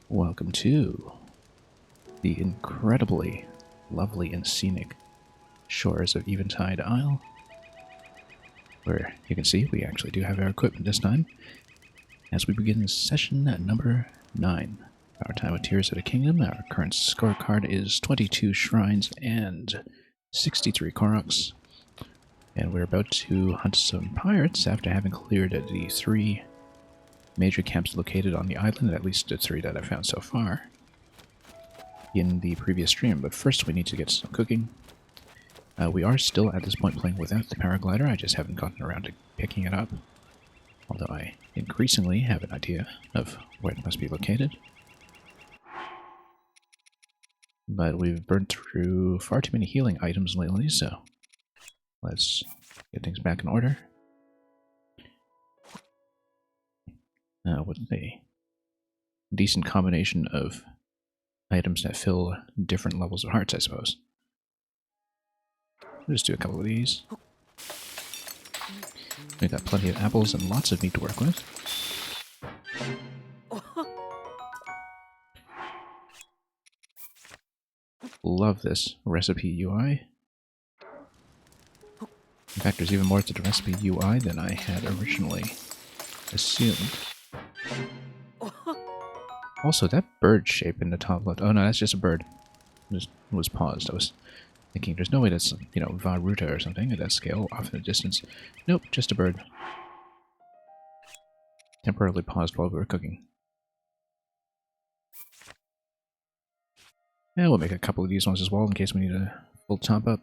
Welcome to the incredibly lovely and scenic shores of Eventide Isle, where you can see we actually do have our equipment this time, as we begin session number 9. Our time with Tears of the Kingdom. Our current scorecard is 22 shrines and 63 Koroks, and we're about to hunt some pirates after having cleared the 3 major camps located on the island, at least the 3 that I've found so far in the previous stream. But first we need to get some cooking. We are still at this point playing without the paraglider. I just haven't gotten around to picking it up, although I increasingly have an idea of where it must be located. But we've burned through far too many healing items lately, so let's get things back in order. With a decent combination of items that fill different levels of hearts, I suppose. We'll just do a couple of these. We've got plenty of apples and lots of meat to work with. Love this recipe UI. In fact, there's even more to the recipe UI than I had originally assumed. Also, that bird shape in the top left. Oh no, that's just a bird. Just was paused. I was thinking there's no way that's, you know, Varuta or something at that scale off in the distance. Nope, just a bird. Temporarily paused while we were cooking. Yeah, we'll make a couple of these ones as well in case we need a full top up.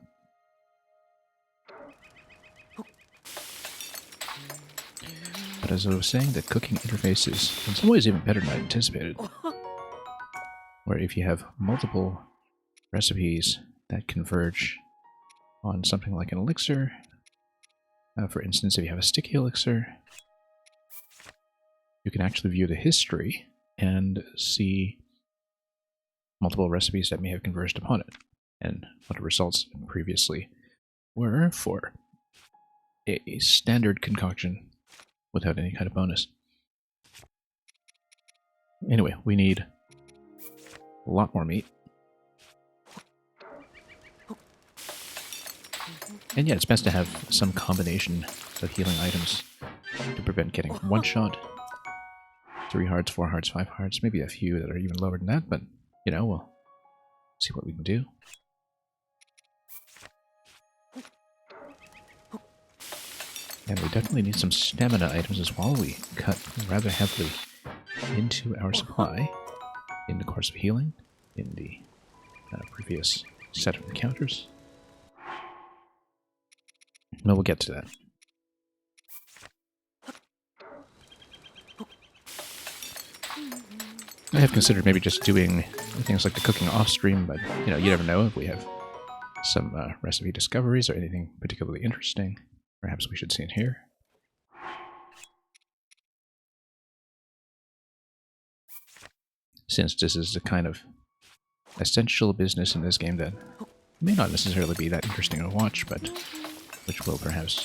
But as I was saying, the cooking interface is in some ways even better than I anticipated. Where if you have multiple recipes that converge on something like an elixir, for instance, if you have a sticky elixir, you can actually view the history and see multiple recipes that may have converged upon it, and what the results previously were for a standard concoction without any kind of bonus. Anyway, we need a lot more meat. And yeah, it's best to have some combination of healing items to prevent getting one shot. 3 hearts, 4 hearts, 5 hearts, maybe a few that are even lower than that, but, you know, we'll see what we can do. And we definitely need some stamina items as well. We cut rather heavily into our supply in the course of healing in the previous set of encounters. No, we'll get to that. I have considered maybe just doing things like the cooking off stream, but you know, you never know if we have some recipe discoveries or anything particularly interesting. Perhaps we should see it here. Since this is the kind of essential business in this game that may not necessarily be that interesting to watch, but which will perhaps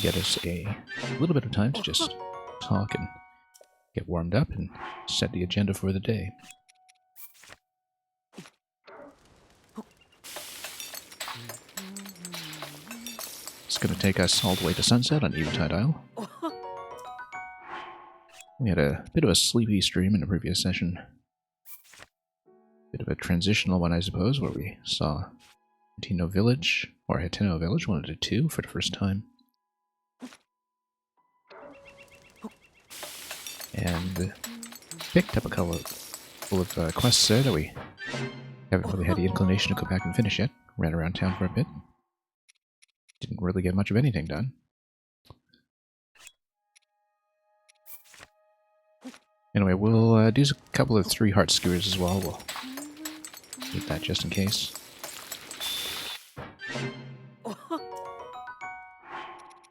get us a little bit of time to just talk and get warmed up and set the agenda for the day. It's going to take us all the way to sunset on Eventide Isle. We had a bit of a sleepy stream in the previous session. Bit of a transitional one, I suppose, where we saw Hateno Village, or Hateno Village 1 to 2 for the first time. And picked up a couple of quests there that we haven't really had the inclination to go back and finish yet. Ran around town for a bit. Didn't really get much of anything done. Anyway, we'll do a couple of 3 heart skewers as well. We'll keep that just in case.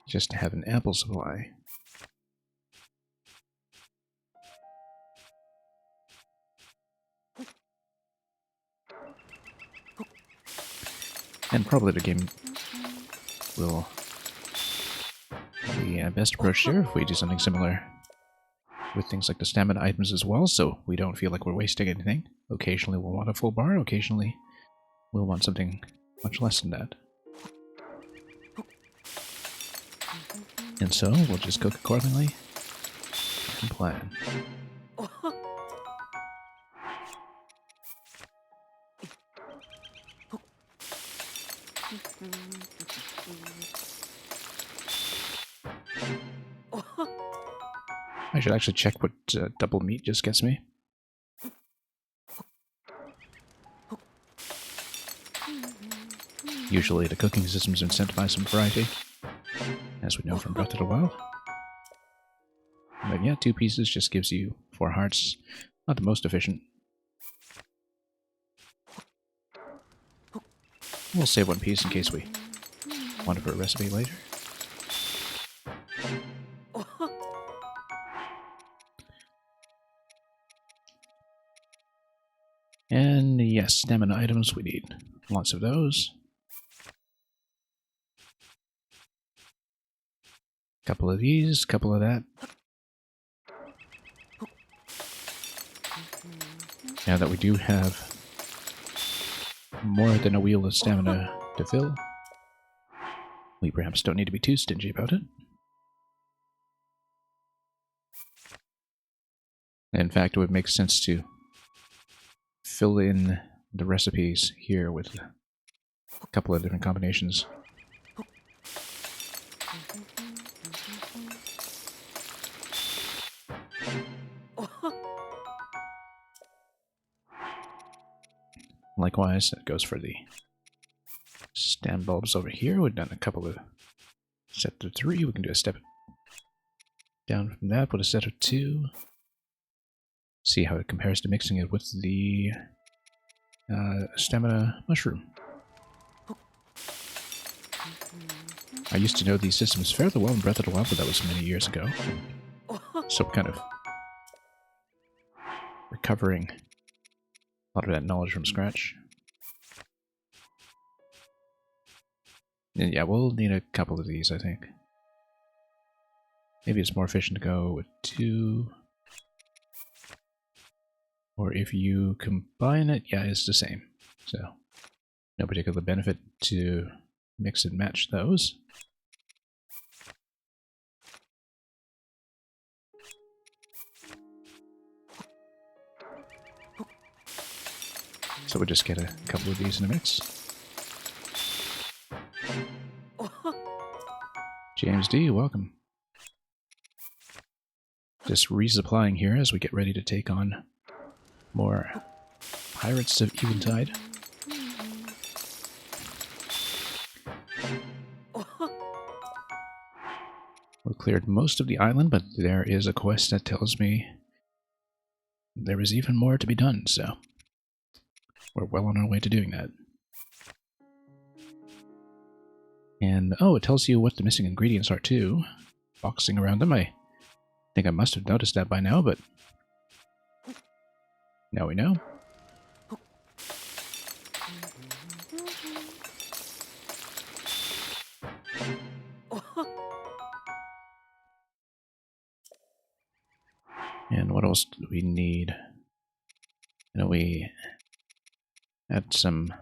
Just to have an ample supply. And probably the game will be best approach here if we do something similar with things like the stamina items as well, so we don't feel like we're wasting anything. Occasionally we'll want a full bar, occasionally we'll want something much less than that. And so we'll just cook accordingly and plan. I should actually check what double meat just gets me. Usually the cooking systems incentivize some variety, as we know from Breath of the Wild. But yeah, 2 pieces just gives you 4 hearts. Not the most efficient. We'll save 1 piece in case we want it for a recipe later. And yes, stamina items, we need lots of those. Couple of these, couple of that. Now that we do have more than a wheel of stamina to fill, we perhaps don't need to be too stingy about it. In fact, it would make sense to fill in the recipes here with a couple of different combinations. Likewise, that goes for the stand bulbs over here. We've done a couple of sets of 3. We can do a step down from that, put a set of 2. See how it compares to mixing it with the stamina mushroom. I used to know these systems fairly well in Breath of the Wild, but that was many years ago. So I'm kind of recovering a lot of that knowledge from scratch. And yeah, we'll need a couple of these, I think. Maybe it's more efficient to go with 2. Or if you combine it, yeah, it's the same. So, no particular benefit to mix and match those. So we'll just get a couple of these in a mix. James D, welcome. Just resupplying here as we get ready to take on more Pirates of Eventide. We've cleared most of the island, but there is a quest that tells me there is even more to be done, so we're well on our way to doing that. And, oh, it tells you what the missing ingredients are, too. Boxing around them, I think I must have noticed that by now, but now we know. And what else do we need? You know, we had some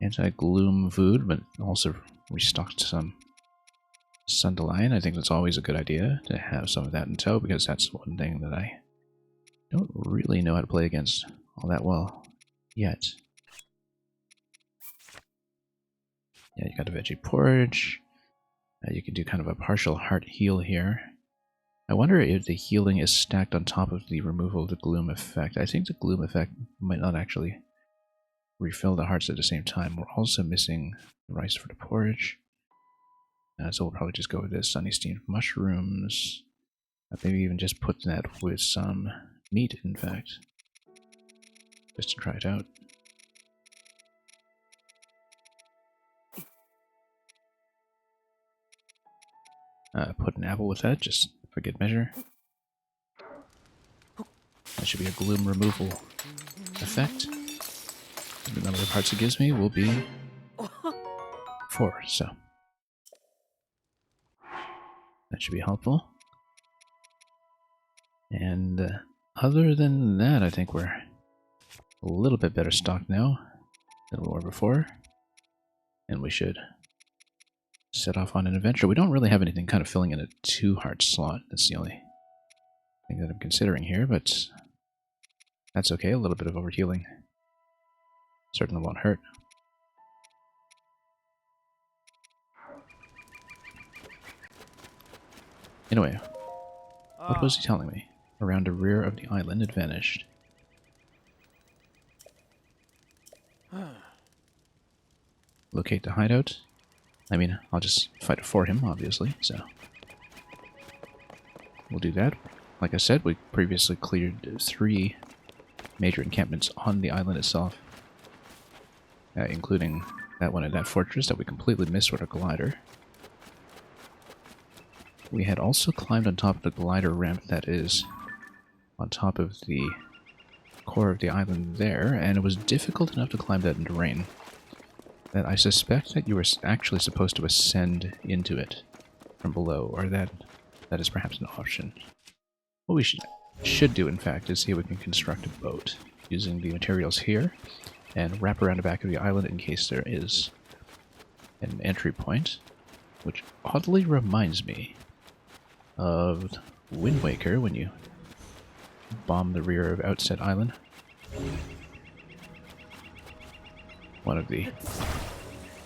anti-gloom food, but also restocked some Sunderline. I think that's always a good idea to have some of that in tow, because that's one thing that I don't really know how to play against all that well yet. Yeah, you got a veggie porridge. You can do kind of a partial heart heal here. I wonder if the healing is stacked on top of the removal of the gloom effect. I think the gloom effect might not actually refill the hearts at the same time. We're also missing the rice for the porridge. So we'll probably just go with this sunny steamed mushrooms. Maybe even just put that with some meat, in fact. Just to try it out. Put an apple with that, just for good measure. That should be a gloom removal effect. The number of hearts it gives me will be 4, so that should be helpful. And other than that, I think we're a little bit better stocked now than we were before. And we should set off on an adventure. We don't really have anything kind of filling in a 2-heart slot. That's the only thing that I'm considering here, but that's okay. A little bit of overhealing certainly won't hurt. Anyway, what was he telling me? Around the rear of the island, it vanished. Locate the hideout. I mean, I'll just fight for him, obviously, so we'll do that. Like I said, we previously cleared 3 major encampments on the island itself, including that one at that fortress that we completely missed with our glider. We had also climbed on top of the glider ramp that is on top of the core of the island there, and it was difficult enough to climb that in the rain that I suspect that you were actually supposed to ascend into it from below, or that is perhaps an option. What we should do, in fact, is see if we can construct a boat using the materials here and wrap around the back of the island in case there is an entry point, which oddly reminds me of Wind Waker when you bomb the rear of Outset Island. One of the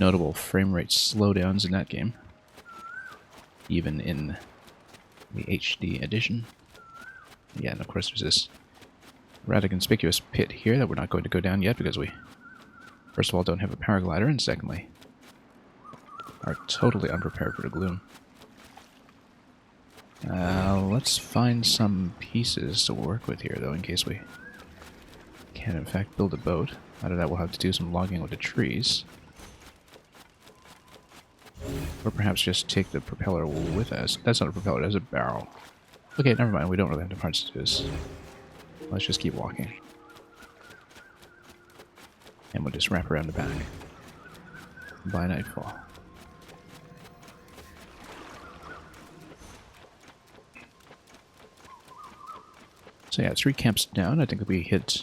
notable frame rate slowdowns in that game, even in the HD edition. Yeah, and of course there's this rather conspicuous pit here that we're not going to go down yet because we, first of all, don't have a paraglider, and secondly, are totally unprepared for the gloom. Let's find some pieces to work with here, though, in case we can, in fact, build a boat. Out of that, we'll have to do some logging with the trees. Or perhaps just take the propeller with us. That's not a propeller, that's a barrel. Okay, never mind, we don't really have the parts to do this. Let's just keep walking. And we'll just wrap around the back by nightfall. So yeah, 3 camps down. I think that we hit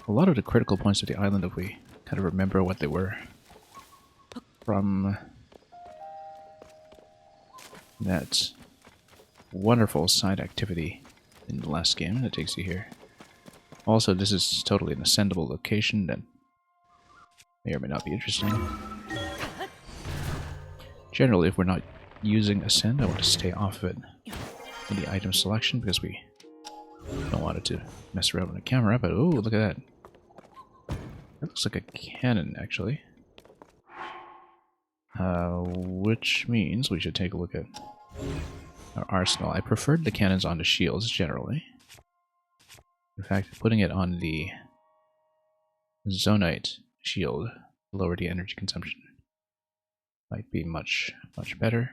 a lot of the critical points of the island if we kind of remember what they were from that wonderful side activity in the last game that takes you here. Also, this is totally an ascendable location that may or may not be interesting. Generally, if we're not using ascend, I want to stay off of it in the item selection because we don't want it to mess around with the camera, but oh, look at that. That looks like a cannon, actually. Which means we should take a look at our arsenal. I preferred the cannons on the shields, generally. In fact, putting it on the Zonite shield to lower the energy consumption might be much, much better.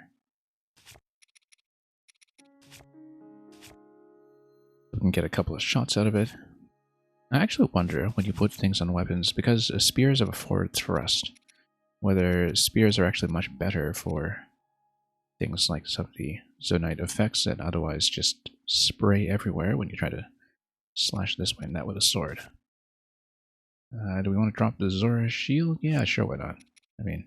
We can get a couple of shots out of it. I actually wonder, when you put things on weapons, because spears have a forward thrust, whether spears are actually much better for things like some of the Zonite effects that otherwise just spray everywhere when you try to slash this way and that with a sword. Do we want to drop the Zora shield? Yeah, sure, why not? I mean,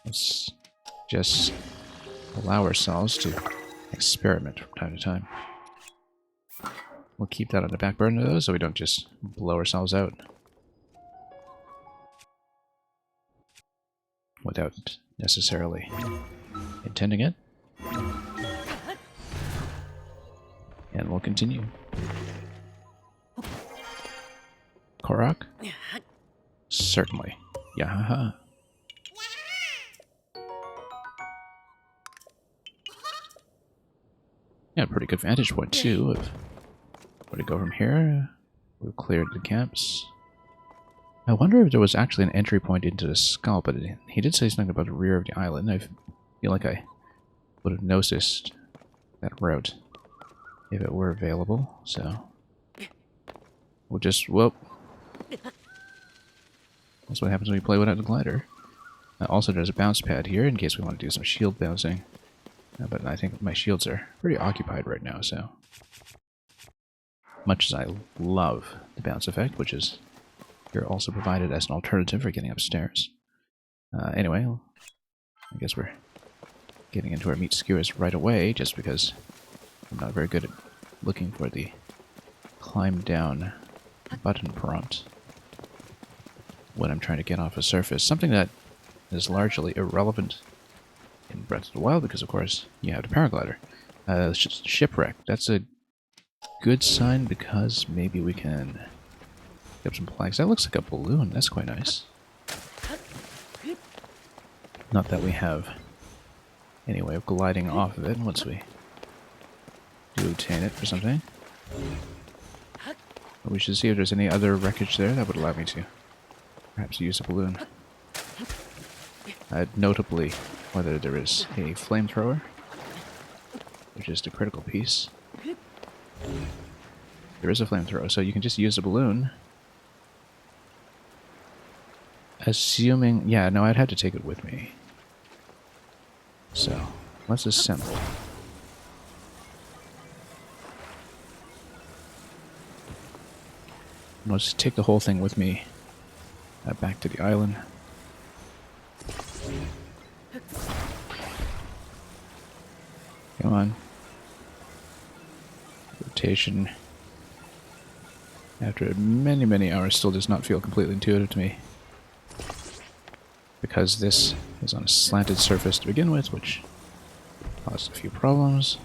let's just allow ourselves to experiment from time to time. We'll keep that on the back burner though, so we don't just blow ourselves out without necessarily intending it. And we'll continue. Korok? Certainly. Yahaha. Yeah, pretty good vantage point too. Of where to go from here. We've cleared the camps. I wonder if there was actually an entry point into the skull, but he did say something about the rear of the island. I feel like I would have noticed that route if it were available, so we'll just, whoop. That's what happens when you play without the glider. Also, there's a bounce pad here in case we want to do some shield bouncing. But I think my shields are pretty occupied right now, so... Much as I love the bounce effect, which is here also provided as an alternative for getting upstairs. Anyway, I guess we're getting into our meat skewers right away, just because I'm not very good at looking for the climb down button prompt when I'm trying to get off a surface. Something that is largely irrelevant in Breath of the Wild, because of course you have the paraglider. Shipwreck, that's a good sign because maybe we can get up some planks. That looks like a balloon, that's quite nice. Not that we have any way of gliding off of it once we do obtain it for something. But we should see if there's any other wreckage there that would allow me to perhaps use a balloon. Notably, whether there is a flamethrower, which is the critical piece. There is a flamethrower, so you can just use a balloon. Assuming... yeah, no, I'd have to take it with me. So, let's assemble. And let's take the whole thing with me back to the island. Come on. Rotation. After many, many hours, still does not feel completely intuitive to me. Because this is on a slanted surface to begin with, which caused a few problems.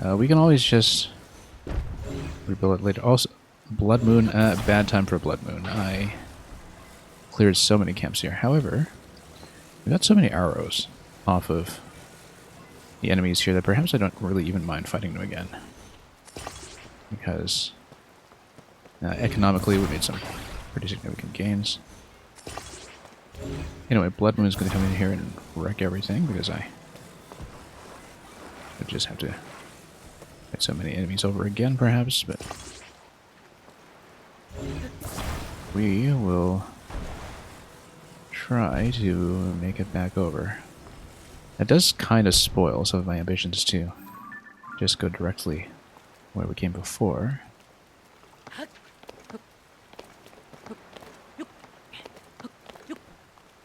We can always just rebuild it later. Also, Blood Moon, bad time for a Blood Moon. I cleared so many camps here. However, we got so many arrows off of the enemies here that perhaps I don't really even mind fighting them again. Because economically we made some pretty significant gains. Anyway, Blood Moon is going to come in here and wreck everything because I would just have to fight so many enemies over again, perhaps, but we will try to make it back over. That does kind of spoil some of my ambitions to just go directly where we came before.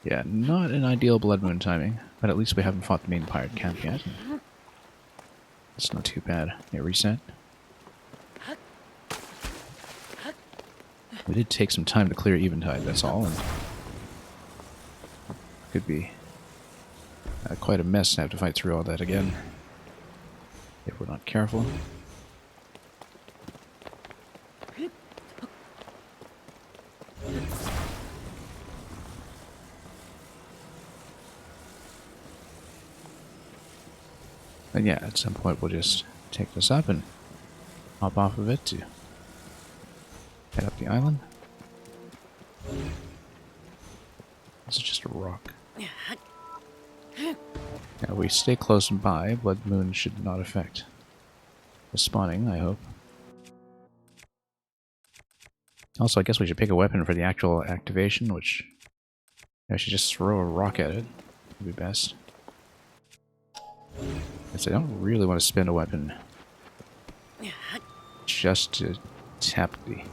Yeah, not an ideal Blood Moon timing, but at least we haven't fought the main pirate camp yet. It's not too bad. Yeah, reset. We did take some time to clear Eventide, that's all, and could be quite a mess to have to fight through all that again if we're not careful. And yeah, at some point we'll just take this up and hop off of it to head up the island. This is just a rock. Now we stay close by. Blood Moon should not affect the spawning, I hope. Also, I guess we should pick a weapon for the actual activation, which I should just throw a rock at it. Would be best. Because I don't really want to spend a weapon just to tap the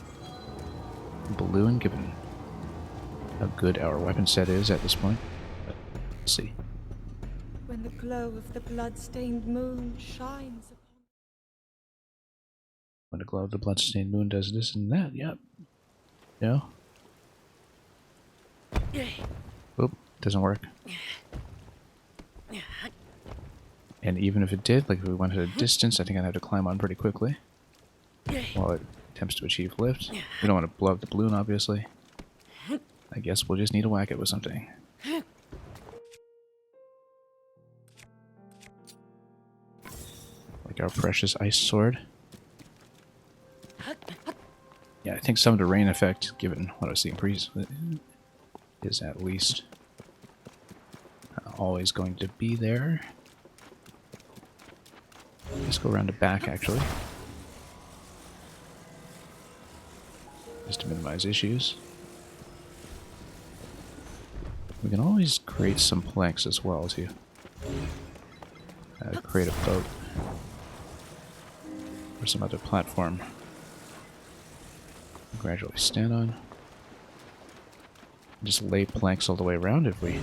balloon, given how good our weapon set is at this point. But we'll see. When the glow of the blood-stained moon shines upon... When the glow of the blood-stained moon does this and that, yep. No? Oop, doesn't work. And even if it did, like if we went at a distance, I think I'd have to climb on pretty quickly while it attempts to achieve lift. We don't want to blow up the balloon, obviously. I guess we'll just need to whack it with something. Like our precious ice sword. Yeah, I think some of the rain effect, given what I was seeing previously, is at least always going to be there. Let's go around the back, actually. Just to minimize issues. We can always create some planks as well, to create a boat or some other platform. Gradually stand on. Just lay planks all the way around if we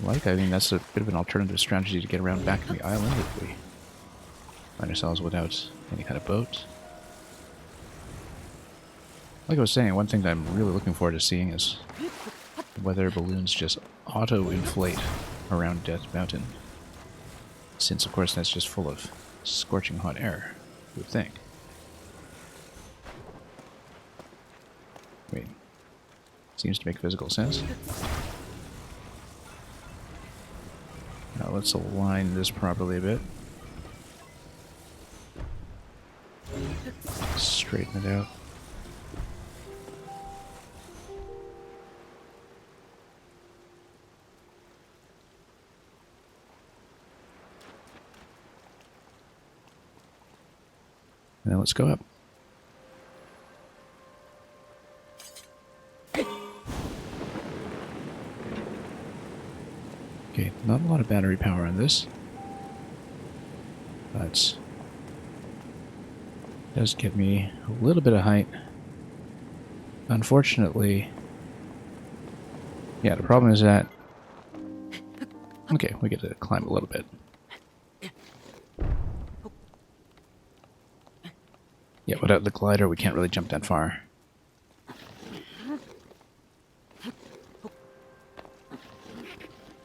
like. I mean, that's a bit of an alternative strategy to get around back to the island if we find ourselves without any kind of boat. Like I was saying, one thing that I'm really looking forward to seeing is whether balloons just auto-inflate around Death Mountain. Since, of course, that's just full of scorching hot air, you would think. I mean, seems to make physical sense. Now let's align this properly a bit. Straighten it out. And then let's go up. Okay, not a lot of battery power on this. But it does give me a little bit of height. Unfortunately, yeah, the problem is that... Okay, we get to climb a little bit. Yeah, without the glider, we can't really jump that far.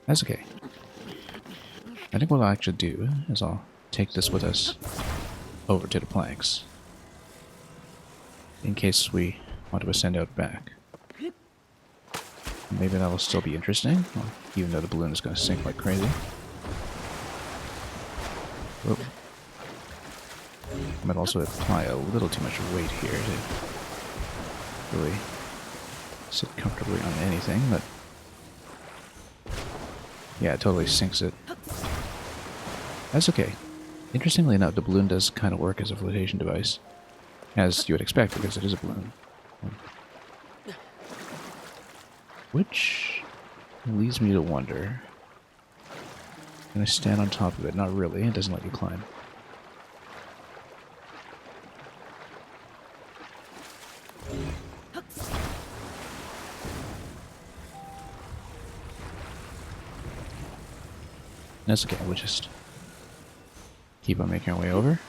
That's okay. I think what I'll actually do is I'll take this with us over to the planks. In case we want to ascend out back. Maybe that'll still be interesting, well, even though the balloon is going to sink like crazy. Whoop. I might also apply a little too much weight here to really sit comfortably on anything, but yeah, it totally sinks it. That's okay. Interestingly enough, the balloon does kind of work as a flotation device, as you would expect, because it is a balloon. Which leads me to wonder, can I stand on top of it? Not really, it doesn't let you climb. That's okay, we'll just keep on making our way over.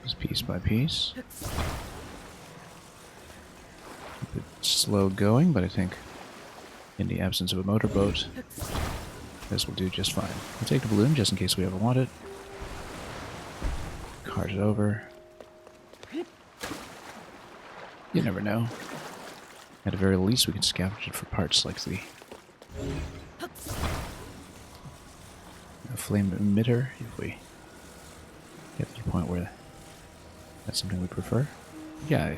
Just piece by piece. Keep it slow going, but I think in the absence of a motorboat, this will do just fine. We'll take the balloon just in case we ever want it. Cart it over. You never know. At the very least, we can scavenge it for parts like the flame emitter, if we get to the point where that's something we prefer. Yeah,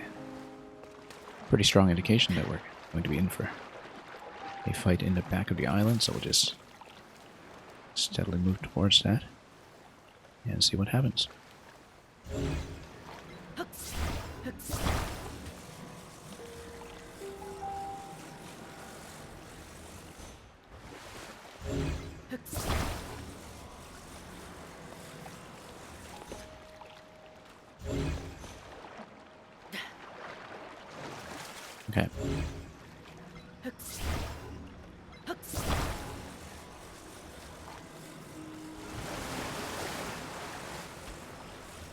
pretty strong indication that we're going to be in for a fight in the back of the island, so we'll just steadily move towards that and see what happens. Okay.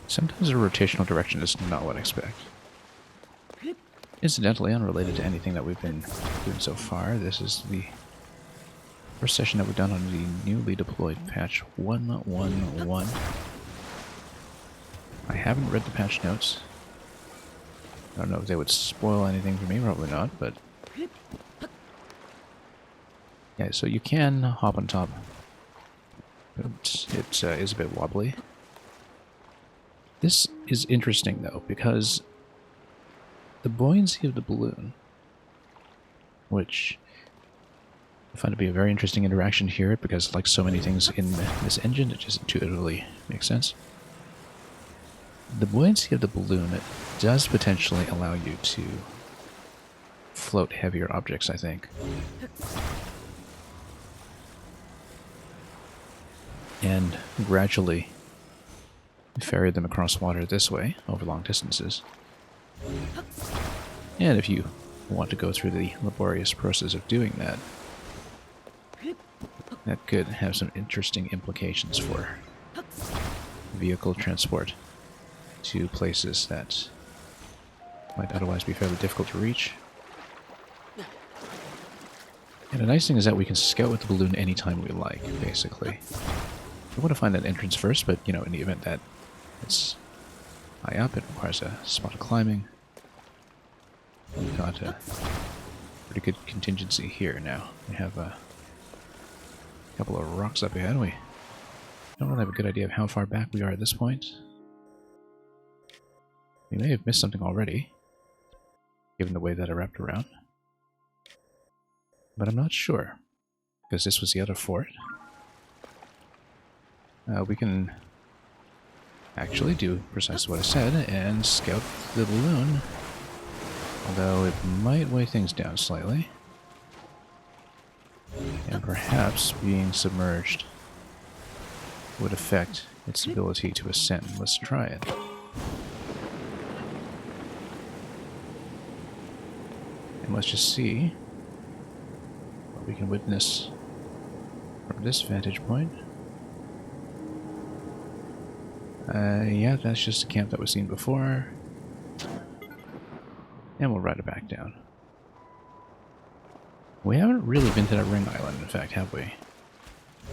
Sometimes a rotational direction is not what I expect. Incidentally, unrelated to anything that we've been doing so far, this is the first session that we've done on the newly deployed patch 1.1.1. I haven't read the patch notes. I don't know if they would spoil anything for me, probably not, but... Yeah, so you can hop on top. It is a bit wobbly. This is interesting, though, because the buoyancy of the balloon, which I find to be a very interesting interaction here, because like so many things in this engine, it just intuitively makes sense. The buoyancy of the balloon does potentially allow you to float heavier objects, I think. And gradually ferry them across water this way, over long distances. And if you want to go through the laborious process of doing that, that could have some interesting implications for vehicle transport to places that might otherwise be fairly difficult to reach. And the nice thing is that we can scout with the balloon anytime we like, basically. We want to find that entrance first, but, you know, in the event that it's high up, it requires a spot of climbing. We've got a pretty good contingency here now. We have a couple of rocks up ahead. We don't really have a good idea of how far back we are at this point. We may have missed something already, given the way that I wrapped around. But I'm not sure, because this was the other fort. We can actually do precisely what I said and scout the balloon, although it might weigh things down slightly. And perhaps being submerged would affect its ability to ascend. Let's try it. And let's just see what we can witness from this vantage point. Yeah, that's just a camp that was seen before. And we'll ride it back down. We haven't really been to that ring island, in fact, have we?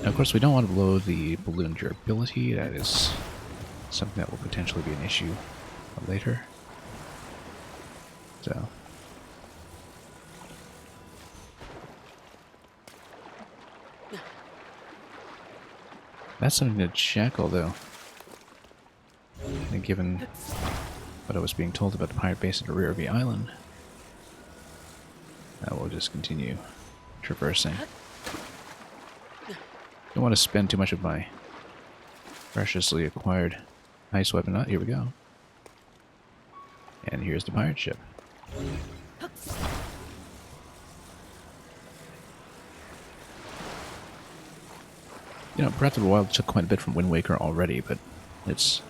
Now, of course, we don't want to blow the balloon durability. That is something that will potentially be an issue later. So... that's something to check, although... and given what I was being told about the pirate base at the rear of the island, I will just continue traversing. Don't want to spend too much of my preciously acquired ice weapon. Here we go. And here's the pirate ship. You know, Breath of the Wild took quite a bit from Wind Waker already, but it's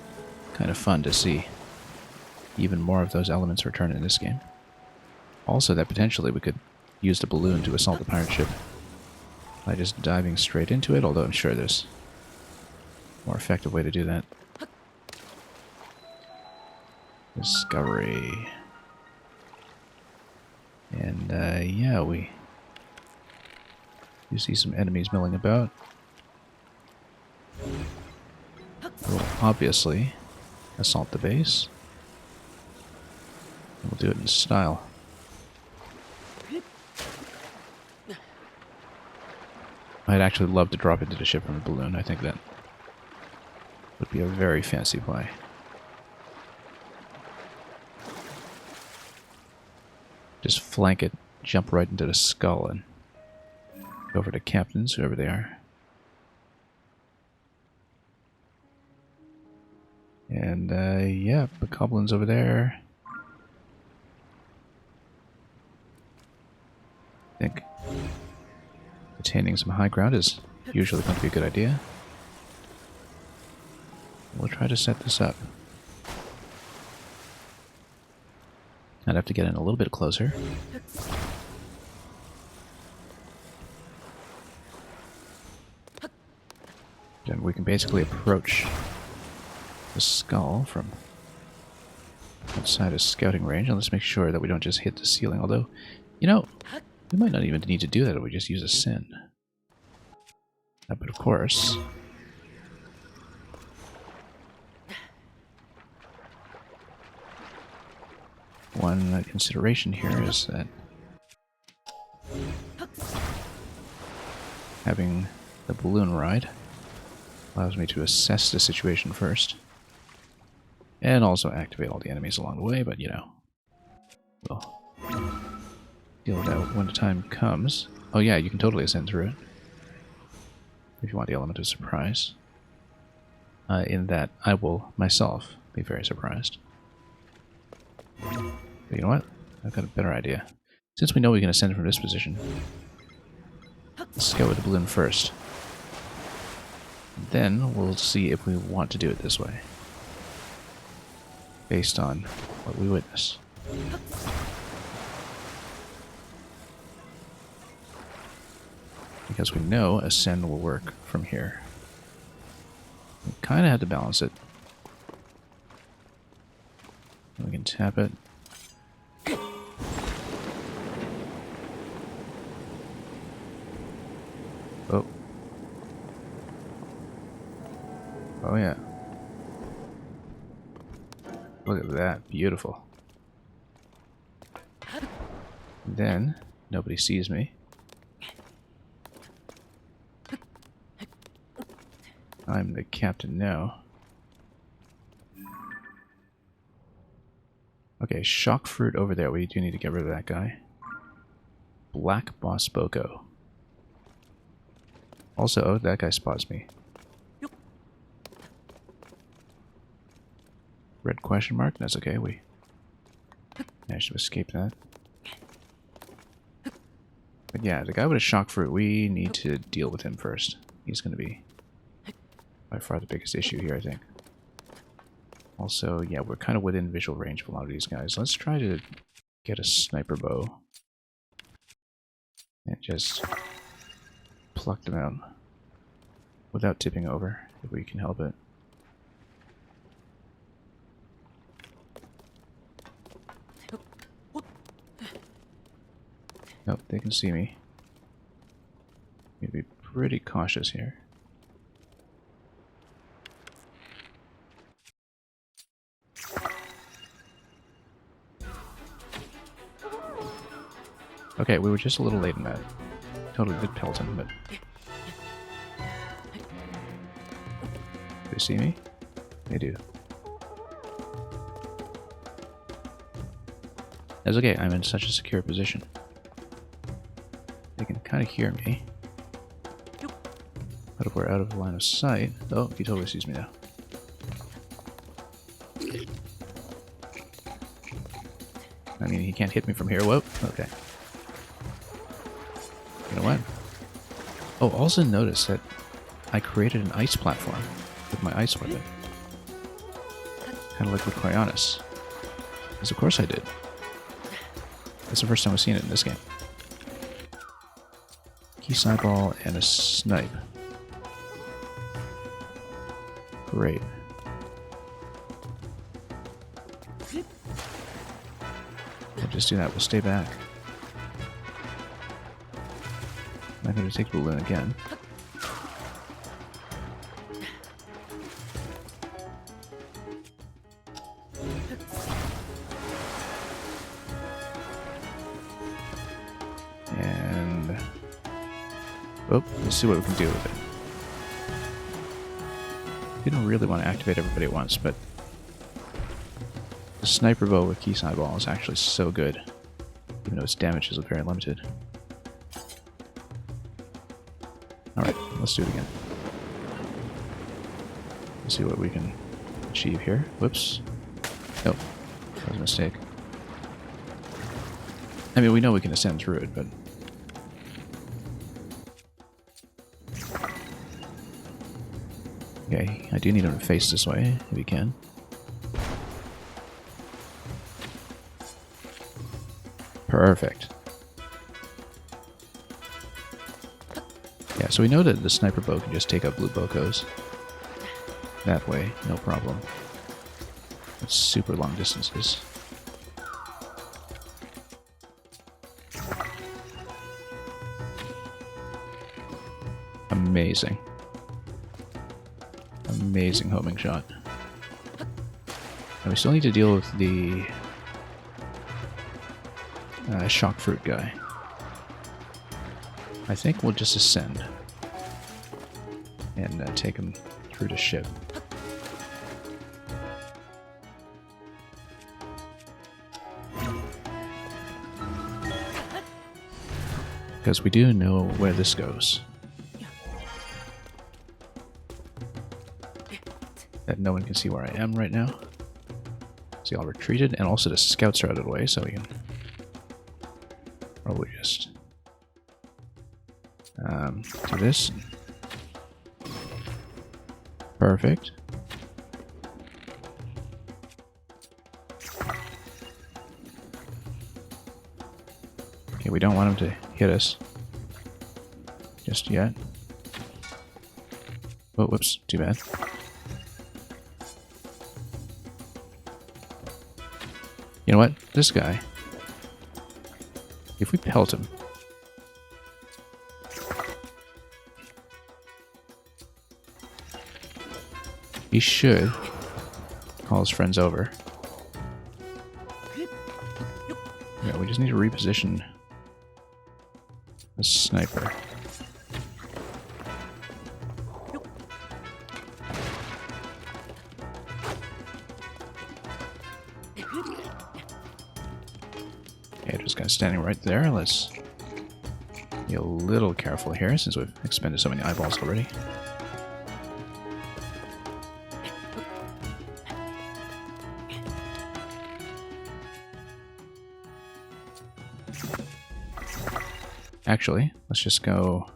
kind of fun to see even more of those elements return in this game. Also, that potentially we could use the balloon to assault the pirate ship by just diving straight into it, although I'm sure there's a more effective way to do that. Discovery. And, yeah, we do see some enemies milling about. We'll obviously assault the base. We'll do it in style. I'd actually love to drop into the ship from a balloon. I think that would be a very fancy play. Just flank it, jump right into the skull, and go over to captains, whoever they are. And, yeah, the goblins over there. I think attaining some high ground is usually going to be a good idea. We'll try to set this up. I'd have to get in a little bit closer. Then we can basically approach the skull from outside a scouting range. And let's make sure that we don't just hit the ceiling. Although, you know, we might not even need to do that if we just use a sin. But of course, one consideration here is that having the balloon ride allows me to assess the situation first. And also activate all the enemies along the way, but you know, we'll deal with that when the time comes. Oh yeah, you can totally ascend through it, if you want the element of surprise. In that, I will myself be very surprised. But you know what? I've got a better idea. Since we know we can ascend from this position, let's go with the balloon first. Then we'll see if we want to do it this way, based on what we witness. Because we know ascend will work from here. We kind of had to balance it. We can tap it. Oh. Oh yeah. Look at that. Beautiful. Then, nobody sees me. I'm the captain now. Okay, shock fruit over there. We do need to get rid of that guy. Black Boss Boko. Also, that guy spots me. Red question mark? That's okay. We managed to escape that. But yeah, the guy with a shock fruit, we need to deal with him first. He's going to be by far the biggest issue here, I think. Also, yeah, we're kind of within visual range of a lot of these guys. Let's try to get a sniper bow and just pluck them out without tipping over, if we can help it. Nope, they can see me. Need to be pretty cautious here. Okay, we were just a little late in that. Totally did pelt him, but... They see me? They do. That's okay, I'm in such a secure position. They can kind of hear me. But if we're out of line of sight... Oh, he totally sees me now. I mean, he can't hit me from here. Whoa, okay. You know what? Oh, also notice that I created an ice platform with my ice weapon. Kind of like with Cryonis. Because of course I did. That's the first time I've seen it in this game. Key sideball and a snipe. Great. We'll just do that. We'll stay back. I'm going to take the balloon again. And... oh, let's see what we can do with it. Didn't really want to activate everybody at once, but the sniper bow with key sideball is actually so good, even though its damage is very limited. Alright, let's do it again. Let's see what we can achieve here. Whoops. Oh, that was a mistake. I mean, we know we can ascend through it, but... okay, I do need him to face this way, if he can. Perfect. Yeah, so we know that the sniper bow can just take out blue bokos. That way, no problem. It's super long distances. Amazing. Amazing homing shot. And we still need to deal with the shock fruit guy. I think we'll just ascend and take him through the ship. Because we do know where this goes. That no one can see where I am right now. See, I'll retreated, and also the scouts are out of the way, so we can Probably just do this. Perfect. Okay, we don't want him to hit us just yet. Oh, whoops, too bad. You know what? This guy, if we pelt him, he should call his friends over. Yeah, we just need to reposition the sniper. Okay, just kind of standing right there. Let's be a little careful here since we've expended so many eyeballs already. Actually, let's just go...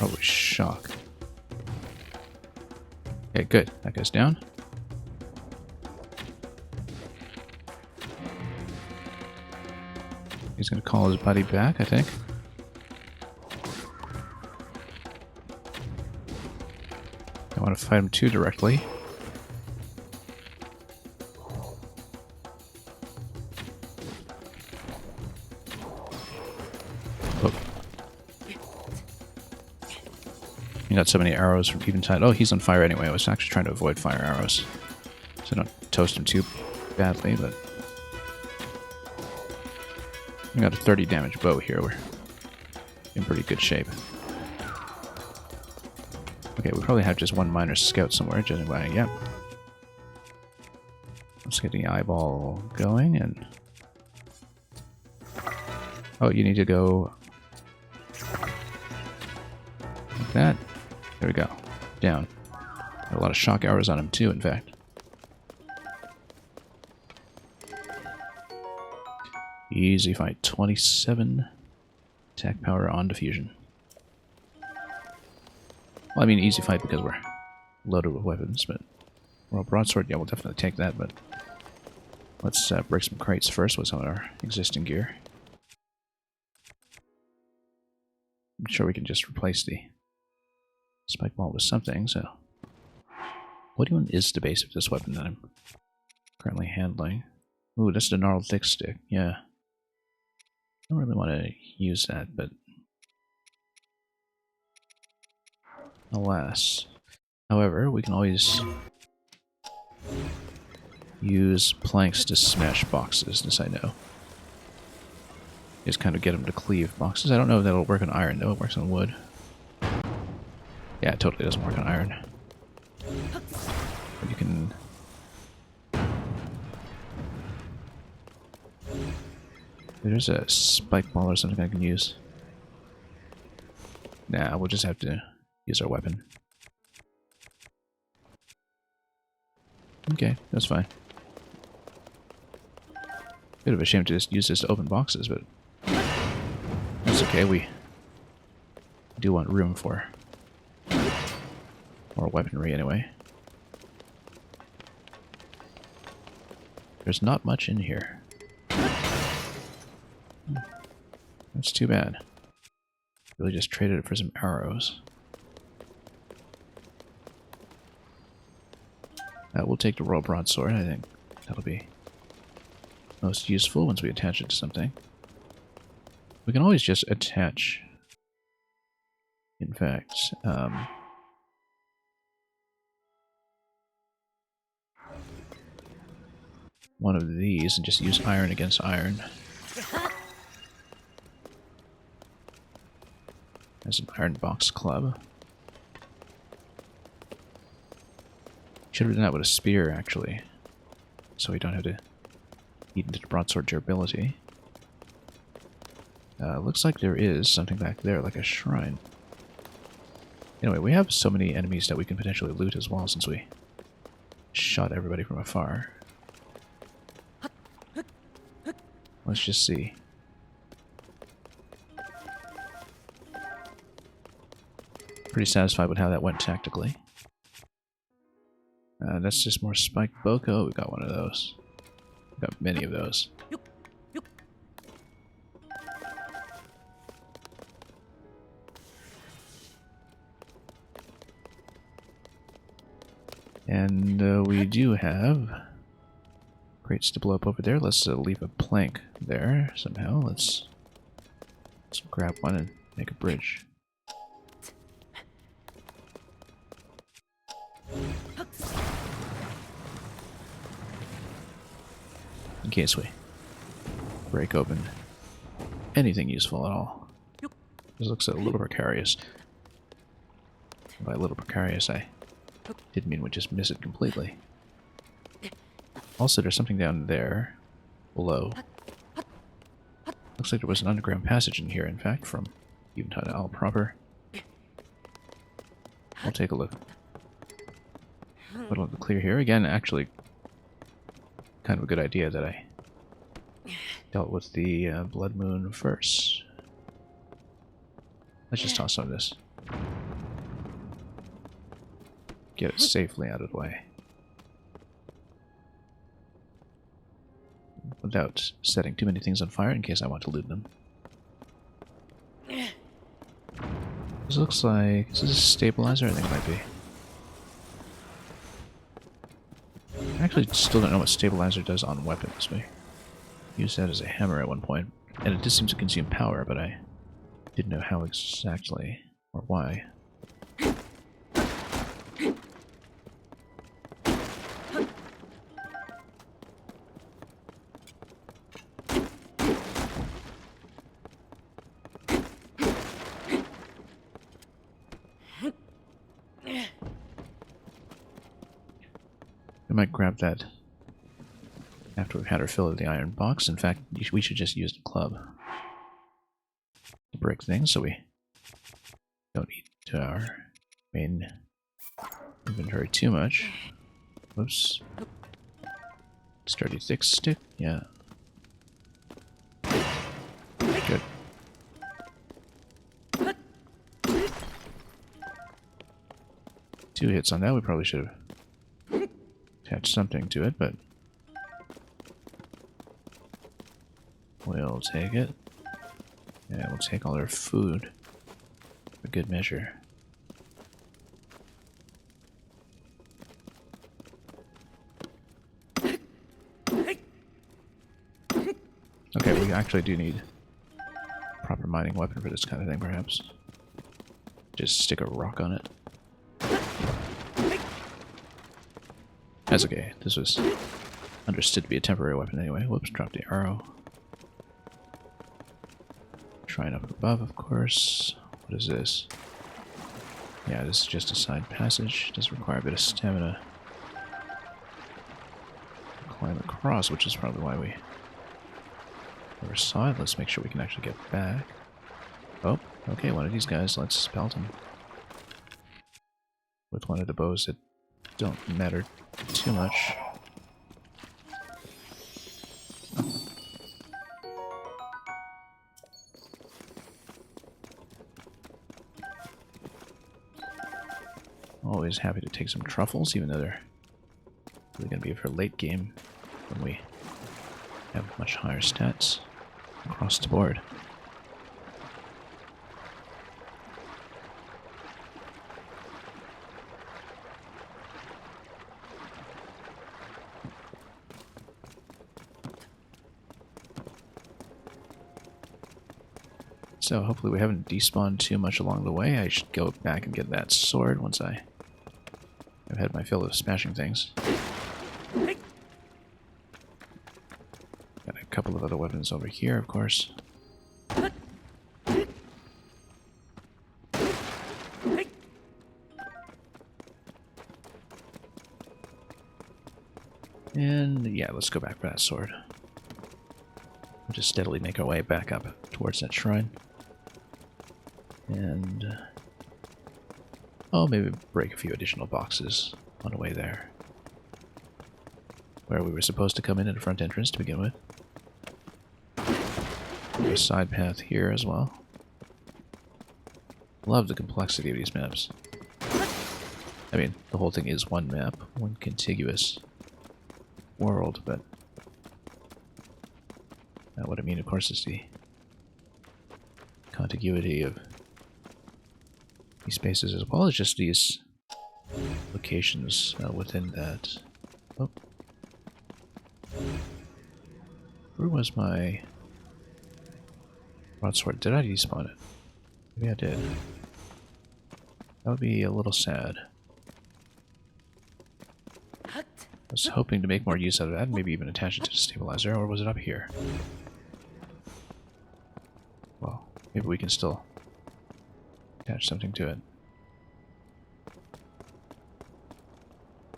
Oh, shock. Okay, good. That goes down. He's going to call his buddy back, I think. I want to fight him too directly. You got so many arrows from Eventide. Oh, he's on fire anyway. I was actually trying to avoid fire arrows, so I don't toast him too badly, but... We got a 30 damage bow here. We're in pretty good shape. Okay, we probably have just one minor scout somewhere, judging by... Yep. Let's get the eyeball going, and... Oh, you need to go... like that. There we go. Down. Got a lot of shock arrows on him too, in fact. Easy fight. 27 attack power on diffusion. Well, I mean easy fight because we're loaded with weapons, but... Well, broadsword, yeah, we'll definitely take that, but... Let's break some crates first with some of our existing gear. I'm sure we can just replace the spike ball with something, so... What even is the base of this weapon that I'm currently handling? Ooh, that's the gnarled thick stick, yeah. I don't really want to use that, but... Alas. However, we can always use planks to smash boxes, this I know. Just kind of get them to cleave boxes. I don't know if that'll work on iron, though. It works on wood. Yeah, it totally doesn't work on iron. But you can... There's a spike ball or something I can use. Nah, we'll just have to use our weapon. Okay, that's fine. Bit of a shame to just use this to open boxes, but that's okay. We do want room for more weaponry anyway. There's not much in here. That's too bad. Really just traded it for some arrows. We'll take the royal broadsword. I think that'll be most useful once we attach it to something. We can always just attach, in fact, one of these and just use iron against iron. As an iron box club. Should have done that with a spear, actually. So we don't have to eat into the broadsword durability. Looks like there is something back there, like a shrine. Anyway, we have so many enemies that we can potentially loot as well, since we shot everybody from afar. Let's just see. Pretty satisfied with how that went tactically. That's just more spiked boko. We got one of those. We got many of those. And we do have crates to blow up over there. Let's leave a plank there somehow. Let's grab one and make a bridge. In case we break open anything useful at all. This looks a little precarious. By a little precarious, I didn't mean we'd just miss it completely. Also, there's something down there below. Looks like there was an underground passage in here, in fact, from Eventide Isle proper. We'll take a look. What do we clear here? Again, actually, kind of a good idea that I dealt with the Blood Moon first. Let's just toss some of this. Get it safely out of the way. Without setting too many things on fire in case I want to loot them. This looks like... Is this a stabilizer? I think it might be. I actually still don't know what stabilizer does on weapons. We used that as a hammer at one point, and it did seem to consume power, but I didn't know how exactly or why. We might grab that after we've had our fill of the iron box. In fact, we should just use the club to break things so we don't eat to our main inventory too much. Whoops. Sturdy thick stick, yeah. Good. Two hits on that, we probably should have attach something to it, but we'll take it. And we'll take all our food for good measure. Okay, we actually do need a proper mining weapon for this kind of thing, perhaps. Just stick a rock on it. That's okay. This was understood to be a temporary weapon anyway. Whoops, dropped the arrow. Shrine up above, of course. What is this? Yeah, this is just a side passage. Does require a bit of stamina. Climb across, which is probably why we never saw it. Let's make sure we can actually get back. Oh, okay, one of these guys. Let's pelt him with one of the bows that don't matter too much. Always happy to take some truffles, even though they're really going to be for late game when we have much higher stats across the board. So hopefully we haven't despawned too much along the way. I should go back and get that sword once I've had my fill of smashing things. Got a couple of other weapons over here, of course. And yeah, let's go back for that sword. We'll just steadily make our way back up towards that shrine. And oh, maybe break a few additional boxes on the way there. Where we were supposed to come in at the front entrance to begin with. There's a side path here as well. Love the complexity of these maps. I mean, the whole thing is one map, one contiguous world, but what I mean, of course, is the contiguity of these spaces as well as just these locations within that. Oh. Where was my broadsword? Did I despawn it? Maybe I did. That would be a little sad. I was hoping to make more use out of that, and maybe even attach it to the stabilizer, or was it up here? Well, maybe we can still attach something to it.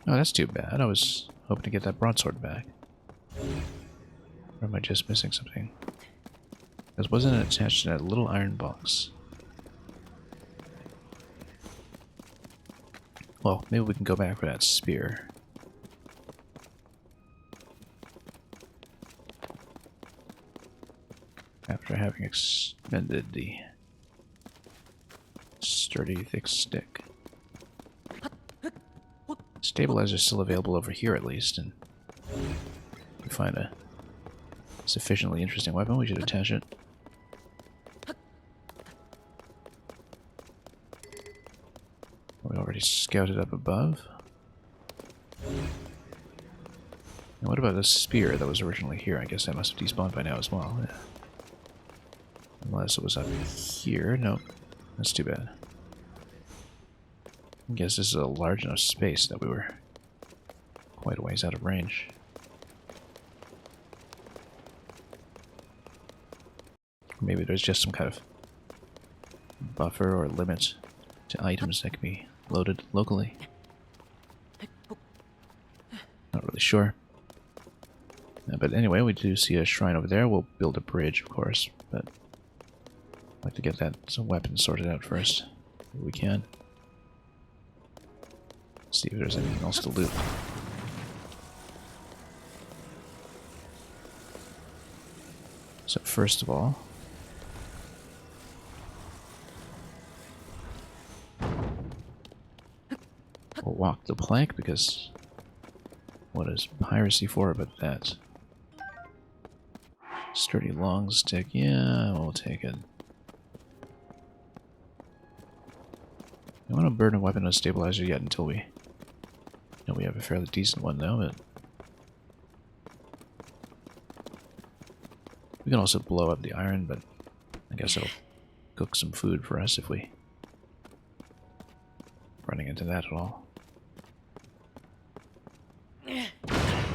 Oh, that's too bad. I was hoping to get that broadsword back. Or am I just missing something? Because wasn't it attached to that little iron box? Well, maybe we can go back for that spear. After having expended the sturdy, thick stick. Stabilizer is still available over here at least, and if we find a sufficiently interesting weapon, we should attach it. We already scouted up above. And what about the spear that was originally here? I guess that must have despawned by now as well. Yeah. Unless it was up here. Nope. That's too bad. I guess this is a large enough space that we were quite a ways out of range. Maybe there's just some kind of buffer or limit to items that can be loaded locally. Not really sure. But anyway, we do see a shrine over there. We'll build a bridge, of course, but I'd like to get that some weapons sorted out first, if we can. See if there's anything else to loot. So first of all, we'll walk the plank because what is piracy for but that? Sturdy long stick, yeah, we'll take it. I don't want to burn a weapon on a stabilizer yet until we know we have a fairly decent one now, but we can also blow up the iron, but I guess it'll cook some food for us if we running into that at all.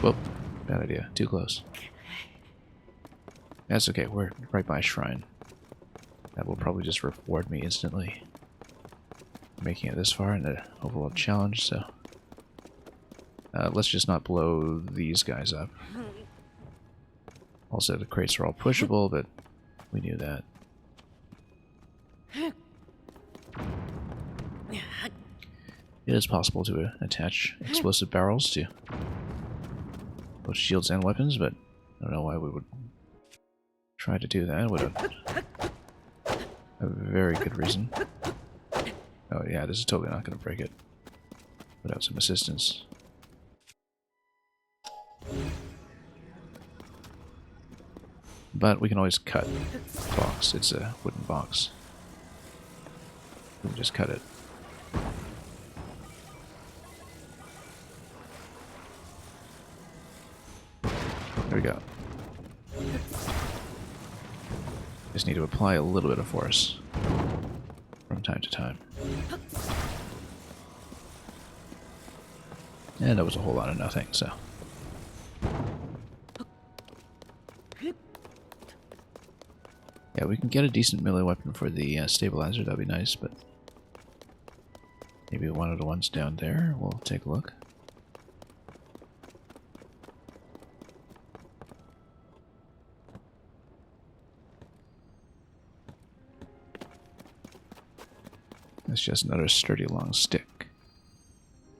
Whoop, bad idea, too close. That's okay, we're right by a shrine. That will probably just reward me instantly. Making it this far in the overall challenge, so let's just not blow these guys up. Also, the crates are all pushable, but we knew that. It is possible to attach explosive barrels to both shields and weapons, but I don't know why we would try to do that without a very good reason. Oh yeah, this is totally not going to break it without some assistance. But we can always cut the box. It's a wooden box. We can just cut it. There we go. Just need to apply a little bit of force from time to time. And that was a whole lot of nothing, so. Yeah, we can get a decent melee weapon for the stabilizer, that'd be nice, but maybe one of the ones down there. We'll take a look. That's just another sturdy long stick.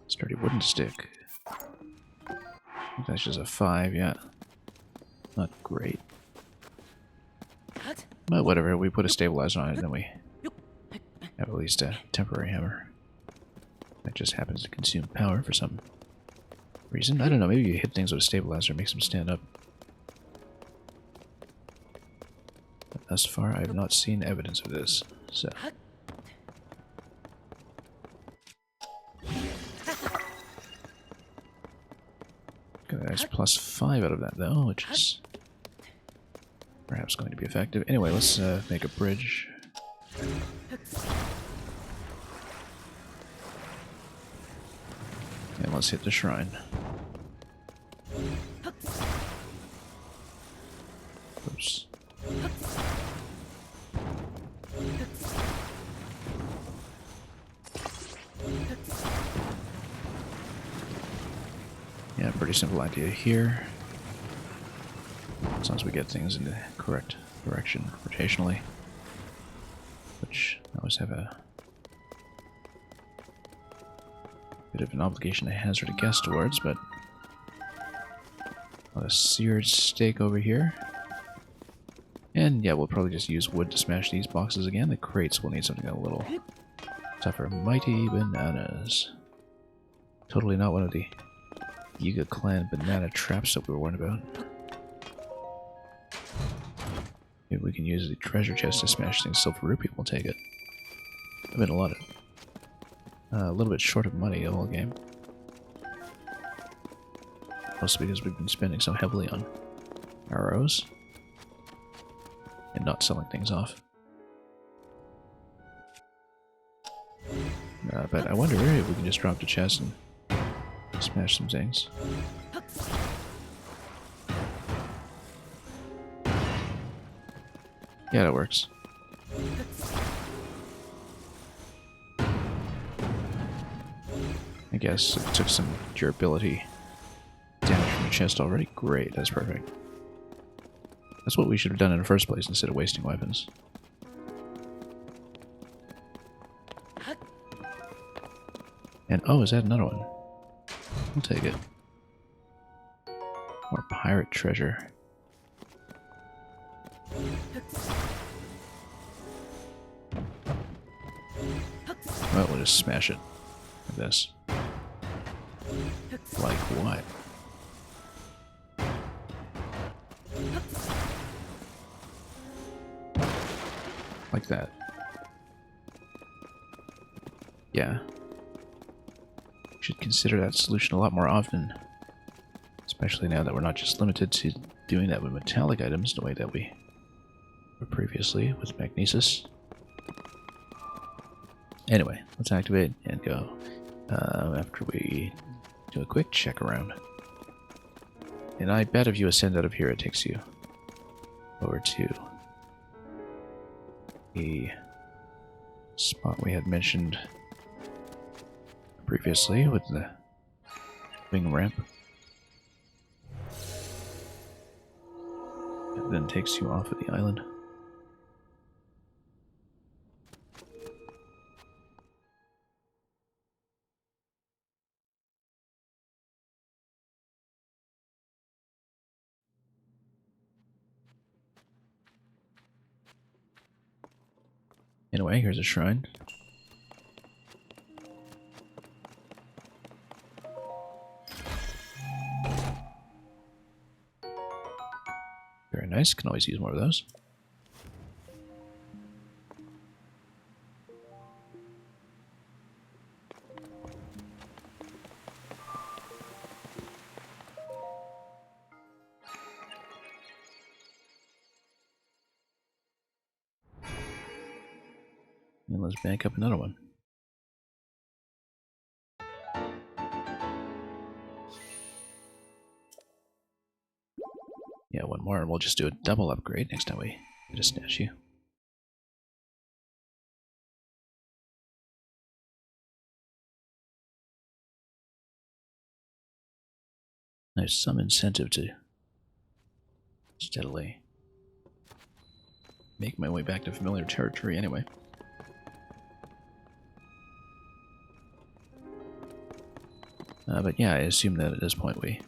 Sturdy wooden stick. I think that's just a 5, yeah. Not great. But whatever, we put a stabilizer on it, and then we have at least a temporary hammer. That just happens to consume power for some reason. I don't know, maybe you hit things with a stabilizer and makes them stand up. But thus far, I have not seen evidence of this, so... Got a nice +5 out of that, though, which is perhaps going to be effective. Anyway, let's make a bridge. And let's hit the shrine. Oops. Yeah, pretty simple idea here. As long as we get things in the correct direction rotationally. Which I always have a bit of an obligation to hazard a guess towards, but... a seared steak over here. And yeah, we'll probably just use wood to smash these boxes again. The crates will need something a little tougher. Mighty bananas. Totally not one of the Yiga clan banana traps that we were warned about. Maybe we can use the treasure chest to smash things. Silver rupee, we'll take it. I've been a little bit short of money the whole game. Mostly because we've been spending so heavily on arrows and not selling things off. But I wonder if we can just drop the chest and smash some things. Yeah, that works. I guess it took some durability damage from the chest already. Great, that's perfect. That's what we should have done in the first place instead of wasting weapons. And oh, is that another one? We'll take it. More pirate treasure. Well, we'll just smash it like this. Like what? Like that. Yeah. Should consider that solution a lot more often. Especially now that we're not just limited to doing that with metallic items the way that we were previously with magnesis. Anyway, let's activate and go after we do a quick check around. And I bet if you ascend out of here, it takes you over to the spot we had mentioned previously with the wing ramp. It then takes you off of the island. Anyway, here's a shrine. Very nice, can always use more of those. And let's bank up another one. Yeah, one more, and we'll just do a double upgrade next time we get a statue. There's some incentive to steadily make my way back to familiar territory anyway. But yeah, I assume that at this point we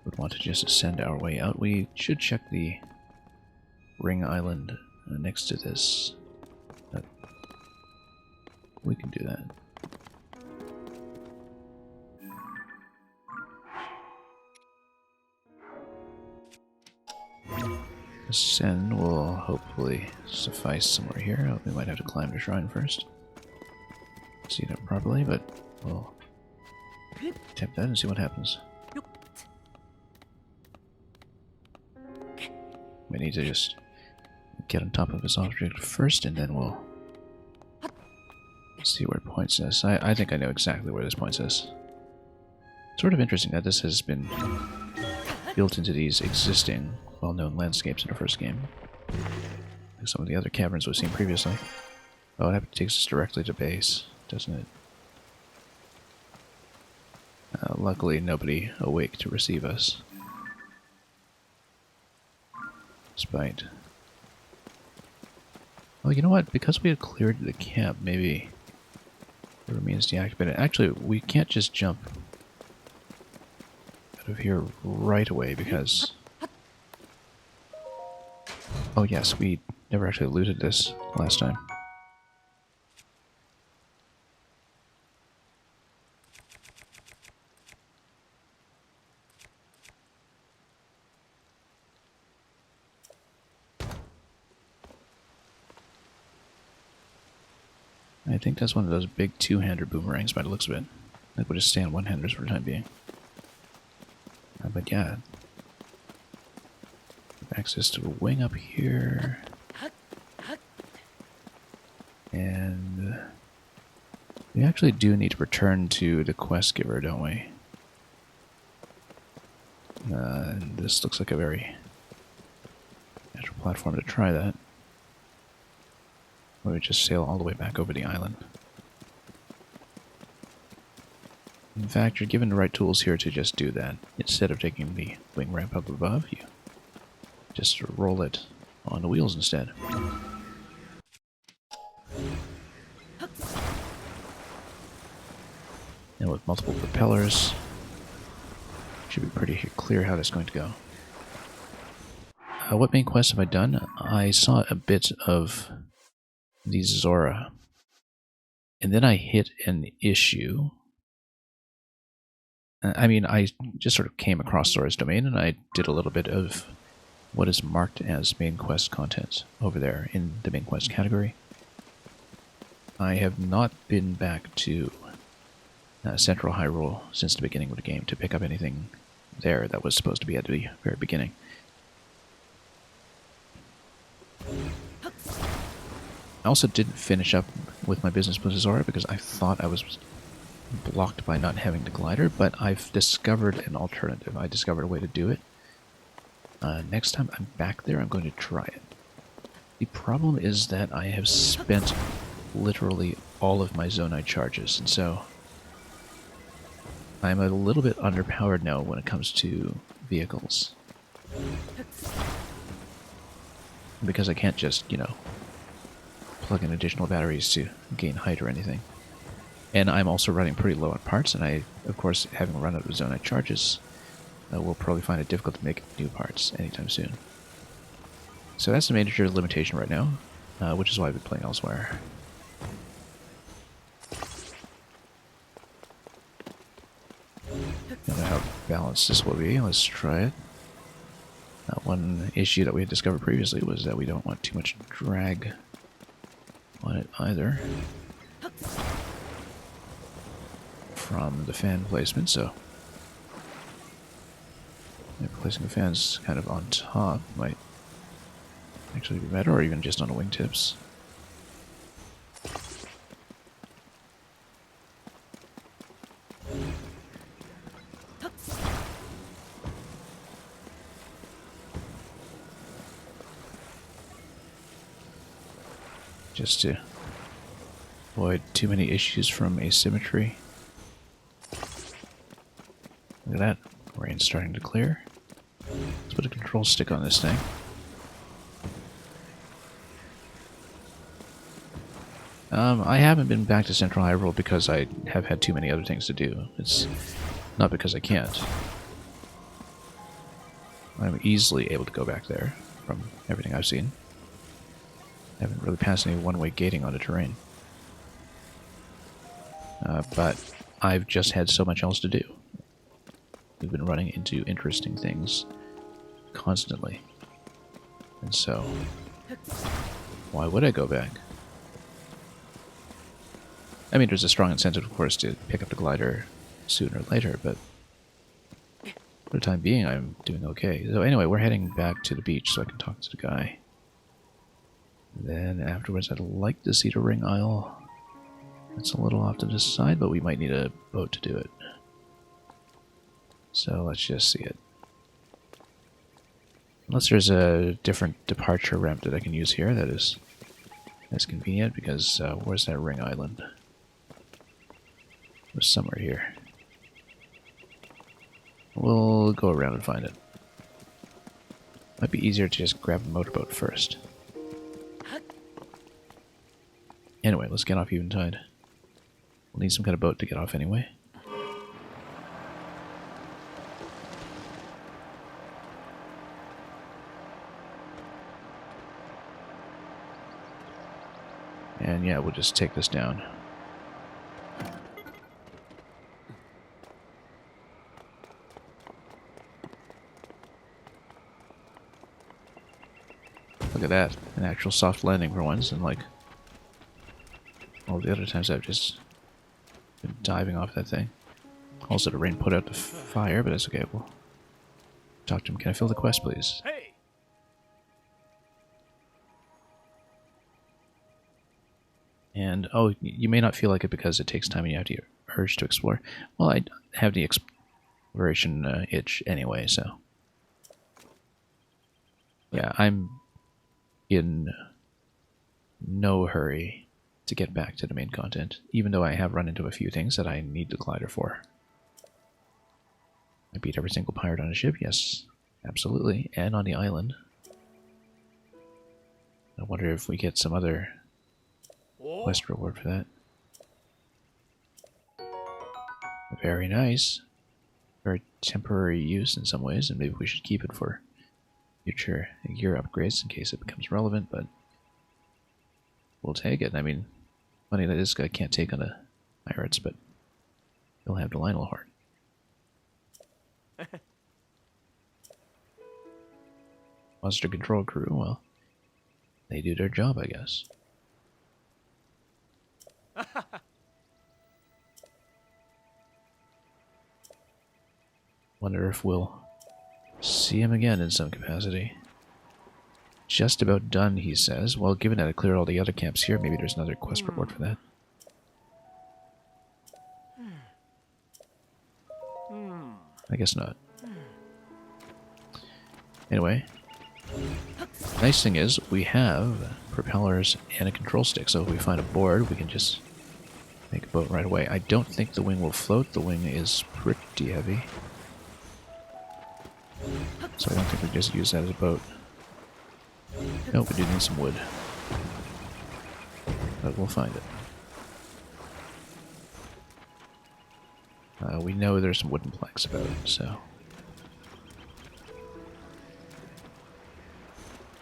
would want to just ascend our way out. We should check the ring island next to this we can do that. Ascend will hopefully suffice somewhere here. Oh, we might have to climb the shrine first. See that properly, but we'll tap that and see what happens. We need to just get on top of this object first, and then we'll see where it points us. I think I know exactly where this points us. Sort of interesting that this has been built into these existing well-known landscapes in the first game, like some of the other caverns we've seen previously. Oh, it takes us directly to base, doesn't it? Luckily, nobody awake to receive us. Despite... Well, you know what? Because we had cleared the camp, maybe it remains deactivated. Actually, we can't just jump out of here right away because... Oh yes, we never actually looted this last time. I think that's one of those big two-hander boomerangs by the looks of it. I think we'll just stay on one-handers for the time being. But yeah. Access to a wing up here. And we actually do need to return to the quest giver, don't we? And this looks like a very natural platform to try that. Or we just sail all the way back over the island. In fact, you're given the right tools here to just do that. Instead of taking the wing ramp up above, you just roll it on the wheels instead. And with multiple propellers, should be pretty clear how that's going to go. What main quest have I done? I saw a bit of the Zora, and then I hit an issue. I mean, I just sort of came across Zora's domain, and I did a little bit of what is marked as main quest content over there in the main quest category. I have not been back to Central Hyrule since the beginning of the game to pick up anything there that was supposed to be at the very beginning. I also didn't finish up with my business with Zora because I thought I was blocked by not having the glider, but I've discovered an alternative. I discovered a way to do it. Next time I'm back there, I'm going to try it. The problem is that I have spent literally all of my Zonite charges, and so I'm a little bit underpowered now when it comes to vehicles. Because I can't just, you know, plug in additional batteries to gain height or anything. And I'm also running pretty low on parts, and I, of course, having run out of Zonite charges, will probably find it difficult to make new parts anytime soon. So that's the major limitation right now, which is why I've been playing elsewhere. Don't know how balanced this will be. Let's try it. One issue that we had discovered previously was that we don't want too much drag on it either from the fan placement, so maybe placing the fans kind of on top might actually be better, or even just on the wingtips. Just to avoid too many issues from asymmetry. Look at that. Rain's starting to clear. Let's put a control stick on this thing. I haven't been back to Central Hyrule because I have had too many other things to do. It's not because I can't. I'm easily able to go back there from everything I've seen. I haven't really passed any one-way gating on the terrain. but I've just had so much else to do. We've been running into interesting things constantly. And so, why would I go back? I mean, there's a strong incentive, of course, to pick up the glider sooner or later, but for the time being, I'm doing okay. So anyway, we're heading back to the beach so I can talk to the guy. Then afterwards, I'd like to see the ring isle. It's a little off to the side, but we might need a boat to do it. So let's just see it. Unless there's a different departure ramp that I can use here, that is convenient, because where's that ring island? It was somewhere here. We'll go around and find it. Might be easier to just grab a motorboat first. Anyway, let's get off Eventide. We'll need some kind of boat to get off anyway. And yeah, we'll just take this down. Look at that. An actual soft landing for once, and like all the other times I've just been diving off that thing. Also, the rain put out the fire, but that's okay. We'll talk to him. Can I fill the quest, please? Hey! And, oh, you may not feel like it because it takes time and you have the urge to explore. Well, I have the exploration itch anyway, so. Yeah, I'm in no hurry to get back to the main content, even though I have run into a few things that I need the glider for. I beat every single pirate on a ship, yes, absolutely, and on the island. I wonder if we get some other quest reward for that. Very nice. Very temporary use in some ways, and maybe we should keep it for future gear upgrades in case it becomes relevant, but we'll take it. I mean, funny that this guy can't take on the pirates, but he'll have the Lionel Horn. Monster control crew, well, they do their job, I guess. Wonder if we'll see him again in some capacity. Just about done, he says. Well, given that I cleared all the other camps here, maybe there's another quest reward for that. I guess not. Anyway, nice thing is we have propellers and a control stick, so if we find a board, we can just make a boat right away. I don't think the wing will float. The wing is pretty heavy, so I don't think we just use that as a boat. Nope, we do need some wood, but we'll find it. We know there's some wooden planks about, so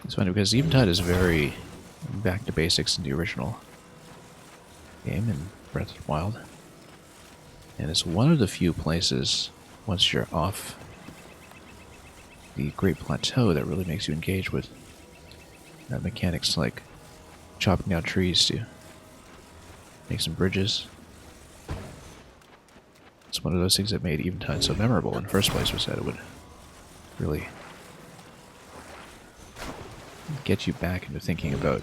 it's funny because Eventide is very back to basics in the original game in Breath of the Wild, and it's one of the few places once you're off the Great Plateau that really makes you engage with mechanics like chopping down trees to make some bridges. It's one of those things that made Eventide so memorable in the first place, was that it would really get you back into thinking about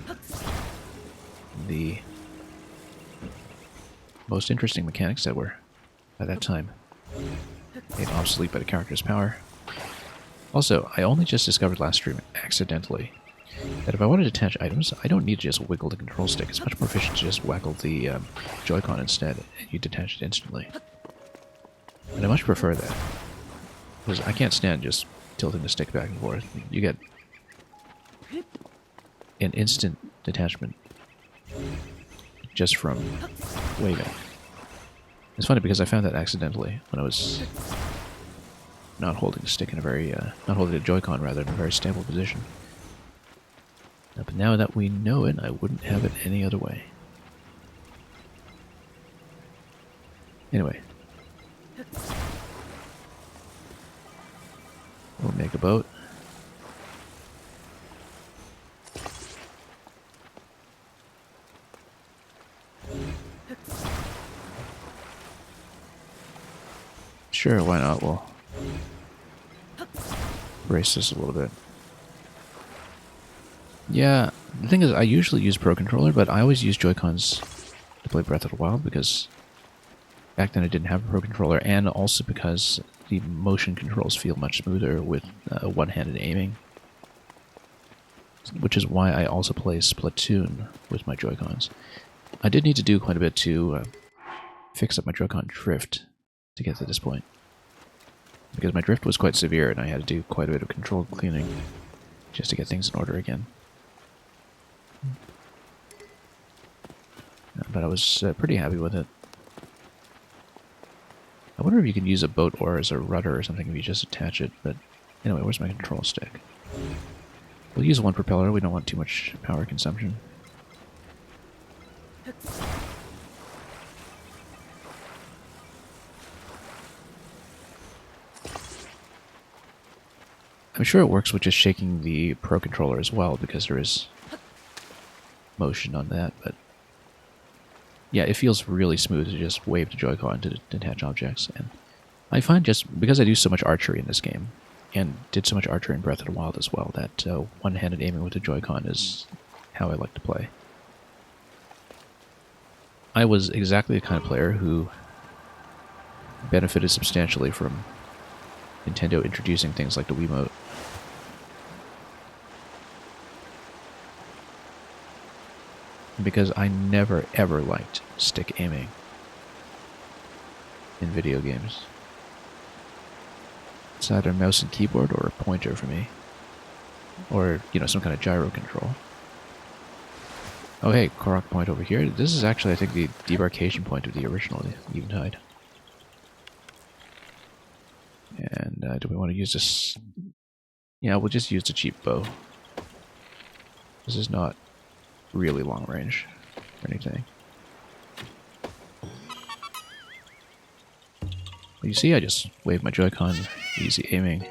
the most interesting mechanics that were, at that time, made obsolete by the character's power. Also, I only just discovered last stream, accidentally, that if I want to detach items, I don't need to just wiggle the control stick. It's much more efficient to just waggle the Joy-Con instead, and you detach it instantly. And I much prefer that, because I can't stand just tilting the stick back and forth. You get an instant detachment just from waving. It's funny because I found that accidentally when I was not holding the stick in a very, not holding the Joy-Con rather, in a very stable position. But now that we know it, I wouldn't have it any other way. Anyway. We'll make a boat. Sure, why not? We'll race this a little bit. Yeah, the thing is, I usually use Pro Controller, but I always use Joy-Cons to play Breath of the Wild because back then I didn't have a Pro Controller, and also because the motion controls feel much smoother with one-handed aiming. Which is why I also play Splatoon with my Joy-Cons. I did need to do quite a bit to fix up my Joy-Con drift to get to this point. Because my drift was quite severe and I had to do quite a bit of control cleaning just to get things in order again. But I was pretty happy with it. I wonder if you can use a boat oar as a rudder or something if you just attach it, but anyway, where's my control stick? We'll use one propeller, we don't want too much power consumption. I'm sure it works with just shaking the Pro Controller as well, because there is motion on that, but yeah, it feels really smooth to just wave the Joy-Con to detach objects. And I find just because I do so much archery in this game, and did so much archery in Breath of the Wild as well, that one-handed aiming with the Joy-Con is how I like to play. I was exactly the kind of player who benefited substantially from Nintendo introducing things like the Wiimote. Because I never ever liked stick aiming in video games. It's either mouse and keyboard or a pointer for me. Or, you know, some kind of gyro control. Oh hey, Korok point over here. This is actually, I think, the debarkation point of the original Eventide. And do we want to use this? Yeah, we'll just use the cheap bow. This is not really long range or anything. Well, you see, I just waved my Joy-Con, easy aiming.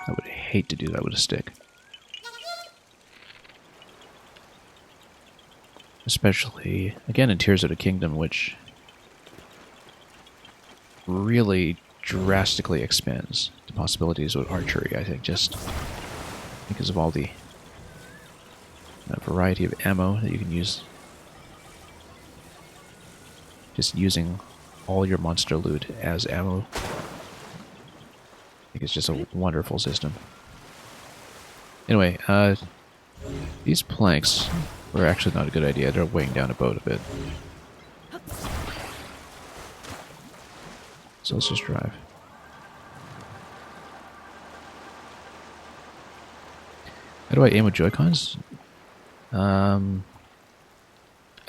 I would hate to do that with a stick. Especially, again, in Tears of the Kingdom, which really drastically expands the possibilities with archery, I think, just because of all the variety of ammo that you can use. Just using all your monster loot as ammo. I think it's just a wonderful system. Anyway, these planks were actually not a good idea. They're weighing down a boat a bit. So let's just drive. How do I aim with Joy-Cons? I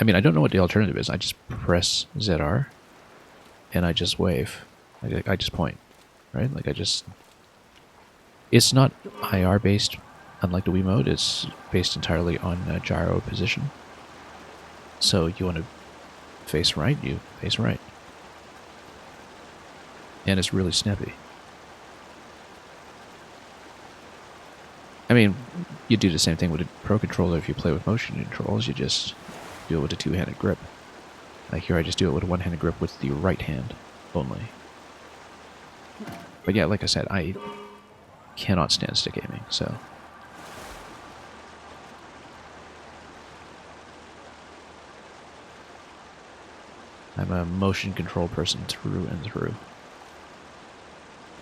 mean, I don't know what the alternative is. I just press ZR, and I just wave. I just point, right? Like, I just... It's not IR-based, unlike the Wiimote. It's based entirely on gyro position. So you want to face right, you face right. And it's really snappy. I mean, you do the same thing with a Pro Controller if you play with motion controls. You just do it with a two-handed grip. Like here, I just do it with a one-handed grip with the right hand only. But yeah, like I said, I cannot stand stick aiming, so... I'm a motion control person through and through.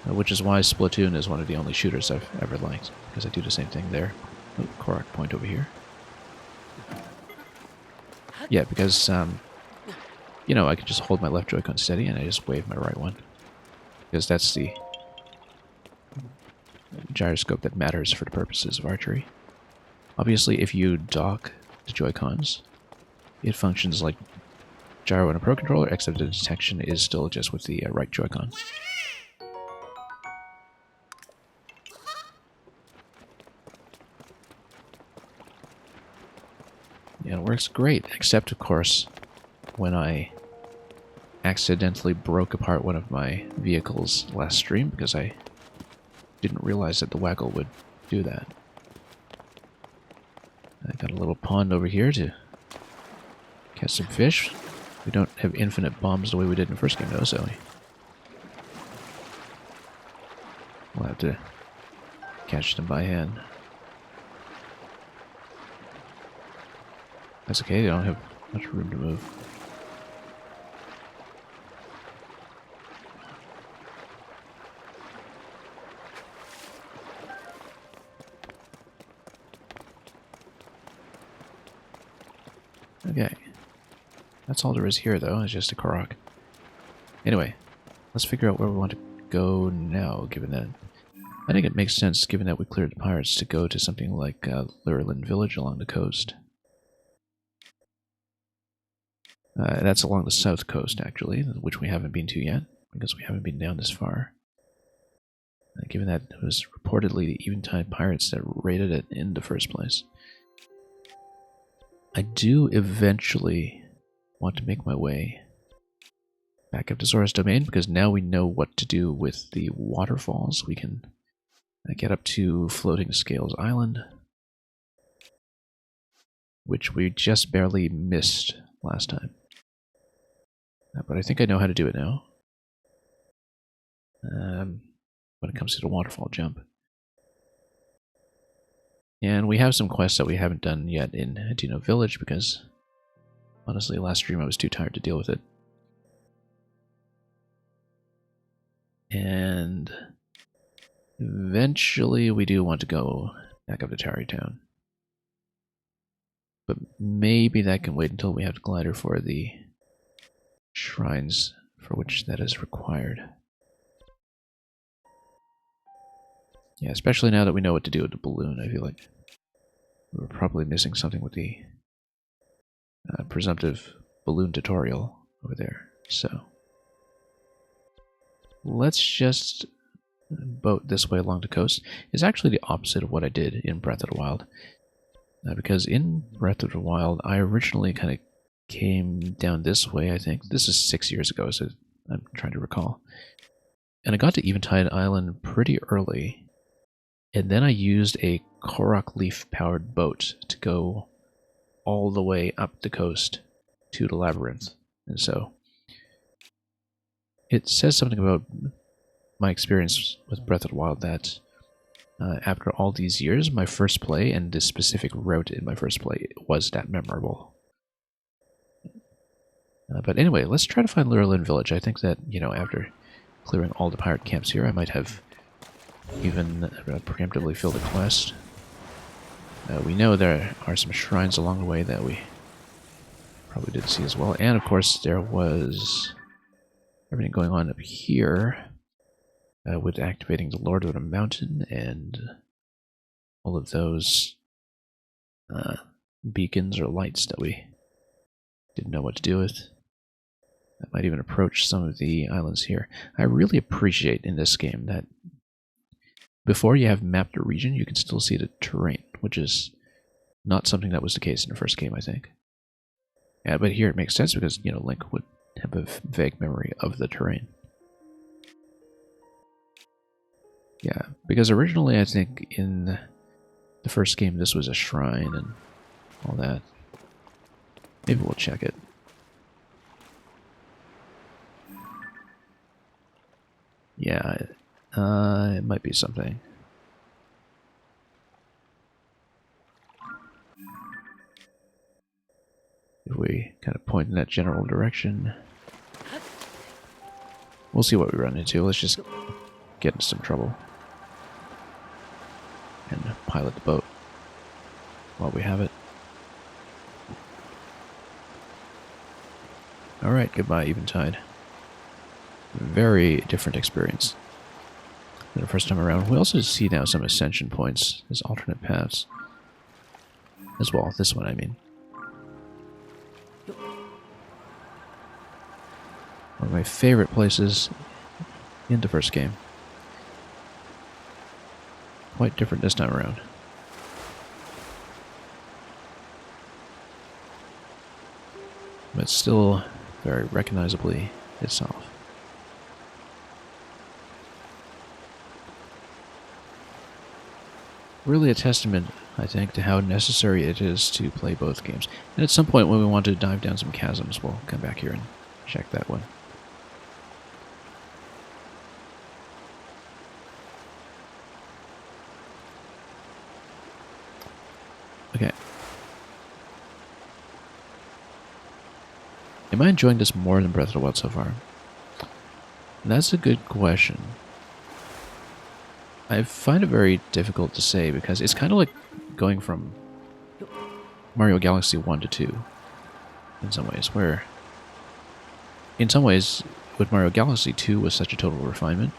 Which is why Splatoon is one of the only shooters I've ever liked, because I do the same thing there. Oh, Korok point over here. Yeah, because, you know, I can just hold my left Joy-Con steady and I just wave my right one. Because that's the gyroscope that matters for the purposes of archery. Obviously, if you dock the Joy-Cons, it functions like gyro in a Pro Controller, except the detection is still just with the right Joy-Con. Yeah, it works great, except, of course, when I accidentally broke apart one of my vehicles last stream because I didn't realize that the waggle would do that. I got a little pond over here to catch some fish. We don't have infinite bombs the way we did in the first game, though, so we'll have to catch them by hand. That's okay, they don't have much room to move. Okay. That's all there is here, though. It's just a Korok. Anyway, let's figure out where we want to go now, given that... I think it makes sense, given that we cleared the pirates, to go to something like Lurelin Village along the coast. That's along the south coast, actually, which we haven't been to yet, because we haven't been down this far. Given that it was reportedly the Eventide pirates that raided it in the first place. I do eventually want to make my way back up to Zora's Domain, because now we know what to do with the waterfalls. We can get up to Floating Scales Island, which we just barely missed last time. But I think I know how to do it now. When it comes to the waterfall jump. And we have some quests that we haven't done yet in Dino Village, because honestly, last stream I was too tired to deal with it. And eventually we do want to go back up to Tarrytown. But maybe that can wait until we have the glider for the shrines for which that is required. Yeah, especially now that we know what to do with the balloon, I feel like we're probably missing something with the presumptive balloon tutorial over there. So let's just boat this way along the coast. It's actually the opposite of what I did in Breath of the Wild. Because in Breath of the Wild, I originally kind of came down this way, I think. This is 6 years ago, so I'm trying to recall. And I got to Eventide Island pretty early. And then I used a Korok leaf-powered boat to go all the way up the coast to the labyrinth. And so it says something about my experience with Breath of the Wild that after all these years, my first play and this specific route in my first play was that memorable. But anyway, let's try to find Lurelin Village. I think that, you know, after clearing all the pirate camps here, I might have even preemptively filled a quest. We know there are some shrines along the way that we probably did see as well. And of course, there was everything going on up here with activating the Lord of the Mountain and all of those beacons or lights that we didn't know what to do with. That might even approach some of the islands here. I really appreciate in this game that before you have mapped a region, you can still see the terrain, which is not something that was the case in the first game, I think. Yeah, but here it makes sense because, you know, Link would have a vague memory of the terrain. Yeah, because originally I think in the first game this was a shrine and all that. Maybe we'll check it. Yeah, it might be something. If we kind of point in that general direction, we'll see what we run into. Let's just get into some trouble and pilot the boat while we have it. Alright, goodbye, Eventide. Very different experience than the first time around. We also see now some ascension points as alternate paths. As well, this one I mean. One of my favorite places in the first game. Quite different this time around. But still very recognizably itself. Really a testament, I think, to how necessary it is to play both games. And at some point when we want to dive down some chasms, we'll come back here and check that one. Okay. Am I enjoying this more than Breath of the Wild so far? That's a good question. I find it very difficult to say because it's kind of like going from Mario Galaxy 1 to 2 in some ways, where in some ways with Mario Galaxy 2 was such a total refinement.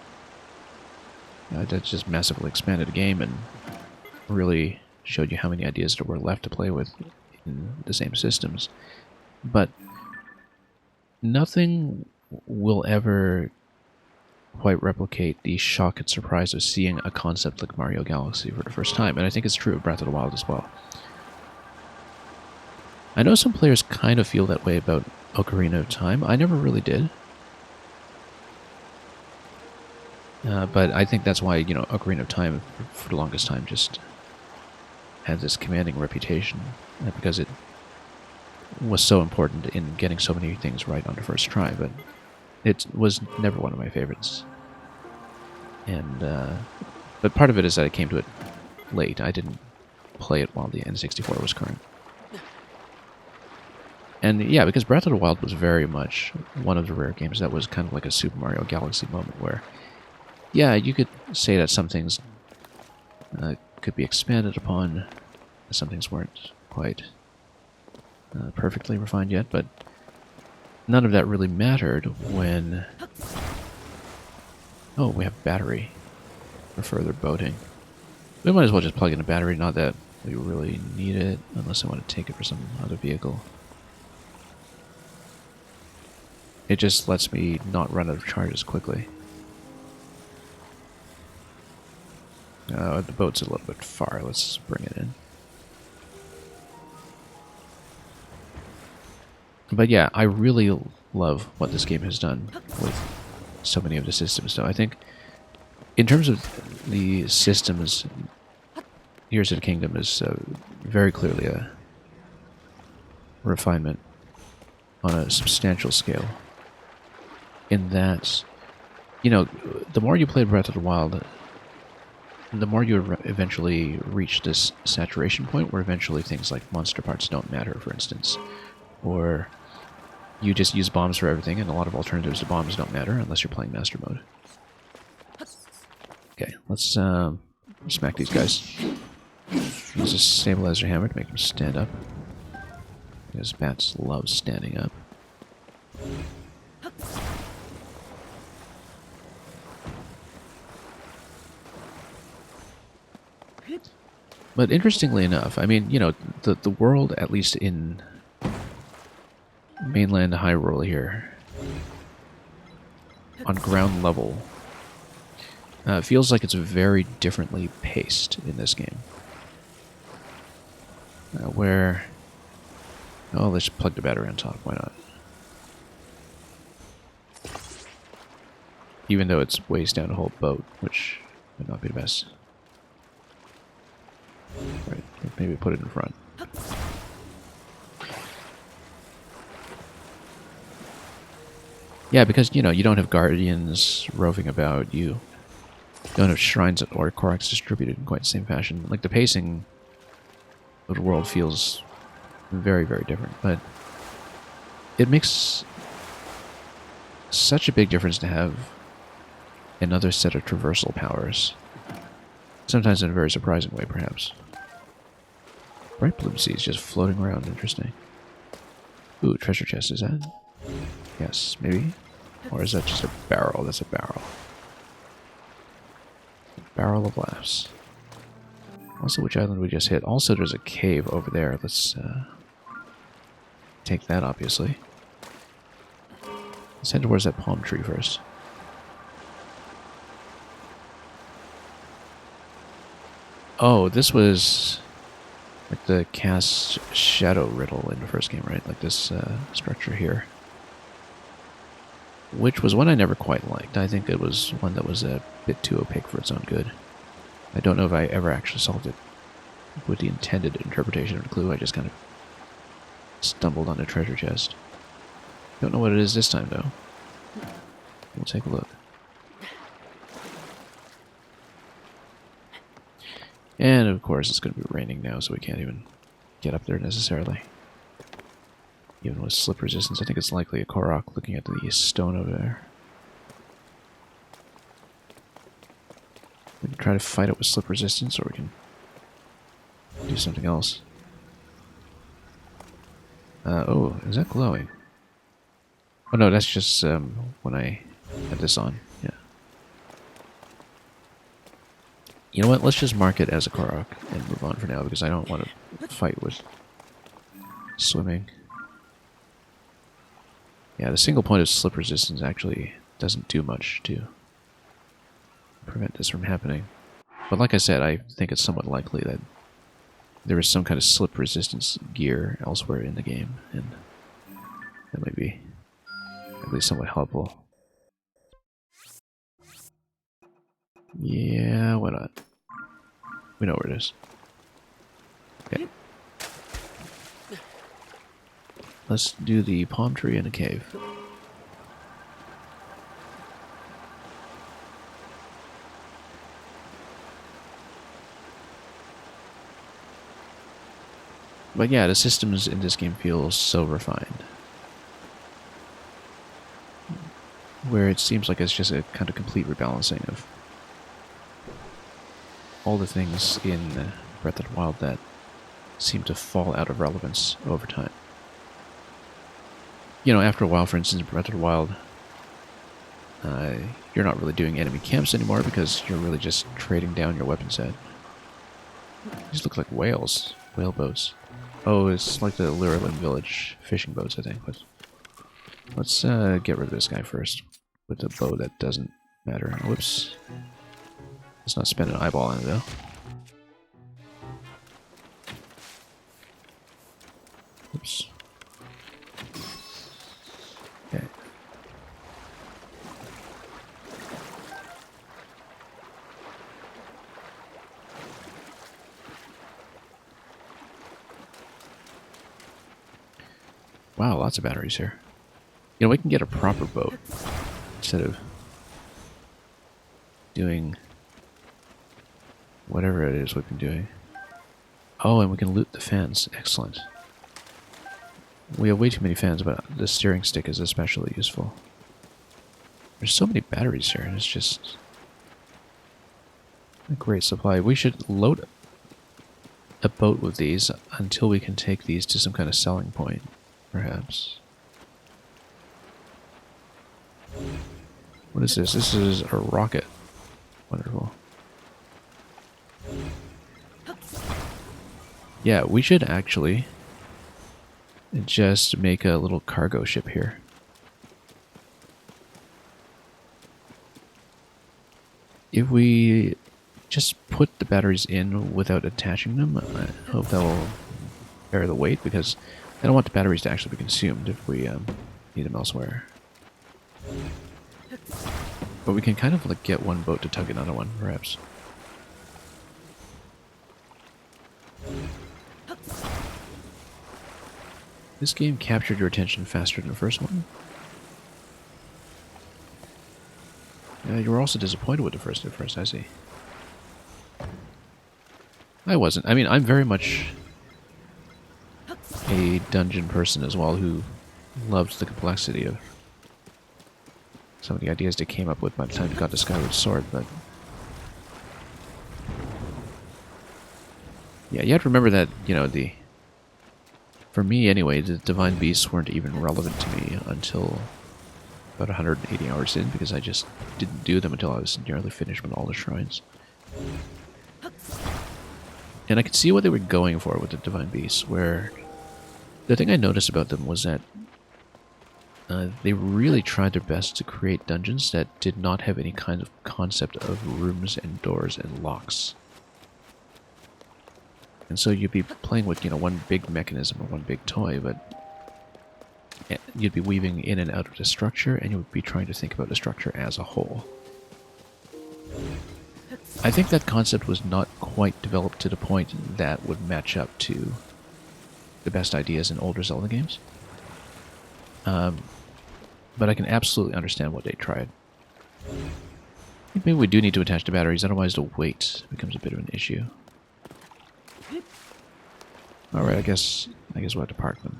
That just massively expanded the game and really showed you how many ideas there were left to play with in the same systems. But nothing will ever quite replicate the shock and surprise of seeing a concept like Mario Galaxy for the first time, and I think it's true of Breath of the Wild as well. I know some players kind of feel that way about Ocarina of Time. I never really did. But I think that's why, you know, Ocarina of Time, for the longest time, just had this commanding reputation, because it was so important in getting so many things right on the first try, but it was never one of my favorites. And but part of it is that I came to it late. I didn't play it while the N64 was current. And yeah, because Breath of the Wild was very much one of the rare games that was kind of like a Super Mario Galaxy moment where, yeah, you could say that some things could be expanded upon, some things weren't quite perfectly refined yet, but none of that really mattered when... Oh, we have battery for further boating. We might as well just plug in a battery, not that we really need it, unless I want to take it for some other vehicle. It just lets me not run out of charges quickly. The boat's a little bit far, let's bring it in. But yeah, I really love what this game has done with so many of the systems. So I think, in terms of the systems, Tears of the Kingdom is very clearly a refinement on a substantial scale. In that, you know, the more you play Breath of the Wild, the more you eventually reach this saturation point where eventually things like monster parts don't matter, for instance. Or you just use bombs for everything, and a lot of alternatives to bombs don't matter unless you're playing Master Mode. Okay, let's smack these guys. Use a stabilizer hammer to make them stand up. Because bats love standing up. But interestingly enough, I mean, you know, the world, at least in mainland Hyrule here, on ground level, feels like it's very differently paced in this game. Where... Oh, let's plug the battery on top, why not? Even though it's weighs down a whole boat, which would not be the best. Right, maybe put it in front. Yeah, because, you know, you don't have guardians roving about, you don't have shrines or Koroks distributed in quite the same fashion. Like, the pacing of the world feels very, very different, but it makes such a big difference to have another set of traversal powers. Sometimes in a very surprising way, perhaps. Bright blue seas just floating around, interesting. Ooh, treasure chest, is that? Yes, maybe? Or is that just a barrel? That's a barrel. Barrel of laughs. Also, which island we just hit? Also, there's a cave over there. Let's take that, obviously. Let's head towards that palm tree first. Oh, this was like the cast shadow riddle in the first game, right? Like this structure here. which was one I never quite liked. I think it was one that was a bit too opaque for its own good. I don't know if I ever actually solved it with the intended interpretation of the clue. I just kind of stumbled on a treasure chest. Don't know what it is this time, though. We'll take a look. And, of course, it's going to be raining now, so we can't even get up there necessarily. Even with slip resistance, I think it's likely a Korok looking at the stone over there. We can try to fight it with slip resistance, or we can do something else. Oh, is that glowing? Oh no, that's just when I had this on. Yeah. You know what? Let's just mark it as a Korok and move on for now, because I don't want to fight with swimming. Yeah, the single point of slip resistance actually doesn't do much to prevent this from happening. But like I said, I think it's somewhat likely that there is some kind of slip resistance gear elsewhere in the game, and that might be at least somewhat helpful. Yeah, why not? We know where it is. Okay. Let's do the palm tree in a cave. But yeah, the systems in this game feel so refined. Where it seems like it's just a kind of complete rebalancing of all the things in Breath of the Wild that seem to fall out of relevance over time. You know, after a while, for instance, in Breath of the Wild, you're not really doing enemy camps anymore because you're really just trading down your weapon set. These look like whales. Whale boats. Oh, it's like the Lurelin village fishing boats, I think. But let's get rid of this guy first with the bow that doesn't matter. Whoops. Let's not spend an eyeball on it, though. Oops. Okay. Wow, lots of batteries here. You know, we can get a proper boat instead of doing whatever it is we've been doing. Oh, and we can loot the fans. Excellent. We have way too many fans, but the steering stick is especially useful. There's so many batteries here, and it's just a great supply. We should load a boat with these until we can take these to some kind of selling point, perhaps. What is this? This is a rocket. Wonderful. Yeah, we should actually just make a little cargo ship here. If we just put the batteries in without attaching them, I hope that will bear the weight, because I don't want the batteries to actually be consumed if we need them elsewhere. But we can kind of like get one boat to tug another one, perhaps. This game captured your attention faster than the first one. You were also disappointed with the first at first, I see. I wasn't. I mean, I'm very much a dungeon person as well, who loved the complexity of some of the ideas they came up with by the time they got to Skyward Sword, but yeah, you have to remember that, you know, for me anyway, the Divine Beasts weren't even relevant to me until about 180 hours in, because I just didn't do them until I was nearly finished with all the shrines. And I could see what they were going for with the Divine Beasts, where the thing I noticed about them was that they really tried their best to create dungeons that did not have any kind of concept of rooms and doors and locks. And so you'd be playing with, you know, one big mechanism or one big toy, but you'd be weaving in and out of the structure, and you would be trying to think about the structure as a whole. I think that concept was not quite developed to the point that would match up to the best ideas in older Zelda games. But I can absolutely understand what they tried. Maybe we do need to attach the batteries, otherwise the weight becomes a bit of an issue. Alright, I guess we'll have to park them.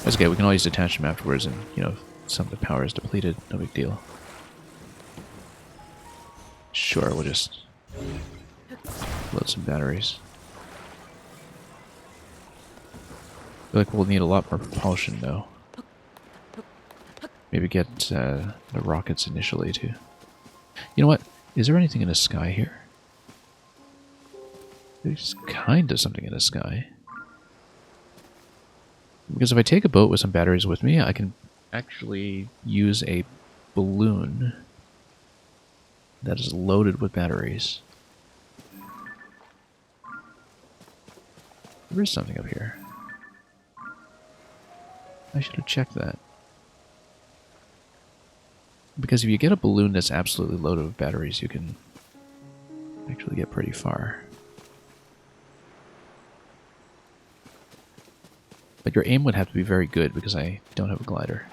That's okay, we can always detach them afterwards and, you know, if some of the power is depleted, no big deal. Sure, we'll just load some batteries. I feel like we'll need a lot more propulsion, though. Maybe get the rockets initially, too. You know what? Is there anything in the sky here? There's kind of something in the sky. Because if I take a boat with some batteries with me, I can actually use a balloon that is loaded with batteries. There is something up here. I should have checked that. Because if you get a balloon that's absolutely loaded with batteries, you can actually get pretty far. But your aim would have to be very good because I don't have a glider.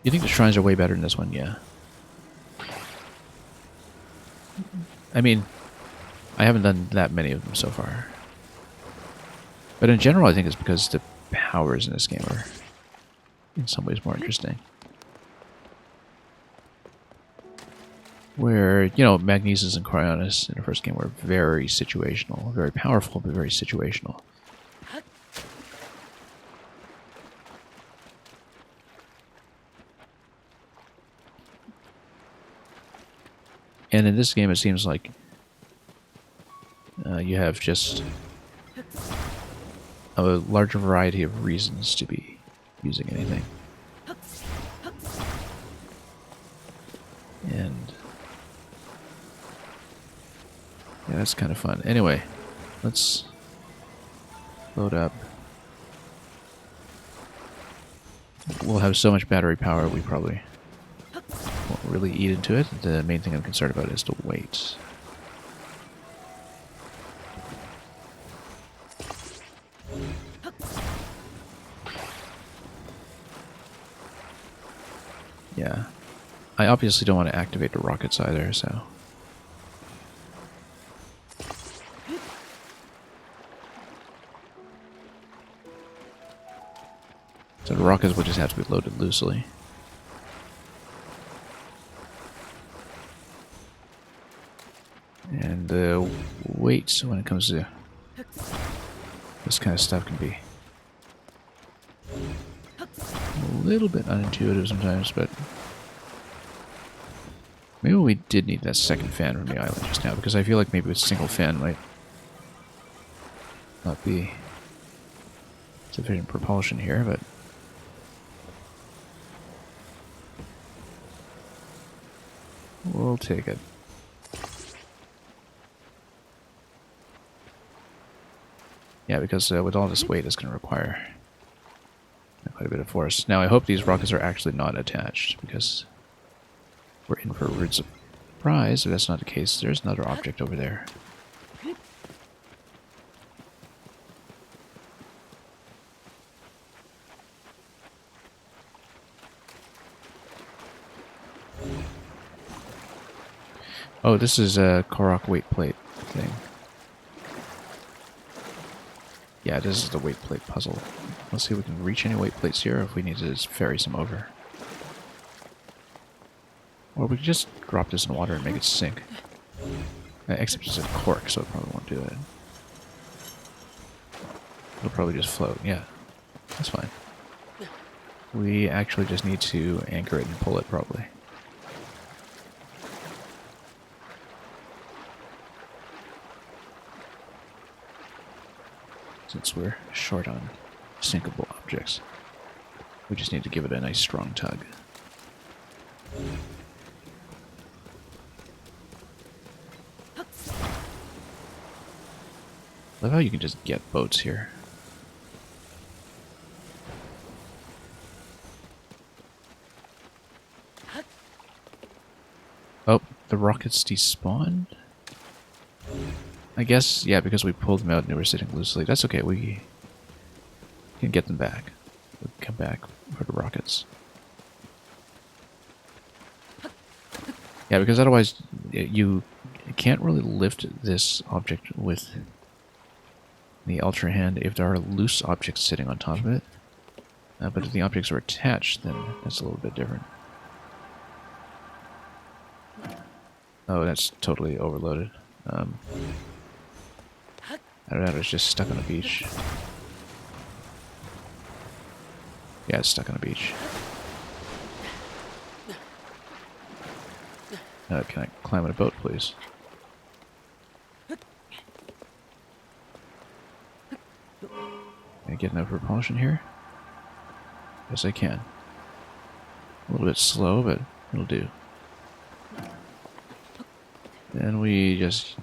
You think the shrines are way better than this one? Yeah. I mean, I haven't done that many of them so far. But in general, I think it's because the powers in this game are in some ways more interesting. Where, you know, Magnesis and Cryonis in the first game were very situational. Very powerful, but very situational. And in this game, it seems like you have just a larger variety of reasons to be using anything. And yeah, that's kind of fun. Anyway, let's load up. We'll have so much battery power we probably won't really eat into it. The main thing I'm concerned about is the weight. Yeah. I obviously don't want to activate the rockets either, so... So the rockets will just have to be loaded loosely. And the weight when it comes to this kind of stuff can be a little bit unintuitive sometimes, but maybe we did need that second fan from the island just now, because I feel like maybe a single fan might not be sufficient propulsion here, but we'll take it. Yeah, because with all this weight, it's going to require quite a bit of force. Now, I hope these rockets are actually not attached, because we're in for a rude surprise. If that's not the case, there's another object over there. Oh, this is a Korok weight plate thing. Yeah, this is the weight plate puzzle. Let's see if we can reach any weight plates here, or if we need to just ferry some over. Or we could just drop this in water and make it sink. Except it's a cork, so it probably won't do it. It'll probably just float, yeah. That's fine. We actually just need to anchor it and pull it, probably. Since we're short on sinkable objects, we just need to give it a nice strong tug. Love how you can just get boats here. Oh, the rockets despawned? I guess, yeah, because we pulled them out and they were sitting loosely. That's okay, we can get them back. We'll come back for the rockets. Yeah, because otherwise you can't really lift this object with the Ultra Hand if there are loose objects sitting on top of it. But if the objects are attached, then that's a little bit different. Oh, that's totally overloaded. I don't know, it's just stuck on a beach. Yeah, it's stuck on a beach. Can I climb on a boat, please? Can I get enough propulsion here? Yes, I can. A little bit slow, but it'll do. Then we just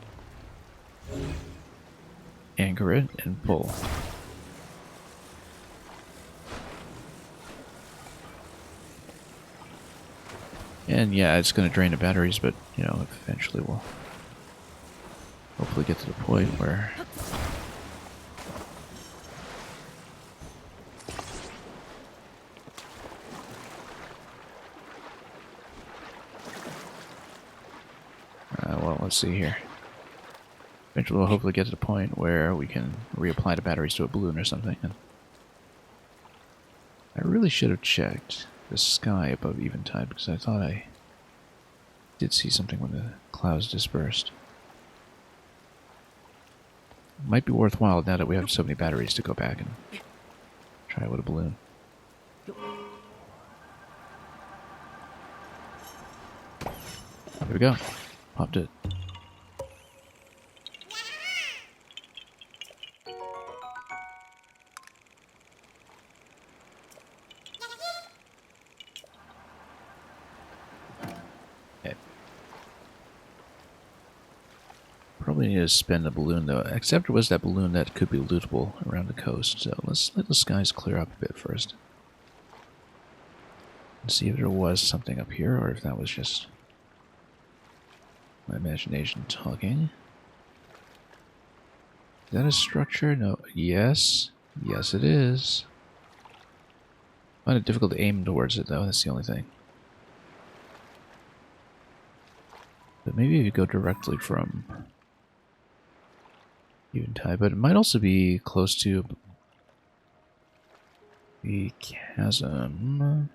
anchor it and pull. And yeah, it's going to drain the batteries, but, you know, eventually we'll hopefully get to the point where... well, let's see here. Eventually we'll hopefully get to the point where we can reapply the batteries to a balloon or something. And I really should have checked the sky above Eventide, because I thought I did see something when the clouds dispersed. Might be worthwhile now that we have so many batteries to go back and try with a balloon. Here we go. Popped it. Probably need to spend a balloon though, except it was that balloon that could be lootable around the coast, so let's let the skies clear up a bit first. And see if there was something up here, or if that was just my imagination talking. Is that a structure? No. Yes. Yes it is. I find it difficult to aim towards it though, that's the only thing. But maybe if you go directly from Eventide, but it might also be close to the chasm.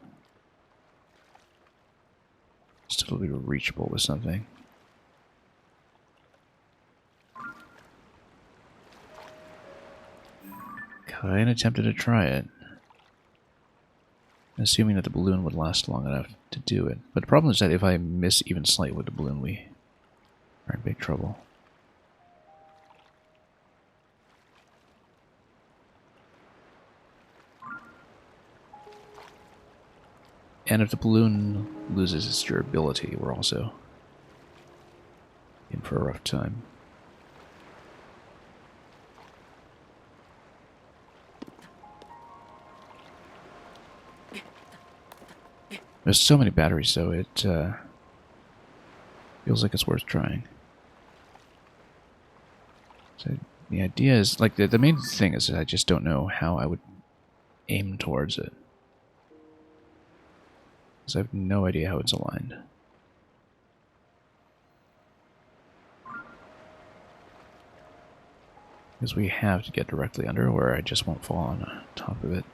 Still be reachable with something. Kinda tempted to try it. Assuming that the balloon would last long enough to do it. But the problem is that if I miss even slightly with the balloon, we are in big trouble. And if the balloon loses its durability, we're also in for a rough time. There's so many batteries, so it feels like it's worth trying. So the idea is, like, the main thing is that I just don't know how I would aim towards it. Because I have no idea how it's aligned. Because we have to get directly under, or I just won't fall on top of it.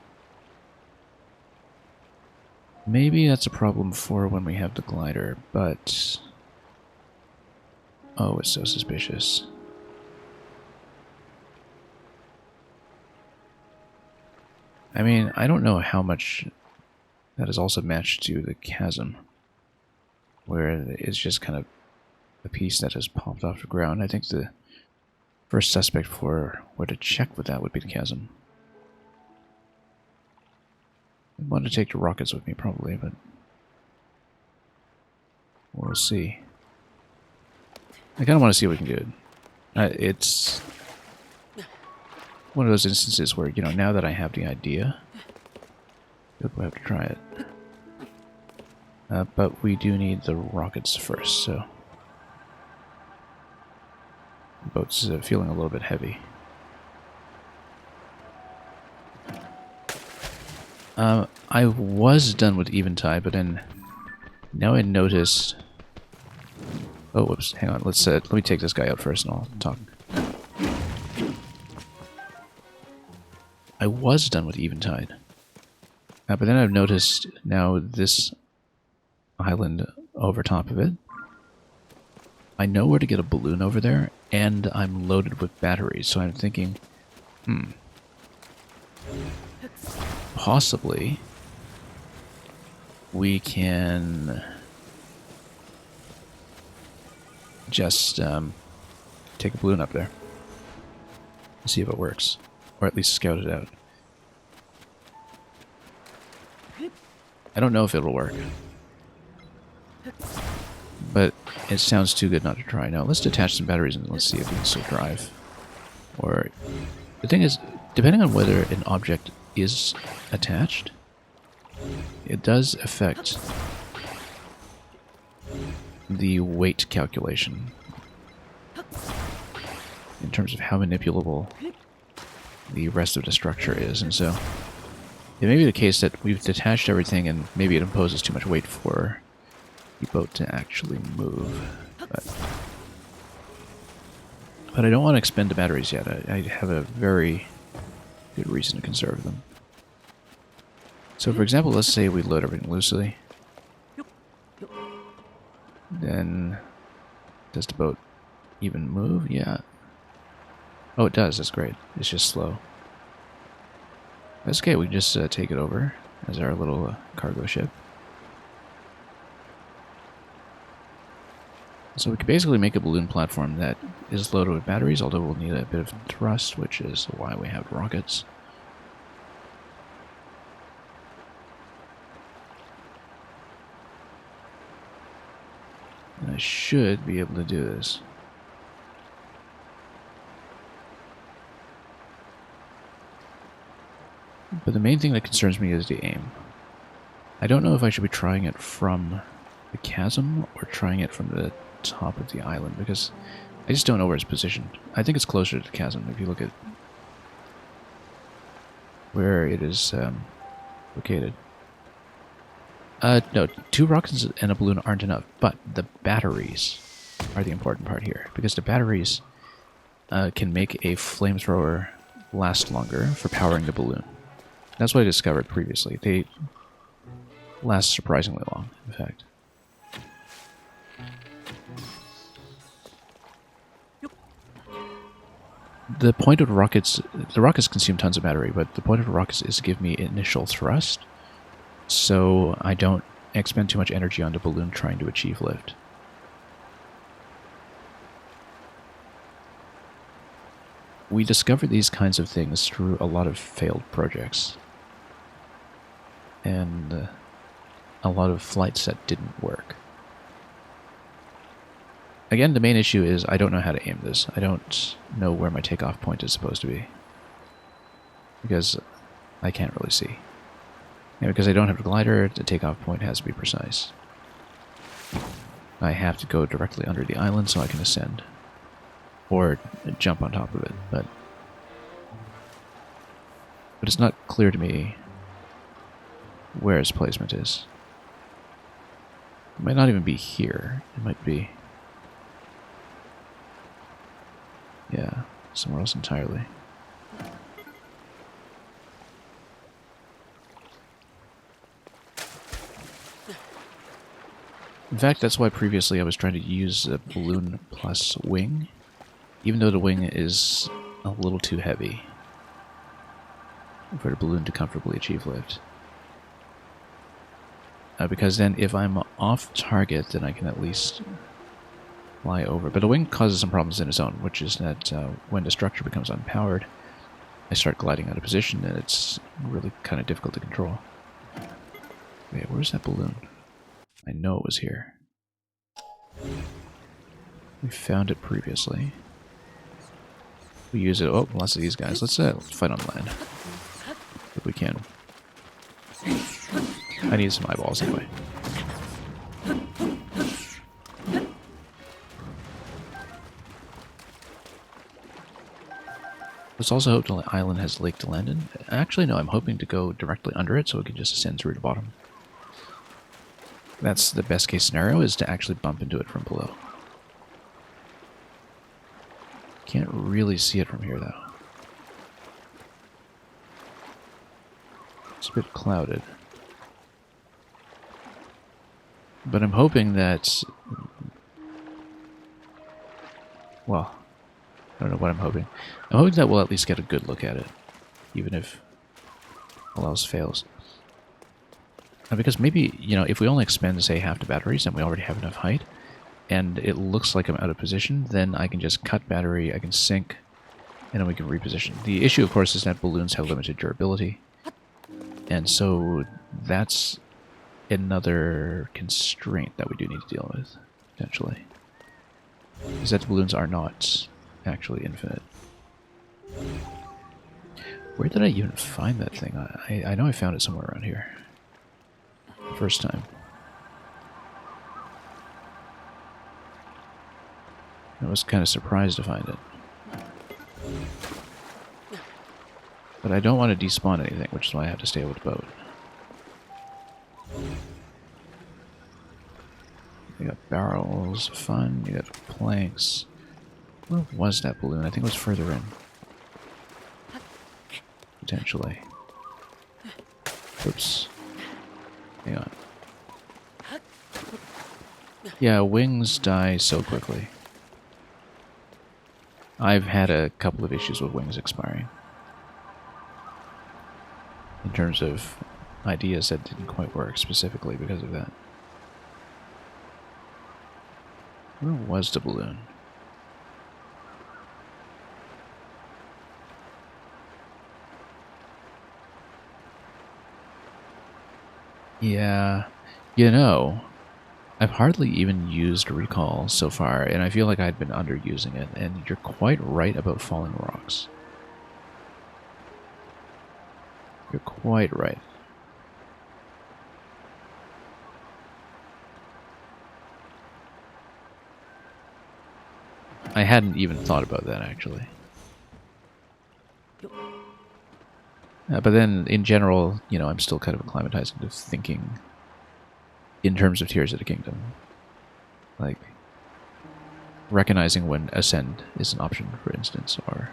Maybe that's a problem for when we have the glider, but... oh, it's so suspicious. I mean, I don't know how much that is also matched to the chasm, where it's just kind of a piece that has popped off the ground. I think the first suspect for where to check with that would be the chasm. I want to take the rockets with me, probably, but we'll see. I kind of want to see what we can do. It's one of those instances where, you know, now that I have the idea, we'll have to try it. But we do need the rockets first, so... The boat's feeling a little bit heavy. I was done with Eventide, but then... Now I noticed... Oh, whoops, hang on, let me take this guy out first and I'll talk. I was done with Eventide. But then I've noticed now this island over top of it. I know where to get a balloon over there, and I'm loaded with batteries, so I'm thinking, possibly we can just take a balloon up there and see if it works, or at least scout it out. I don't know if it'll work, but it sounds too good not to try. Now, let's detach some batteries and let's see if we can still drive. Or, the thing is, depending on whether an object is attached, it does affect the weight calculation in terms of how manipulable the rest of the structure is. And so, it may be the case that we've detached everything and maybe it imposes too much weight for the boat to actually move. But I don't want to expend the batteries yet. I have a very good reason to conserve them. So for example, let's say we load everything loosely. Then, does the boat even move? Yeah. Oh, it does. That's great. It's just slow. That's okay. We can just take it over as our little cargo ship. So we could basically make a balloon platform that is loaded with batteries, although we'll need a bit of thrust, which is why we have rockets. And I should be able to do this. But the main thing that concerns me is the aim. I don't know if I should be trying it from the chasm or trying it from the top of the island, because I just don't know where it's positioned. I think it's closer to the chasm if you look at where it is located. No, 2 rockets and a balloon aren't enough, but the batteries are the important part here, because the batteries can make a flamethrower last longer for powering the balloon. That's what I discovered previously. They last surprisingly long, in fact. The point of the rockets consume tons of battery, but the point of the rockets is to give me initial thrust, so I don't expend too much energy on the balloon trying to achieve lift. We discovered these kinds of things through a lot of failed projects, and a lot of flights that didn't work. Again, the main issue is I don't know how to aim this. I don't know where my takeoff point is supposed to be, because I can't really see. And because I don't have a glider, the takeoff point has to be precise. I have to go directly under the island so I can ascend, or jump on top of it, but it's not clear to me where its placement is. It might not even be here. It might be... yeah, somewhere else entirely. In fact, that's why previously I was trying to use a balloon plus wing, even though the wing is a little too heavy for the balloon to comfortably achieve lift. Because then if I'm off target, then I can at least fly over. But the wing causes some problems in its own, which is that when the structure becomes unpowered, I start gliding out of position, and it's really kind of difficult to control. Wait, where's that balloon? I know it was here. We found it previously. We use it. Oh, lots of these guys. Let's fight on land if we can. I need some eyeballs anyway. Let's also hope the island has a lake to land in. Actually, no, I'm hoping to go directly under it so it can just ascend through the bottom. That's the best case scenario, is to actually bump into it from below. Can't really see it from here, though. It's a bit clouded. But I'm hoping that... Well, I don't know what I'm hoping. I'm hoping that we'll at least get a good look at it, even if all else fails. Because maybe, you know, if we only expend, say, half the batteries and we already have enough height, and it looks like I'm out of position, then I can just cut battery, I can sink, and then we can reposition. The issue, of course, is that balloons have limited durability, and so that's another constraint that we do need to deal with, potentially. Is that the balloons are not actually infinite. Where did I even find that thing? I know I found it somewhere around here. First time. I was kind of surprised to find it. But I don't want to despawn anything, which is why I have to stay with the boat. You got barrels, fun, you got planks. Where was that balloon? I think it was further in. Potentially. Oops. Hang on. Yeah, wings die so quickly. I've had a couple of issues with wings expiring. In terms of ideas that didn't quite work specifically because of that. Where was the balloon? Yeah, you know, I've hardly even used recall so far, and I feel like I'd been underusing it, and you're quite right about falling rocks. You're quite right. I hadn't even thought about that, actually. But then, in general, you know, I'm still kind of acclimatizing to thinking in terms of Tears of the Kingdom. Like, recognizing when Ascend is an option, for instance, or,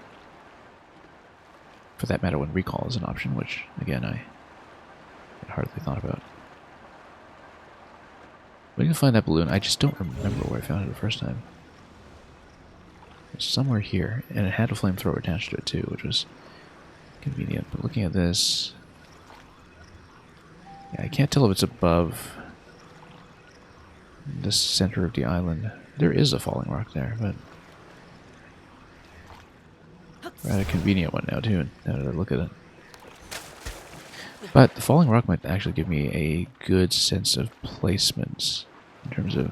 for that matter, when Recall is an option, which, again, I had hardly thought about. We can find that balloon. I just don't remember where I found it the first time. It's somewhere here, and it had a flamethrower attached to it, too, which was convenient. But looking at this... Yeah, I can't tell if it's above the center of the island. There is a falling rock there, but we're at a convenient one now too, now that I look at it. But the falling rock might actually give me a good sense of placement in terms of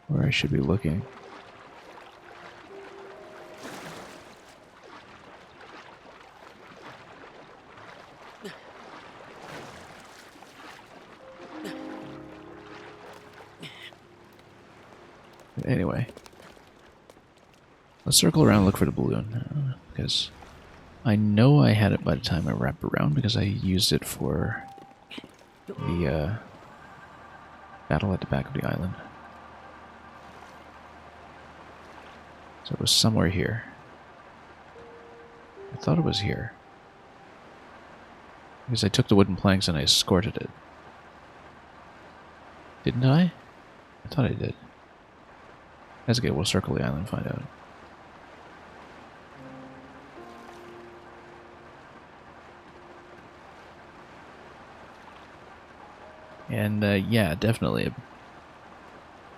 where I should be looking. Anyway, let's circle around and look for the balloon, because I know I had it by the time I wrapped around, because I used it for the battle at the back of the island. So it was somewhere here. I thought it was here, because I took the wooden planks and I escorted it. Didn't I? I thought I did. That's okay, we'll circle the island and find out. And yeah, definitely a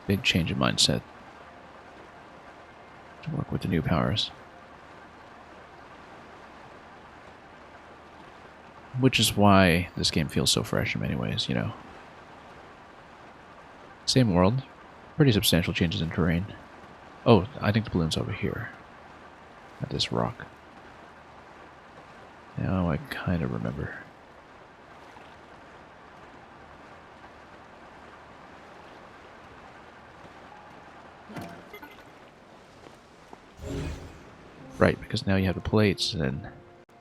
big change of mindset to work with the new powers. Which is why this game feels so fresh in many ways, you know. Same world, pretty substantial changes in terrain. Oh, I think the balloon's over here. at this rock. Now I kind of remember. Right, because now you have the plates, and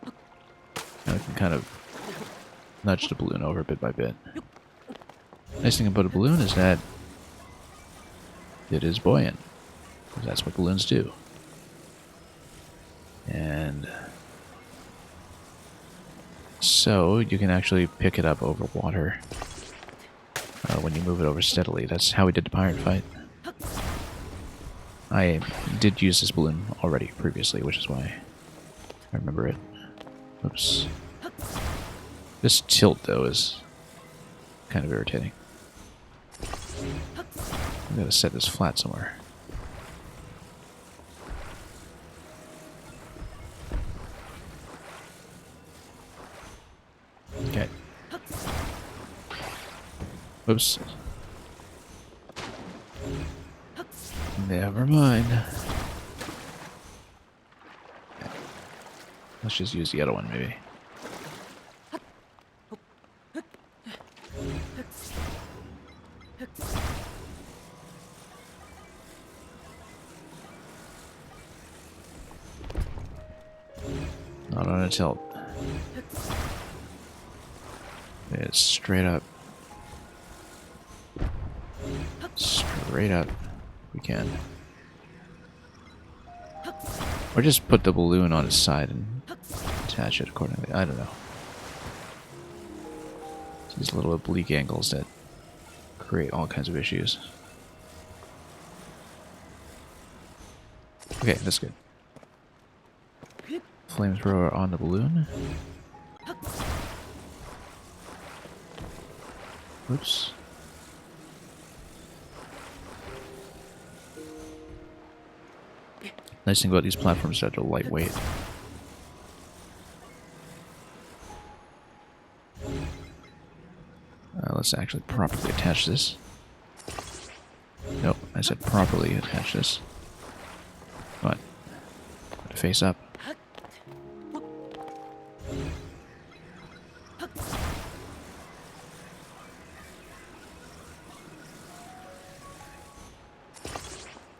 now we can kind of nudge the balloon over bit by bit. Nice thing about a balloon is that it is buoyant, because that's what balloons do. And so you can actually pick it up over water when you move it over steadily. That's how we did the pirate fight. I did use this balloon already previously, which is why I remember it. Oops. This tilt, though, is kind of irritating. I'm gonna set this flat somewhere. Okay. Oops. Never mind. Let's just use the other one, maybe. Not on a tilt. It's straight up. Straight up. We can. Or just put the balloon on its side and attach it accordingly. I don't know. It's these little oblique angles that create all kinds of issues. Okay, that's good. Flamethrower on the balloon. Oops. Nice thing about these platforms is that they're lightweight. Let's actually properly attach this. Nope, I said properly attach this. Come on. Face up.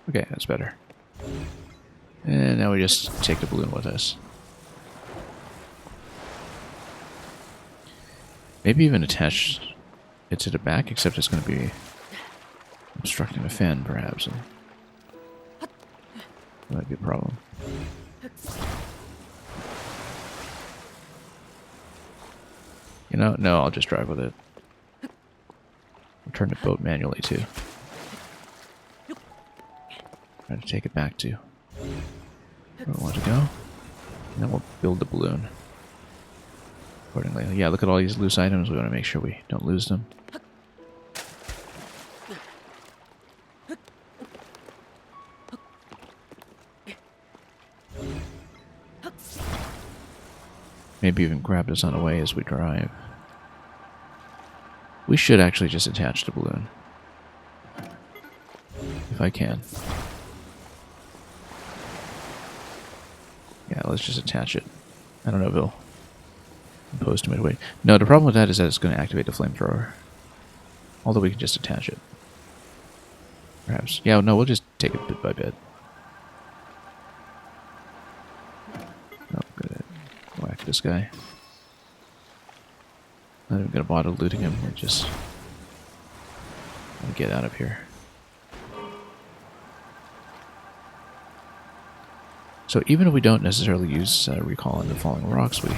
Okay, that's better. And now we just take the balloon with us. Maybe even attach it to the back, except it's going to be obstructing the fan, perhaps. And that might be a problem. You know, no, I'll just drive with it. I'll turn the boat manually, too. Try to take it back to where we want to go. And then we'll build the balloon accordingly. Yeah, look at all these loose items. We want to make sure we don't lose them. Maybe even grab this on the way as we drive. We should actually just attach the balloon. If I can. Yeah, let's just attach it. I don't know if it'll impose too much weight. No, the problem with that is that it's going to activate the flamethrower. Although we can just attach it. Perhaps. Yeah, no, we'll just take it bit by bit. Oh, good. Whack this guy. Not even going to bother looting him. We're just going to get out of here. So even if we don't necessarily use recall on the falling rocks, we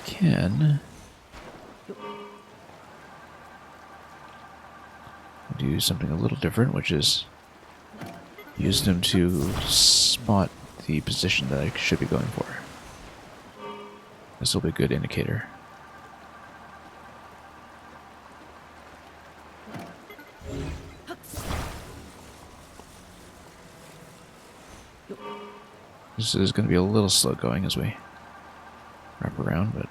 can do something a little different, which is use them to spot the position that I should be going for. This will be a good indicator. This is going to be a little slow going as we wrap around, but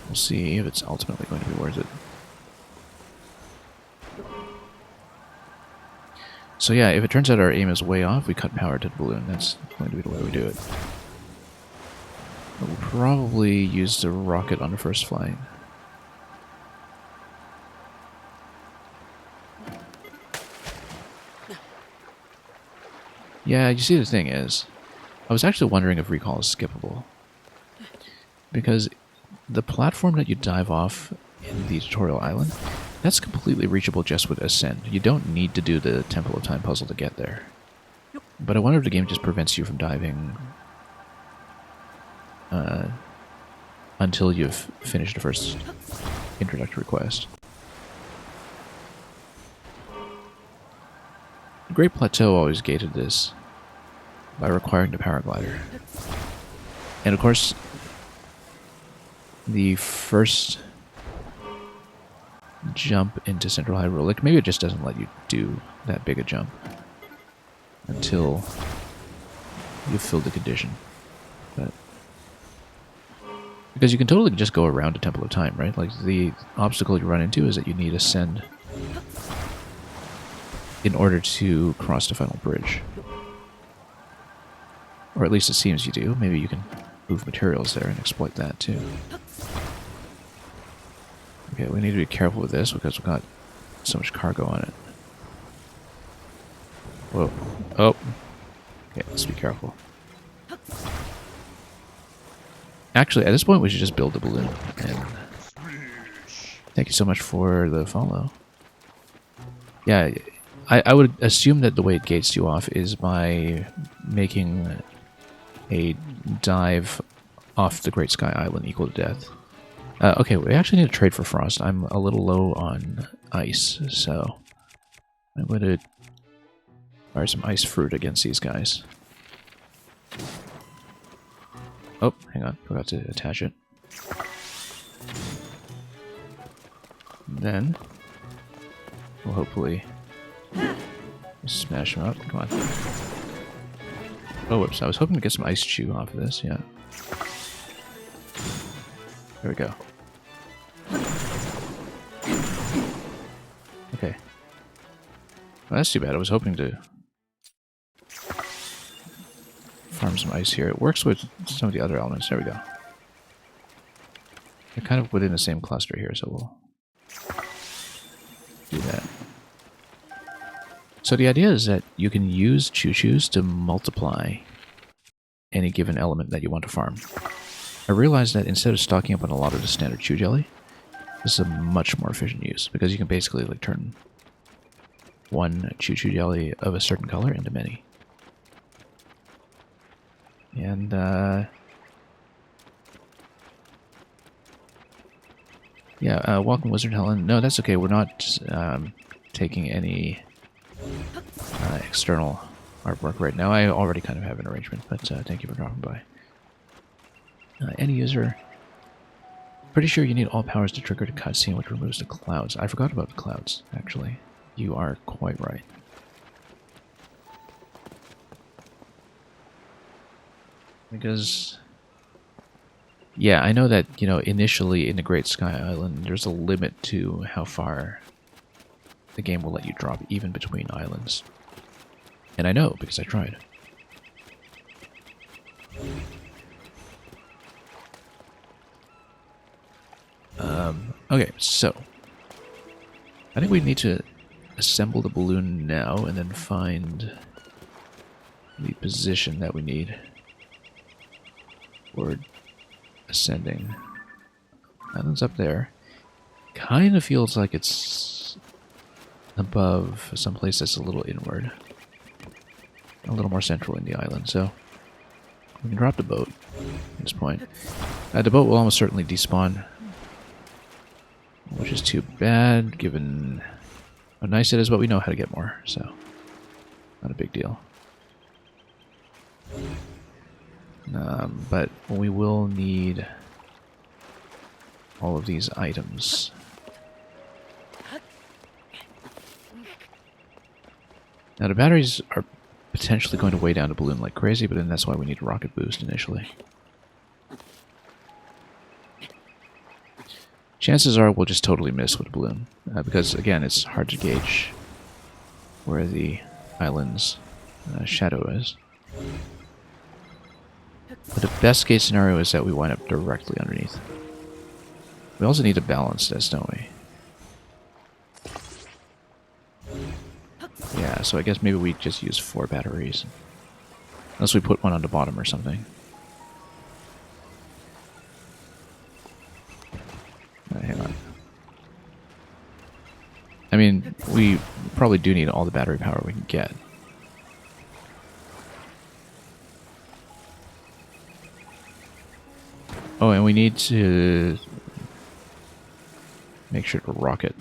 we'll see if it's ultimately going to be worth it. So yeah, if it turns out our aim is way off, we cut power to the balloon. That's going to be the way we do it. We'll probably use the rocket on the first flight. Yeah, you see the thing is, I was actually wondering if recall is skippable. Because the platform that you dive off in the tutorial island, that's completely reachable just with Ascend. You don't need to do the Temple of Time puzzle to get there. But I wonder if the game just prevents you from diving until you've finished the first introductory quest. The Great Plateau always gated this by requiring the paraglider. And of course, the first jump into Central Hyrule, like maybe it just doesn't let you do that big a jump until you've filled the condition. But because you can totally just go around a Temple of Time, right? Like the obstacle you run into is that you need Ascend in order to cross the final bridge. Or at least it seems you do. Maybe you can move materials there and exploit that too. Okay, we need to be careful with this because we've got so much cargo on it. Whoa. Oh. Okay, let's be careful. Actually, at this point we should just build the balloon. And thank you so much for the follow. Yeah, I would assume that the way it gates you off is by making a dive off the Great Sky Island equal to death. Okay, we actually need to trade for frost. I'm a little low on ice, so I'm going to fire some ice fruit against these guys. Oh, hang on. Forgot to attach it. Then we'll hopefully smash them up. Come on. Oh, whoops. I was hoping to get some ice chew off of this, yeah. There we go. Okay. Well, that's too bad. I was hoping to farm some ice here. It works with some of the other elements. There we go. They're kind of within the same cluster here, so we'll do that. So the idea is that you can use choo-choos to multiply any given element that you want to farm. I realized that instead of stocking up on a lot of the standard chew jelly, this is a much more efficient use, because you can basically like turn one choo-choo jelly of a certain color into many. And, yeah, welcome Wizard Helen. No, that's okay, we're not taking any external artwork right now. I already kind of have an arrangement, but thank you for dropping by. Any user. Pretty sure you need all powers to trigger the cutscene, which removes the clouds. I forgot about the clouds, actually. You are quite right. Because, yeah, I know that, you know, initially in the Great Sky Island, there's a limit to how far the game will let you drop, even between islands. And I know, because I tried. Okay, so I think we need to assemble the balloon now and then find the position that we need for ascending. Island's up there. Kind of feels like it's above someplace that's a little inward. A little more central in the island, so we can drop the boat at this point. The boat will almost certainly despawn, which is too bad, given how nice it is, but we know how to get more, so not a big deal. But we will need all of these items. Now the batteries are potentially going to weigh down the balloon like crazy, but then that's why we need a rocket boost initially. Chances are we'll just totally miss with the balloon, because again, it's hard to gauge where the island's shadow is. But the best case scenario is that we wind up directly underneath. We also need to balance this, don't we? Yeah, so I guess maybe we just use 4 batteries. Unless we put one on the bottom or something. Hang on. I mean, we probably do need all the battery power we can get. Oh, and we need to make sure the rocket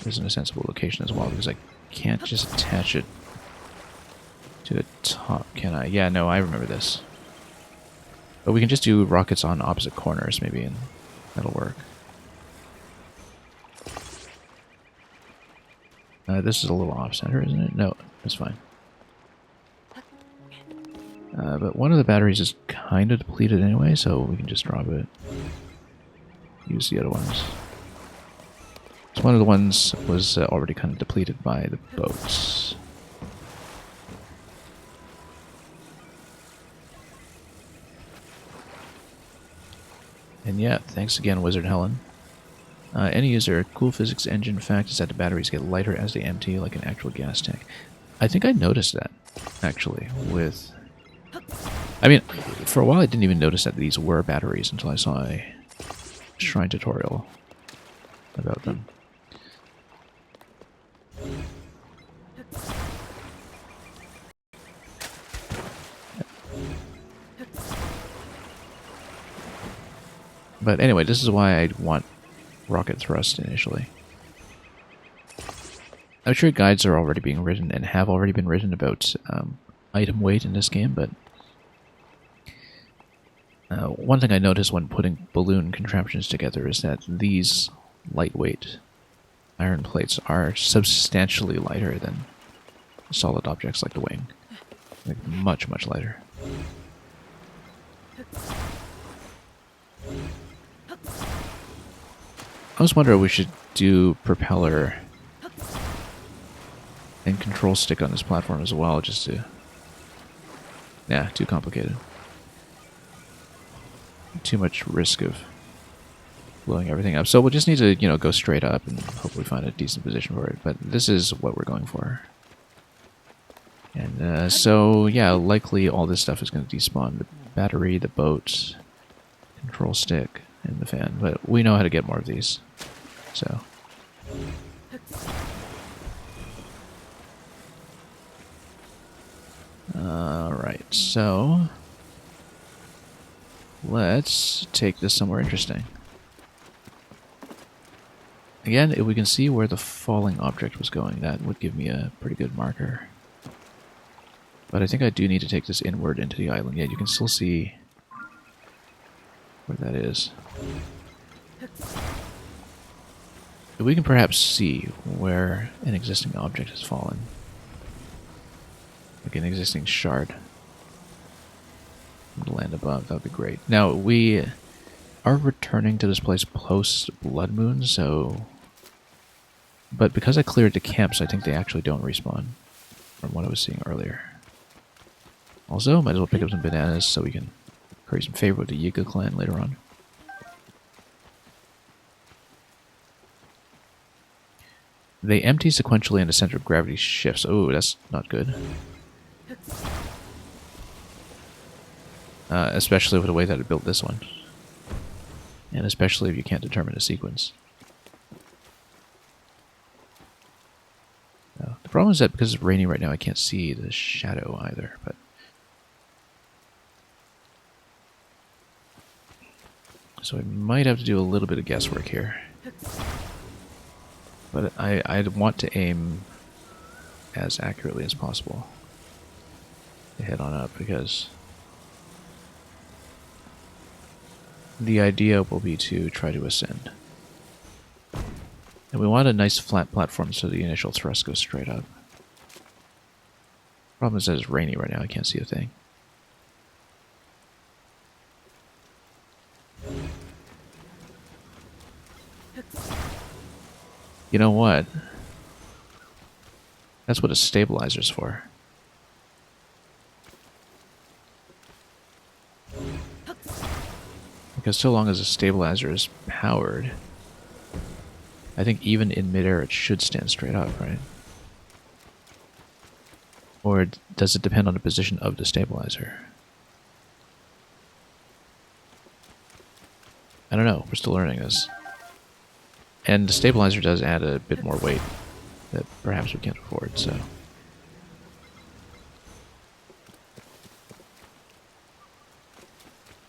is in a sensible location as well, because I can't just attach it to the top, can I? Yeah, no, I remember this. But we can just do rockets on opposite corners, maybe, and that'll work. This is a little off-center, isn't it? No, that's fine. But one of the batteries is kind of depleted anyway, so we can just drop it. Use the other ones. So one of the ones was already kind of depleted by the boats. And yeah, thanks again, Wizard Helen. Any user, cool physics engine fact is that the batteries get lighter as they empty, like an actual gas tank. I think I noticed that, actually, with... I mean, for a while I didn't even notice that these were batteries until I saw a Shrine tutorial about them. But anyway, this is why I want rocket thrust initially. I'm sure guides are already being written and have already been written about item weight in this game, but one thing I noticed when putting balloon contraptions together is that these lightweight iron plates are substantially lighter than solid objects like the wing. Like much, much lighter. I was wondering if we should do propeller and control stick on this platform as well, just to... Yeah, too complicated. Too much risk of blowing everything up. So we'll just need to, you know, go straight up and hopefully find a decent position for it. But this is what we're going for. And so, yeah, likely all this stuff is going to despawn. The battery, the boat, control stick, and the fan. But we know how to get more of these. So... Alright, so... let's take this somewhere interesting. Again, if we can see where the falling object was going, that would give me a pretty good marker. But I think I do need to take this inward into the island. Yeah, you can still see where that is. If we can perhaps see where an existing object has fallen. Like an existing shard. Land above, that would be great. Now, we are returning to this place post-Blood Moon, so... But because I cleared the camps, I think they actually don't respawn. From what I was seeing earlier. Also, might as well pick up some bananas so we can create some favor with the Yiga clan later on. They empty sequentially and the center of gravity shifts. Oh, that's not good. Especially with the way that it built this one. And especially if you can't determine a sequence. The problem is that because it's raining right now, I can't see the shadow either, but... So I might have to do a little bit of guesswork here. But I'd want to aim as accurately as possible to head on up, because the idea will be to try to ascend. And we want a nice flat platform so the initial thrust goes straight up. Problem is that it's rainy right now, I can't see a thing. You know what? That's what a stabilizer's for. Because so long as the stabilizer is powered, I think even in midair it should stand straight up, right? Or does it depend on the position of the stabilizer? I don't know. We're still learning this. And the stabilizer does add a bit more weight that perhaps we can't afford, so...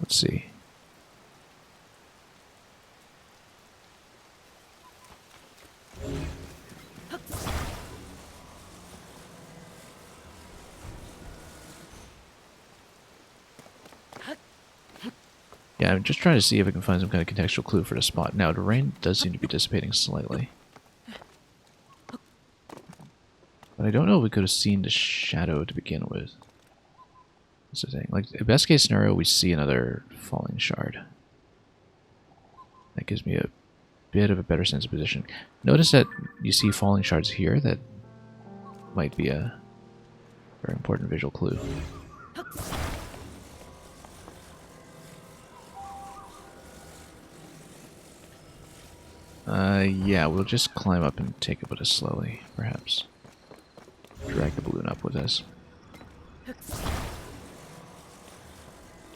Let's see. Yeah, I'm just trying to see if I can find some kind of contextual clue for the spot. Now, the rain does seem to be dissipating slightly. But I don't know if we could have seen the shadow to begin with. That's the thing. Like, best case scenario, we see another falling shard. That gives me a bit of a better sense of position. Notice that you see falling shards here. That might be a very important visual clue. Yeah, we'll just climb up and take it with us slowly, perhaps. Drag the balloon up with us.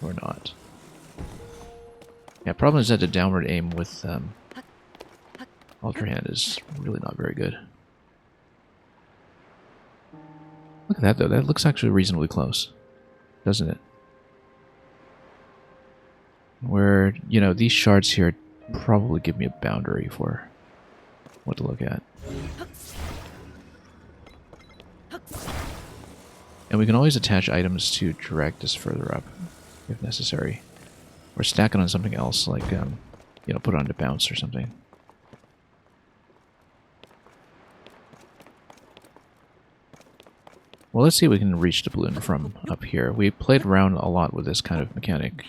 Or not. Yeah, problem is that the downward aim with Ultra Hand is really not very good. Look at that, though. That looks actually reasonably close, doesn't it? Where, you know, these shards here probably give me a boundary for what to look at. And we can always attach items to drag this further up, if necessary. Or stack it on something else, like, you know, put it on to bounce or something. Well, let's see if we can reach the balloon from up here. We played around a lot with this kind of mechanic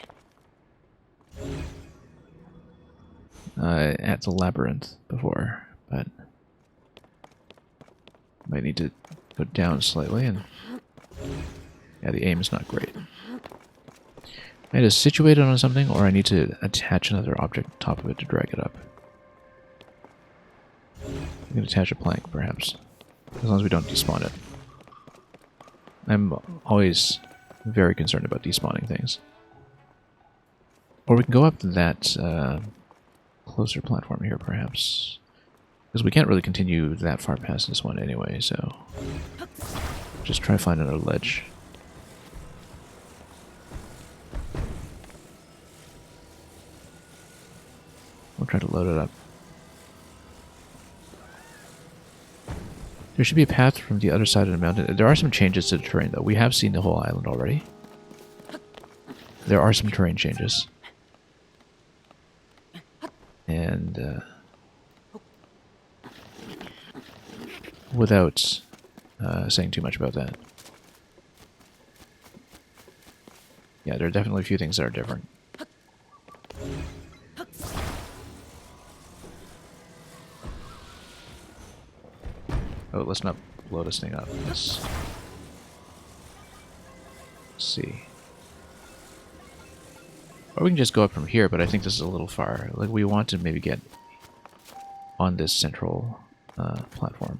at the labyrinth before, but might need to go down slightly, and yeah, the aim is not great. I need to situate it on something, or I need to attach another object on top of it to drag it up. We can attach a plank, perhaps, as long as we don't despawn it. I'm always very concerned about despawning things. Or we can go up that closer platform here, perhaps. Because we can't really continue that far past this one anyway, so... just try to find another ledge. We'll try to load it up. There should be a path from the other side of the mountain. There are some changes to the terrain, though. We have seen the whole island already. There are some terrain changes. And, without saying too much about that. Yeah, there are definitely a few things that are different. Oh, let's not blow this thing up. Let's see. Or we can just go up from here, but I think this is a little far. Like, we want to maybe get on this central platform.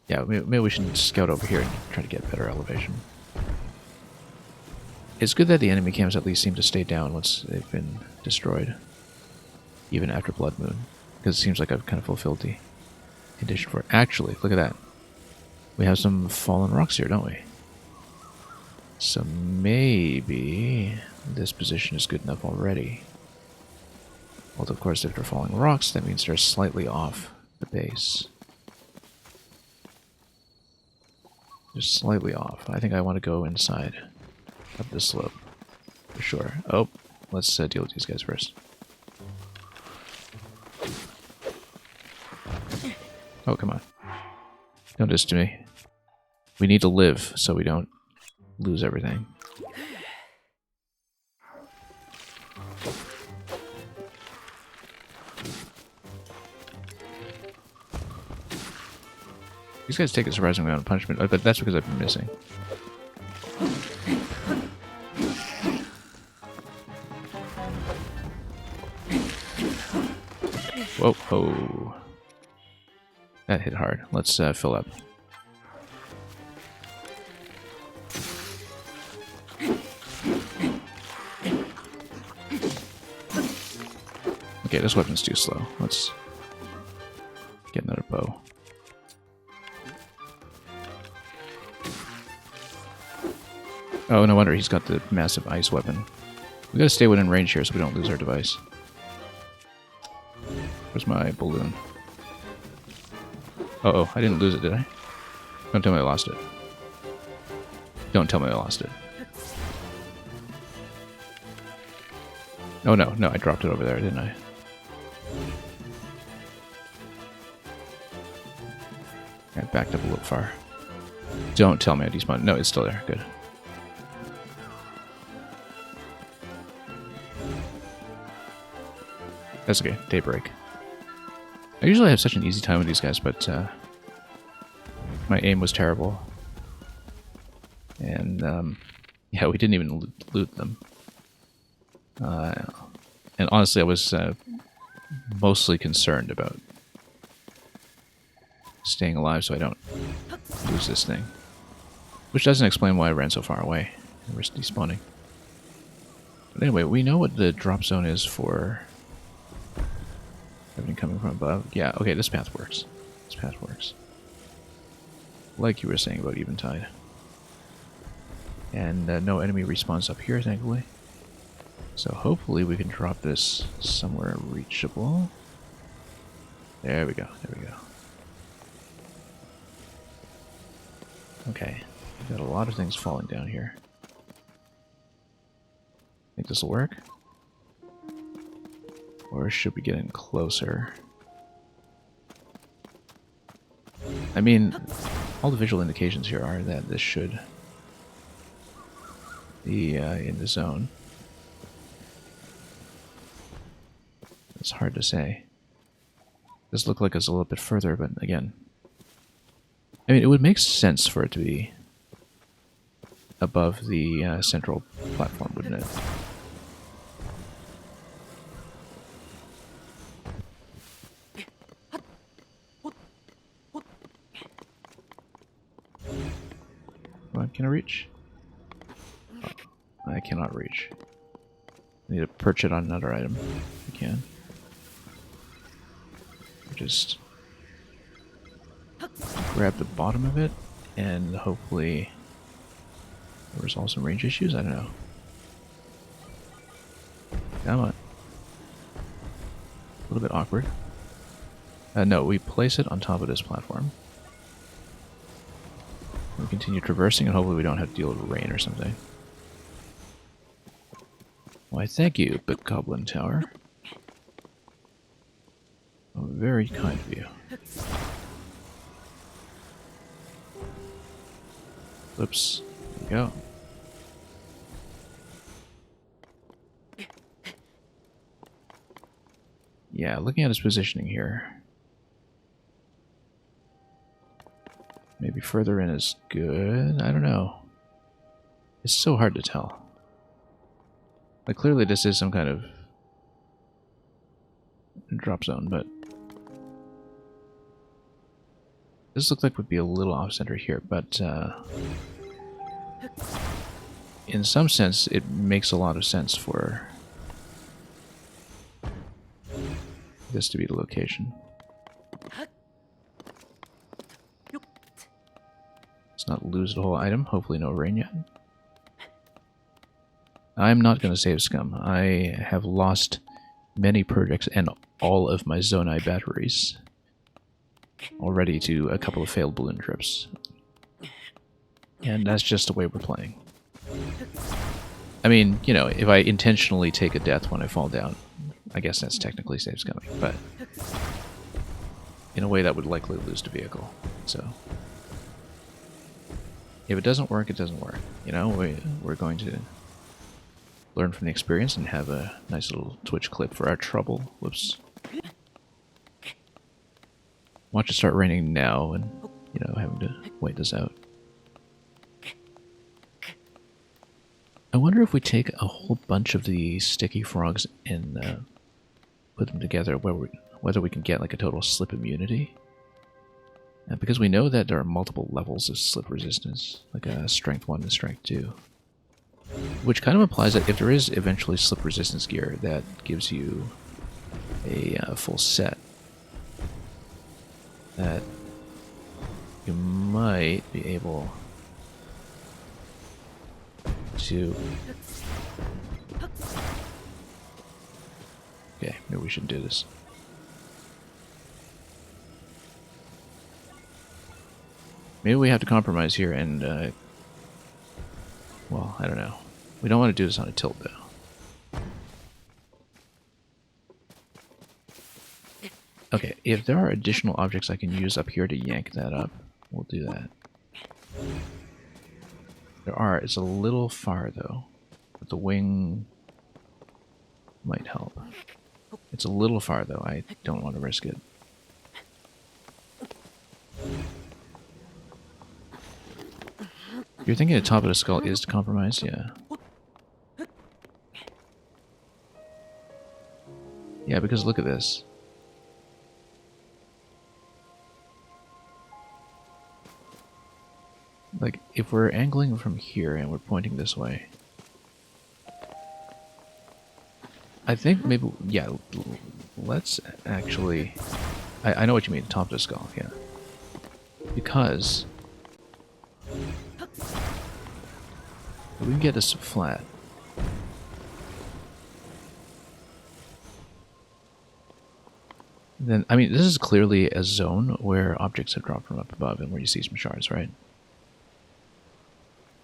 Yeah, maybe we should scout over here and try to get better elevation. It's good that the enemy camps at least seem to stay down once they've been destroyed. Even after Blood Moon. Because it seems like I've kind of fulfilled the condition for it. Actually, look at that. We have some fallen rocks here, don't we? So maybe this position is good enough already. Although, of course, if they're falling rocks, that means they're slightly off the base. Just slightly off. I think I want to go inside of this slope. For sure. Oh, let's deal with these guys first. Oh, come on. Don't do this to me. We need to live so we don't lose everything. These guys take a surprising amount of punishment, but that's because I've been missing. Whoa, whoa. That hit hard. Let's fill up. Okay, this weapon's too slow. Let's get another bow. Oh, no wonder he's got the massive ice weapon. We gotta stay within range here so we don't lose our device. Where's my balloon? Uh-oh, I didn't lose it, did I? Don't tell me I lost it. Don't tell me I lost it. Oh no, no, I dropped it over there, didn't I? I backed up a little far. Don't tell me I despawned. No, it's still there. Good. That's okay. Daybreak. I usually have such an easy time with these guys, but my aim was terrible. And, yeah, we didn't even loot them. And honestly, I was mostly concerned about staying alive so I don't lose this thing. Which doesn't explain why I ran so far away and risked despawning. But anyway, we know what the drop zone is for everything coming from above. Yeah, okay, this path works. This path works. Like you were saying about Eventide. And no enemy respawns up here, thankfully. So hopefully we can drop this somewhere reachable. There we go, there we go. Okay, we've got a lot of things falling down here. Think this will work? Or should we get in closer? I mean, all the visual indications here are that this should be in the zone. It's hard to say. This looked like it's a little bit further, but again, I mean, it would make sense for it to be above the central platform, wouldn't it? Come on, can I reach? Oh, I cannot reach. I need to perch it on another item if I can. Just grab the bottom of it and hopefully resolve some range issues. I don't know. Come on. A little bit awkward. No, we place it on top of this platform. We continue traversing and hopefully we don't have to deal with rain or something. Why, thank you, Big Goblin Tower. Oh, very kind of you. Oops. There we go. Yeah, looking at his positioning here. Maybe further in is good. I don't know. It's so hard to tell. Like, clearly this is some kind of drop zone, but this looks like would be a little off-center here, but in some sense it makes a lot of sense for this to be the location. Let's not lose the whole item. Hopefully no rain yet. I'm not going to save scum. I have lost many projects and all of my Zonai batteries already to a couple of failed balloon trips. And that's just the way we're playing. I mean, you know, if I intentionally take a death when I fall down, I guess that's technically save scumming, but in a way that would likely lose the vehicle. So if it doesn't work, it doesn't work. You know, we're going to learn from the experience and have a nice little Twitch clip for our trouble. Whoops. Watch it start raining now and, you know, having to wait this out. I wonder if we take a whole bunch of the sticky frogs and put them together, what whether we can get like a total slip immunity. Because we know that there are multiple levels of slip resistance, like a strength 1 and strength 2. Which kind of implies that if there is eventually slip resistance gear, that gives you a full set. That you might be able to... Okay, maybe we shouldn't do this. Maybe we have to compromise here and, well, I don't know. We don't want to do this on a tilt, though. Okay, if there are additional objects I can use up here to yank that up, we'll do that. There are. It's a little far, though. But the wing might help. It's a little far, though. I don't want to risk it. You're thinking the top of the skull is to compromise? Yeah. Yeah, because look at this. Like, if we're angling from here and we're pointing this way, I think maybe, yeah, let's actually... I know what you mean, top of the skull, yeah. Because... we can get this flat. Then, I mean, this is clearly a zone where objects have dropped from up above and where you see some shards, right?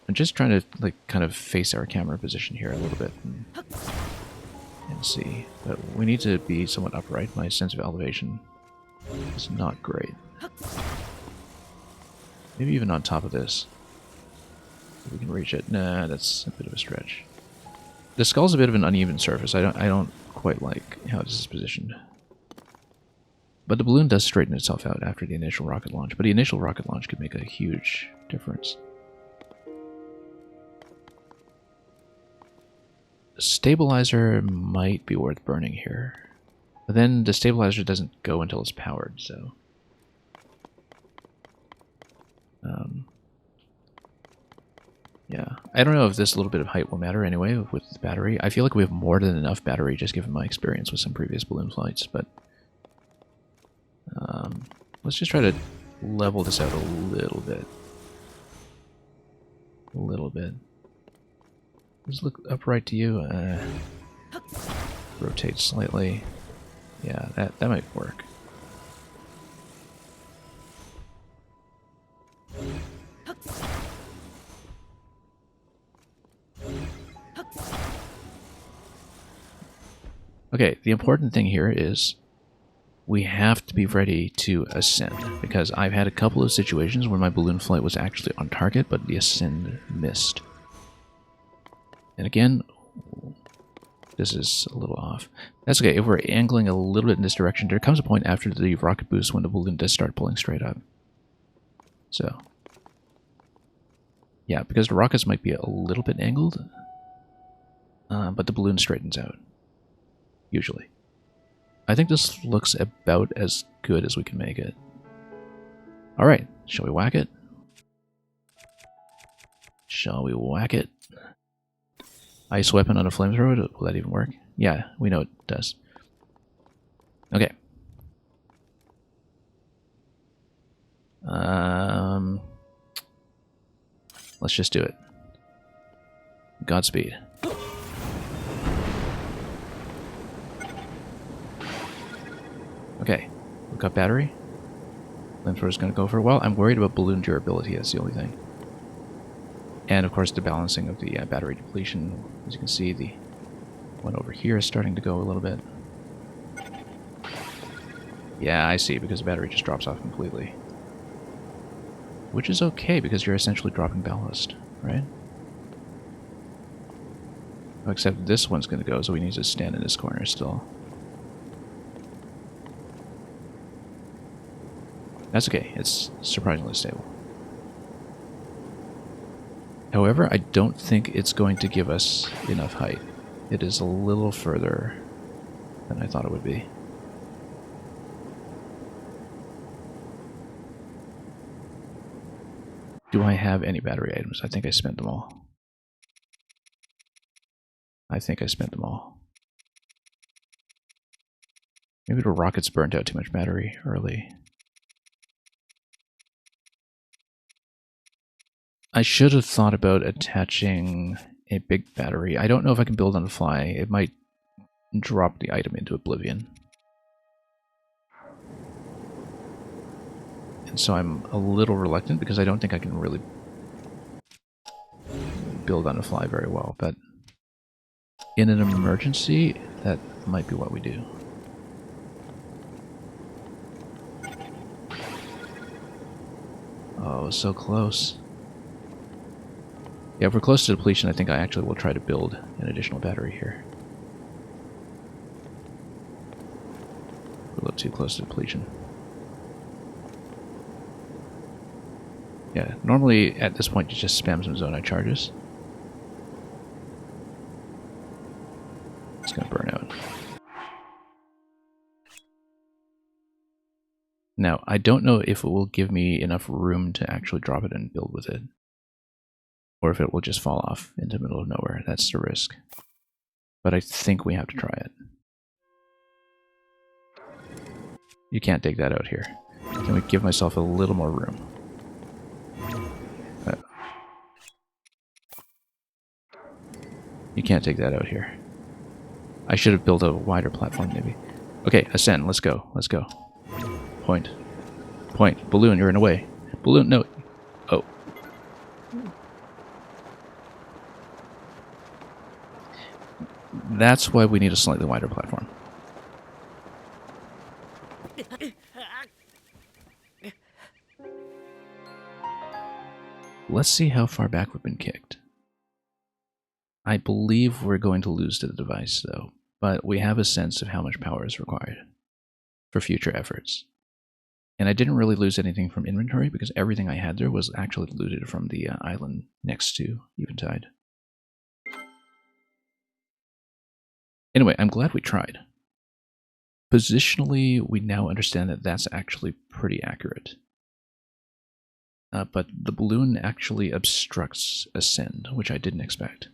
I'm just trying to, like, kind of face our camera position here a little bit and see. But we need to be somewhat upright. My sense of elevation is not great. Maybe even on top of this. If we can reach it. Nah, that's a bit of a stretch. The skull's a bit of an uneven surface. I don't quite like how this is positioned. But the balloon does straighten itself out after the initial rocket launch. But the initial rocket launch could make a huge difference. Stabilizer might be worth burning here. But then the stabilizer doesn't go until it's powered, so... yeah. I don't know if this little bit of height will matter anyway with the battery. I feel like we have more than enough battery just given my experience with some previous balloon flights, but... let's just try to level this out a little bit. A little bit. Just look upright to you. Rotate slightly. Yeah, that might work. Okay, the important thing here is we have to be ready to ascend, because I've had a couple of situations where my balloon flight was actually on target, but the ascend missed. And again, this is a little off. That's okay. If we're angling a little bit in this direction, there comes a point after the rocket boost when the balloon does start pulling straight up. So, yeah, because the rockets might be a little bit angled, but the balloon straightens out, usually. I think this looks about as good as we can make it. Alright, shall we whack it? Shall we whack it? Ice weapon on a flamethrower? Will that even work? Yeah, we know it does. Okay. Let's just do it. Godspeed. Okay, we've got battery. Flamethrower's going to go for a while. I'm worried about balloon durability, that's the only thing. And of course the balancing of the battery depletion. As you can see, the one over here is starting to go a little bit. Yeah, I see, because the battery just drops off completely. Which is okay, because you're essentially dropping ballast, right? Oh, except this one's going to go, so we need to stand in this corner still. That's okay, it's surprisingly stable. However, I don't think it's going to give us enough height. It is a little further than I thought it would be. Do I have any battery items? I think I spent them all. I think I spent them all. Maybe the rockets burnt out too much battery early. I should have thought about attaching a big battery. I don't know if I can build on the fly. It might drop the item into oblivion. And so I'm a little reluctant because I don't think I can really build on the fly very well. But in an emergency, that might be what we do. Oh, so close. Yeah, if we're close to depletion, I think I actually will try to build an additional battery here. We're a little too close to depletion. Yeah, normally at this point you just spam some zonite charges. It's going to burn out. Now, I don't know if it will give me enough room to actually drop it and build with it. Or if it will just fall off into the middle of nowhere. That's the risk. But I think we have to try it. You can't dig that out here. Can we give myself a little more room? You can't take that out here. I should have built a wider platform, maybe. Okay, ascend. Let's go. Let's go. Point. Point. Balloon, you're in the way. Balloon, no. Oh. That's why we need a slightly wider platform. Let's see how far back we've been kicked. I believe we're going to lose to the device, though, but we have a sense of how much power is required for future efforts. And I didn't really lose anything from inventory because everything I had there was actually looted from the island next to Eventide. Anyway, I'm glad we tried. Positionally, we now understand that that's actually pretty accurate. But the balloon actually obstructs ascend, which I didn't expect.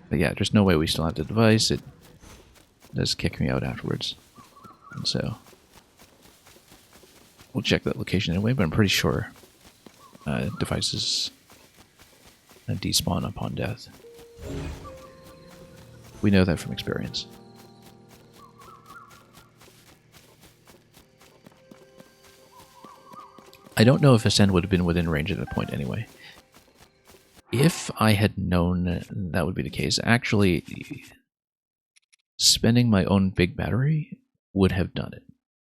But yeah, there's no way we still have the device. It does kick me out afterwards. And so we'll check that location anyway, but I'm pretty sure devices despawn upon death. We know that from experience. I don't know if Ascend would have been within range at that point anyway. If I had known that would be the case, actually, spending my own big battery would have done it,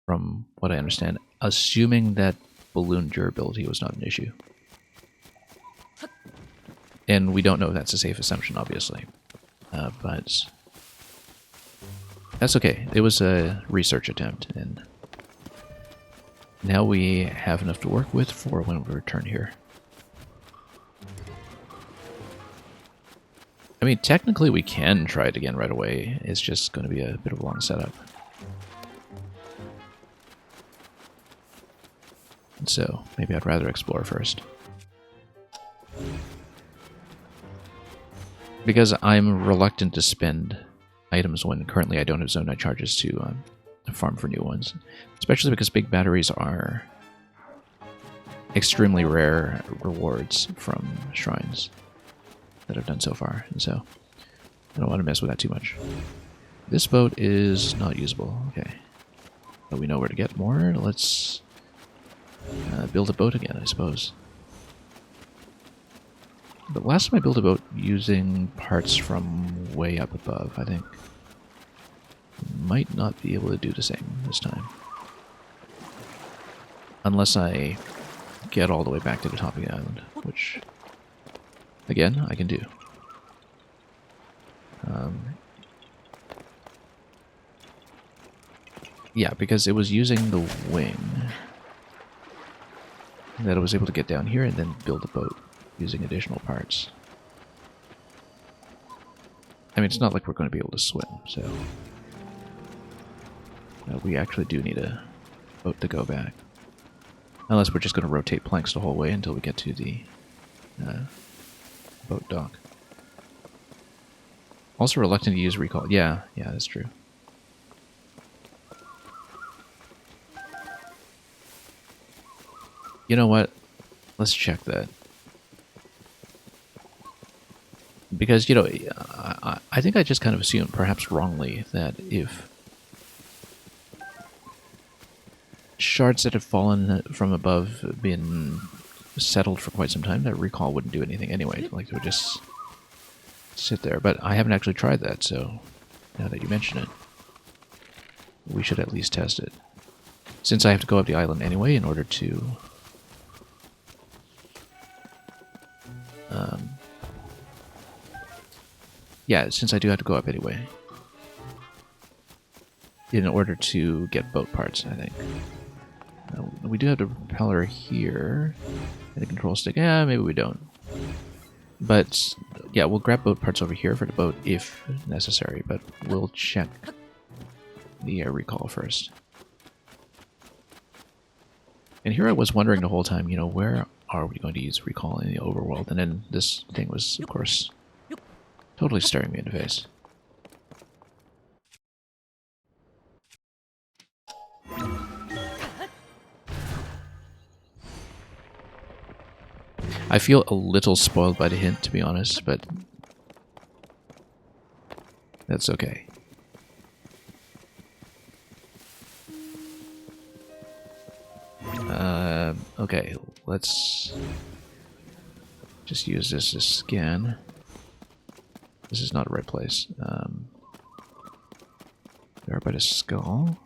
from what I understand, assuming that balloon durability was not an issue. And we don't know if that's a safe assumption, obviously. But that's okay. It was a research attempt, and now we have enough to work with for when we return here. I mean, technically we can try it again right away. It's just going to be a bit of a long setup. And so, maybe I'd rather explore first. Because I'm reluctant to spend items when currently I don't have zonite charges to farm for new ones. Especially because big batteries are extremely rare rewards from shrines that I've done so far, and so I don't want to mess with that too much. This boat is not usable, okay. But we know where to get more. Let's build a boat again, I suppose. But last time I built a boat using parts from way up above, I think. Might not be able to do the same this time. Unless I get all the way back to the top of the island, which, again, I can do. Yeah, because it was using the wing that I was able to get down here and then build a boat using additional parts. I mean, it's not like we're going to be able to swim, so we actually do need a boat to go back. Unless we're just going to rotate planks the whole way until we get to the boat dock. Also reluctant to use recall. Yeah, that's true. You know what? Let's check that. Because, you know, I think I just kind of assumed, perhaps wrongly, that if shards that have fallen from above have been settled for quite some time, that recall wouldn't do anything anyway. Like, it would just sit there. But I haven't actually tried that, so now that you mention it, we should at least test it. Since I have to go up the island anyway in order to... yeah, since I do have to go up anyway. In order to get boat parts, I think. We do have the propeller here. And the control stick. Yeah, maybe we don't. But, yeah, we'll grab boat parts over here for the boat if necessary. But we'll check the recall first. And here I was wondering the whole time, you know, where are we going to use recall in the overworld? And then this thing was, of course, totally staring me in the face. I feel a little spoiled by the hint, to be honest, but that's okay. Okay, let's just use this to scan. This is not the right place. There by the skull.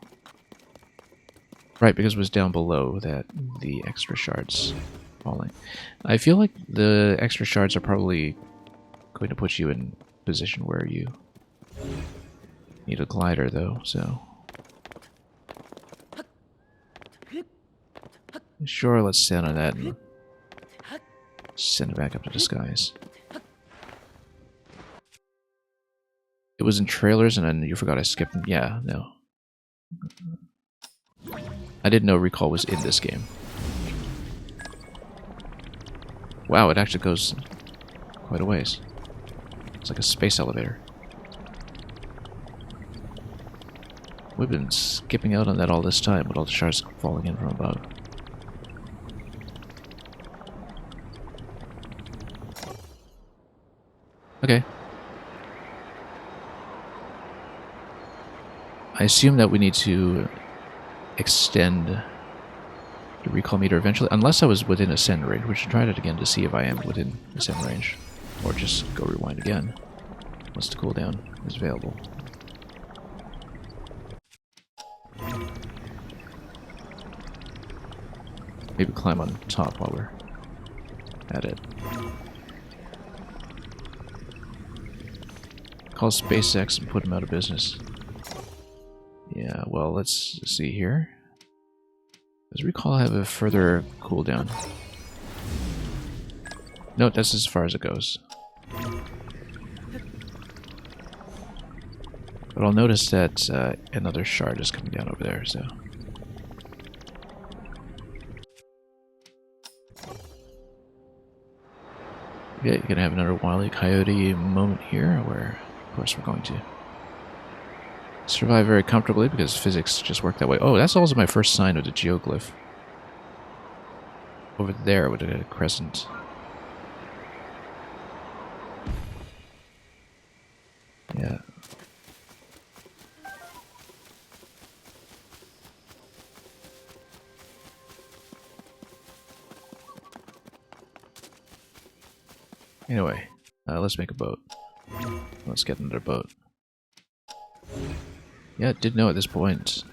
Right, because it was down below that the extra shards falling. I feel like the extra shards are probably going to put you in a position where you need a glider, though, so... Sure, let's stand on that and send it back up to the skies. It was in trailers and then you forgot I skipped them. Yeah, no. I didn't know recall was in this game. Wow, it actually goes quite a ways. It's like a space elevator. We've been skipping out on that all this time with all the shards falling in from above. Okay. I assume that we need to extend the recall meter eventually, unless I was within ascend range. We should try that again to see if I am within ascend range. Or just go rewind again once the cooldown is available. Maybe climb on top while we're at it. Call SpaceX and put them out of business. Yeah, well, let's see here. Does recall have a further cooldown? No, that's as far as it goes. But I'll notice that another shard is coming down over there, so... Yeah, you're gonna have another Wile E. Coyote moment here, where, of course, we're going to survive very comfortably because physics just work that way. Oh, that's also my first sign of the geoglyph. Over there with a crescent. Yeah. Anyway, let's make a boat. Let's get another boat. Yeah, did know at this point,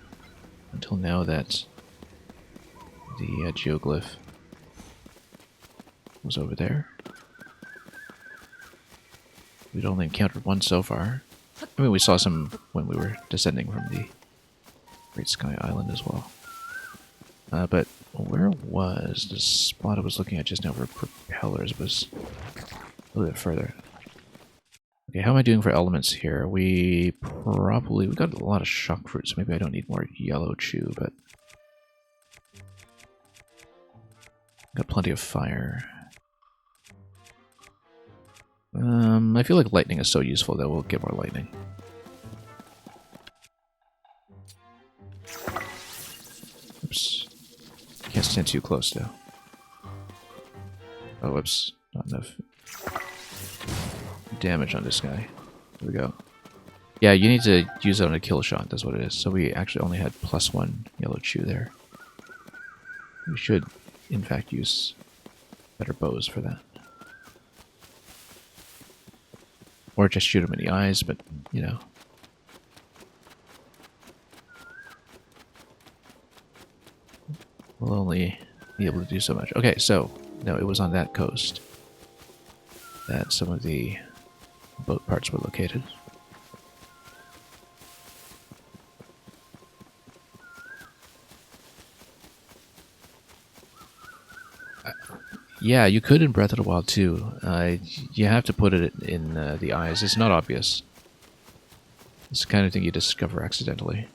until now, that the geoglyph was over there. We'd only encountered one so far. I mean, we saw some when we were descending from the Great Sky Island as well. But where was the spot I was looking at just now for propellers was a little bit further. Okay, how am I doing for elements here? We got a lot of shock fruit, so maybe I don't need more yellow chew, but Got plenty of fire. I feel like lightning is so useful that we'll get more lightning. Oops. Can't stand too close though. Oh, whoops. Not enough damage on this guy. Here we go. Yeah, you need to use it on a kill shot, that's what it is. So we actually only had +1 yellow chew there. We should, in fact, use better bows for that. Or just shoot him in the eyes, but, you know. We'll only be able to do so much. Okay, so, no, it was on that coast that some of the boat parts were located. Yeah, you could in Breath of the Wild too. You have to put it in the eyes. It's not obvious. It's the kind of thing you discover accidentally.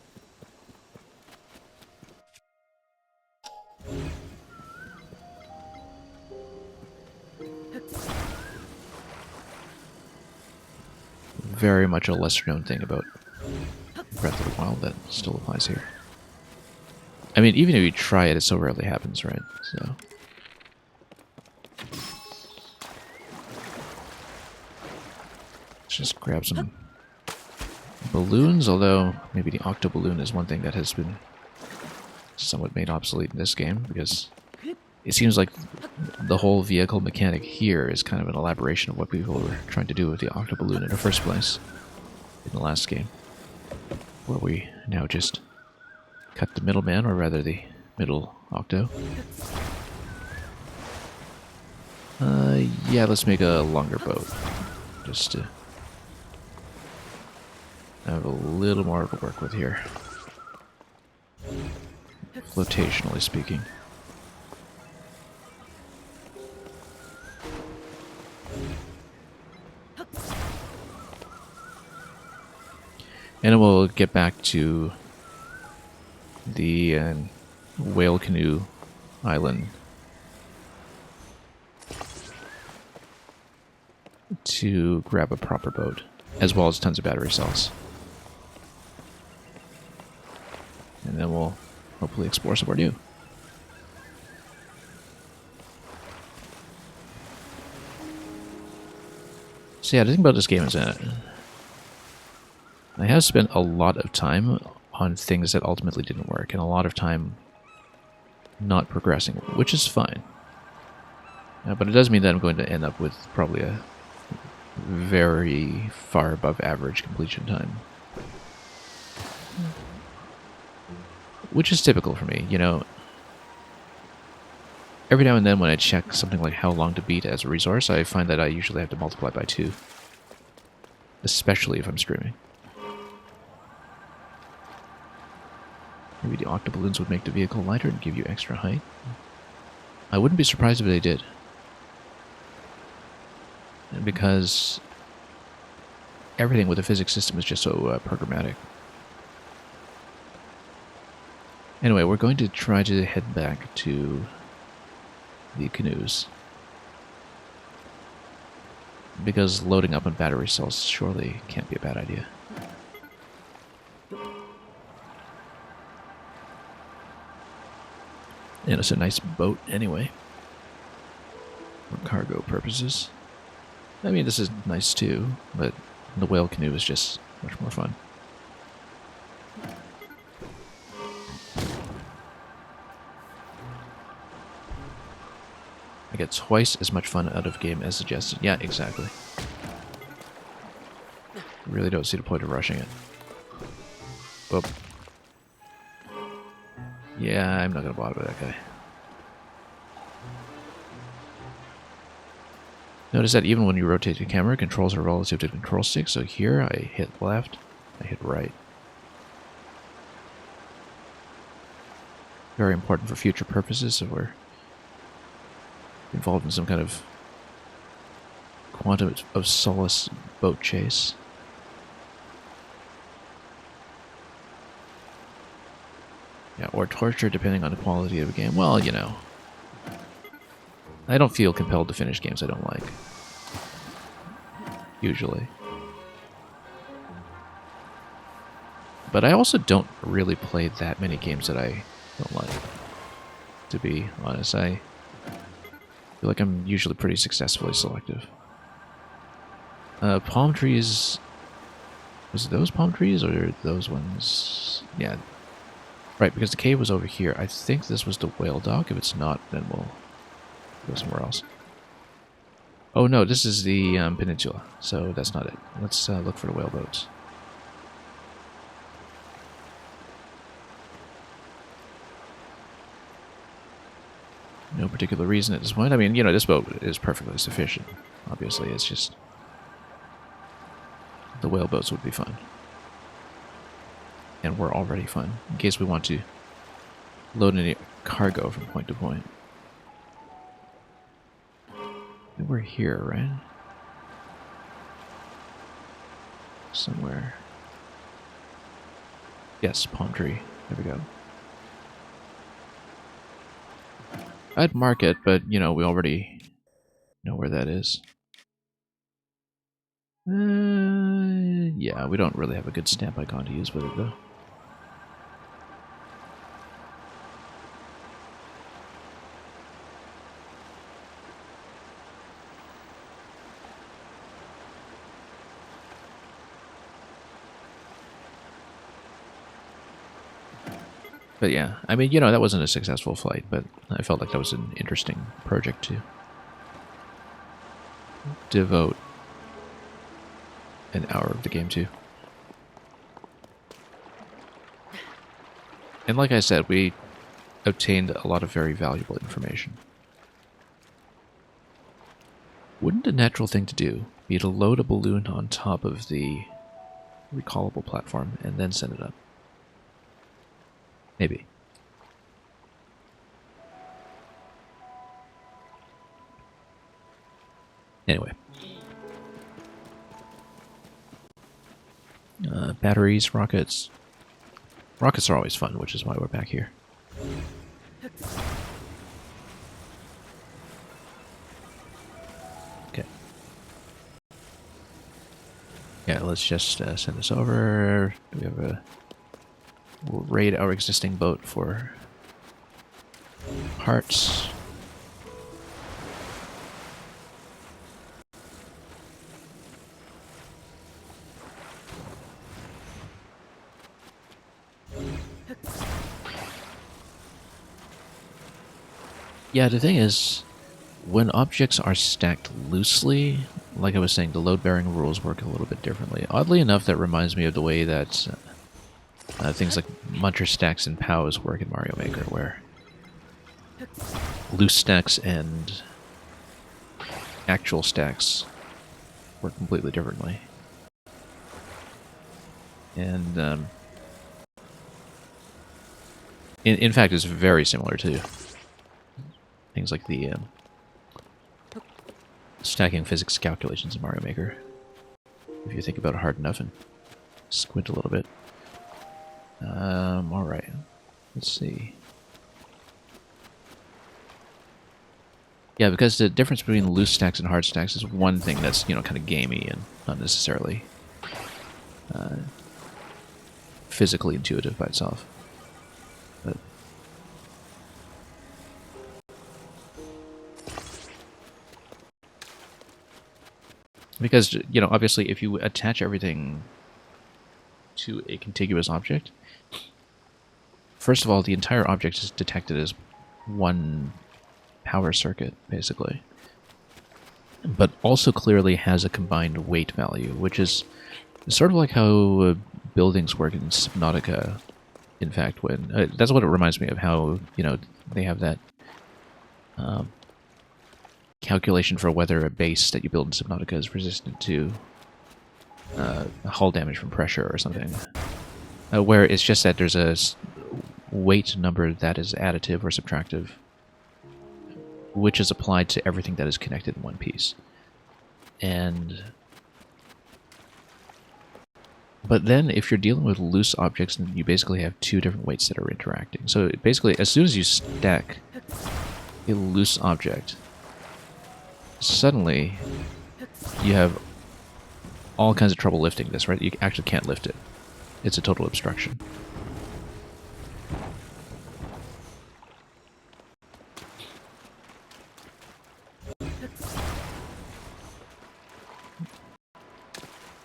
Very much a lesser known thing about Breath of the Wild that still applies here. I mean, even if you try it, it so rarely happens, right? So... just grab some balloons, although maybe the octo balloon is one thing that has been somewhat made obsolete in this game, because it seems like the whole vehicle mechanic here is kind of an elaboration of what people were trying to do with the octo balloon in the first place in the last game, where we now just cut the middleman, or rather the middle octo. Yeah, let's make a longer boat, just to have a little more to work with here, flotationally speaking. And then we'll get back to the whale canoe island to grab a proper boat, as well as tons of battery cells. And then we'll hopefully explore somewhere new. So yeah, the thing about this game is that I have spent a lot of time on things that ultimately didn't work, and a lot of time not progressing, which is fine. But it does mean that I'm going to end up with probably a very far above average completion time. Which is typical for me, you know. Every now and then when I check something like how long to beat as a resource, I find that I usually have to multiply by 2. Especially if I'm streaming. Maybe the octoballoons would make the vehicle lighter and give you extra height. I wouldn't be surprised if they did. Because everything with the physics system is just so programmatic. Anyway, we're going to try to head back to the canoes. Because loading up on battery cells surely can't be a bad idea. And it's a nice boat anyway, for cargo purposes. I mean, this is nice too, but the whale canoe is just much more fun. I get twice as much fun out of game as suggested. Yeah, exactly. Really don't see the point of rushing it. Whoop. Yeah, I'm not gonna bother with that guy. Notice that even when you rotate the camera, controls are relative to the control stick. So here, I hit left, I hit right. Very important for future purposes, if we're involved in some kind of quantum of solace boat chase. Yeah, or torture, depending on the quality of the game. Well, you know. I don't feel compelled to finish games I don't like. Usually. But I also don't really play that many games that I don't like. To be honest, I feel like I'm usually pretty successfully selective. Palm trees... Was it those palm trees or those ones? Yeah. Right, because the cave was over here. I think this was the whale dock. If it's not, then we'll go somewhere else. Oh no, this is the peninsula, so that's not it. Let's look for the whale boats. No particular reason at this point. I mean, you know, this boat is perfectly sufficient. Obviously, it's just... The whale boats would be fun. And we're already fun, in case we want to load any cargo from point to point. And we're here, right? Somewhere. Yes, palm tree. There we go. I'd mark it, but, you know, we already know where that is. Yeah, we don't really have a good stamp icon to use with it, though. But yeah, I mean, you know, that wasn't a successful flight, but I felt like that was an interesting project to devote an hour of the game to. And like I said, we obtained a lot of very valuable information. Wouldn't a natural thing to do be to load a balloon on top of the recallable platform and then send it up? Maybe. Anyway. Batteries, rockets. Rockets are always fun, which is why we're back here. Okay. Yeah, let's just send this over. Do we have a... We'll raid our existing boat for parts. Yeah, the thing is, when objects are stacked loosely, like I was saying, the load-bearing rules work a little bit differently. Oddly enough, that reminds me of the way that things like muncher stacks and POWs work in Mario Maker, where loose stacks and actual stacks work completely differently. And in fact, it's very similar to things like the stacking physics calculations in Mario Maker. If you think about it hard enough and squint a little bit. Alright. Let's see. Yeah, because the difference between loose stacks and hard stacks is one thing that's, you know, kind of gamey and not necessarily physically intuitive by itself. But because, you know, obviously if you attach everything to a contiguous object, first of all, the entire object is detected as one power circuit, basically. But also clearly has a combined weight value, which is sort of like how buildings work in Subnautica, in fact, when... that's what it reminds me of, how, you know, they have that calculation for whether a base that you build in Subnautica is resistant to hull damage from pressure or something. Where it's just that there's a weight number that is additive or subtractive, which is applied to everything that is connected in one piece. And... But then, if you're dealing with loose objects, then you basically have two different weights that are interacting. So basically, as soon as you stack a loose object, suddenly you have all kinds of trouble lifting this, right? You actually can't lift it. It's a total obstruction.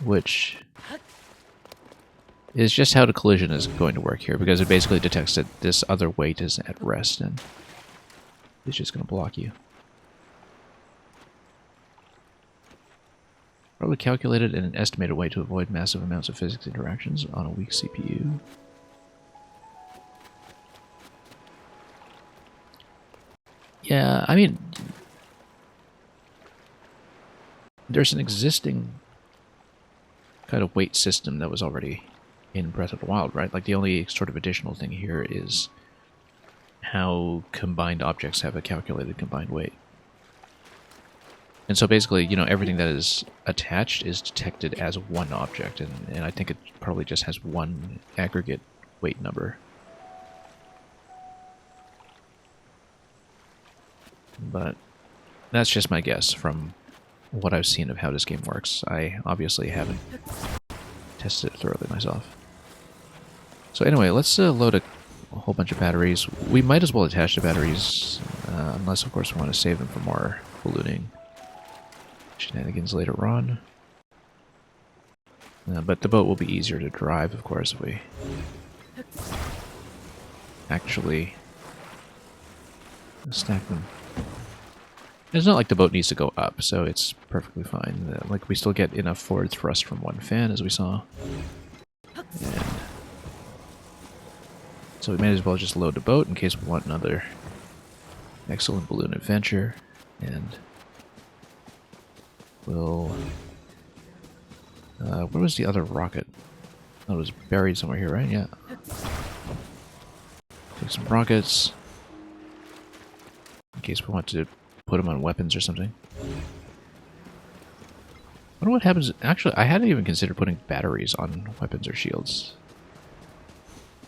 Which is just how the collision is going to work here, because it basically detects that this other weight is at rest, and it's just going to block you. Probably calculated in an estimated way to avoid massive amounts of physics interactions on a weak CPU. Yeah, I mean, there's an existing kind of weight system that was already in Breath of the Wild, right? Like, the only sort of additional thing here is how combined objects have a calculated combined weight. And so basically, you know, everything that is attached is detected as one object, and I think it probably just has one aggregate weight number. But that's just my guess from what I've seen of how this game works. I obviously haven't tested it thoroughly myself. So anyway, let's load a whole bunch of batteries. We might as well attach the batteries, unless of course we want to save them for more ballooning shenanigans later on. But the boat will be easier to drive, of course, if we actually stack them. It's not like the boat needs to go up, so it's perfectly fine. Like, we still get enough forward thrust from one fan, as we saw. And so we may as well just load the boat in case we want another excellent balloon adventure. And we'll... where was the other rocket? Oh, it was buried somewhere here, right? Yeah. Take some rockets. In case we want to put them on weapons or something. I wonder what happens... Actually, I hadn't even considered putting batteries on weapons or shields.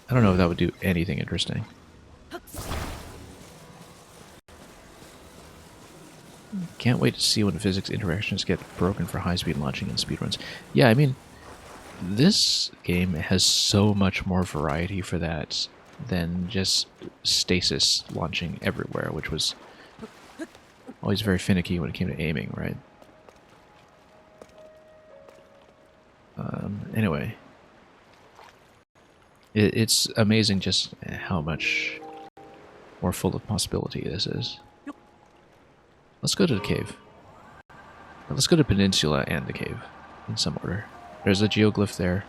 I don't know if that would do anything interesting. Can't wait to see when physics interactions get broken for high-speed launching and speedruns. Yeah, I mean, this game has so much more variety for that than just stasis launching everywhere, which was always very finicky when it came to aiming, right? Anyway, it's amazing just how much more full of possibility this is. Let's go to the cave. Let's go to Peninsula and the cave, in some order. There's a geoglyph there.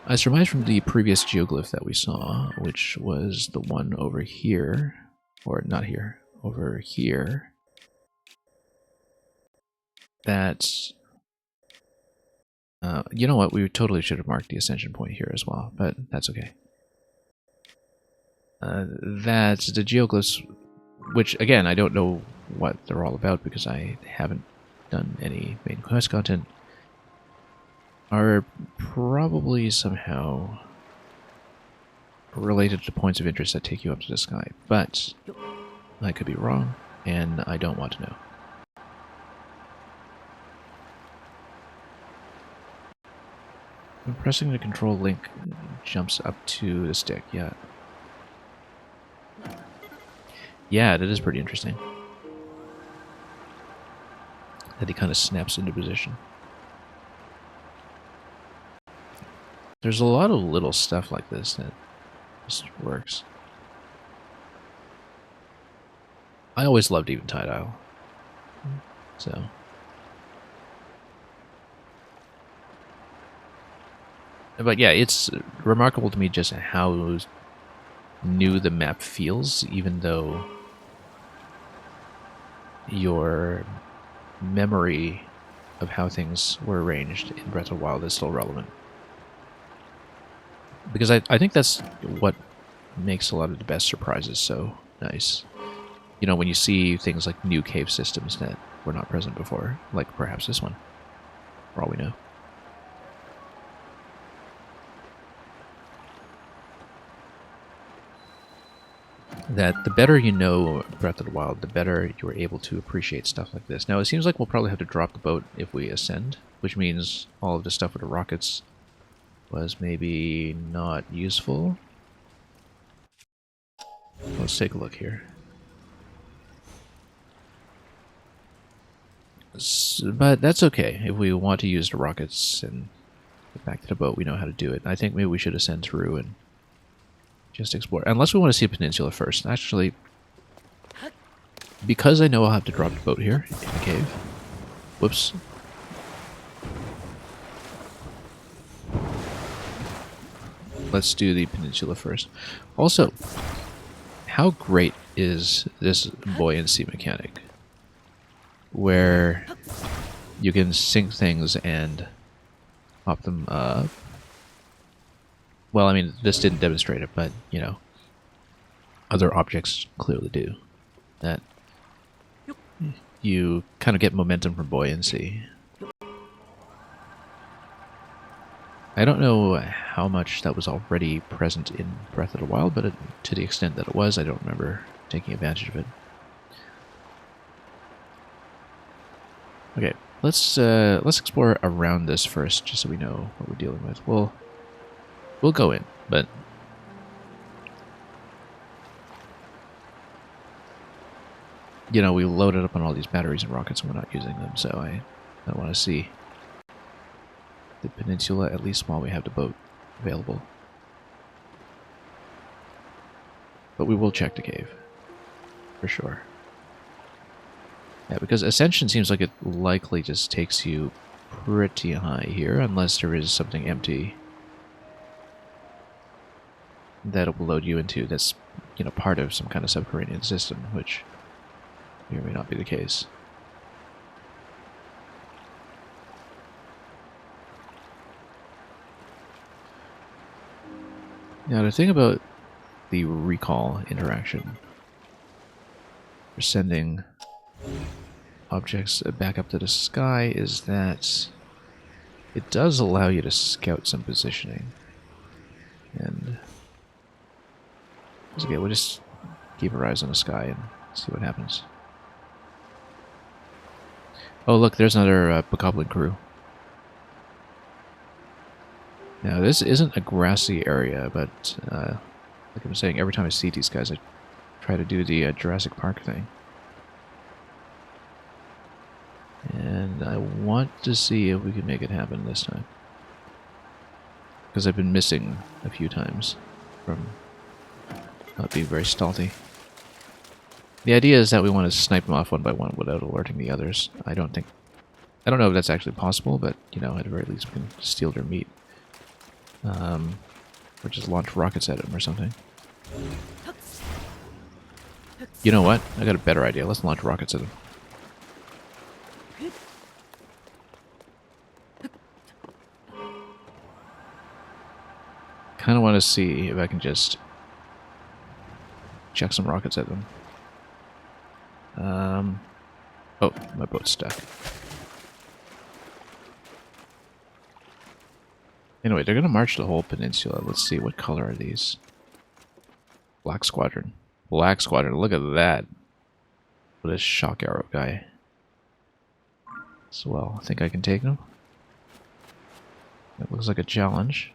I surmised from the previous geoglyph that we saw, which was the one over here, or not here, over here, that... you know what, we totally should have marked the ascension point here as well, but that's okay. That's the geoglyphs, which, again, I don't know what they're all about because I haven't done any main quest content, are probably somehow related to points of interest that take you up to the sky, but I could be wrong, and I don't want to know. When pressing the control link jumps up to the stick, yeah. Yeah, that is pretty interesting. That he kind of snaps into position. There's a lot of little stuff like this that just works. I always loved Eventide Isle. So... But yeah, it's remarkable to me just how new the map feels, even though your memory of how things were arranged in Breath of the Wild is still relevant. Because I think that's what makes a lot of the best surprises so nice. You know, when you see things like new cave systems that were not present before, like perhaps this one, for all we know. that the better you know Breath of the Wild, the better you are able to appreciate stuff like this. Now, it seems like we'll probably have to drop the boat if we ascend, which means all of the stuff with the rockets was maybe not useful. Let's take a look here. But that's okay. If we want to use the rockets and get back to the boat, we know how to do it. I think maybe we should ascend through and just explore. Unless we want to see a peninsula first. Actually, because I know I'll have to drop the boat here in the cave. Whoops. Let's do the peninsula first. Also, how great is this buoyancy mechanic? Where you can sink things and pop them up. Well, I mean, this didn't demonstrate it, but, you know, other objects clearly do. That you kind of get momentum from buoyancy. I don't know how much that was already present in Breath of the Wild, but to the extent that it was, I don't remember taking advantage of it. Okay, let's explore around this first, just so we know what we're dealing with. We'll go in, but you know, we loaded up on all these batteries and rockets and we're not using them, so I want to see the peninsula at least while we have the boat available. But we will check the cave for sure. Yeah, because Ascension seems like it likely just takes you pretty high here, unless there is something empty that it will load you into that's, you know, part of some kind of subterranean system, which may or may not be the case. Now, the thing about the recall interaction for sending objects back up to the sky is that it does allow you to scout some positioning. And it's okay, we'll just keep our eyes on the sky and see what happens. Oh look, there's another Bokoblin crew. Now this isn't a grassy area, but like I'm saying, every time I see these guys I try to do the Jurassic Park thing. And I want to see if we can make it happen this time. Because I've been missing a few times from not being very stealthy. The idea is that we want to snipe them off one by one without alerting the others. I don't know if that's actually possible, but, you know, at the very least we can steal their meat. Or just launch rockets at them or something. You know what? I got a better idea. Let's launch rockets at them. Kind of want to see if I can just chuck some rockets at them. Oh, my boat's stuck. Anyway, they're going to march the whole peninsula. Let's see, what color are these? Black Squadron. Black Squadron, look at that. What a shock arrow guy. So, well, I think I can take them. That looks like a challenge.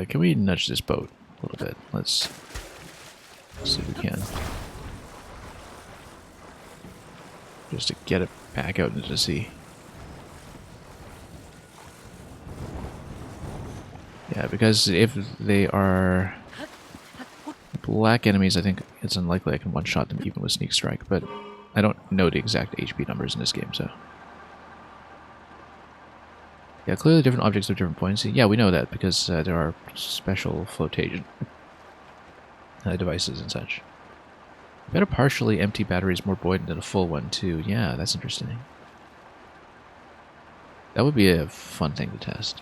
Can we nudge this boat a little bit? Let's see if we can. Just to get it back out into the sea. Yeah, because if they are black enemies, I think it's unlikely I can one-shot them even with Sneak Strike, but I don't know the exact HP numbers in this game, so... Yeah, clearly different objects have different buoyancy. Yeah, we know that because there are special flotation devices and such. Better partially empty battery is more buoyant than a full one, too. Yeah, that's interesting. That would be a fun thing to test.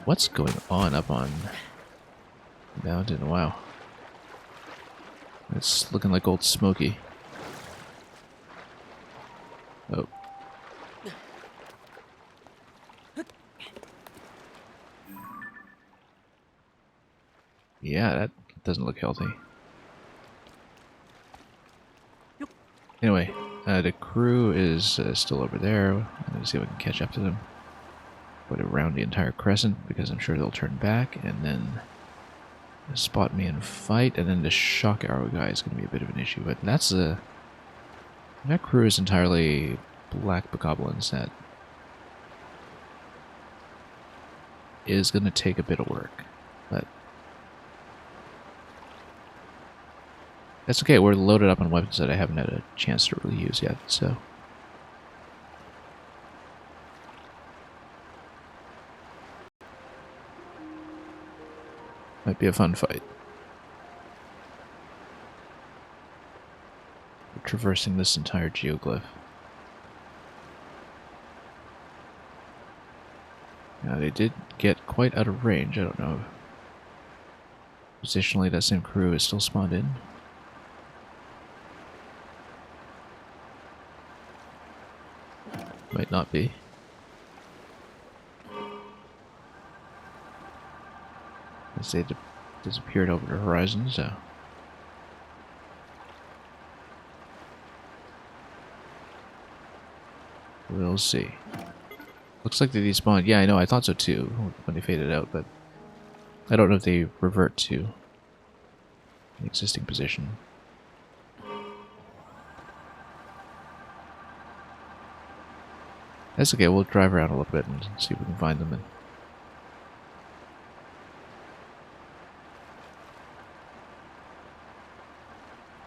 What's going on up on the mountain? Wow. It's looking like Old Smoky. Oh. Yeah, that doesn't look healthy. Anyway, the crew is still over there. I'm going to see if I can catch up to them. Go around the entire crescent, because I'm sure they'll turn back, and then spot me and fight, and then the shock arrow guy is going to be a bit of an issue. But that's a... that crew is entirely black bokoblins. That is going to take a bit of work, but that's okay. We're loaded up on weapons that I haven't had a chance to really use yet, so... might be a fun fight. We're traversing this entire geoglyph. Now, they did get quite out of range. I don't know if positionally that same crew is still spawned in. Might not be. As they disappeared over the horizon, so... we'll see. Looks like they despawned. Yeah, I know, I thought so too, when they faded out, but... I don't know if they revert to an existing position. That's okay, we'll drive around a little bit and see if we can find them. And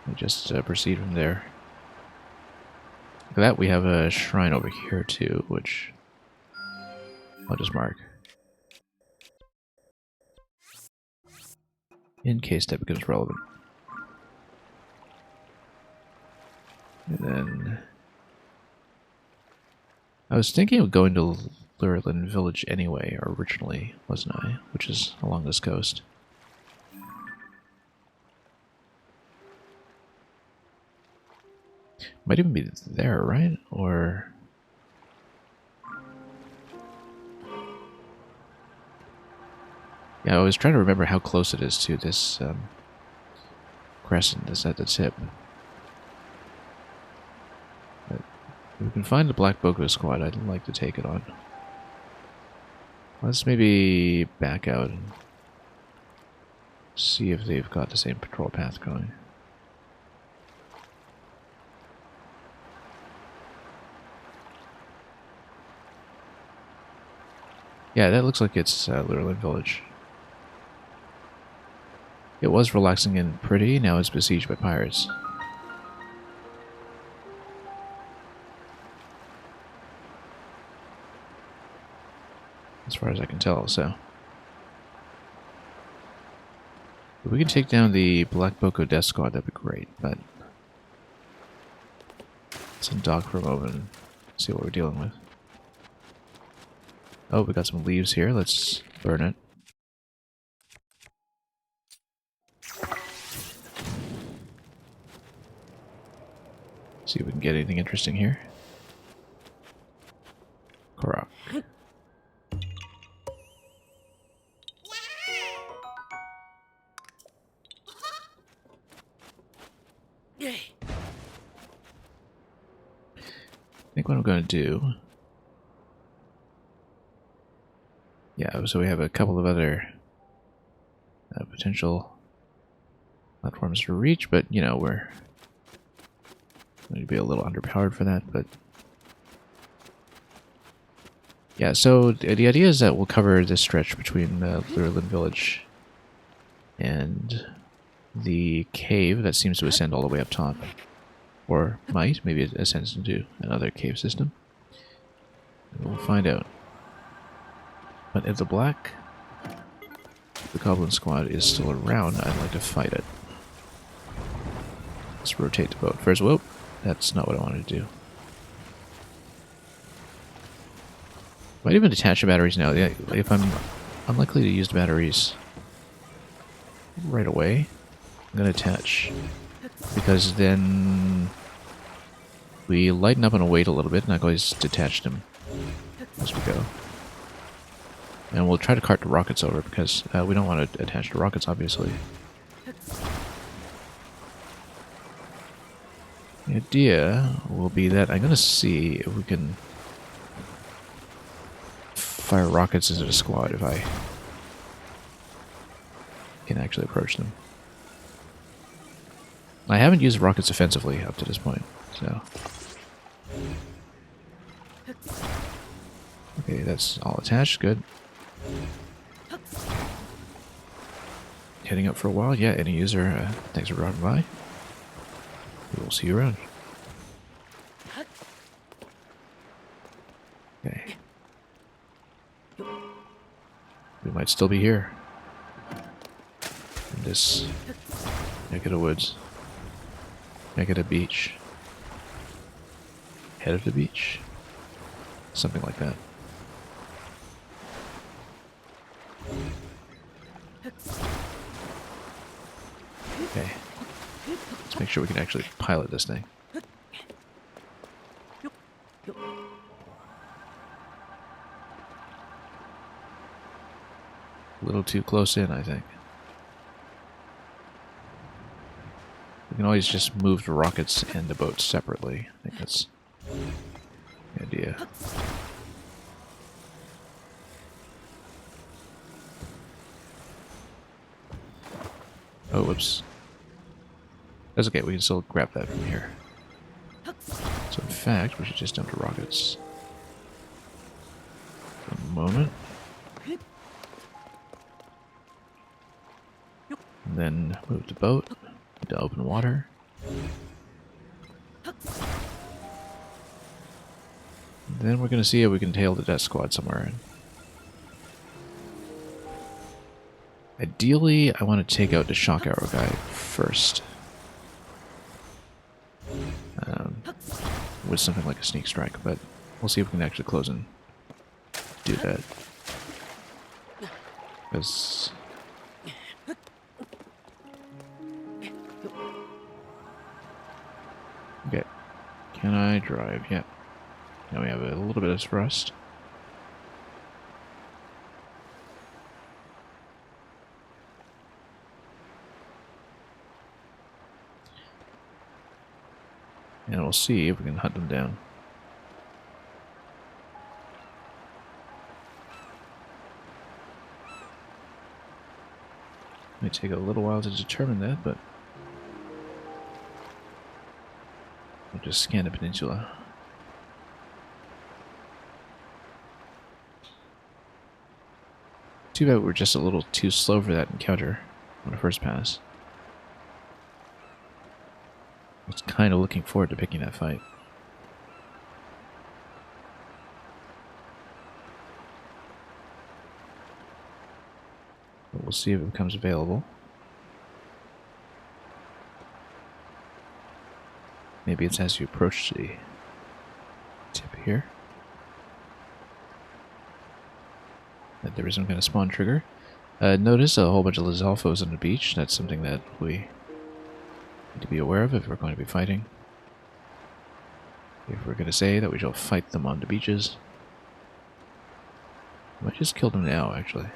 we just proceed from there. Look at that, we have a shrine over here too, which I'll just mark. In case that becomes relevant. And then... I was thinking of going to Lurelin Village anyway, originally, wasn't I? Which is along this coast. Might even be there, right? Or... yeah, I was trying to remember how close it is to this crescent that's at the tip. But if we can find the Black Boko squad, I'd like to take it on. Let's maybe back out and see if they've got the same patrol path going. Yeah, that looks like it's Lurelin Village. It was relaxing and pretty, now it's besieged by pirates. As far as I can tell, so... if we can take down the Black Boko Death Squad, that'd be great, but... let's undock for a moment and see what we're dealing with. Oh, we got some leaves here, let's burn it. See if we can get anything interesting here. Korok. I think what I'm going to do... yeah, so we have a couple of other potential platforms to reach, but, you know, we're going to be a little underpowered for that, but... yeah, so the idea is that we'll cover this stretch between Lurelin Village and the cave that seems to ascend all the way up top. Or might, maybe it ascends into another cave system. We'll find out. But if the Black Goblin Squad is still around, I'd like to fight it. Let's rotate the boat. First, whoop, that's not what I wanted to do. Might even detach the batteries now. If I'm unlikely to use the batteries right away, I'm going to attach. Because then we lighten up on a weight a little bit, and I can always detach them as we go. And we'll try to cart the rockets over because we don't want to attach the rockets, obviously. The idea will be that I'm going to see if we can fire rockets into the squad if I can actually approach them. I haven't used rockets offensively up to this point, so... Okay, that's all attached, good. Heading up for a while, yeah, any user, thanks for dropping by. We will see you around. Okay. We might still be here. In this neck of the woods. Neck of the beach. Head of the beach. Something like that. Okay. Let's make sure we can actually pilot this thing. A little too close in, I think. We can always just move the rockets and the boats separately. I think that's the idea. Oh, whoops. That's okay, we can still grab that from here. So in fact, we should just dump the rockets. For a moment. And then move the boat into open water. And then we're going to see if we can tail the death squad somewhere in. Ideally, I want to take out the shock arrow guy first. With something like a sneak strike, but we'll see if we can actually close and do that. Because... Okay. Can I drive? Yeah. Now we have a little bit of thrust. And we'll see if we can hunt them down. It may take a little while to determine that, but we'll just scan the peninsula. Too bad we're just a little too slow for that encounter on the first pass. I was kind of looking forward to picking that fight. But we'll see if it becomes available. Maybe it's as you approach the tip here. That there isn't going to spawn trigger. Notice a whole bunch of Lizalfos on the beach. That's something that we need to be aware of if we're going to be fighting. If we're going to say that we shall fight them on the beaches. I might just kill them now, actually.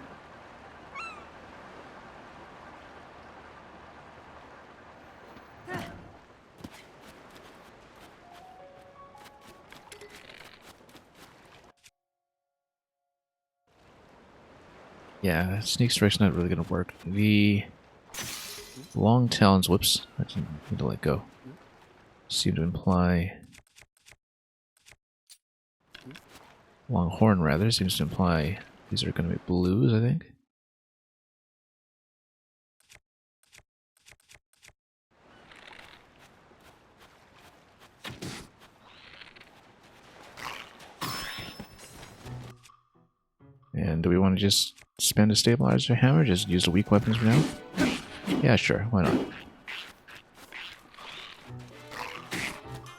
Yeah, sneak strike's not really going to work. The long talons, whoops, I didn't need to let go, seem to imply... Long horn, rather, seems to imply these are going to be blues, I think. And do we want to just spend a stabilizer hammer? Just use the weak weapons for now? Yeah, sure. Why not?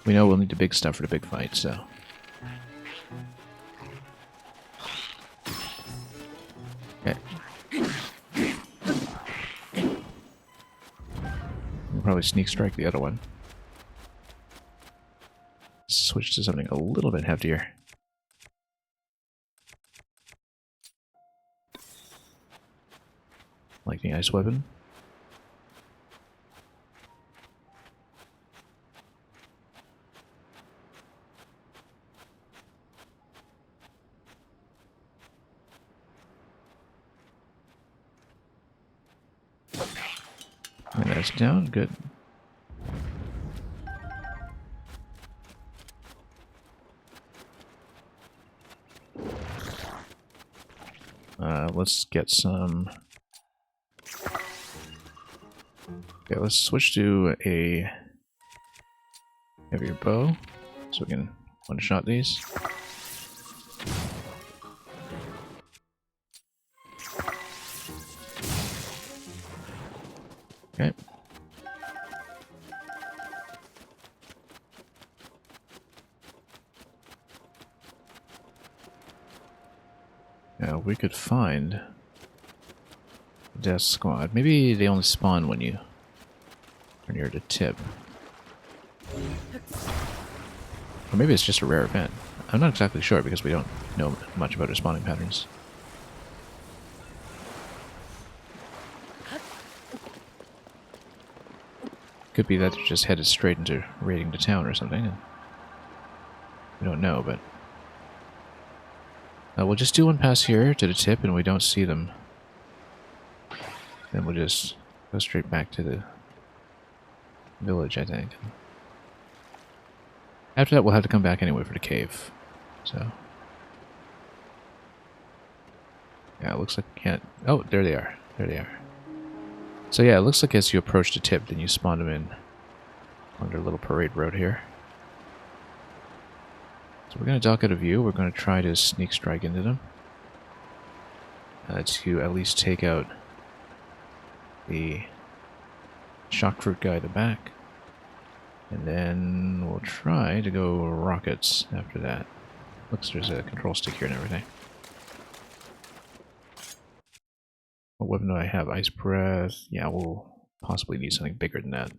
We know we'll need the big stuff for the big fight, so... Okay. We'll probably sneak strike the other one. Switch to something a little bit heftier. like the ice weapon. And that's down, good. Let's get some... Okay, let's switch to a heavier bow, so we can one-shot these. Okay. Now we could find the Death Squad. Maybe they only spawn when you are near the tip. Or maybe it's just a rare event. I'm not exactly sure because we don't know much about their spawning patterns. Could be that they're just headed straight into raiding the town or something. We don't know, but... we'll just do one pass here to the tip and we don't see them. Then we'll just go straight back to the village, I think. After that, we'll have to come back anyway for the cave. So... yeah, it looks like we can't... oh, there they are. There they are. So yeah, it looks like as you approach the tip, then you spawn them in on their little parade road here. So we're going to dock out of view. We're going to try to sneak strike into them. To at least take out the shock fruit guy at the back. And then we'll try to go rockets after that. Looks there's a control stick here and everything. What weapon do I have? Ice breath. Yeah, we'll possibly need something bigger than that.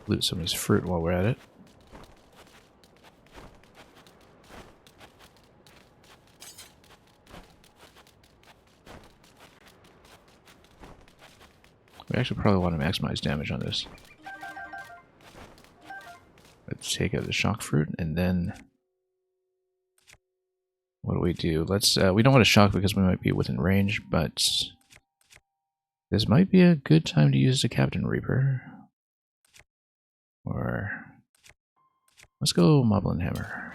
Loot some of this fruit while we're at it. We actually probably want to maximize damage on this. Let's take out the shock fruit, and then... what do we do? Let's, we don't want to shock because we might be within range, but... this might be a good time to use the Captain Reaper. Or... let's go Moblin Hammer.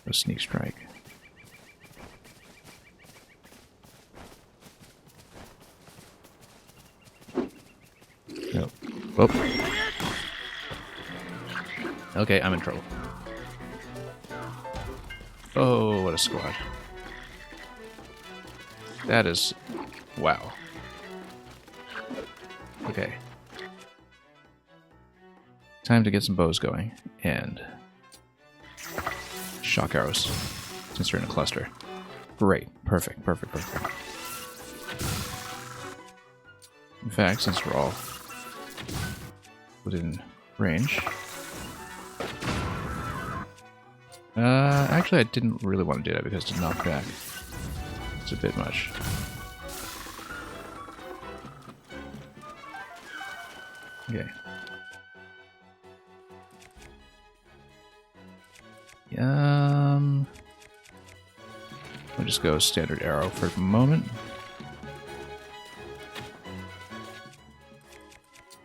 Go Sneak Strike. Nope. Whoop. Okay, I'm in trouble. Oh, what a squad. That is... wow. Okay. Time to get some bows going. And... shock arrows. Since they're in a cluster. Great. Perfect, perfect, perfect. In fact, since we're all within range... actually I didn't really want to do that because to knock back, it's a bit much. Okay. We'll just go standard arrow for the moment.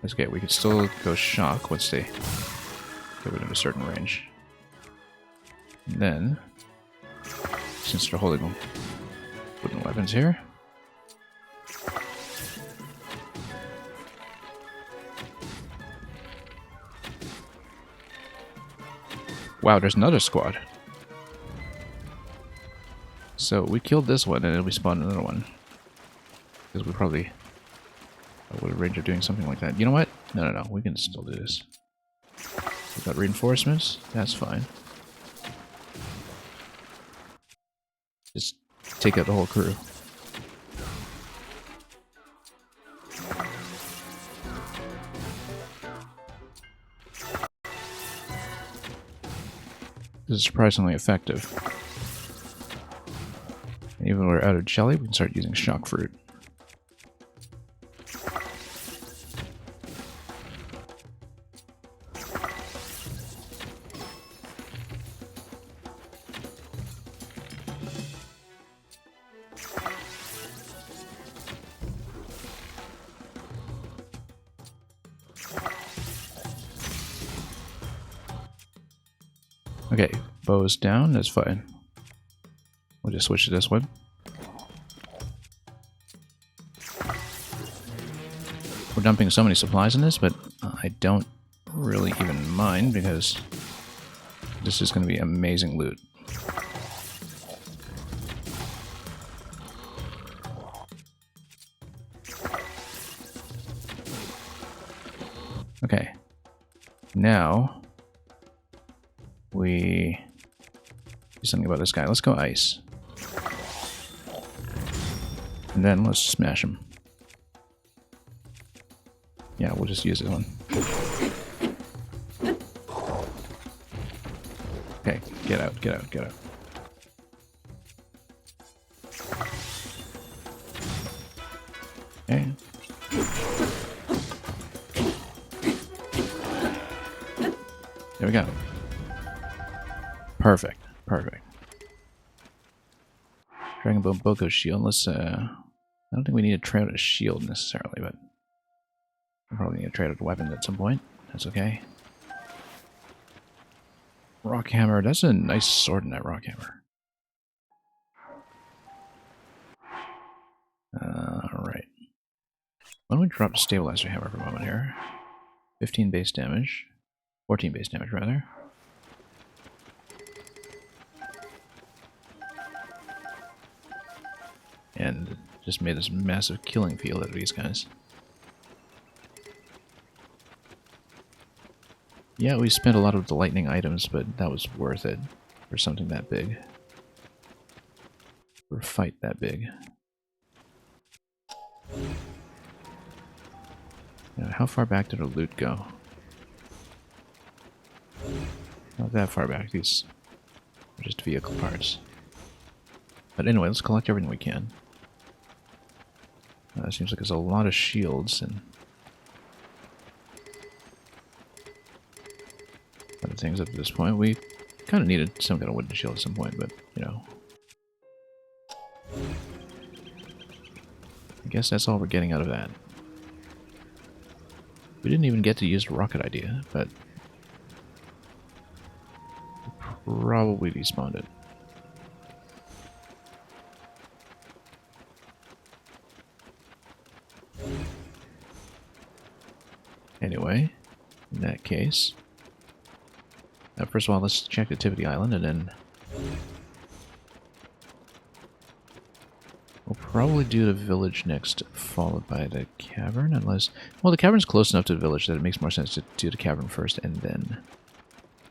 That's okay, we could still go shock once they get within a certain range. And then, since they're holding wooden weapons here, wow, there's another squad. So we killed this one and then we spawned another one. Because we probably would have range of doing something like that. You know what? No, we can still do this. We've got reinforcements, that's fine. Just take out the whole crew. This is surprisingly effective. And even when we're out of jelly, we can start using shock fruit. Okay, bow's down, that's fine. We'll just switch to this one. We're dumping so many supplies in this, but I don't really even mind because this is going to be amazing loot. Okay, now we do something about this guy. Let's go ice. And then let's smash him. Yeah, we'll just use this one. Okay, get out, get out, get out. Okay. There we go. Perfect, perfect. Dragon Bone Boko Shield. Let's, I don't think we need to trade out a shield necessarily, but we'll probably need to trade out weapons at some point. That's okay. Rock Hammer. That's a nice sword in that Rock Hammer. Alright. Why don't we drop the Stabilizer Hammer for a moment here? 15 base damage. 14 base damage, rather. And just made this massive killing field out of these guys. Yeah, we spent a lot of the lightning items, but that was worth it for something that big. For a fight that big. Now, how far back did our loot go? Not that far back, these are just vehicle parts. But anyway, let's collect everything we can. It seems like there's a lot of shields and other things up to this point. We kind of needed some kind of wooden shield at some point, but, you know. I guess that's all we're getting out of that. We didn't even get to use the rocket idea, but probably despawned it. Anyway, in that case, first of all, let's check Activity Island, and then we'll probably do the village next, followed by the cavern, unless... Well, the cavern's close enough to the village that it makes more sense to do the cavern first, and then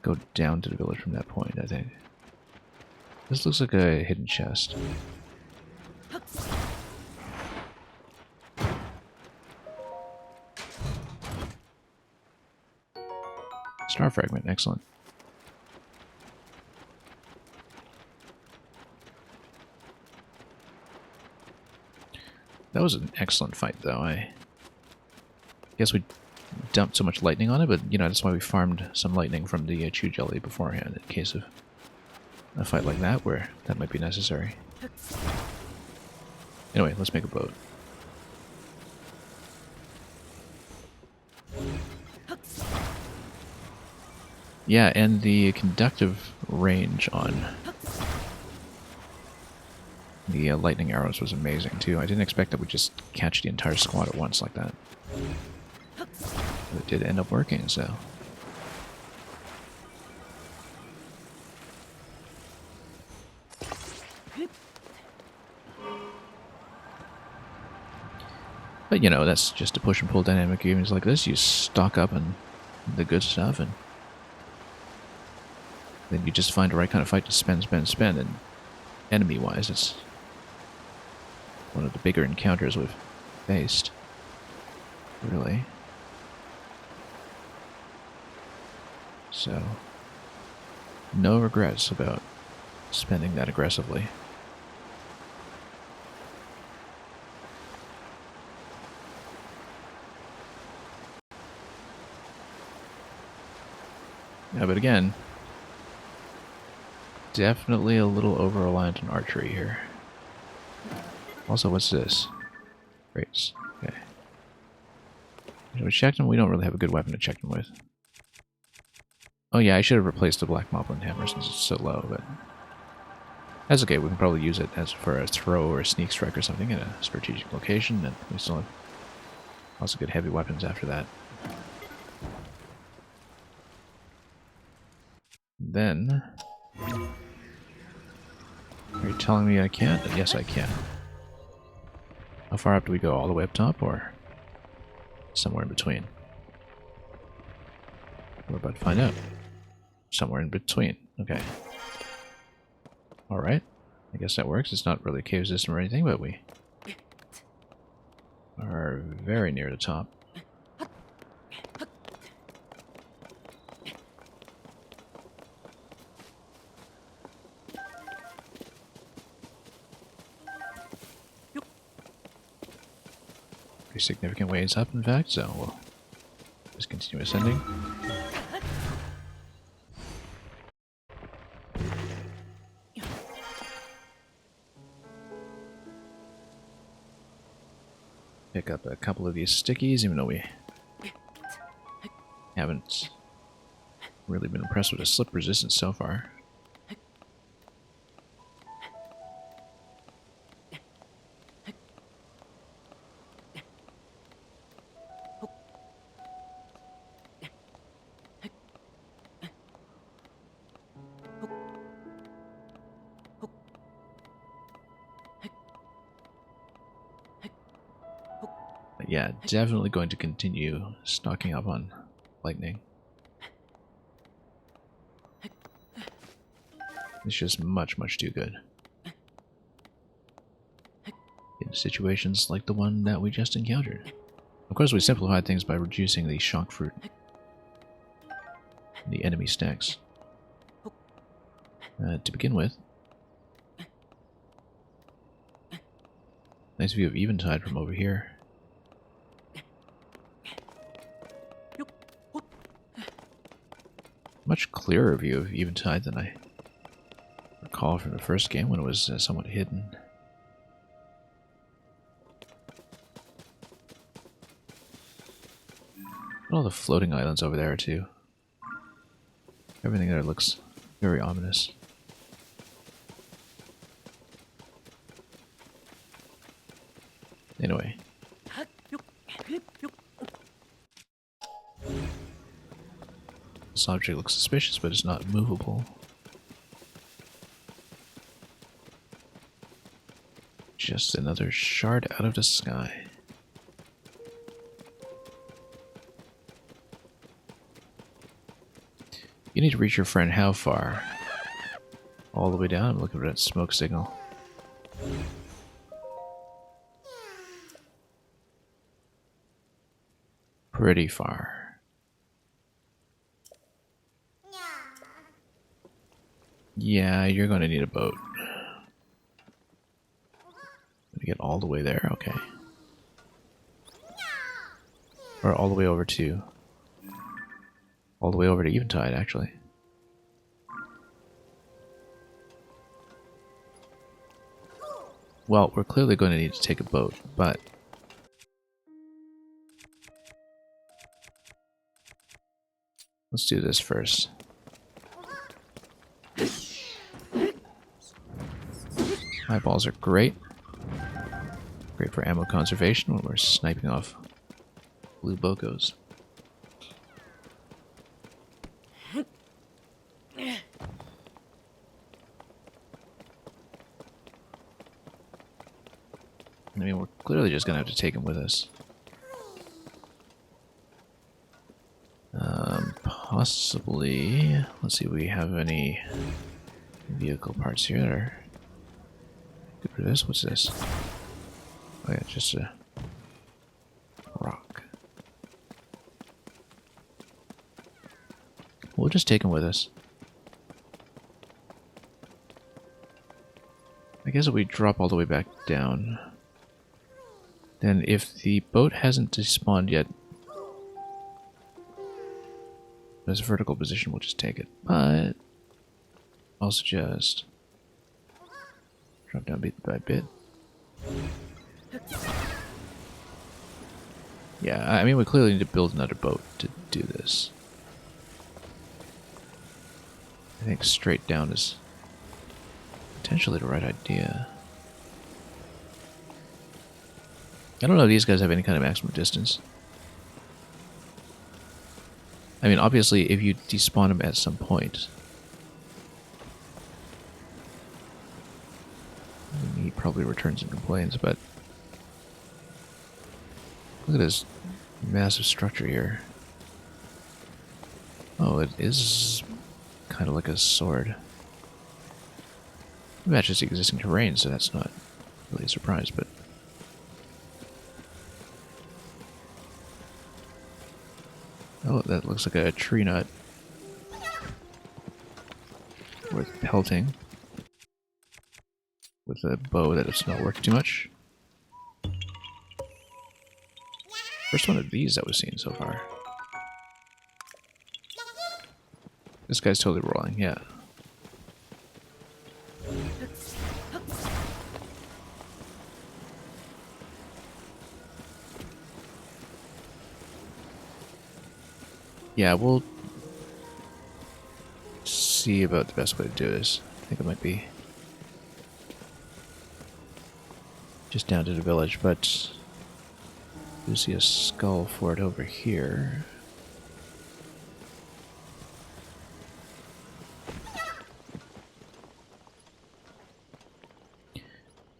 go down to the village from that point, I think. This looks like a hidden chest. Star fragment, excellent. That was an excellent fight, though. I guess we dumped so much lightning on it, but, you know, that's why we farmed some lightning from the chew jelly beforehand, in case of a fight like that, where that might be necessary. Anyway, let's make a boat. Yeah, and the conductive range on the lightning arrows was amazing, too. I didn't expect that we'd just catch the entire squad at once like that. But it did end up working, so... But, you know, that's just a push and pull dynamic games like this. You stock up on the good stuff, and then you just find the right kind of fight to spend, and enemy-wise, it's one of the bigger encounters we've faced. Really. So, No regrets about spending that aggressively. Yeah, but again, definitely a little over-reliant on archery here. Also, what's this? Rates. Okay. Should we check them? We don't really have a good weapon to check them with. Oh yeah, I should have replaced the Black Moblin Hammer since it's so low, but... That's okay, we can probably use it as for a throw or a sneak strike or something in a strategic location, and we still have lots of good heavy weapons after that. Then... Are you telling me I can't? Yes, I can. How far up do we go? All the way up top, or somewhere in between? We're about to find out. Somewhere in between. Okay. Alright. I guess that works. It's not really a cave system or anything, but we are very near the top. Pretty significant ways up, in fact, so we'll just continue ascending. Pick up a couple of these stickies, even though we haven't really been impressed with the slip resistance so far. But yeah, definitely going to continue stocking up on lightning. It's just much, much too good. In situations like the one that we just encountered. Of course, we simplified things by reducing the shock fruit in the enemy stacks. To begin with, nice view of Eventide from over here. Much clearer view of Eventide than I recall from the first game when it was somewhat hidden. All the floating islands over there too. Everything there looks very ominous. Anyway. This object looks suspicious, but it's not movable. Just another shard out of the sky. You need to reach your friend how far? All the way down? I'm looking for that smoke signal. Pretty far. Yeah, you're going to need a boat. To get all the way there, okay. Or all the way over to... all the way over to Eventide, actually. Well, we're clearly going to need to take a boat, but... let's do this first. Eyeballs are great. Great for ammo conservation when we're sniping off blue bocos. I mean, we're clearly just going to have to take him with us. Possibly... let's see if we have any vehicle parts here that are good for this. What's this? Oh yeah, just a rock. We'll just take him with us. I guess if we drop all the way back down, then if the boat hasn't despawned yet, there's a vertical position, we'll just take it. But I'll suggest drop down bit by bit. Yeah, I mean, we clearly need to build another boat to do this. I think straight down is potentially the right idea. I don't know if these guys have any kind of maximum distance. I mean, obviously, if you despawn them at some point, he probably returns and complains, but look at this massive structure here. Oh, it is kind of like a sword. It matches the existing terrain, so that's not really a surprise, but... Oh, that looks like a tree nut. Worth pelting. With a bow that does not work too much. First one of these that we've seen so far. This guy's totally rolling, yeah. Yeah, we'll see about the best way to do this. I think it might be just down to the village, but you see a skull for it over here.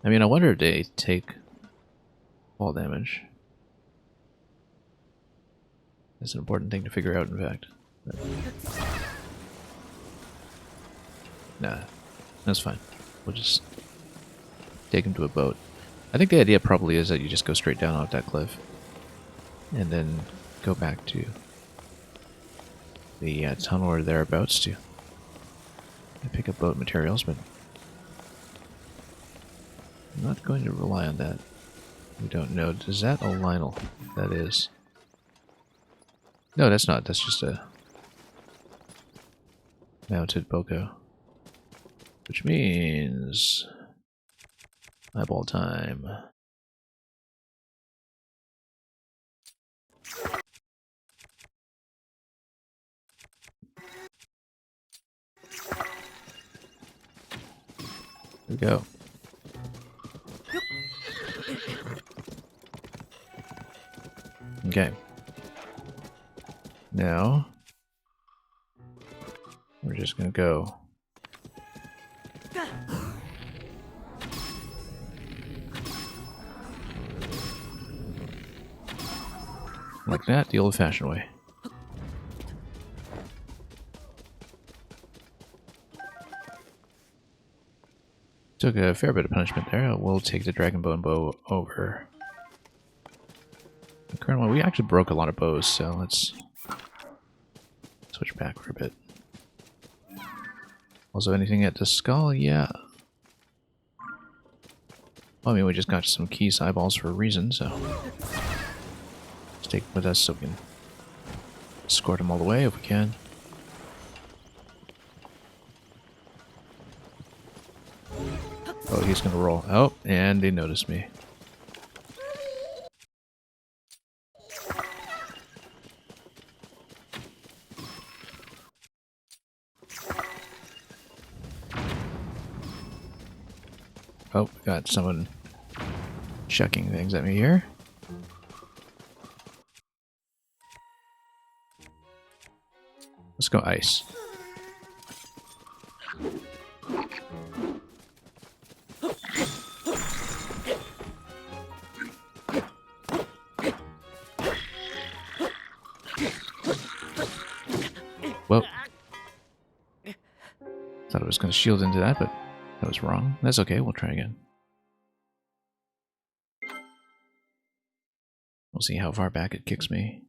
I mean, I wonder if they take fall damage. That's an important thing to figure out, in fact. But nah, that's fine. We'll just take him to a boat. I think the idea probably is that you just go straight down off that cliff and then go back to the tunnel or thereabouts to pick up boat materials, but I'm not going to rely on that. We don't know. Is that a Lionel? That is. No, that's not. That's just a mounted Boko. Which means eyeball time. Here we go. Okay. Now, we're just gonna go. Like that, the old-fashioned way. Took a fair bit of punishment there. We'll take the Dragon Bone Bow over the current one. We actually broke a lot of bows, so let's switch back for a bit. Also, anything at the skull? Yeah. Well, I mean, we just got some key eyeballs for a reason, so let's take them with us so we can escort them all the way if we can. Oh, he's gonna roll. Oh, and they noticed me. Oh, we got someone chucking things at me here. Let's go ice. Well, thought I was going to shield into that, but that was wrong. That's okay, we'll try again. We'll see how far back it kicks me.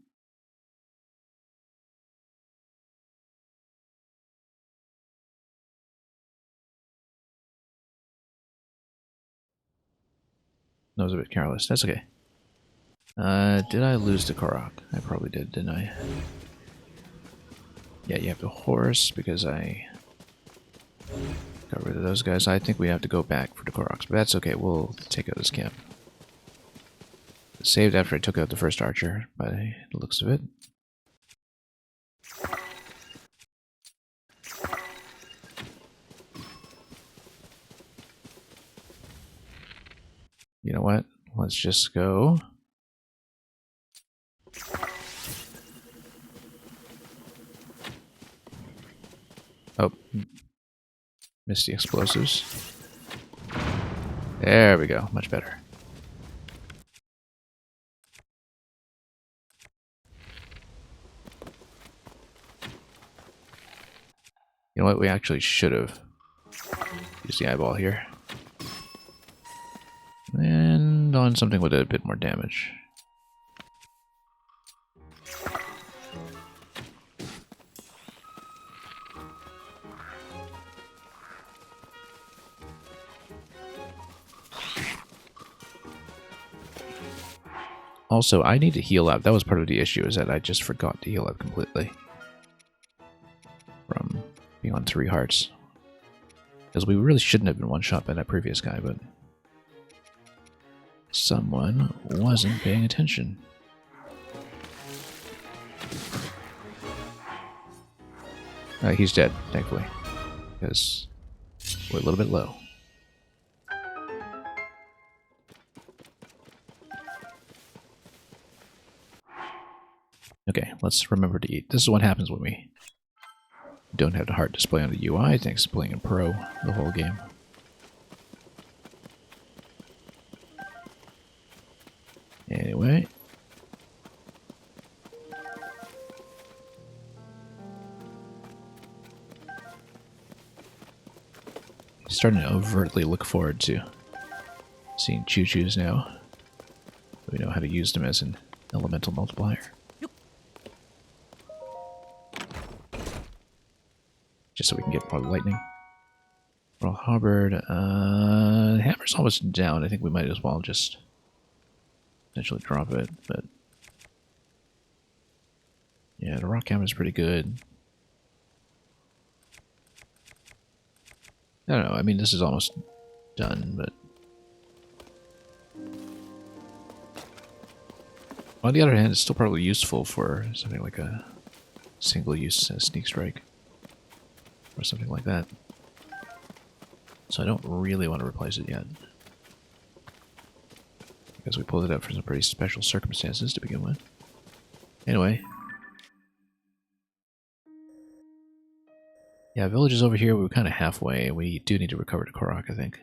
That was a bit careless. That's okay. Did I lose the Korok? I probably did, didn't I? Yeah, you have the horse because I got rid of those guys. I think we have to go back for the Koroks, but that's okay. We'll take out this camp. It saved after I took out the first archer, by the looks of it. You know what? Let's just go. Oh, missed the explosives. There we go, much better. You know what? We actually should have used the eyeball here. And on something with a bit more damage. Also, I need to heal up. That was part of the issue, is that I just forgot to heal up completely. From being on 3 hearts. Because we really shouldn't have been one-shot by that previous guy, but someone wasn't paying attention. He's dead, thankfully. Because we're a little bit low. Okay, let's remember to eat. This is what happens when we don't have the heart display on the UI, thanks to playing in Pro the whole game. Anyway. Starting to overtly look forward to seeing choo-choos now. We know how to use them as an elemental multiplier. Just so we can get more lightning. Royal Halberd. Hammer's almost down. I think we might as well just potentially drop it, but yeah, the rock hammer's pretty good. I don't know, I mean, this is almost done, but on the other hand, it's still probably useful for something like a single-use sneak strike or something like that. So I don't really want to replace it yet, because we pulled it out for some pretty special circumstances to begin with. Anyway. Yeah, village is over here. We were kind of halfway. We do need to recover the Korok, I think.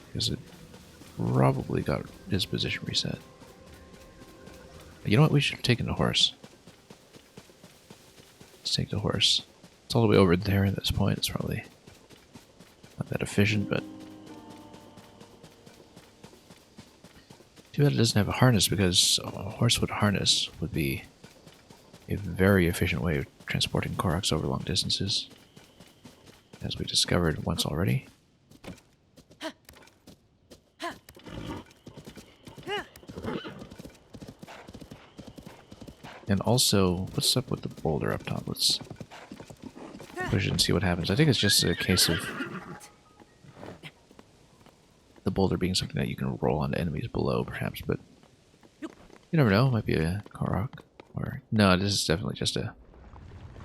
Because it probably got his position reset. You know what? We should have taken the horse. Let's take the horse. It's all the way over there at this point. It's probably not that efficient, but too bad it doesn't have a harness, because a horse with a harness would be a very efficient way of transporting Koroks over long distances, as we discovered once already. And also, what's up with the boulder up top? Let's push it and see what happens. I think it's just a case of the boulder being something that you can roll onto enemies below, perhaps, but you never know. It might be a Korok. Or, no, this is definitely just a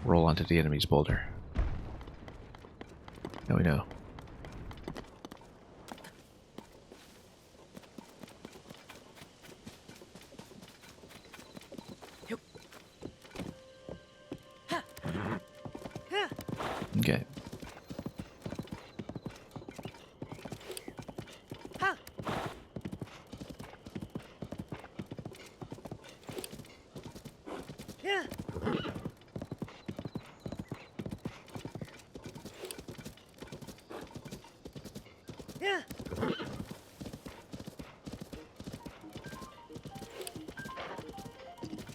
roll onto the enemy's boulder. Now we know. Okay.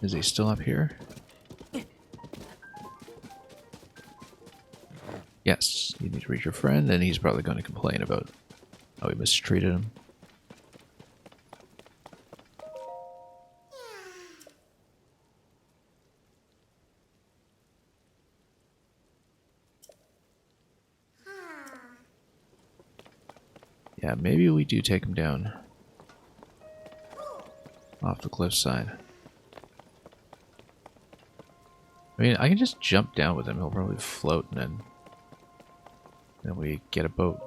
Is he still up here? Yes, you need to reach your friend, and he's probably going to complain about how we mistreated him. Yeah, maybe we do take him down off the cliffside. I mean, I can just jump down with him. He'll probably float, and then we get a boat.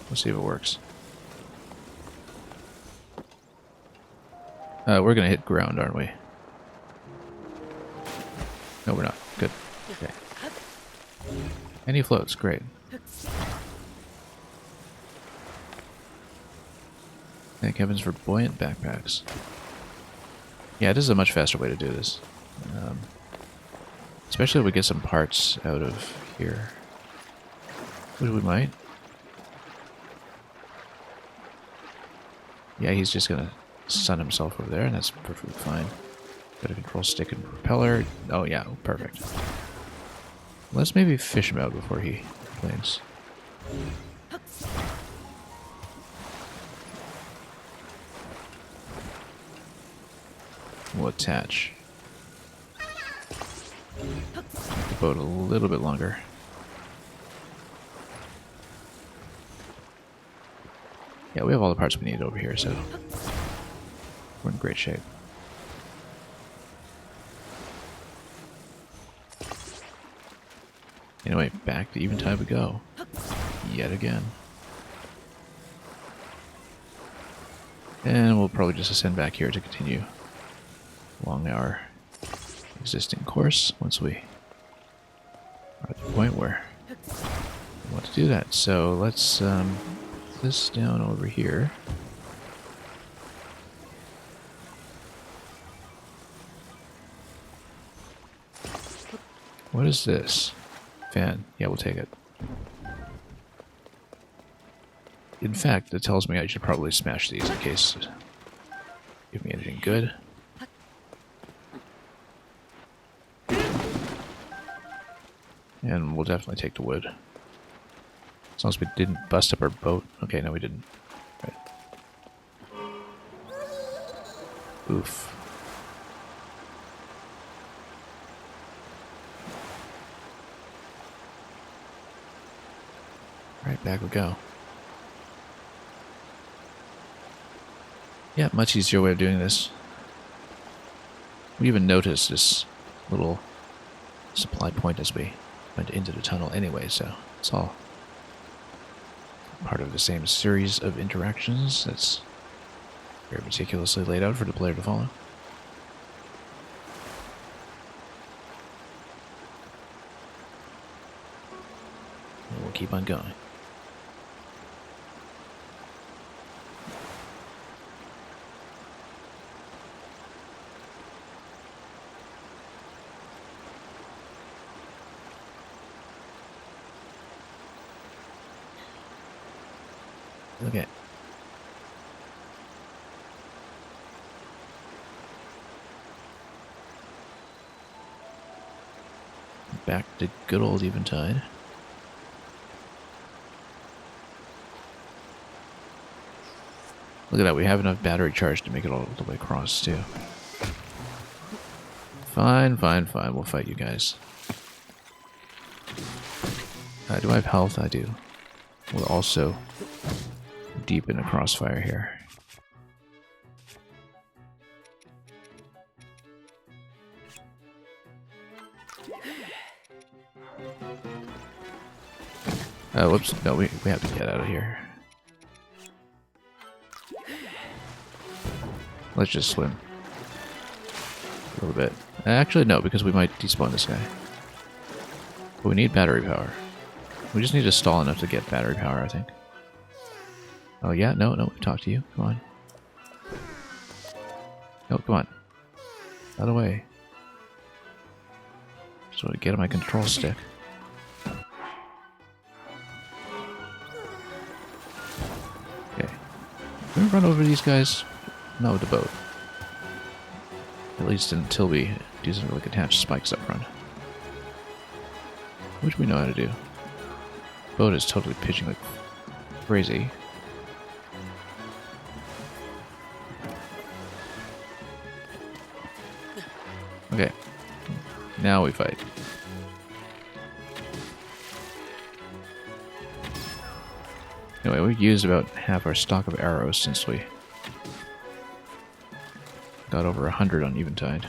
Let's see if it works. We're gonna hit ground, aren't we? No, we're not. Good. Okay. And he floats. Great. Thank heavens for buoyant backpacks. Yeah, this is a much faster way to do this. Especially if we get some parts out of here. Which we might. Yeah, he's just gonna sun himself over there, and that's perfectly fine. Got a control stick and propeller. Oh yeah, perfect. Let's maybe fish him out before he complains. We'll attach the boat a little bit longer. Yeah, we have all the parts we need over here, so we're in great shape. Anyway, back to Eventide we go. Yet again. And we'll probably just ascend back here to continue along our existing course once we are at the point where we want to do that. So let's put this down over here. What is this? Fan. Yeah, we'll take it. In fact, it tells me I should probably smash these in case they give me anything good. And we'll definitely take the wood. As long as we didn't bust up our boat. Okay, no we didn't. Right. Oof. Right, back we go. Yeah, much easier way of doing this. We even noticed this little supply point as we went into the tunnel anyway, so it's all part of the same series of interactions that's very meticulously laid out for the player to follow. And we'll keep on going. Okay. Back to good old Eventide. Look at that, we have enough battery charge to make it all the way across, too. Fine, fine, fine, we'll fight you guys. Do I have health? I do. We'll also deep in a crossfire here. Whoops. No, we have to get out of here. Let's just swim. A little bit. Actually, no, because we might despawn this guy. But we need battery power. We just need to stall enough to get battery power, I think. Oh, yeah? No, no, we talked to you. Come on. No, come on. Out of the way. Just want to get on my control stick. Okay. Can we run over these guys? No, with the boat. At least until we do something like attach spikes up front. Which we know how to do. Boat is totally pitching like crazy. Okay. Now we fight. Anyway, we've used about half our stock of arrows since we got over 100 on Eventide.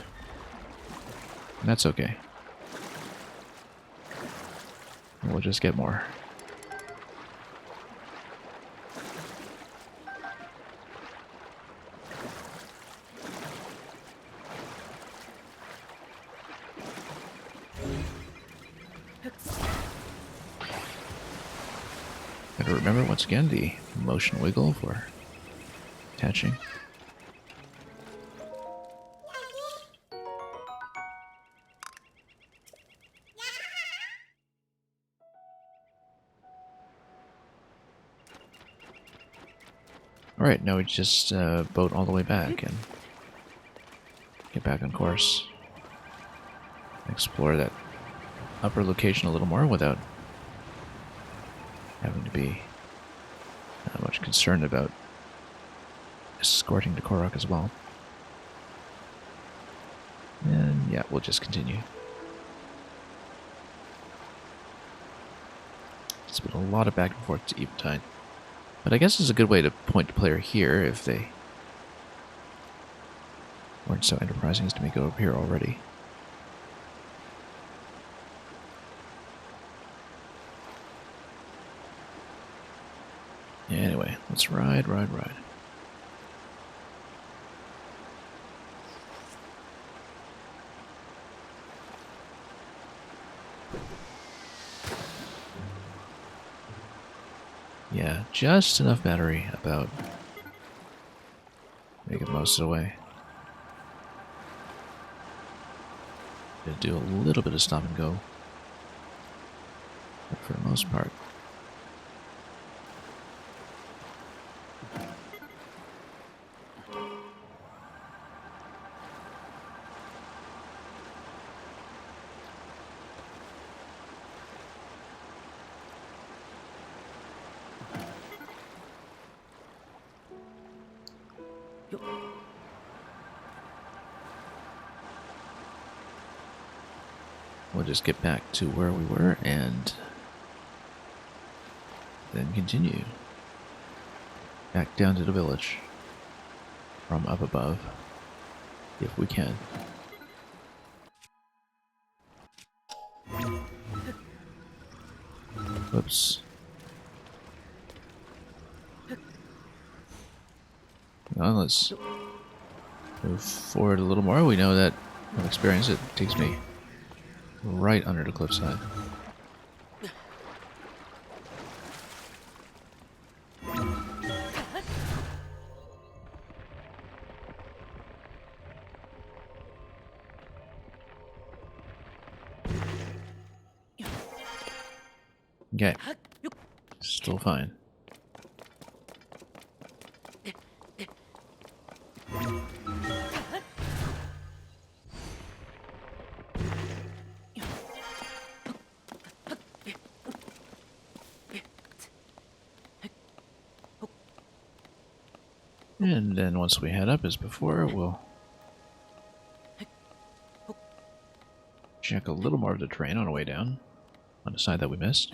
And that's okay. We'll just get more. Gotta remember once again the motion wiggle for attaching. Alright, now we just boat all the way back and get back on course. Explore that upper location a little more without having to be much concerned about escorting to Korok as well. And yeah, we'll just continue. It's been a lot of back and forth to Eventide. But I guess it's a good way to point the player here if they weren't so enterprising as to make it over here already. Anyway, let's ride. Yeah, just enough battery about make it most of the way. Gonna do a little bit of stop and go, but for the most part. We'll just get back to where we were and then continue back down to the village from up above, if we can. Whoops. Well, let's move forward a little more. We know that from experience it takes me right under the cliffside. Okay. Still fine. And then once we head up as before, we'll check a little more of the terrain on the way down, on the side that we missed.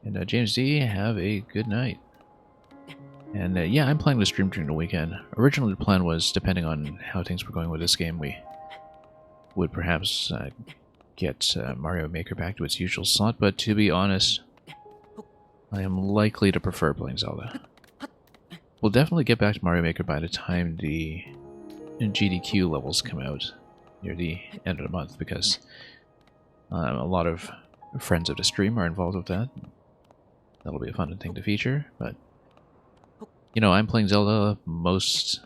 And James D, have a good night. And yeah, I'm planning to stream during the weekend. Originally the plan was, depending on how things were going with this game, we would perhaps get Mario Maker back to its usual slot, but to be honest, I am likely to prefer playing Zelda. We'll definitely get back to Mario Maker by the time the GDQ levels come out near the end of the month, because a lot of friends of the stream are involved with that. That'll be a fun thing to feature, but you know, I'm playing Zelda, most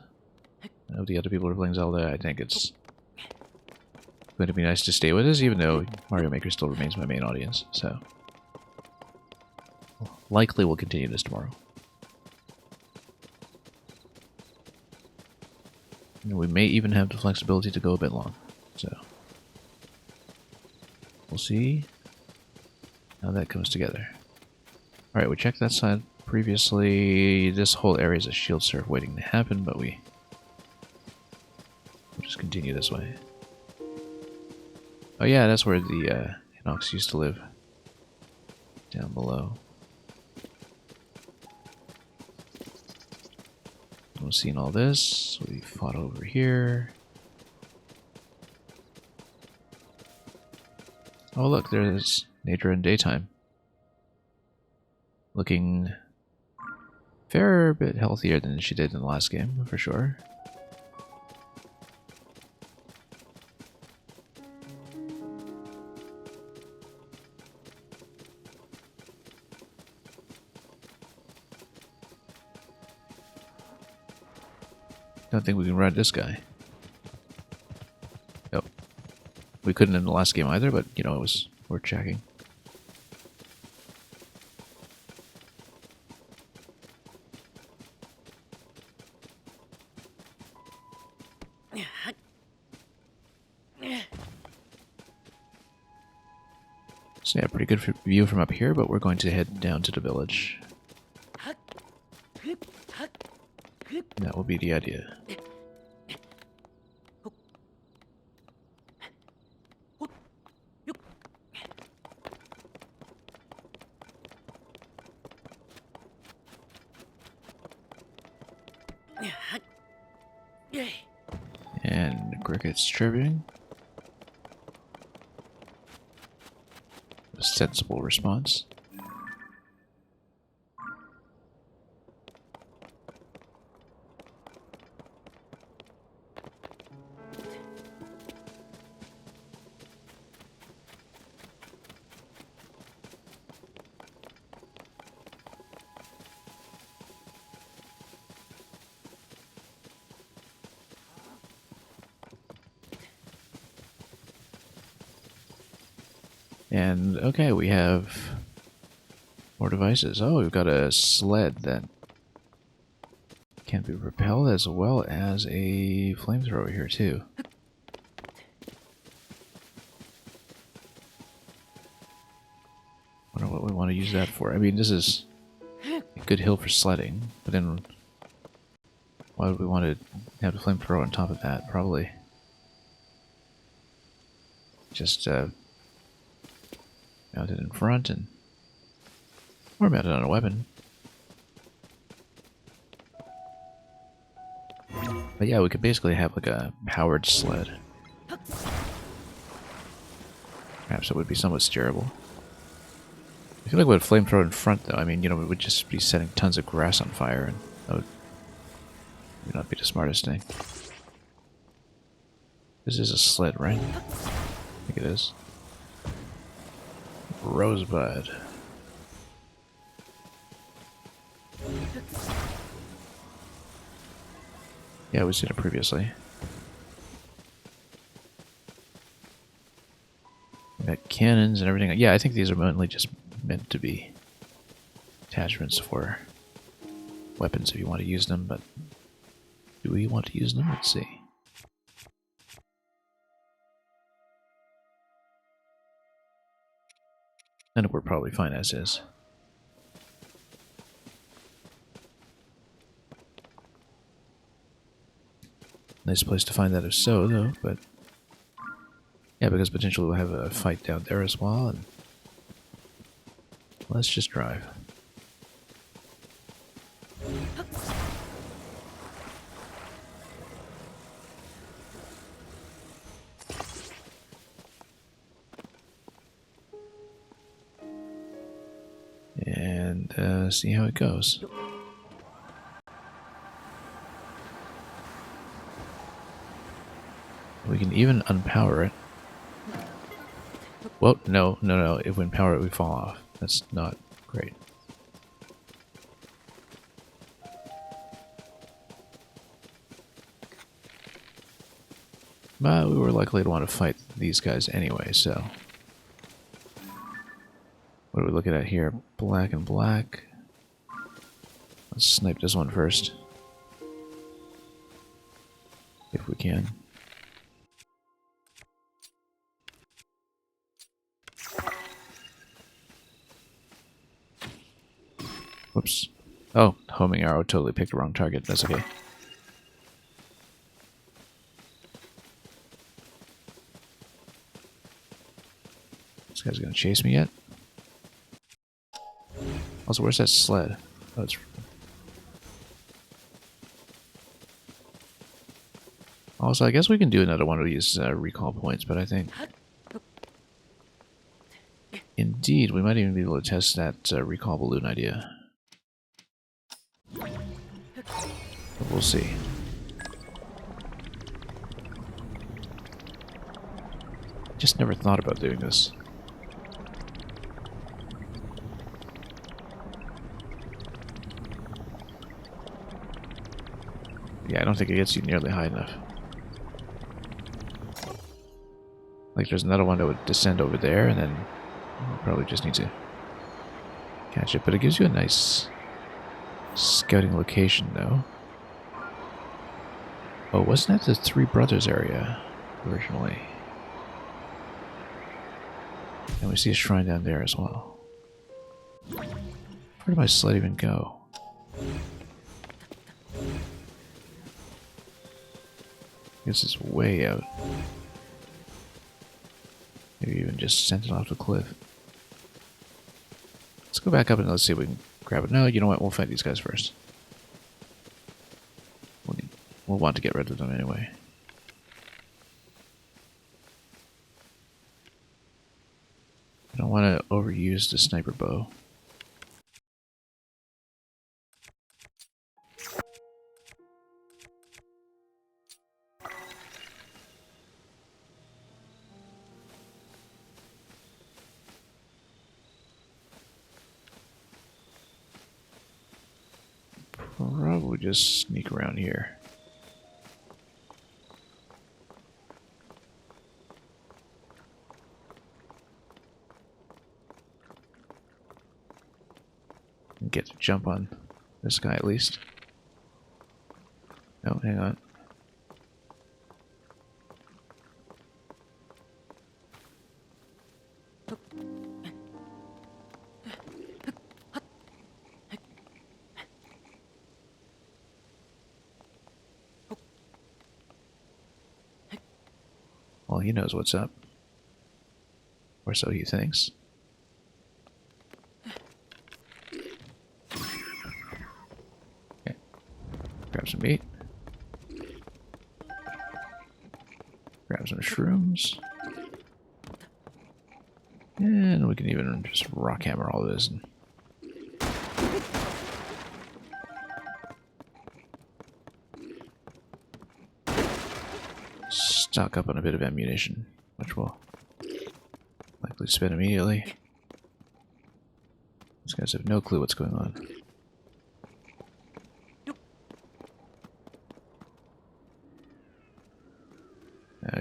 of the other people are playing Zelda. I think it's going to be nice to stay with us, even though Mario Maker still remains my main audience, so likely we'll continue this tomorrow. And we may even have the flexibility to go a bit long. So we'll see how that comes together. Alright, we checked that side previously. This whole area is a shield surf waiting to happen, but we'll just continue this way. Oh yeah, that's where the Hinox used to live. Down below. We've seen all this. We fought over here. Oh look, there's nature in daytime. Looking fair bit healthier than she did in the last game, for sure. Don't think we can ride this guy. Nope. We couldn't in the last game either, but, you know, it was worth checking. So yeah, pretty good view from up here, but we're going to head down to the village. That will be the idea. And crickets chirping. A sensible response. And, okay, we have more devices. Oh, we've got a sled that can be propelled as well as a flamethrower here, too. Wonder what we want to use that for. I mean, this is a good hill for sledding, but then why would we want to have the flamethrower on top of that? Probably just mount it in front and or mount it on a weapon. But yeah, we could basically have like a powered sled. Perhaps it would be somewhat steerable. I feel like with a flamethrower in front though, I mean, you know, we would just be setting tons of grass on fire and that would not be the smartest thing. This is a sled, right? I think it is. Rosebud. Yeah, we've seen it previously. We got cannons and everything. Yeah, I think these are mainly just meant to be attachments for weapons if you want to use them, but do we want to use them? Let's see. And we're probably fine as is. Nice place to find that if so, though, but... yeah, because potentially we'll have a fight down there as well, and... let's just drive. And see how it goes. We can even unpower it. Well, no. If we empower it, we fall off. That's not great. But we were likely to want to fight these guys anyway, so... what are we looking at here? Black and black. Let's snipe this one first. If can. Whoops. Oh, homing arrow totally picked the wrong target. That's okay. This guy's gonna chase me yet? Also, where's that sled? Oh, it's... Also, I guess we can do another one of these recall points, but I think... Indeed, we might even be able to test that recall balloon idea. But we'll see. Just never thought about doing this. Yeah, I don't think it gets you nearly high enough. Like, there's another one that would descend over there, and then we'll probably just need to catch it. But it gives you a nice scouting location, though. Oh, wasn't that the Three Brothers area originally? And we see a shrine down there as well. Where did my sled even go? I guess it's way out. Maybe even just sent it off the cliff. Let's go back up and let's see if we can grab it. No, you know what? We'll fight these guys first. We'll want to get rid of them anyway. I don't want to overuse the sniper bow. Probably just sneak around here. And get to jump on this guy at least. No, hang on. Well, he knows what's up. Or so he thinks. Okay. Grab some meat. Grab some shrooms. And we can even just rock hammer all this. And stock up on a bit of ammunition, which we'll likely spend immediately. These guys have no clue what's going on.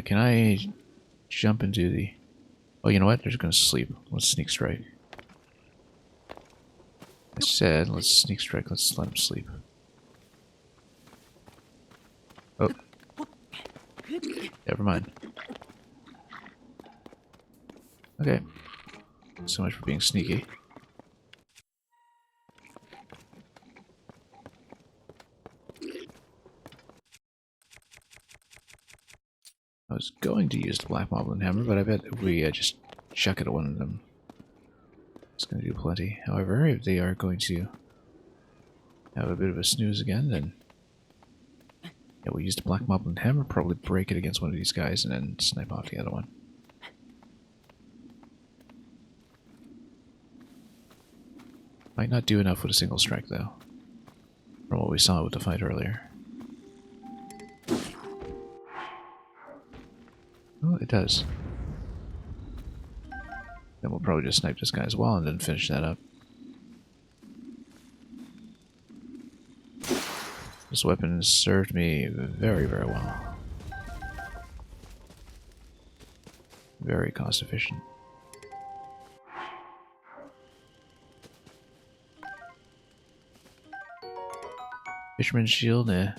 Can I jump into the... Oh, you know what? They're just going to sleep. Let's sneak strike. I said, let's sneak strike. Let's let them sleep. Oh. Never mind. Okay. So much for being sneaky. I was going to use the Black Moblin Hammer, but I bet if we just chuck it at one of them, it's going to do plenty. However, if they are going to have a bit of a snooze again, then yeah, we'll use the Black Moblin Hammer, probably break it against one of these guys, and then snipe off the other one. Might not do enough with a single strike, though, from what we saw with the fight earlier. Oh, it does. Then we'll probably just snipe this guy as well and then finish that up. This weapon has served me very, very well. Very cost efficient. Fisherman's shield, eh.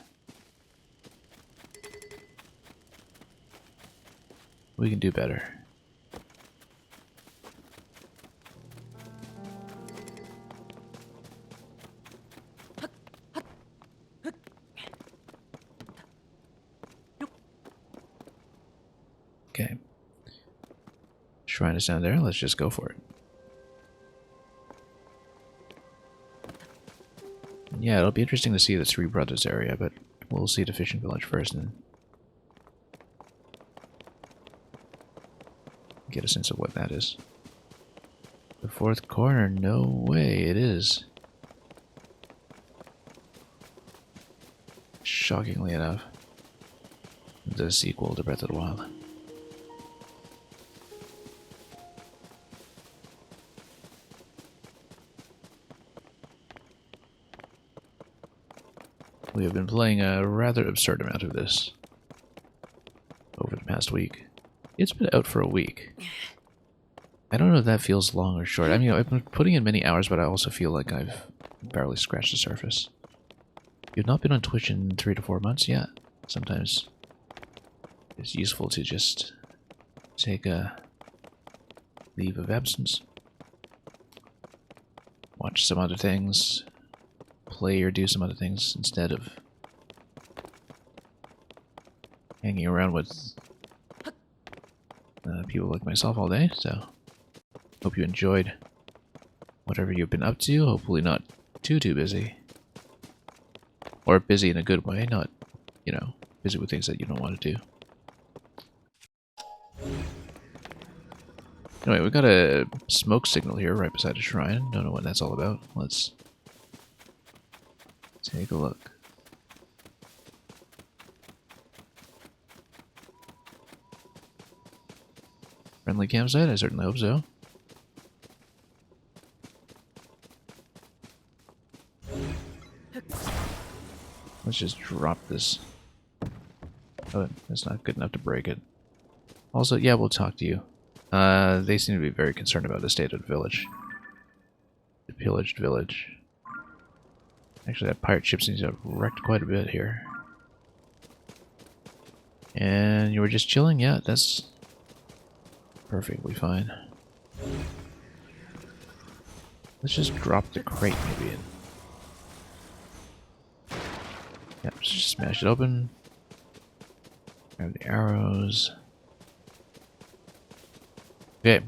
We can do better. Okay. Shrine is down there. Let's just go for it. Yeah, it'll be interesting to see the Three Brothers area, but we'll see the fishing village first and get a sense of what that is. The fourth corner? No way, it is. Shockingly enough, the sequel to Breath of the Wild. We have been playing a rather absurd amount of this over the past week. It's been out for a week. I don't know if that feels long or short. I mean, I've been putting in many hours, but I also feel like I've barely scratched the surface. You've not been on Twitch in 3 to 4 months yet. Sometimes it's useful to just take a leave of absence. Watch some other things. Play or do some other things instead of hanging around with people like myself all day. So, hope you enjoyed whatever you've been up to. Hopefully not too busy. Or busy in a good way, not, you know, busy with things that you don't want to do. Anyway, we've got a smoke signal here right beside the shrine. Don't know what that's all about. Let's take a look. Friendly campsite? I certainly hope so. Let's just drop this. Oh, that's not good enough to break it. Also, yeah, we'll talk to you. They seem to be very concerned about the state of the village. The pillaged village. Actually, that pirate ship seems to have wrecked quite a bit here. And you were just chilling? Yeah, that's perfectly fine. Let's just drop the crate maybe in. Yep, just smash it open. Grab the arrows. Okay,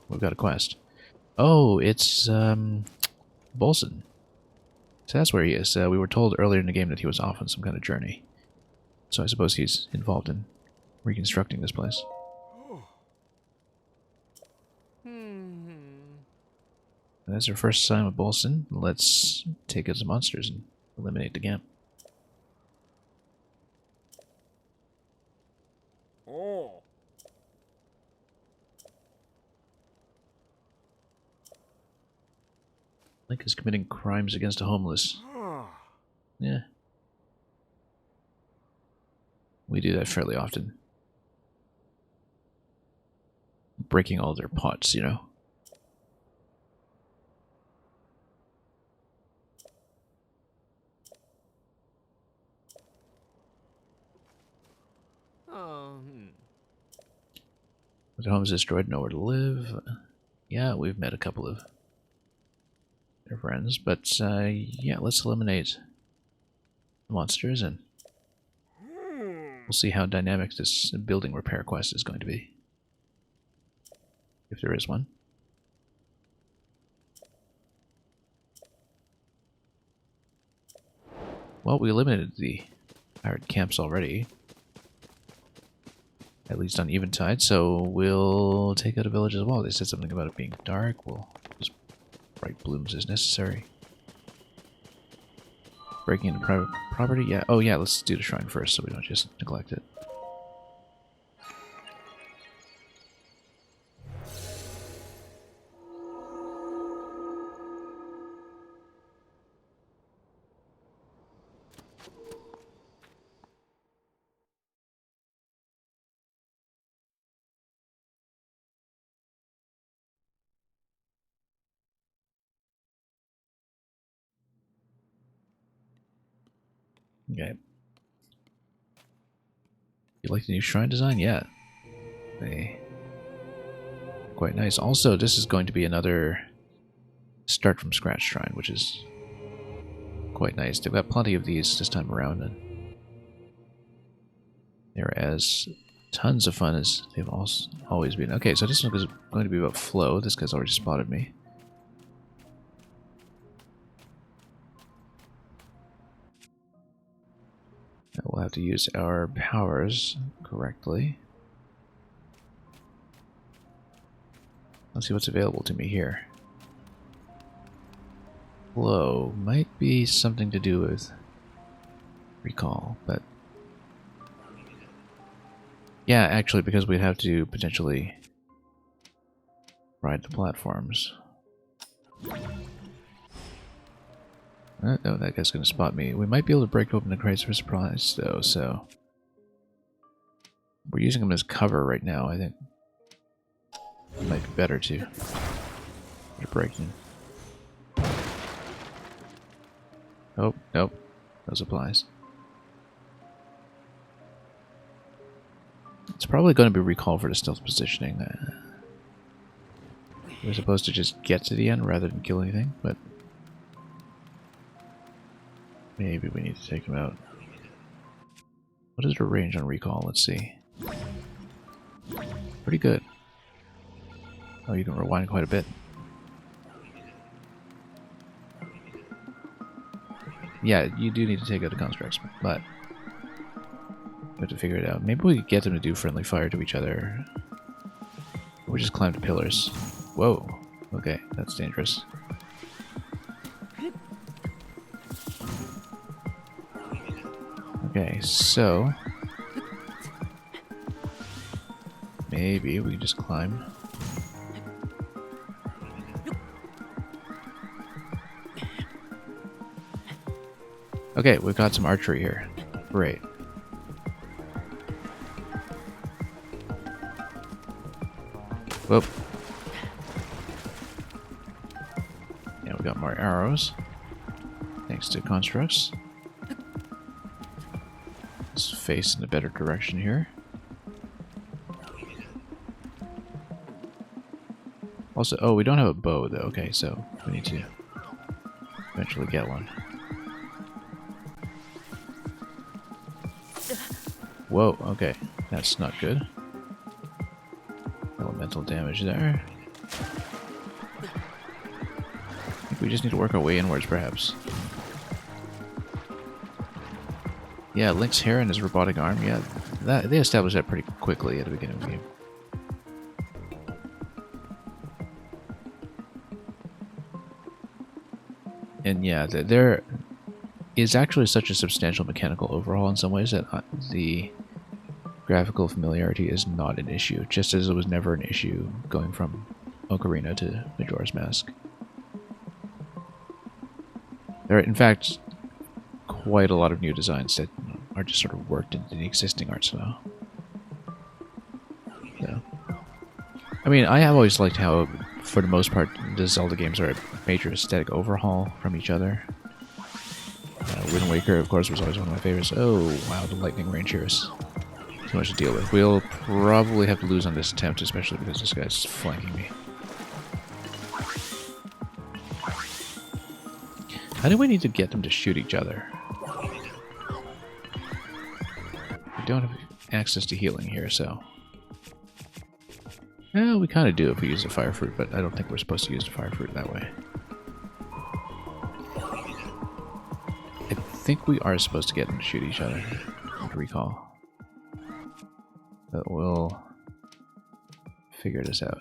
we've got a quest. Oh, it's Bolson. So that's where he is. We were told earlier in the game that he was off on some kind of journey. So I suppose he's involved in reconstructing this place. And that's our first sign with Bolson. Let's take out some monsters and eliminate the camp. Link is committing crimes against the homeless. Yeah. We do that fairly often. Breaking all their pots, you know. The home is destroyed, nowhere to live. Yeah, we've met a couple of their friends, but yeah, let's eliminate the monsters and we'll see how dynamic this building repair quest is going to be. If there is one. Well, we eliminated the pirate camps already. At least on Eventide, so we'll take out a village as well. They said something about it being dark. We'll use bright blooms as necessary. Breaking into private property? Yeah. Oh yeah, let's do the shrine first so we don't just neglect it. Okay. You like the new shrine design? Yeah. They quite nice. Also, this is going to be another start from scratch shrine, which is quite nice. They've got plenty of these this time around, and they're as tons of fun as they've always been. Okay, so this one is going to be about flow. This guy's already spotted me. Now we'll have to use our powers correctly. Let's see what's available to me here. Flow might be something to do with recall, but yeah, actually, because we'd have to potentially ride the platforms. No, that guy's going to spot me. We might be able to break open the crates for surprise, though, so we're using them as cover right now. I think it might be better to break them. Oh, nope. No supplies. It's probably going to be recall for the stealth positioning. We're supposed to just get to the end rather than kill anything, but maybe we need to take him out. What is the range on recall? Let's see. Pretty good. Oh, you can rewind quite a bit. Yeah, you do need to take out the constructs, but we have to figure it out. Maybe we could get them to do friendly fire to each other. Or we just climb the pillars. Whoa. Okay, that's dangerous. Okay, so maybe we can just climb. Okay, we've got some archery here. Great. Whoop. Yeah, we got more arrows. Thanks to constructs. Let's face in a better direction here. Also, oh, we don't have a bow though. Okay, so we need to eventually get one. Whoa, okay. That's not good. Elemental damage there. I think we just need to work our way inwards, perhaps. Yeah, Link's hair and his robotic arm, yeah. They established that pretty quickly at the beginning of the game. And yeah, there is actually such a substantial mechanical overhaul in some ways that the graphical familiarity is not an issue, just as it was never an issue going from Ocarina to Majora's Mask. There are, in fact, quite a lot of new designs that are just sort of worked into the existing art style. So, I mean, I have always liked how, for the most part, the Zelda games are a major aesthetic overhaul from each other. Wind Waker, of course, was always one of my favorites. Oh, wow, the lightning range here is too much to deal with. We'll probably have to lose on this attempt, especially because this guy's flanking me. How do we need to get them to shoot each other? We don't have access to healing here, so... Well, we kind of do if we use the fire fruit, but I don't think we're supposed to use the fire fruit that way. I think we are supposed to get them to shoot each other, to recall. But we'll figure this out.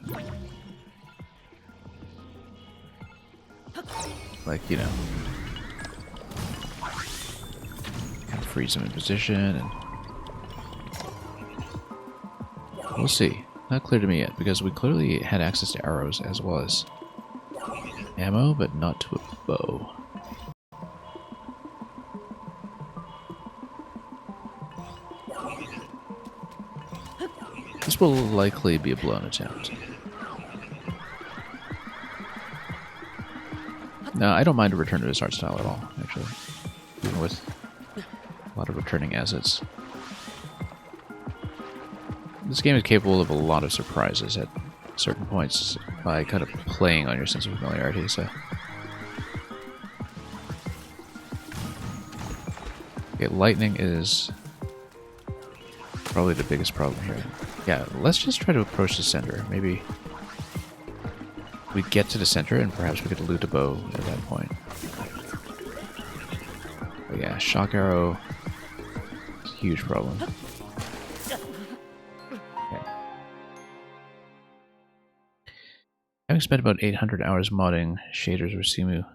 Like, you know, kind of freeze them in position, and we'll see. Not clear to me yet, because we clearly had access to arrows as well as ammo, but not to a bow. This will likely be a blown attempt. No, I don't mind a return to this art style at all, actually. Even with a lot of returning assets. This game is capable of a lot of surprises at certain points by kind of playing on your sense of familiarity, so... Okay, lightning is probably the biggest problem here. Yeah, let's just try to approach the center. Maybe we get to the center and perhaps we could loot a bow at that point. But yeah, shock arrow is a huge problem. Okay. Having spent about 800 hours modding shaders with Simu,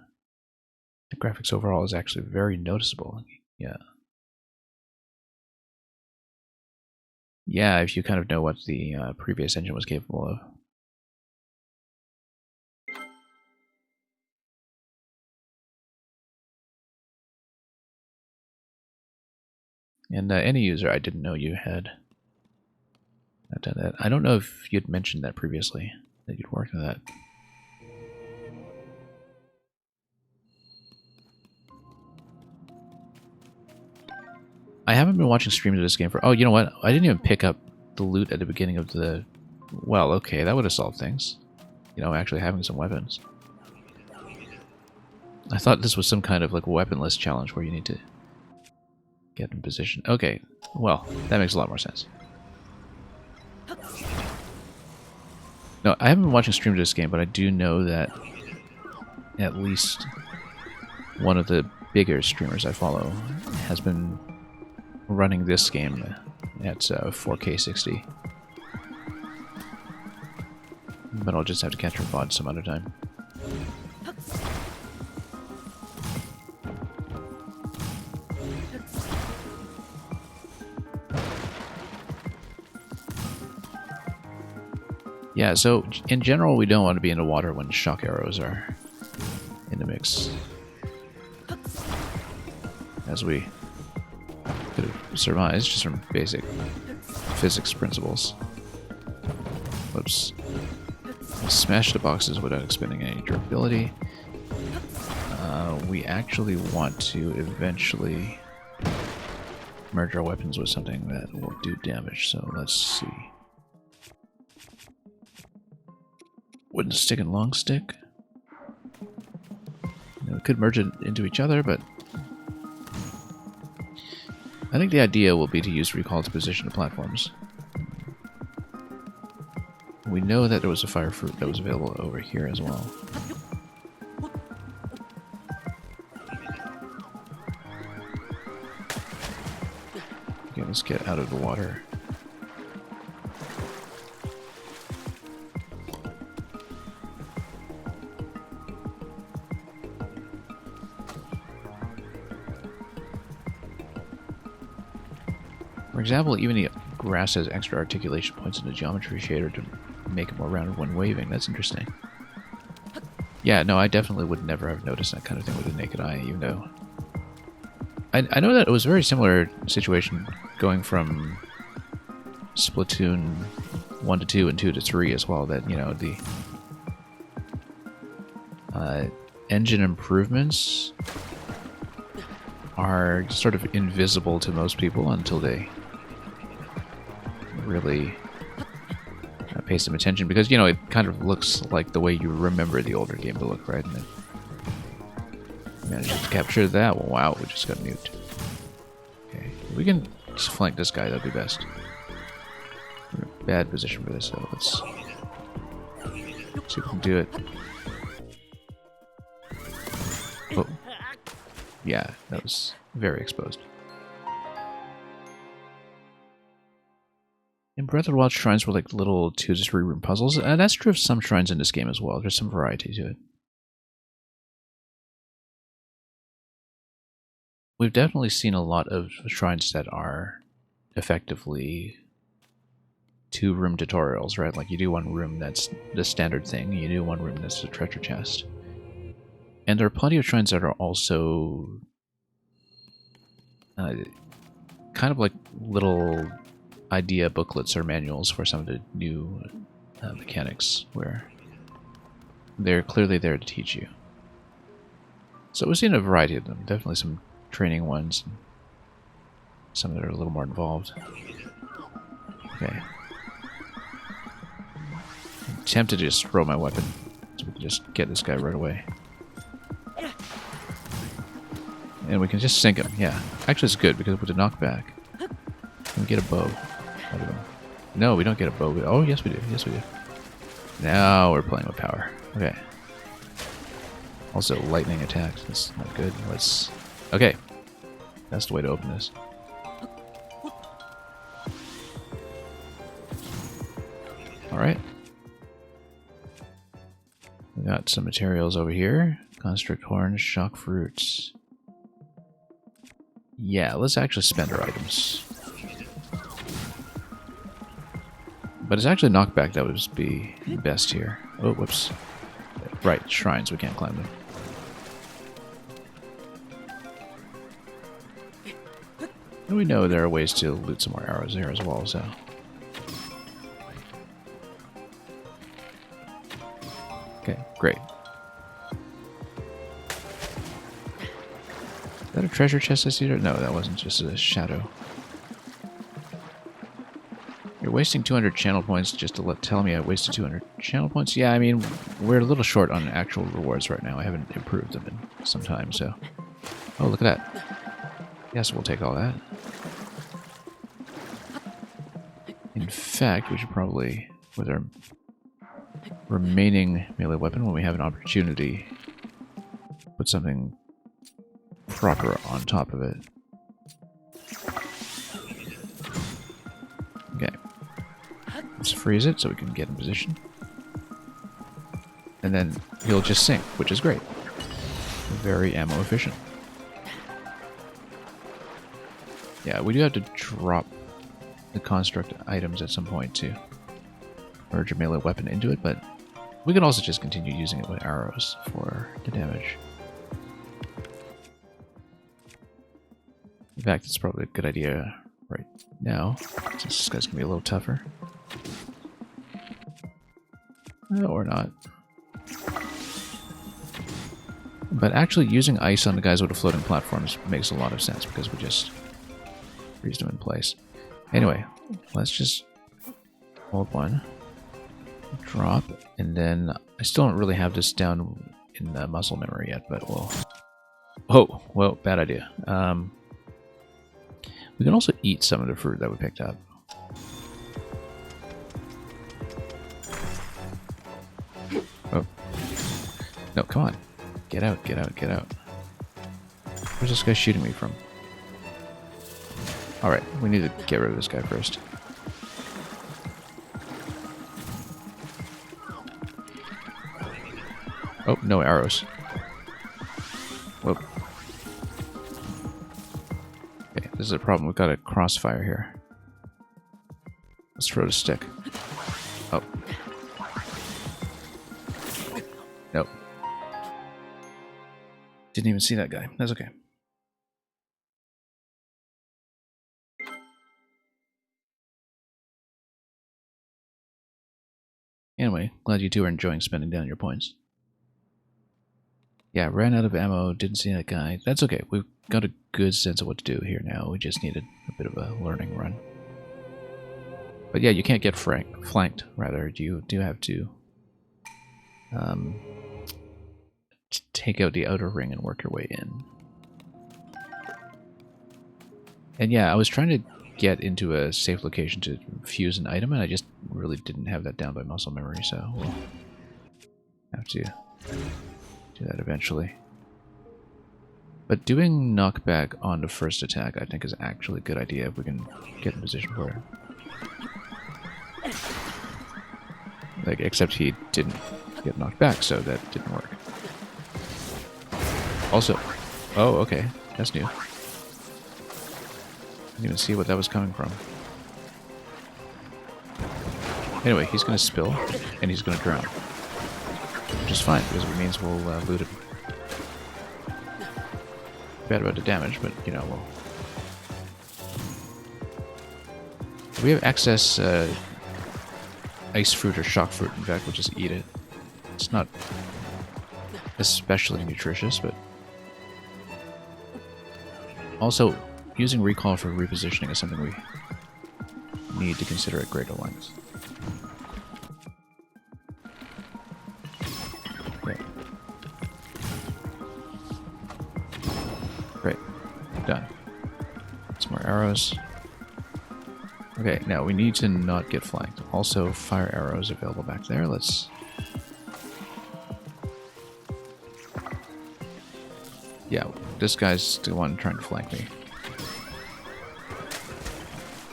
the graphics overall is actually very noticeable. Yeah. Yeah, if you kind of know what the previous engine was capable of. And any user, I didn't know you had done that. I don't know if you'd mentioned that previously, that you'd worked on that. I haven't been watching streams of this game for... Oh, you know what? I didn't even pick up the loot at the beginning of the... Well, okay, that would have solved things. You know, actually having some weapons. I thought this was some kind of like weaponless challenge where you need to get in position. Okay, well, that makes a lot more sense. No, I haven't been watching streams of this game, but I do know that at least one of the bigger streamers I follow has been running this game at 4K 60. But I'll just have to catch her VOD some other time. Yeah, so in general we don't want to be in the water when shock arrows are in the mix. As we could have surmised just from basic physics principles. Whoops. Smash the boxes without expending any durability. We actually want to eventually merge our weapons with something that will do damage, so let's see. Wooden stick and long stick. We could merge it into each other, but I think the idea will be to use recall to position the platforms. We know that there was a fire fruit that was available over here as well. Okay, let's get out of the water. For example, even the grass has extra articulation points in the geometry shader to make it more rounded when waving. That's interesting. Yeah, no, I definitely would never have noticed that kind of thing with the naked eye, even though... I know that it was a very similar situation going from Splatoon 1 to 2 and 2 to 3 as well, that, you know, the engine improvements are sort of invisible to most people until they really pay some attention, because, you know, it kind of looks like the way you remember the older game to look, right? And it managed to capture that. Well, wow, we just got nuked. Okay, if we can just flank this guy, that'd be best. We're in a bad position for this, so let's see if we can do it. Oh. Yeah, that was very exposed. In Breath of the Wild, shrines were like little 2 to 3 room puzzles, and that's true of some shrines in this game as well. There's some variety to it. We've definitely seen a lot of shrines that are effectively 2-room tutorials, right? Like you do one room that's the standard thing, you do one room that's the treasure chest. And there are plenty of shrines that are also kind of like little idea booklets or manuals for some of the new mechanics, where they're clearly there to teach you. So we've seen a variety of them. Definitely some training ones, and some that are a little more involved. Okay. tempted to just throw my weapon so we can just get this guy right away. And we can just sink him, yeah. Actually, it's good because with the knockback, we get a bow out of him. No, we don't get a bow. Oh, yes we do. Yes we do. Now we're playing with power. Okay. Also, lightning attacks. That's not good. Let's... Okay. That's the way to open this. Alright. We got some materials over here. Construct horns, shock fruits. Yeah, let's actually spend our items. But it's actually knockback that would be best here. Oh, whoops. Right, shrines, we can't climb them. And we know there are ways to loot some more arrows here as well, so... Okay, great. Is that a treasure chest I see there? No, that wasn't just a shadow. You're wasting 200 channel points just to tell me I wasted 200 channel points? Yeah, I mean, we're a little short on actual rewards right now. I haven't improved them in some time, so... Oh, look at that. Yes, we'll take all that. In fact, we should probably, with our remaining melee weapon, when we have an opportunity, put something proper on top of it. Okay. Let's freeze it so we can get in position. And then he'll just sink, which is great. Very ammo efficient. Yeah, we do have to drop the construct items at some point to merge a melee weapon into it, but we can also just continue using it with arrows for the damage. In fact, it's probably a good idea right now, since this guy's gonna be a little tougher. Or not. But actually using ice on the guys with the floating platforms makes a lot of sense, because we just freeze them in place. Anyway, let's just hold one, drop, and then I still don't really have this down in the muscle memory yet, but we'll... Oh, well, bad idea. We can also eat some of the fruit that we picked up. Oh. No, come on. Get out, get out, get out. Where's this guy shooting me from? Alright, we need to get rid of this guy first. Oh, no arrows. Whoop. Okay, this is a problem. We've got a crossfire here. Let's throw the stick. Oh. Nope. Didn't even see that guy. That's okay. Anyway, glad you two are enjoying spending down your points. Yeah, ran out of ammo, didn't see that guy. That's okay, we've got a good sense of what to do here now. We just needed a bit of a learning run. But yeah, you can't get flanked, rather. You do have to take out the outer ring and work your way in. And yeah, I was trying to get into a safe location to fuse an item, and I just really didn't have that down by muscle memory, so we'll have to do that eventually. But doing knockback on the first attack I think is actually a good idea if we can get in position for it. Like, except he didn't get knocked back, so that didn't work. Also, oh, okay, that's new. Didn't even see what that was coming from. Anyway, he's going to spill, and he's going to drown. Which is fine, because it means we'll loot him. Bad about the damage, but, you know, we'll... If we have excess ice fruit or shock fruit, in fact, we'll just eat it. It's not especially nutritious, but... Also, using recall for repositioning is something we need to consider at greater lengths. some more arrows. Okay, now we need to not get flanked. Also, fire arrows available back there. Let's... Yeah, this guy's the one trying to flank me.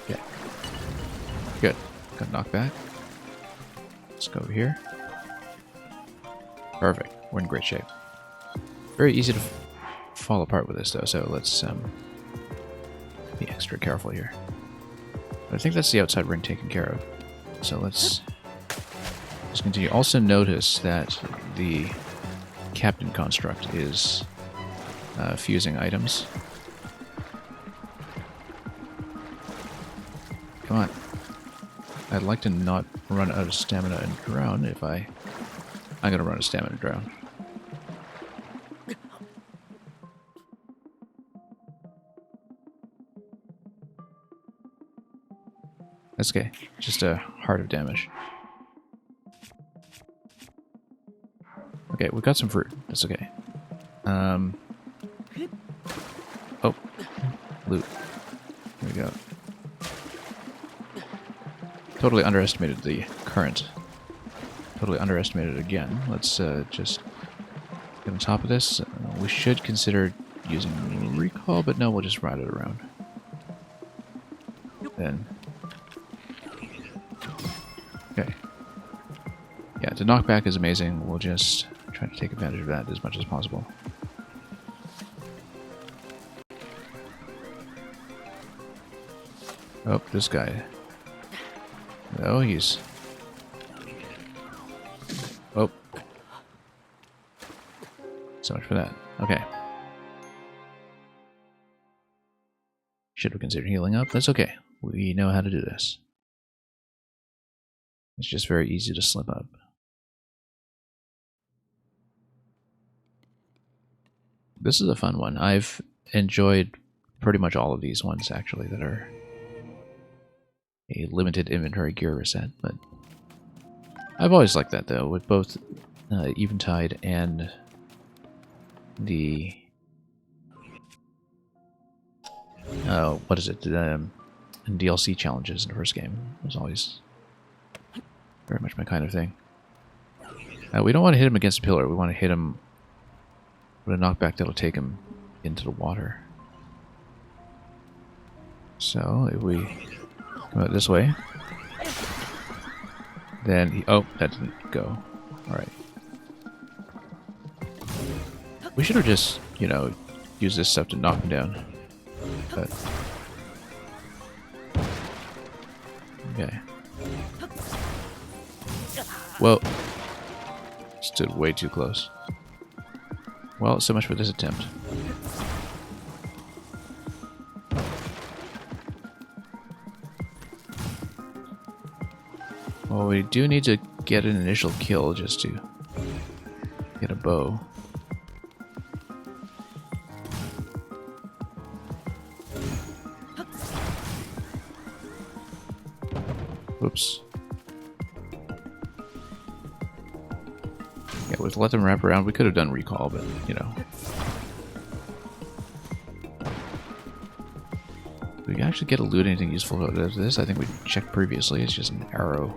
Yeah. Good. Got knocked back. Let's go over here. Perfect. We're in great shape. Very easy to fall apart with this, though, so let's be extra careful here. But I think that's the outside ring taken care of. So let's continue. Also notice that the captain construct is fusing items. Come on. I'd like to not run out of stamina and drown if I'm gonna run out of stamina and drown. That's okay. Just a heart of damage. Okay, we've got some fruit. That's okay. Oh. Loot. There we go. Totally underestimated the current. Totally underestimated it again. Let's just get on top of this. We should consider using recall, but no, we'll just ride it around. Then... Okay. Yeah, to knock back is amazing. We'll just try to take advantage of that as much as possible. Oh, this guy. No, he's... Oh. So much for that. Okay. Should have considered healing up. That's okay. We know how to do this. It's just very easy to slip up. This is a fun one. I've enjoyed pretty much all of these ones, actually, that are a limited inventory gear reset, but I've always liked that, though, with both Eventide and the... what is it? DLC challenges in the first game. It was always very much my kind of thing. We don't want to hit him against a pillar. We want to hit him with a knockback that'll take him into the water. So, if we come out this way, then he... Oh, that didn't go. Alright. We should have just, you know, used this stuff to knock him down. But... Okay. Well, stood way too close. Well, so much for this attempt. Well, we do need to get an initial kill just to get a bow. Whoops. Yeah, we've let them wrap around. We could have done recall, but, you know. Do we actually get to loot anything useful out of this? I think we checked previously. It's just an arrow.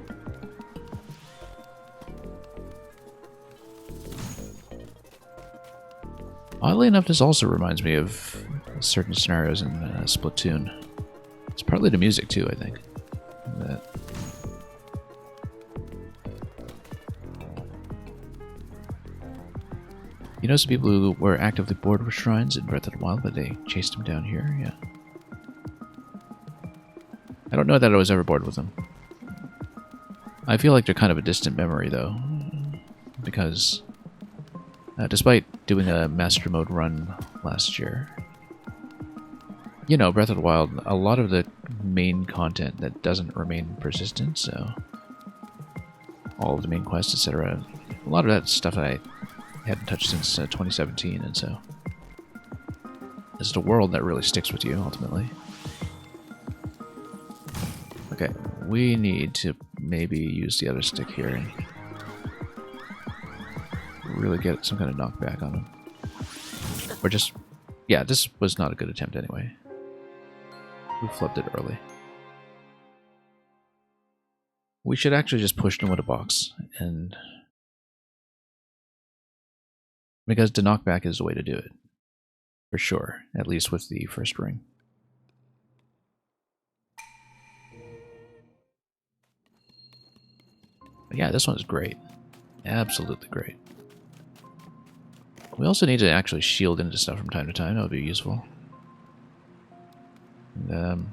Oddly enough, this also reminds me of certain scenarios in Splatoon. It's partly the music, too, I think. That... You know some people who were actively bored with shrines in Breath of the Wild, but they chased them down here? Yeah. I don't know that I was ever bored with them. I feel like they're kind of a distant memory, though. Because... despite doing a Master Mode run last year, you know, Breath of the Wild, a lot of the main content that doesn't remain persistent, so all of the main quests, etc. A lot of that stuff I hadn't touched since 2017, and so it's the world that really sticks with you, ultimately. Okay, we need to maybe use the other stick here and really get some kind of knockback on him. Or just... Yeah, this was not a good attempt anyway. We flubbed it early. We should actually just push them with a box, and because the knockback is the way to do it, for sure. At least with the first ring. But yeah, this one's great. Absolutely great. We also need to actually shield into stuff from time to time. That would be useful. And,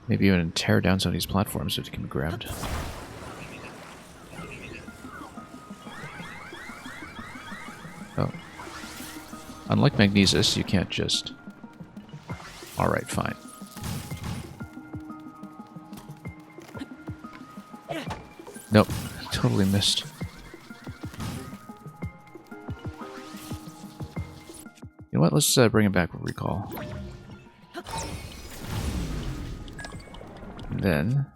maybe even tear down some of these platforms so they can be grabbed. Oh. Unlike Magnesis, you can't just... Alright, fine. Nope, totally missed. You know what, let's bring it back with recall. And then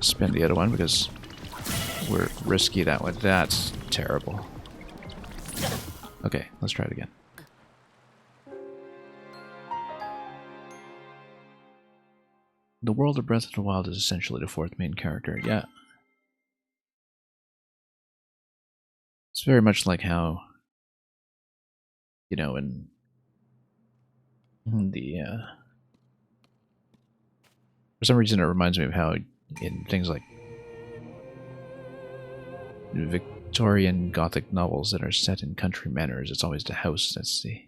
spin the other one because we're risky that way. That's terrible. Okay, let's try it again. The world of Breath of the Wild is essentially the fourth main character, yeah. It's very much like how, you know, in the, for some reason it reminds me of how in things like Victorian Gothic novels that are set in country manners, it's always the house that's the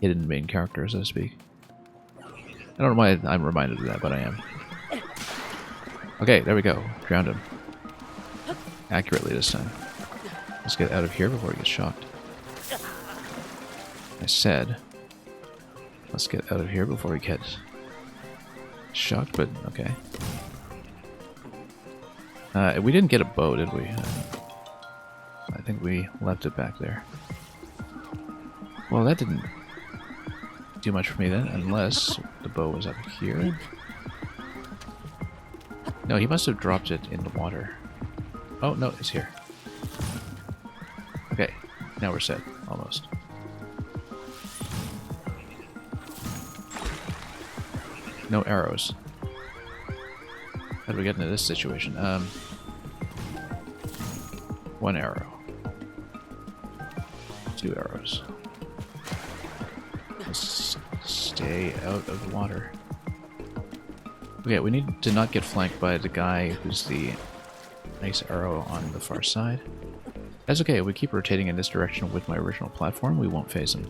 hidden main character, so to speak. I don't know why I'm reminded of that, but I am. Okay, there we go. Drowned him. Accurately this time. Let's get out of here before he gets shocked. I said, let's get out of here before he gets shocked, but okay. We didn't get a bow, did we? I think we left it back there. Well, that didn't do much for me then, unless the bow was up here. No, he must have dropped it in the water. Oh, no, it's here. Okay, now we're set, almost. No arrows. How do we get into this situation? One arrow. 2 arrows. Let's stay out of the water. Okay, we need to not get flanked by the guy who's the nice arrow on the far side. That's okay, we keep rotating in this direction with my original platform, we won't phase him.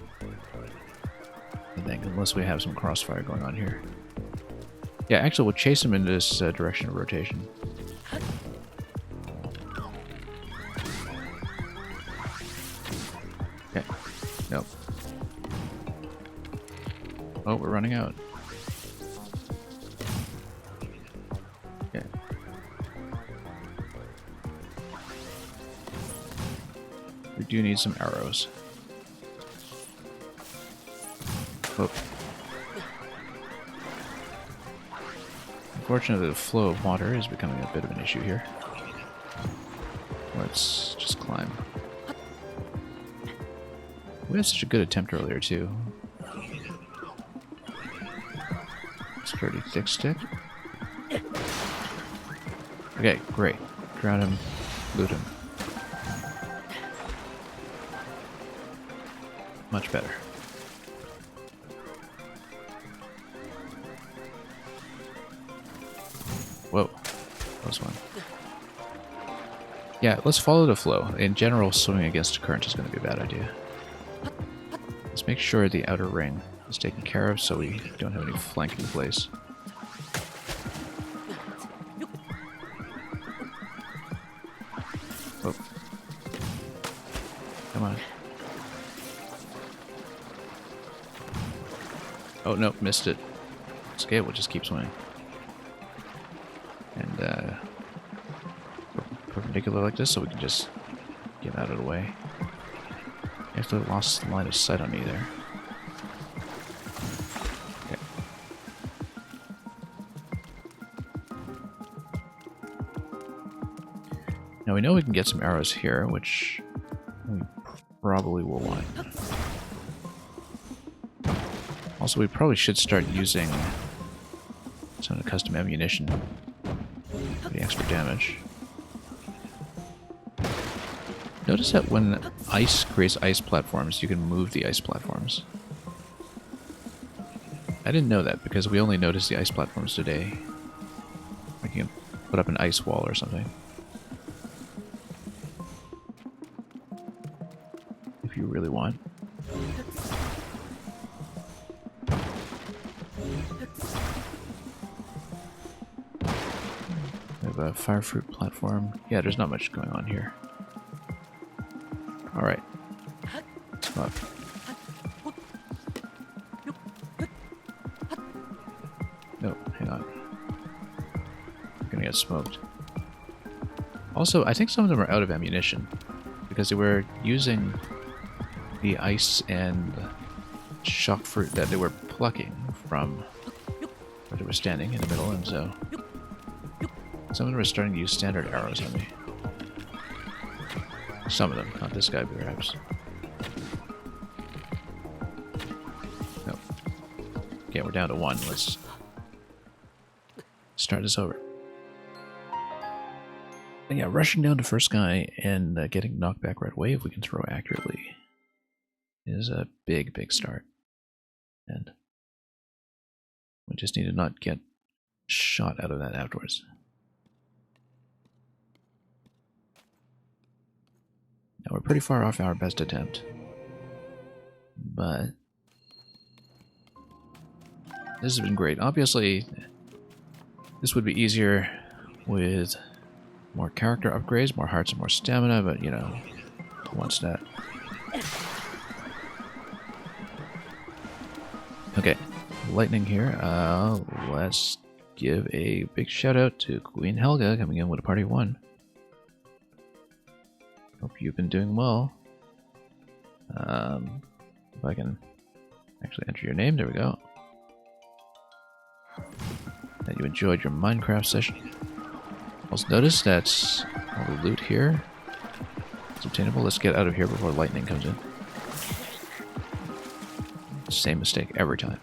I think, unless we have some crossfire going on here. Yeah, actually we'll chase him in this direction of rotation. Okay, nope. Oh, we're running out. Okay. We do need some arrows. Oh. Unfortunately, the flow of water is becoming a bit of an issue here. Let's just climb. We had such a good attempt earlier, too. Sturdy thick stick. Okay, great. Drown him, loot him. Much better. Whoa, close one. Yeah, let's follow the flow. In general, swimming against the current is going to be a bad idea. Let's make sure the outer ring is taken care of so we don't have any flanking plays. Oh. Come on. Oh, no, missed it. It's okay, we'll just keep swimming. And, perpendicular like this so we can just get out of the way. You have to have lost the line of sight on me there. Okay. Now Now we know we can get some arrows here, which we probably will want. Also, we probably should start using some of the custom ammunition for the extra damage. Notice that when ice creates ice platforms, you can move the ice platforms. I didn't know that because we only noticed the ice platforms today. Like you can put up an ice wall or something. If you really want. We have a fire fruit platform. Yeah, there's not much going on here. Alright. Come up. No, hang on. We're gonna get smoked. Also, I think some of them are out of ammunition. Because they were using the ice and shock fruit that they were plucking from where they were standing in the middle, and so some of them are starting to use standard arrows on me. Some of them, not this guy perhaps. No. Okay, we're down to one. Let's start this over. And yeah, rushing down the first guy and getting knocked back right away if we can throw accurately is a big, big start. And we just need to not get shot out of that afterwards. Now we're pretty far off our best attempt, but this has been great. Obviously, this would be easier with more character upgrades, more hearts and more stamina, but you know, who wants that? Okay, lightning here. Let's give a big shout out to Queen Helga coming in with a party of 1. Hope you've been doing well. If I can actually enter your name, there we go. That you enjoyed your Minecraft session. Also notice that all the loot here is obtainable. Let's get out of here before lightning comes in. Same mistake every time.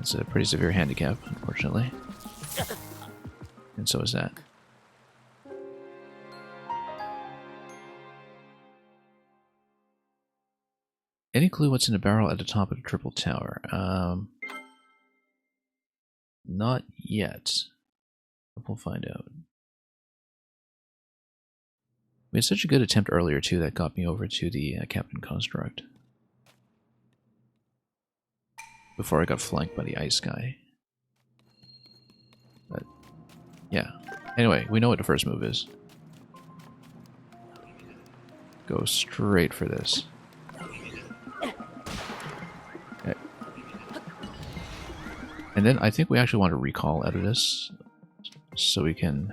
It's a pretty severe handicap, unfortunately. And so is that. Any clue what's in the barrel at the top of the triple tower? Not yet. But we'll find out. We had such a good attempt earlier, too, that got me over to the Captain Construct. Before I got flanked by the ice guy. But, yeah. Anyway, we know what the first move is. Go straight for this. Okay. And then I think we actually want to recall out of this so we can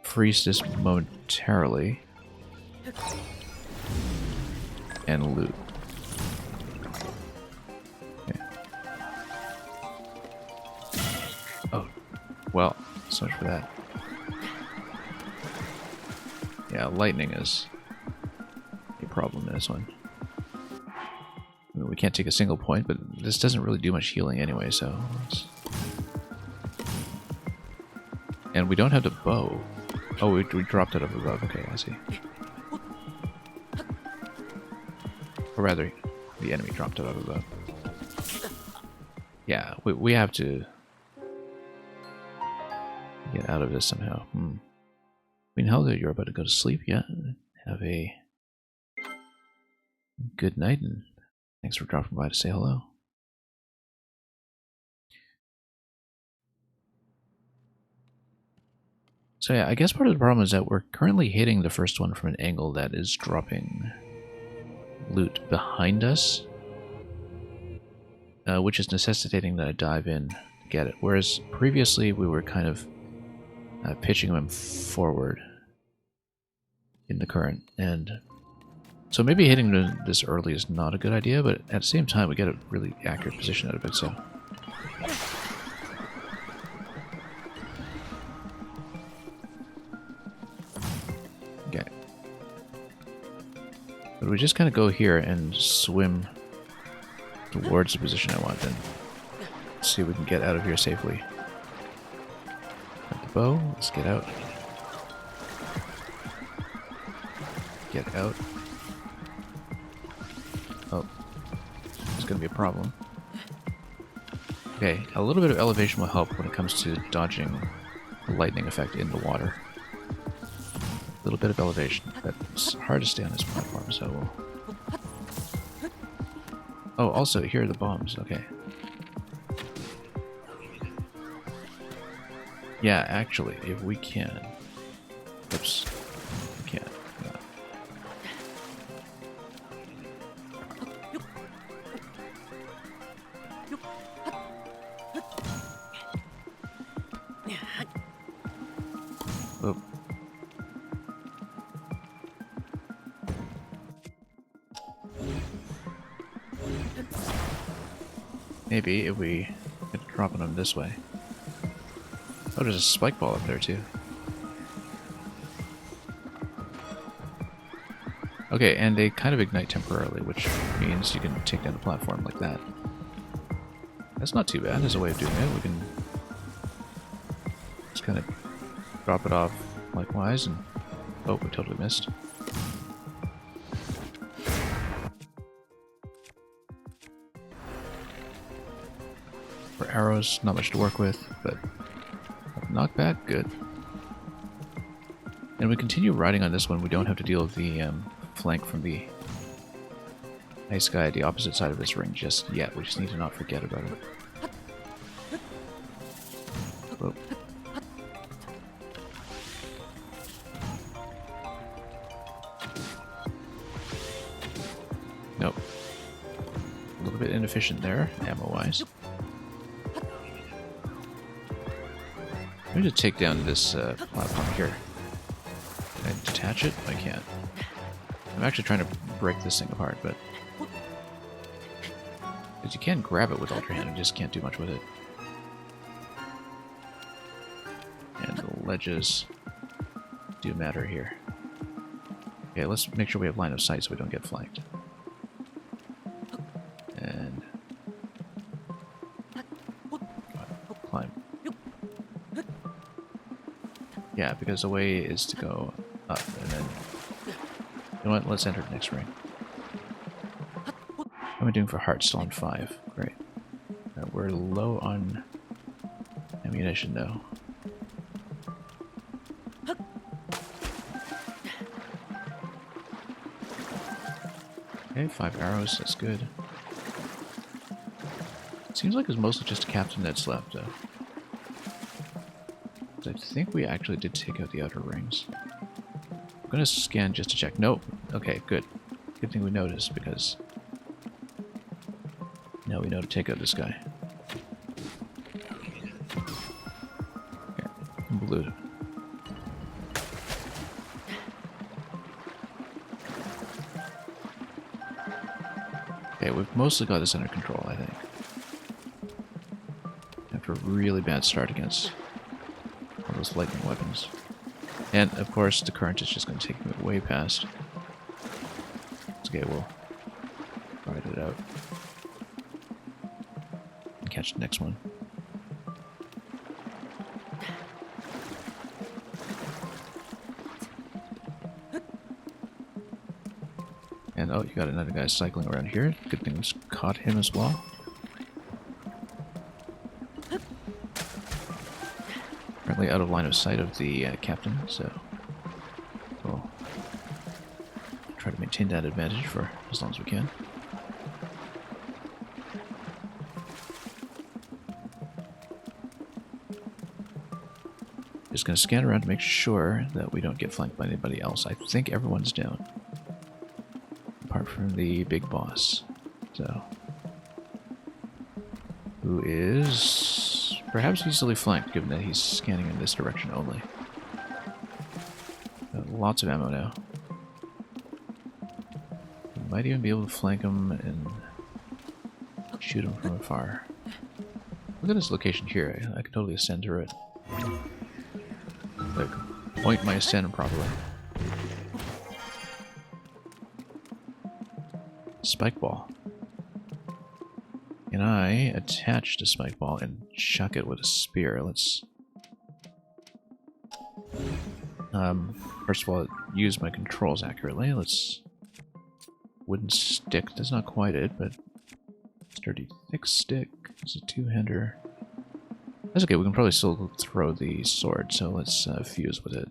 freeze this momentarily and loot. Okay. Oh, well, so much for that. Yeah, lightning is a problem in this one. I mean, we can't take a single point, but this doesn't really do much healing anyway, so... And we don't have the bow. Oh, we dropped it up above. Okay, I see. Or rather, the enemy dropped it up above. Yeah, we have to get out of this somehow. Queen Helga, you're about to go to sleep. Yeah, have a good night, and thanks for dropping by to say hello. So yeah, I guess part of the problem is that we're currently hitting the first one from an angle that is dropping loot behind us, which is necessitating that I dive in to get it. Whereas previously we were kind of pitching them forward in the current, and so maybe hitting them this early is not a good idea, but at the same time we get a really accurate position out of it, so... But we just kind of go here and swim towards the position I want, then see if we can get out of here safely. Got the bow, let's get out. Get out. Oh, it's gonna be a problem. Okay, a little bit of elevation will help when it comes to dodging the lightning effect in the water. A little bit of elevation, but it's hard to stay on this platform, so we'll... Oh, also, here are the bombs, okay. Yeah, actually, if we can... Oops. We can't. No. Oh. Maybe if we get dropping them this way. Oh, there's a spike ball up there too. Okay, and they kind of ignite temporarily, which means you can take down the platform like that. That's not too bad as a way of doing it. We can just kind of drop it off likewise, and oh, we totally missed. For arrows, not much to work with, but knockback, good. And we continue riding on this one. We don't have to deal with the flank from the ice guy at the opposite side of this ring just yet. We just need to not forget about it. Whoa. Nope. A little bit inefficient there, ammo-wise. I'm going to take down this platform here. Can I detach it? I can't. I'm actually trying to break this thing apart, but... Because you can grab it with Ultra Hand, you just can't do much with it. And the ledges do matter here. Okay, let's make sure we have line of sight so we don't get flanked. And... climb. Yeah, because the way is to go up, and then... You know what? Let's enter the next ring. How am I doing for hearts? Still on 5. Great. We're low on ammunition, though. Okay, 5 arrows. That's good. Seems like it's mostly just a captain that's left, though. I think we actually did take out the outer rings. I'm gonna scan just to check. Nope. Okay, good. Good thing we noticed, because now we know to take out this guy. Here, blue. Okay, we've mostly got this under control, I think. After a really bad start against all those lightning weapons. And, of course, the current is just going to take me way past. It's okay, we'll ride it out. And catch the next one. And, oh, you got another guy cycling around here. Good thing we caught him as well. Currently out of line of sight of the captain, so we'll try to maintain that advantage for as long as we can. Just going to scan around to make sure that we don't get flanked by anybody else. I think everyone's down, apart from the big boss. So, who is perhaps easily flanked, given that he's scanning in this direction only. Got lots of ammo now. We might even be able to flank him and shoot him from afar. Look at this location here. I can totally ascend through it. Like, point my ascent properly. spike ball. Can I attach the spike ball and chuck it with a spear? Let's... first of all, use my controls accurately. Let's... Wooden stick. That's not quite it, but... Sturdy thick stick. It's a two-hander. That's okay, we can probably still throw the sword, so let's fuse with it.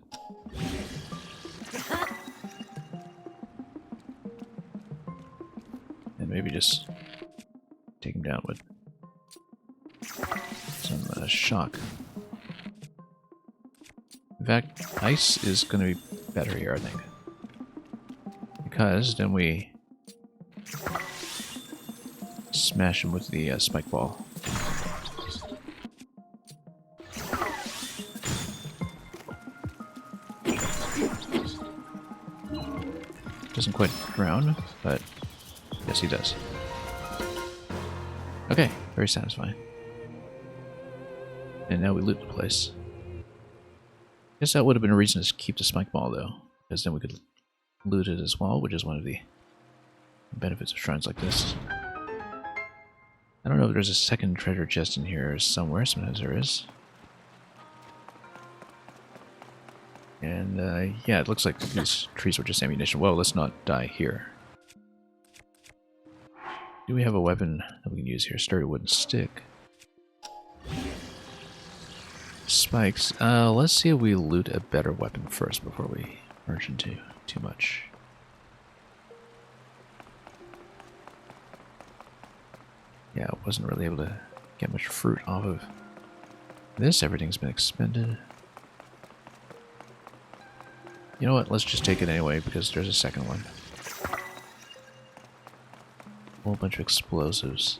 And maybe just take him down with some shock. In fact, ice is going to be better here, I think. Because then we smash him with the spike ball. Doesn't quite drown, but yes, he does. Okay, very satisfying. And now we loot the place. Guess that would have been a reason to keep the spike ball, though, because then we could loot it as well, which is one of the benefits of shrines like this. I don't know if there's a second treasure chest in here somewhere. Sometimes there is. And, yeah, it looks like these trees were just ammunition. Well, let's not die here. Do we have a weapon that we can use here? Sturdy wooden stick. Spikes. Let's see if we loot a better weapon first before we merge into too much. Yeah, I wasn't really able to get much fruit off of this. Everything's been expended. You know what? Let's just take it anyway because there's a second one. A whole bunch of explosives.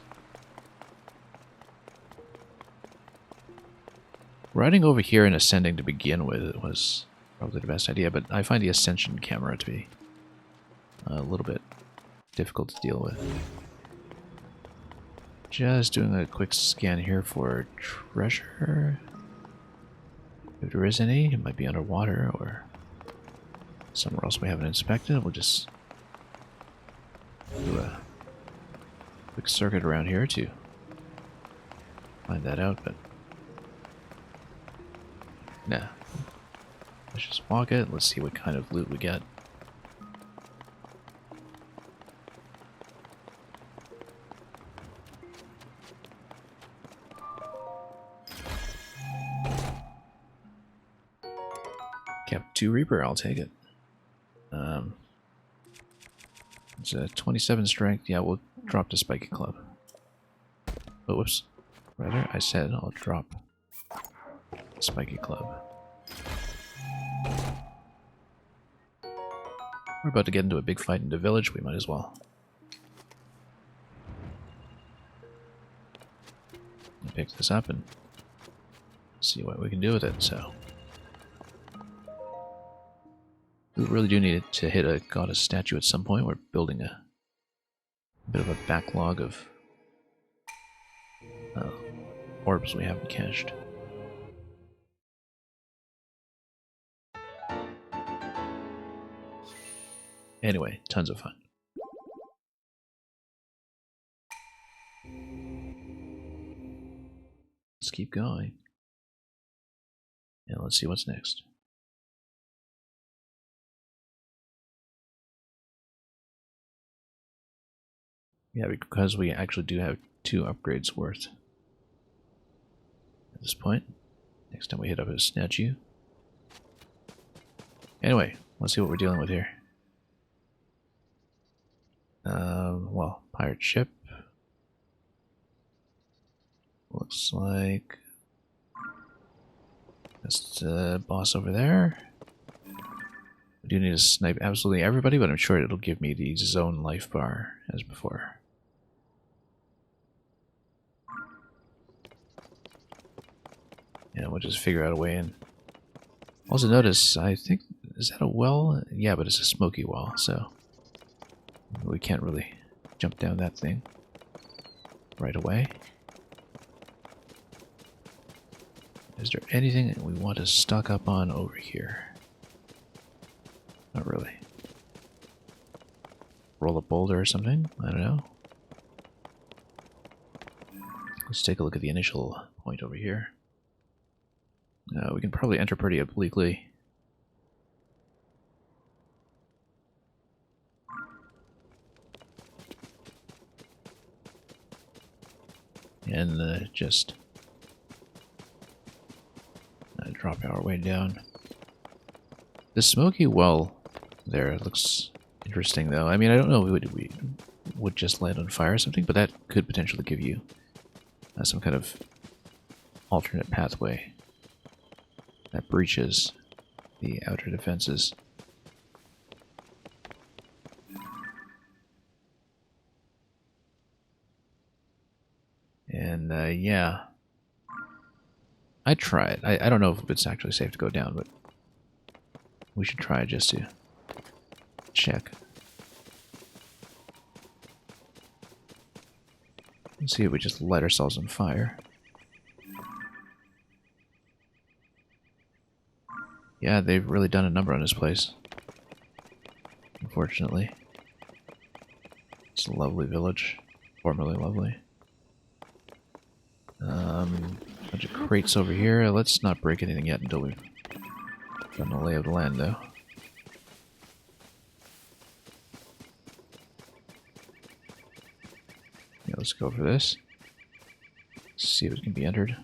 Riding over here and ascending to begin with was probably the best idea, but I find the ascension camera to be a little bit difficult to deal with. Just doing a quick scan here for treasure. If there is any, it might be underwater or somewhere else we haven't inspected. We'll just do a quick circuit around here to find that out, but nah. Let's just walk it. Let's see what kind of loot we get. Cap 2 Reaper, I'll take it. It's a 27 strength. Yeah, we'll drop the Spiky Club. Oh, whoops. Rather, I said I'll drop the Spiky Club. We're about to get into a big fight in the village. We might as well. Pick this up and see what we can do with it, so. We really do need to hit a goddess statue at some point. We're building a bit of a backlog of orbs we haven't cached. Anyway, tons of fun. Let's keep going. And let's see what's next. Yeah, because we actually do have 2 upgrades worth at this point. Next time we hit up a statue. Anyway, let's see what we're dealing with here. Well, pirate ship. Looks like that's the boss over there. I do need to snipe absolutely everybody, but I'm sure it'll give me the zone life bar as before. Yeah, we'll just figure out a way in. Also notice, I think, is that a well? Yeah, but it's a smoky well, so we can't really jump down that thing right away. Is there anything that we want to stock up on over here? Not really. roll a boulder or something. I don't know. Let's take a look at the initial point over here. We can probably enter pretty obliquely. And just drop our way down. The smoky well there looks interesting, though. I mean, I don't know if we would just land on fire or something, but that could potentially give you some kind of alternate pathway that breaches the outer defenses. And yeah, I'd try it. I don't know if it's actually safe to go down, but we should try it just to check. Let's see if we just light ourselves on fire. Yeah, they've really done a number on this place. Unfortunately. It's a lovely village. Formerly lovely. Bunch of crates over here. Let's not break anything yet until we've done the lay of the land, though. Yeah, let's go for this. See if it can be entered.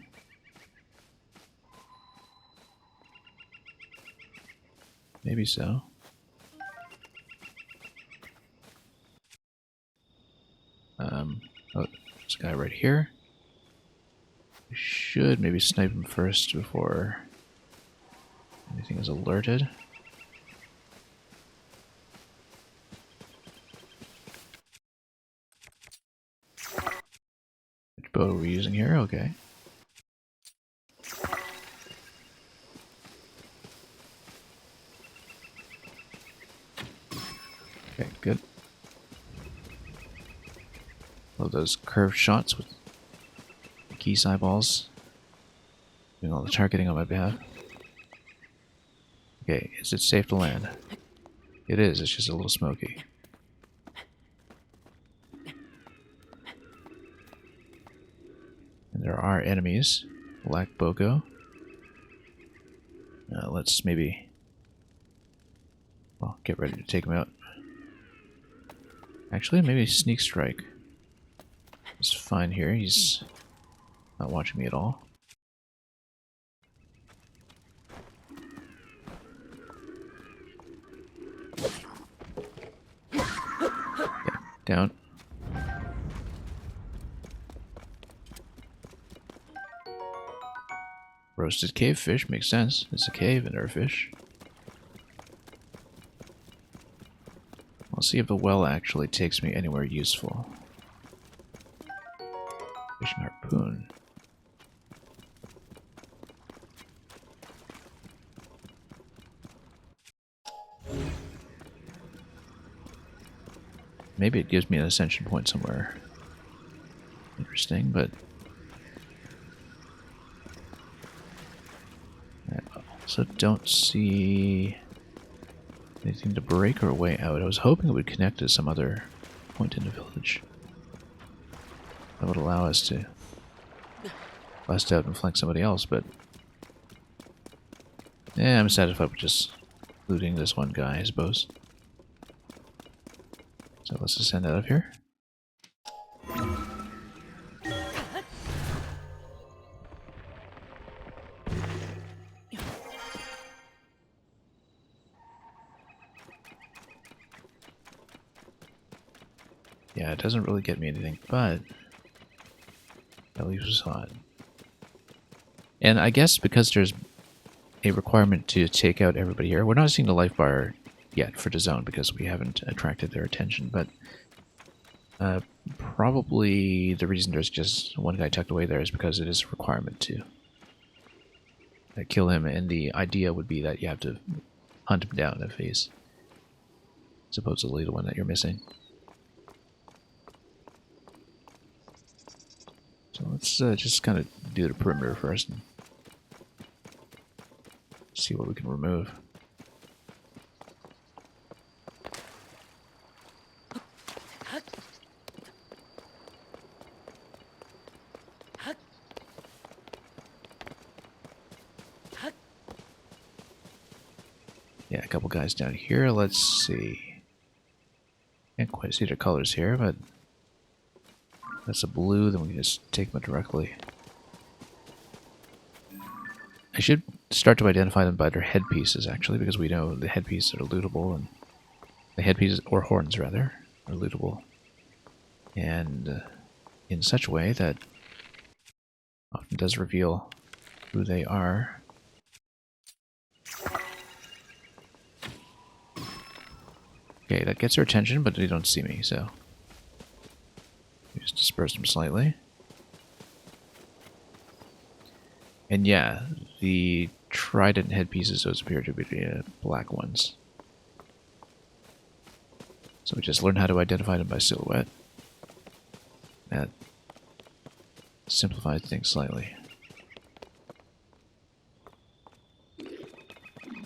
Maybe so. Oh, this guy right here. We should maybe snipe him first before anything is alerted. Which boat are we using here? Okay. Okay, good. Love those curved shots with geese eyeballs doing all the targeting on my behalf. Okay, is it safe to land? It is, it's just a little smoky. And there are enemies. Black Boko. Let's maybe... well, get ready to take him out. Actually, maybe sneak strike. It's fine here, he's not watching me at all. Okay, down. Roasted cave fish makes sense. It's a cave and there are fish. I'll see if the well actually takes me anywhere useful. Fishing harpoon. Maybe it gives me an ascension point somewhere interesting, but I also don't see anything to break our way out. I was hoping it would connect to some other point in the village that would allow us to bust out and flank somebody else, but yeah, I'm satisfied with just looting this one guy, I suppose. So let's ascend out of here. Yeah, it doesn't really get me anything, but at least it's hot. And I guess because there's a requirement to take out everybody here, we're not seeing the life bar yet for the zone because we haven't attracted their attention, but probably the reason there's just one guy tucked away there is because it is a requirement to kill him, and the idea would be that you have to hunt him down if he's supposedly the one that you're missing. So let's just kind of do the perimeter first and see what we can remove. couple guys down here. Let's see. Can't quite see their colors here, but that's a blue, then we can just take them directly. I should start to identify them by their headpieces, actually, because we know the headpieces are lootable, and the headpieces, or horns rather, are lootable. And in such a way that often does reveal who they are. Okay, that gets their attention, but they don't see me, so just disperse them slightly. And yeah, the trident headpieces, those appear to be the black ones. So we just learned how to identify them by silhouette. That simplifies things slightly.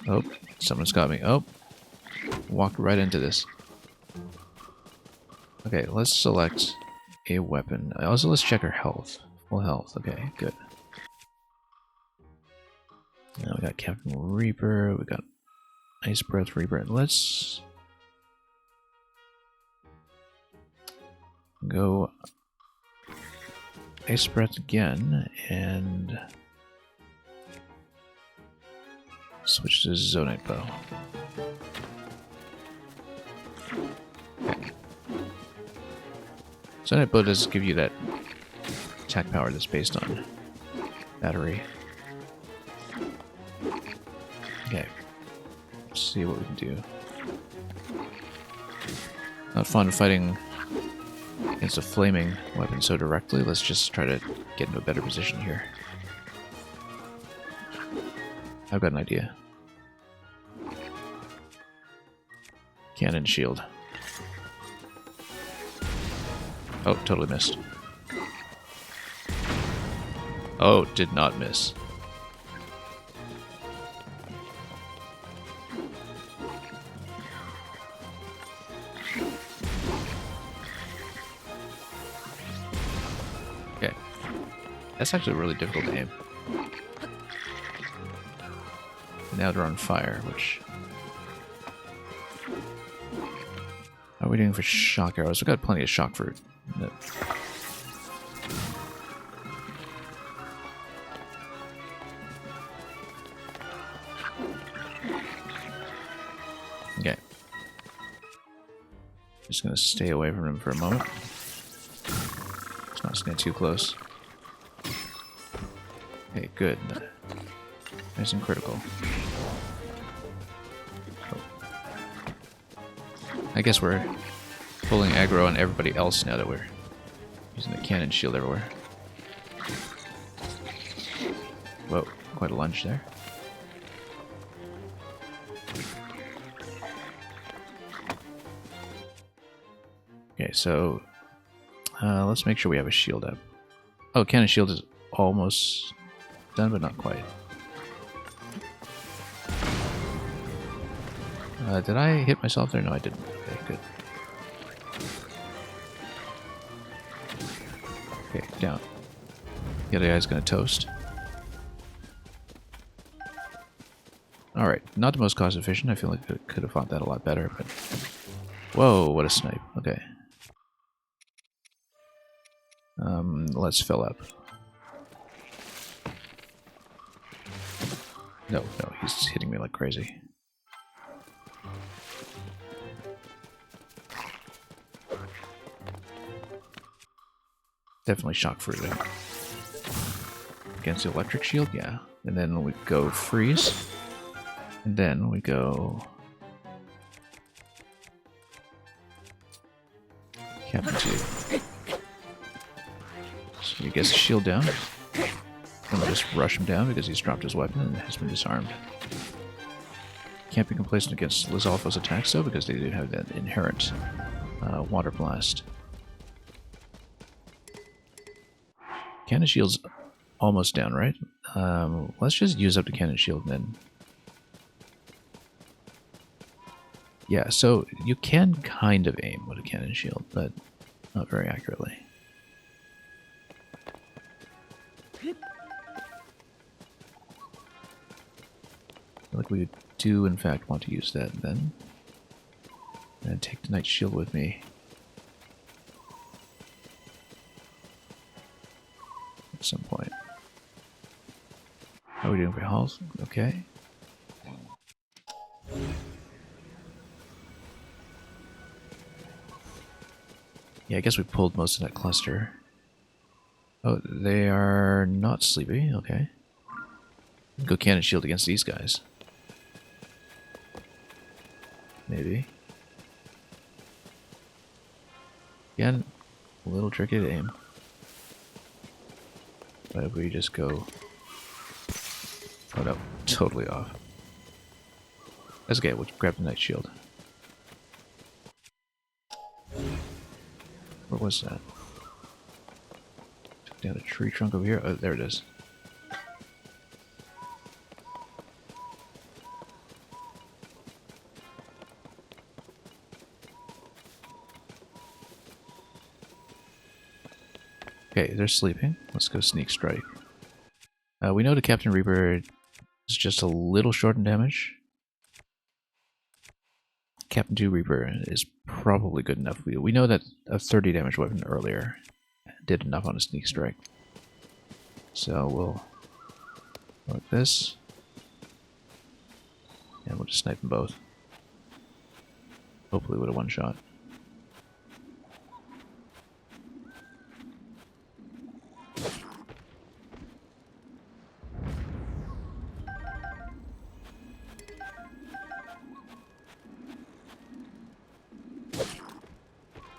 Oh, someone's got me. Oh, walked right into this. Okay, let's select a weapon. Also, let's check our health. Full health. Okay, good. Now we got Captain Reaper. We got Ice Breath Reaper. Let's go Ice Breath again and switch to Zonite Bow. Okay. Zonite Bow does give you that attack power that's based on battery. Okay. Let's see what we can do. Not fun fighting against a flaming weapon so directly. Let's just try to get into a better position here. I've got an idea. Cannon shield. Oh, totally missed. Oh, did not miss. Okay. That's actually really difficult to aim. Now they're on fire, which... How are we doing for shock arrows? We've got plenty of shock fruit. Okay. Just gonna stay away from him for a moment. Let's not stand too close. Okay, good. Nice and critical. Oh. I guess we're pulling aggro on everybody else now that we're using the cannon shield everywhere. Whoa, quite a lunge there. Okay, so let's make sure we have a shield up. Oh, cannon shield is almost done, but not quite. Did I hit myself there? No, I didn't. Okay, good. Okay, down. The other guy's gonna toast. Alright, not the most cost efficient. I feel like I could have fought that a lot better, but... Whoa, what a snipe. Okay. Let's fill up. No, he's hitting me like crazy. Definitely shock fruited. Against the electric shield, yeah. And then we go freeze. And then we go... Captain 2. So he gets the shield down. And we'll just rush him down because he's dropped his weapon and has been disarmed. Can't be complacent against Lizalfo's attacks though, because they do have that inherent water blast. Cannon shield's almost down, right? Let's just use up the cannon shield and then... Yeah, so you can kind of aim with a cannon shield, but not very accurately. I feel like we do in fact want to use that then. And take the Night Shield with me. At some point. How are we doing for health? Okay. Yeah, I guess we pulled most of that cluster. Oh, they are not sleepy. Okay. Go cannon shield against these guys. Maybe. Again, a little tricky to aim. But if we just go... Oh no, totally off. That's okay, we'll grab the Night Shield. Where was that? Took down a tree trunk over here. Oh, there it is. Okay, they're sleeping. Let's go Sneak Strike. We know the Captain Reaper is just a little short in damage. Captain 2 Reaper is probably good enough. We know that a 30 damage weapon earlier did enough on a Sneak Strike. So we'll go like this. And we'll just snipe them both. Hopefully with a one-shot.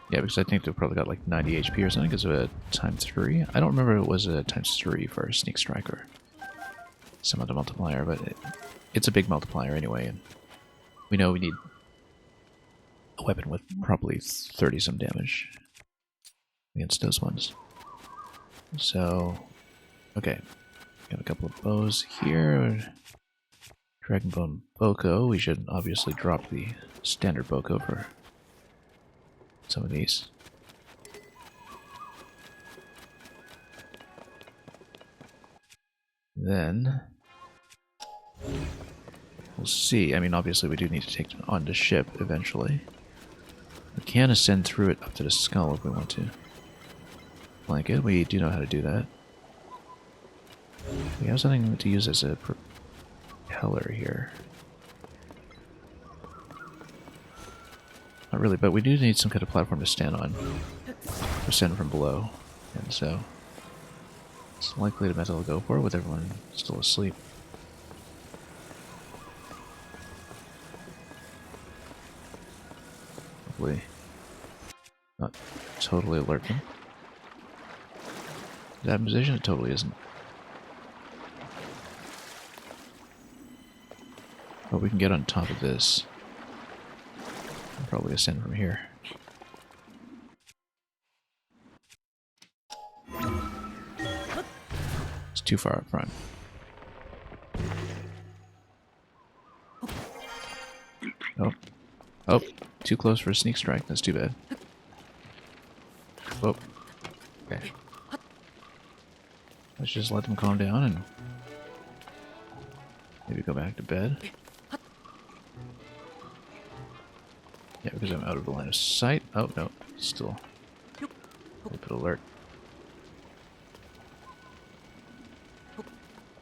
Yeah, because I think they've probably got like 90 HP or something because of a times 3. I don't remember if it was a times 3 for a Sneak Striker. Some other multiplier, but it's a big multiplier anyway, and we know we need a weapon with probably 30 some damage against those ones. So, okay. Got a couple of bows here. Dragonbone Boko. We should obviously drop the standard Boko for some of these. Then we'll see. I mean, obviously we do need to take it on the ship eventually. We can ascend through it up to the skull if we want to. Like it, we do know how to do that. We have something to use as a propeller here. Not really, but we do need some kind of platform to stand on. Ascend from below. And so it's likely the method will go for with everyone still asleep. Hopefully not totally lurking. Is that in position? It totally isn't. But we can get on top of this. And probably ascend from here. It's too far up front. Oh. Oh, too close for a Sneak Strike. That's too bad. Oh. Okay. Let's just let them calm down and maybe go back to bed. Yeah, because I'm out of the line of sight. Oh, no. Still a little bit alert.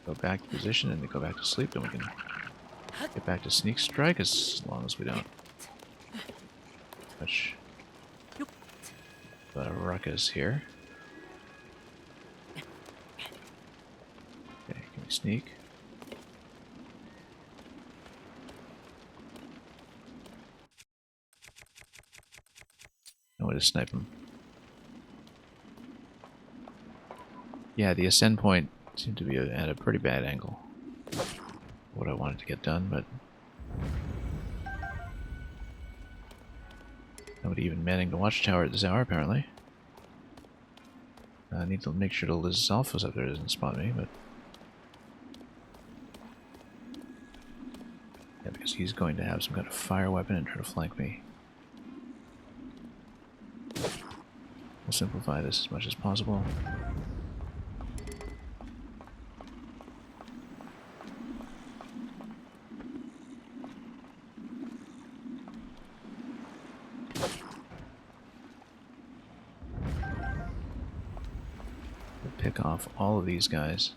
Go back to position and then go back to sleep, then we can get back to Sneak Strike as long as we don't touch the ruckus here. Okay, can we sneak? No way to snipe him. Yeah, the ascend point seemed to be at a pretty bad angle. What I wanted to get done, but nobody even manning the watchtower at this hour, apparently. I need to make sure the Liz Alpha's up there doesn't spot me, but yeah, because he's going to have some kind of fire weapon and try to flank me. We'll simplify this as much as possible. pick off all of these guys.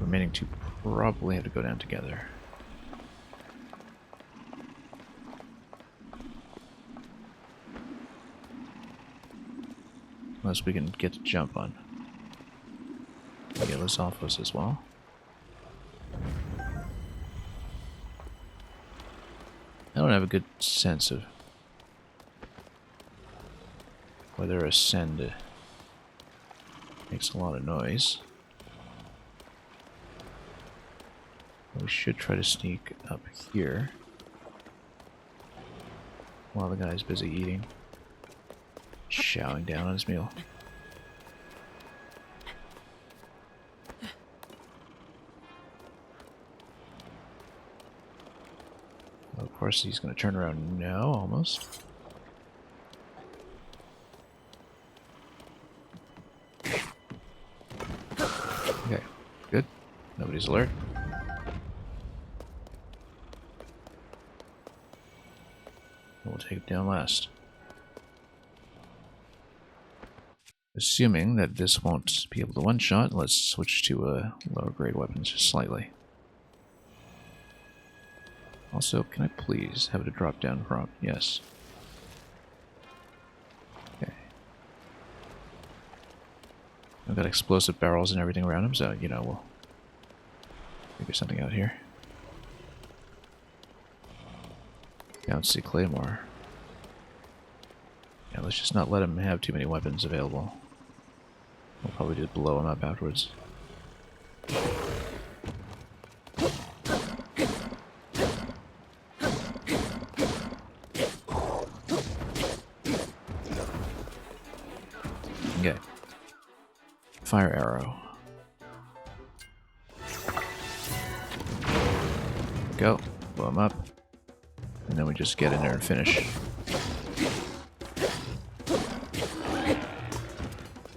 Remaining two probably have to go down together. Unless we can get to jump on Yellow's Alphas as well. I don't have a good sense of whether ascend makes a lot of noise. We should try to sneak up here while the guy's busy eating, chowing down on his meal. Well, of course he's going to turn around now, almost. Okay, good. Nobody's alert. We'll take him down last. Assuming that this won't be able to one-shot, let's switch to lower grade weapons just slightly. Also, can I please have it a drop down prompt? Yes. Okay. I've got explosive barrels and everything around him, so, you know, we'll figure something out here. Bouncy Claymore. Yeah, let's just not let him have too many weapons available. We'll probably just blow him up afterwards. Okay. Fire arrow. Go. Blow him up. And then we just get in there and finish.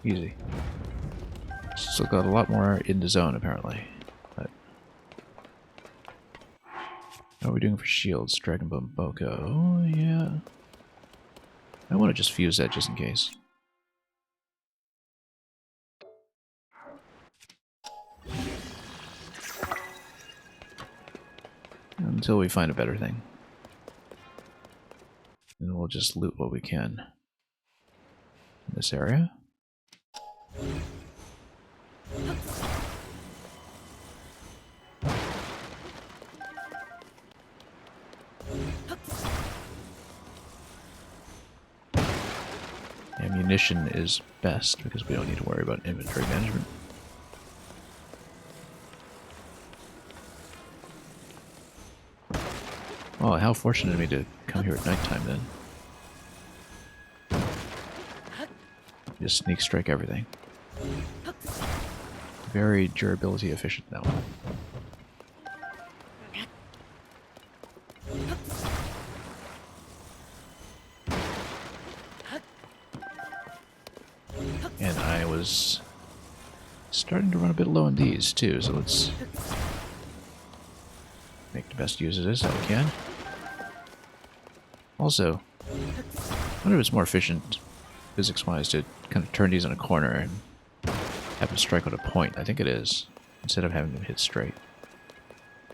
Easy. Still got a lot more in the zone, apparently. But how are we doing for shields? Dragon Bone Boko. Oh, yeah. I want to just fuse that just in case. Until we find a better thing. And we'll just loot what we can in this area. Ammunition is best because we don't need to worry about inventory management. Oh, how fortunate of me to come here at nighttime then. Just sneak strike everything. Very durability efficient, that one. And I was starting to run a bit low on these too, so let's make the best use of this that we can. Also, I wonder if it's more efficient physics-wise to kind of turn these in a corner and have them strike on a point. I think it is, instead of having them hit straight.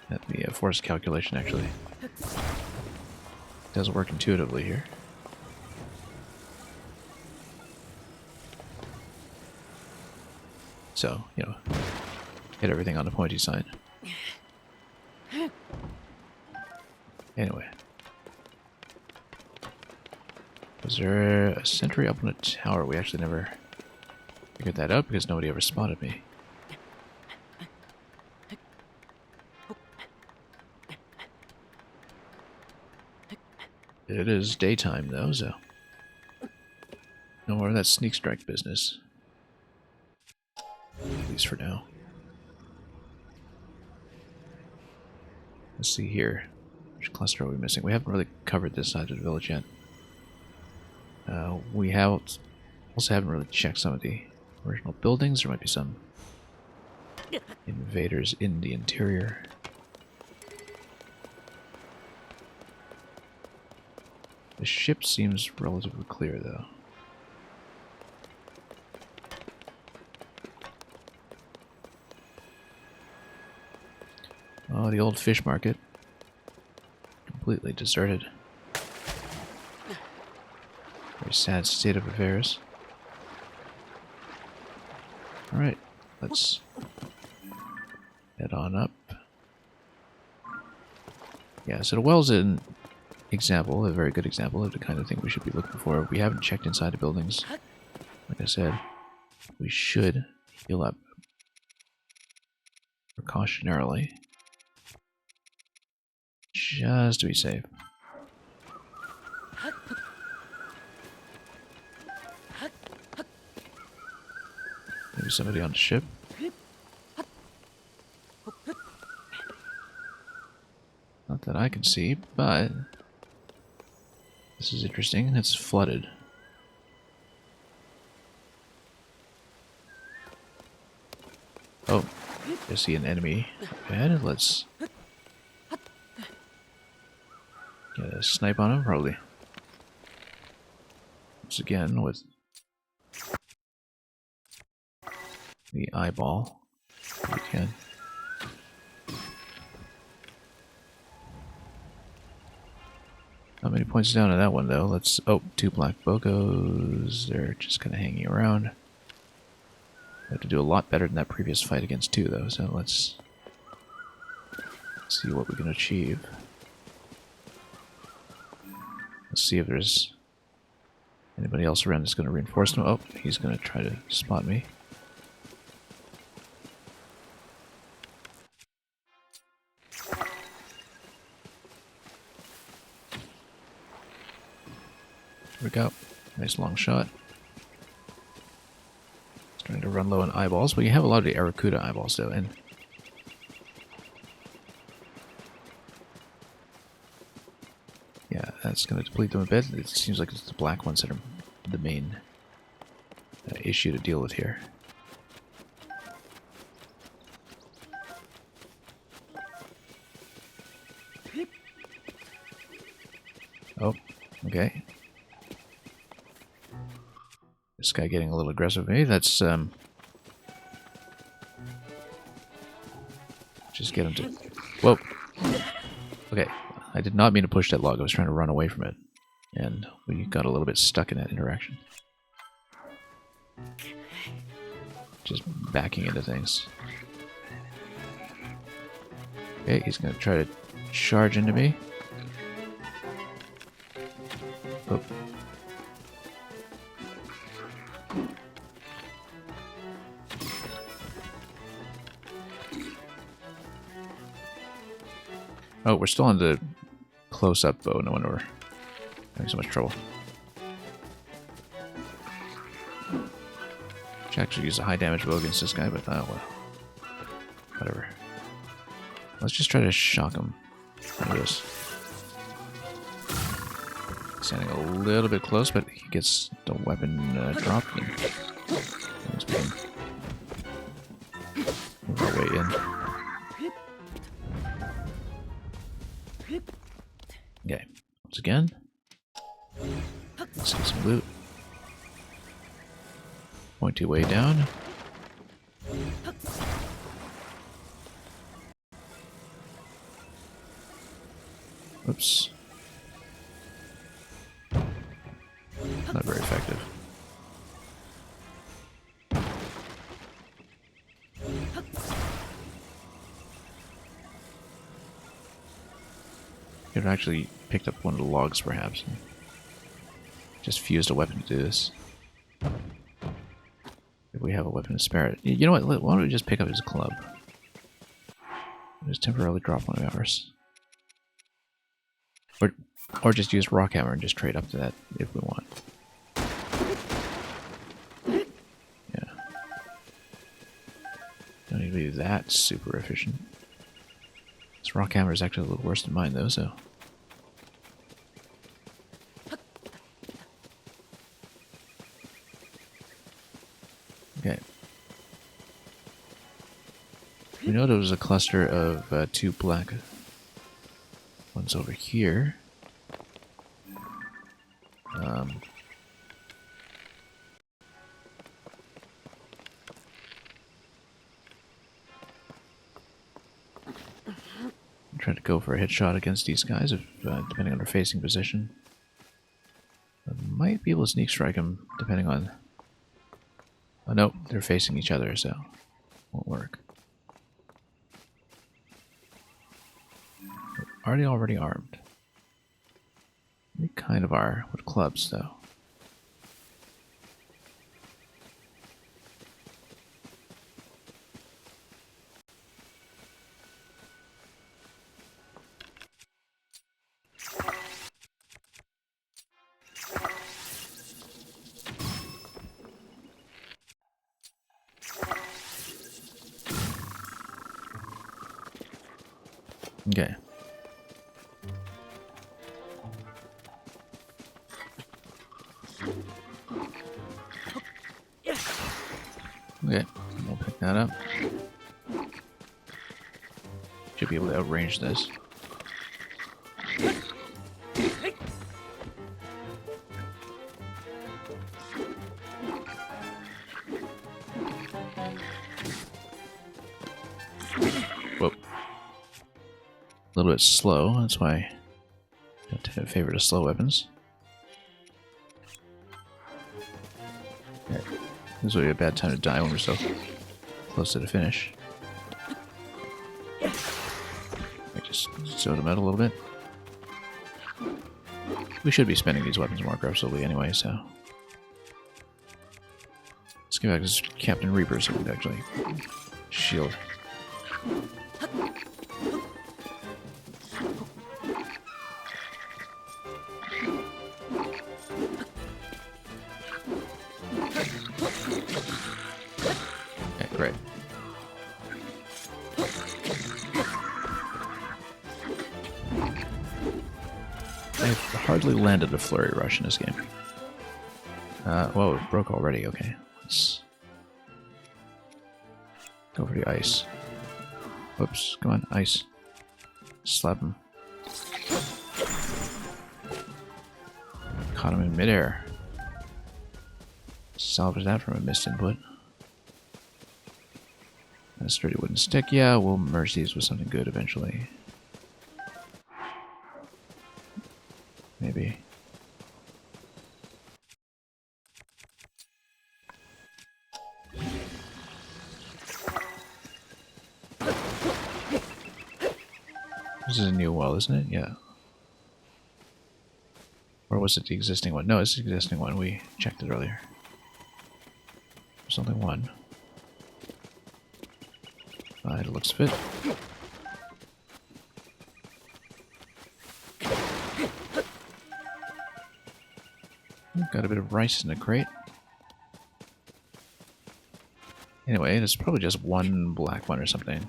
That the force calculation actually does work intuitively here. So, you know, hit everything on the pointy side. Anyway. Was there a sentry up on a tower? We actually never figured that out because nobody ever spotted me. It is daytime though, so no more of that sneak strike business. At least for now. Let's see here. Which cluster are we missing? We haven't really covered this side of the village yet. We have also haven't really checked some of the original buildings. There might be some invaders in the interior. ship seems relatively clear, though. Oh, the old fish market. Completely deserted. Very sad state of affairs. Alright, let's head on up. Yeah, so the well's an example, a very good example of the kind of thing we should be looking for. We haven't checked inside the buildings. Like I said, we should heal up precautionarily. Just to be safe. Maybe somebody on the ship. Not that I can see, but this is interesting. It's flooded. Oh, I see an enemy ahead. Let's get a snipe on him, probably. Once again, with the eyeball, if we can. Not many points down on that one, though. Let's... Oh, 2 black bogos. They're just kind of hanging around. We have to do a lot better than that previous fight against 2, though, so let's see what we can achieve. Let's see if there's anybody else around that's going to reinforce them. Oh, he's going to try to spot me. There we go. Nice long shot. Starting to run low on eyeballs, but you have a lot of the Aracuda eyeballs though, and yeah, that's going to deplete them a bit. It seems like it's the black ones that are the main issue to deal with here. Oh, okay. This guy getting a little aggressive. Hey, that's just get him to... Whoa. Okay, I did not mean to push that log. I was trying to run away from it. And we got a little bit stuck in that interaction. Just backing into things. Okay, he's going to try to charge into me. Oh. Oh, we're still on the close-up bow. No wonder we're having so much trouble. Should actually use a high-damage bow against this guy, but oh well. Whatever. Let's just try to shock him. There it is. Standing a little bit close, but he gets the weapon dropped. And we can move our way in. Okay, once again, let's get some loot. Point your way down. Oops. Not very effective. Could have actually picked up one of the logs, perhaps. And just fused a weapon to do this. If we have a weapon to spare it. You know what? Why don't we just pick up his club? Just temporarily drop one of ours. Or just use rock hammer and just trade up to that if we want. Yeah. Don't need to be that super efficient. This rock hammer is actually a little worse than mine though, so. Okay. We know there was a cluster of 2 black ones over here. Try to go for a hit shot against these guys, if, depending on their facing position. I might be able to sneak strike them, depending on... Oh no, they're facing each other, so won't work. Are they already armed? They kind of are, with clubs, though. Okay. Okay, we'll pick that up. Should be able to outrange this. Whoa. A little bit slow, that's why I don't tend to favor the slow weapons. Okay. This would be a bad time to die when we're so close to the finish. I just zone them out a little bit. We should be spending these weapons more aggressively anyway, so... Let's get back to this Captain Reaper so we can actually shield. Okay, great. I've hardly landed a flurry rush in this game. Whoa, it broke already. Okay, let's go for the ice. Whoops, come on, ice. Slap him. Caught him in midair. Salvage that from a missed input. That sturdy wooden stick. Yeah, we'll merge these with something good eventually. Maybe. This is a new wall, isn't it? Yeah. Or was it the existing one? No, it's the existing one. We checked it earlier. There's only one. It looks fit. Got a bit of rice in the crate. Anyway, there's probably just one black one or something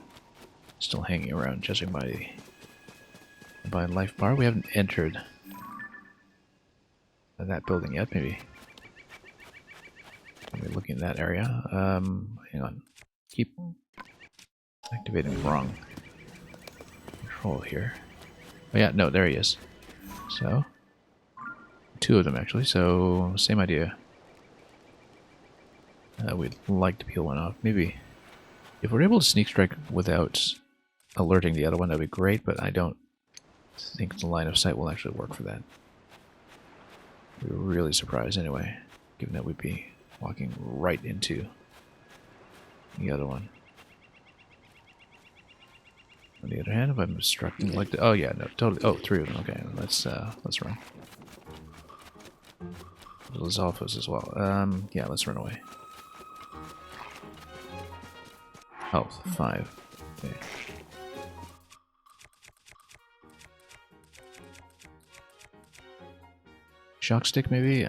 still hanging around, judging by life bar. We haven't entered that building yet. Maybe looking at that area. Hang on. Keep activating the wrong control here. Oh yeah, no, there he is. So, two of them actually, so same idea. We'd like to peel one off. Maybe if we're able to sneak strike without alerting the other one, that'd be great, but I don't think the line of sight will actually work for that. We were really surprised anyway, given that we'd be walking right into the other one. On the other hand, if I'm obstructing like the... Oh yeah, no, totally. Oh, three of them. Okay, let's run. Those alphas as well. Yeah, let's run away. Health 5. Okay. Shock stick maybe.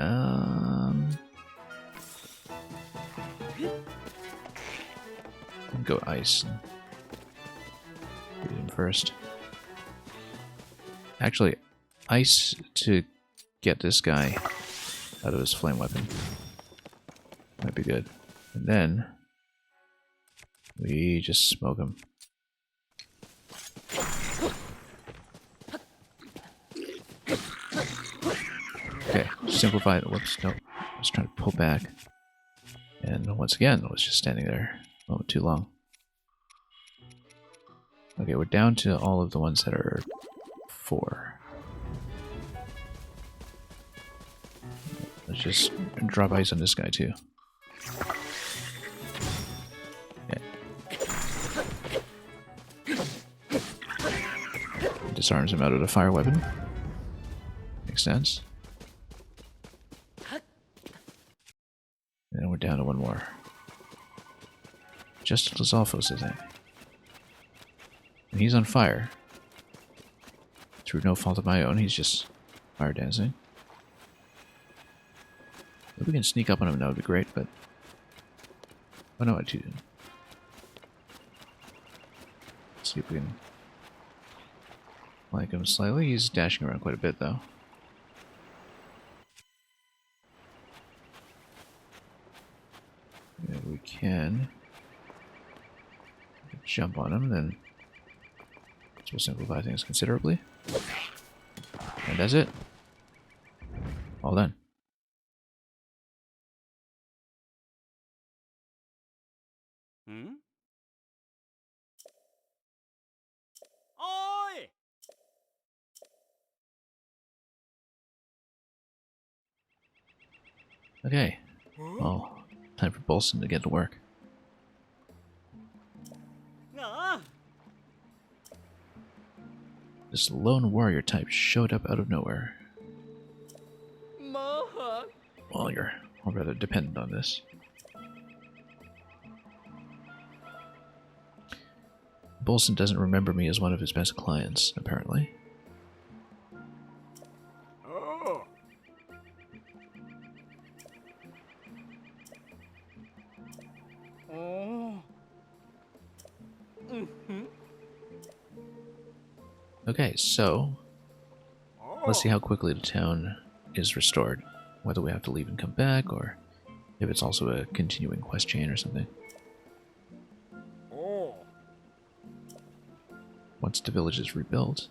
Go ice. Get him first. Actually, ice to get this guy out of his flame weapon. Might be good. And then we just smoke him. Okay, simplify it. Whoops, nope. I was trying to pull back. And once again, I was just standing there a moment too long. Okay, we're down to all of the ones that are 4. Let's just drop ice on this guy too. Okay. Disarms him out of the fire weapon. Makes sense. And we're down to 1 more. Just Lizalfos, I think. And he's on fire. Through no fault of my own, he's just fire dancing. If we can sneak up on him, that would be great, but... Oh no, I too. Let's see if we can... like him slightly. He's dashing around quite a bit, though. If we can... jump on him, then... this will simplify things considerably. And that's it. All done. Hmm? Oi! Okay. Well, time for Bolson to get to work. Ah! This lone warrior type showed up out of nowhere. Maha! Well, you're all rather dependent on this. Bolson doesn't remember me as one of his best clients, apparently. Oh! Oh! Mm-hmm. Okay, so let's see how quickly the town is restored. Whether we have to leave and come back, or if it's also a continuing quest chain or something. Oh! Once the village is rebuilt.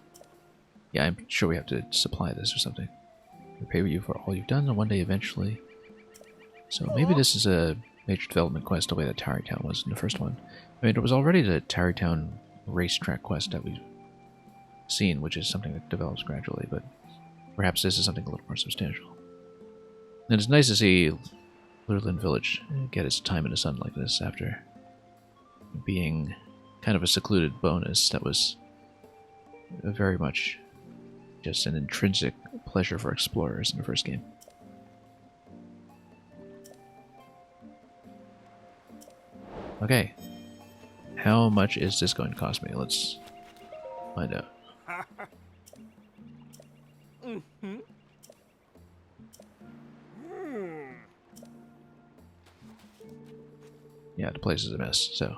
Yeah, I'm sure we have to supply this or something. Repay you for all you've done, and one day eventually. So maybe this is a major development quest the way that Tarrytown was in the first one. I mean, it was already the Tarrytown racetrack quest that we've seen, which is something that develops gradually, but perhaps this is something a little more substantial. And it's nice to see Lurlin Village get its time in the sun like this after being kind of a secluded bonus that was very much just an intrinsic pleasure for explorers in the first game. Okay. How much is this going to cost me? Let's find out. Mm-hmm. Yeah, the place is a mess, so...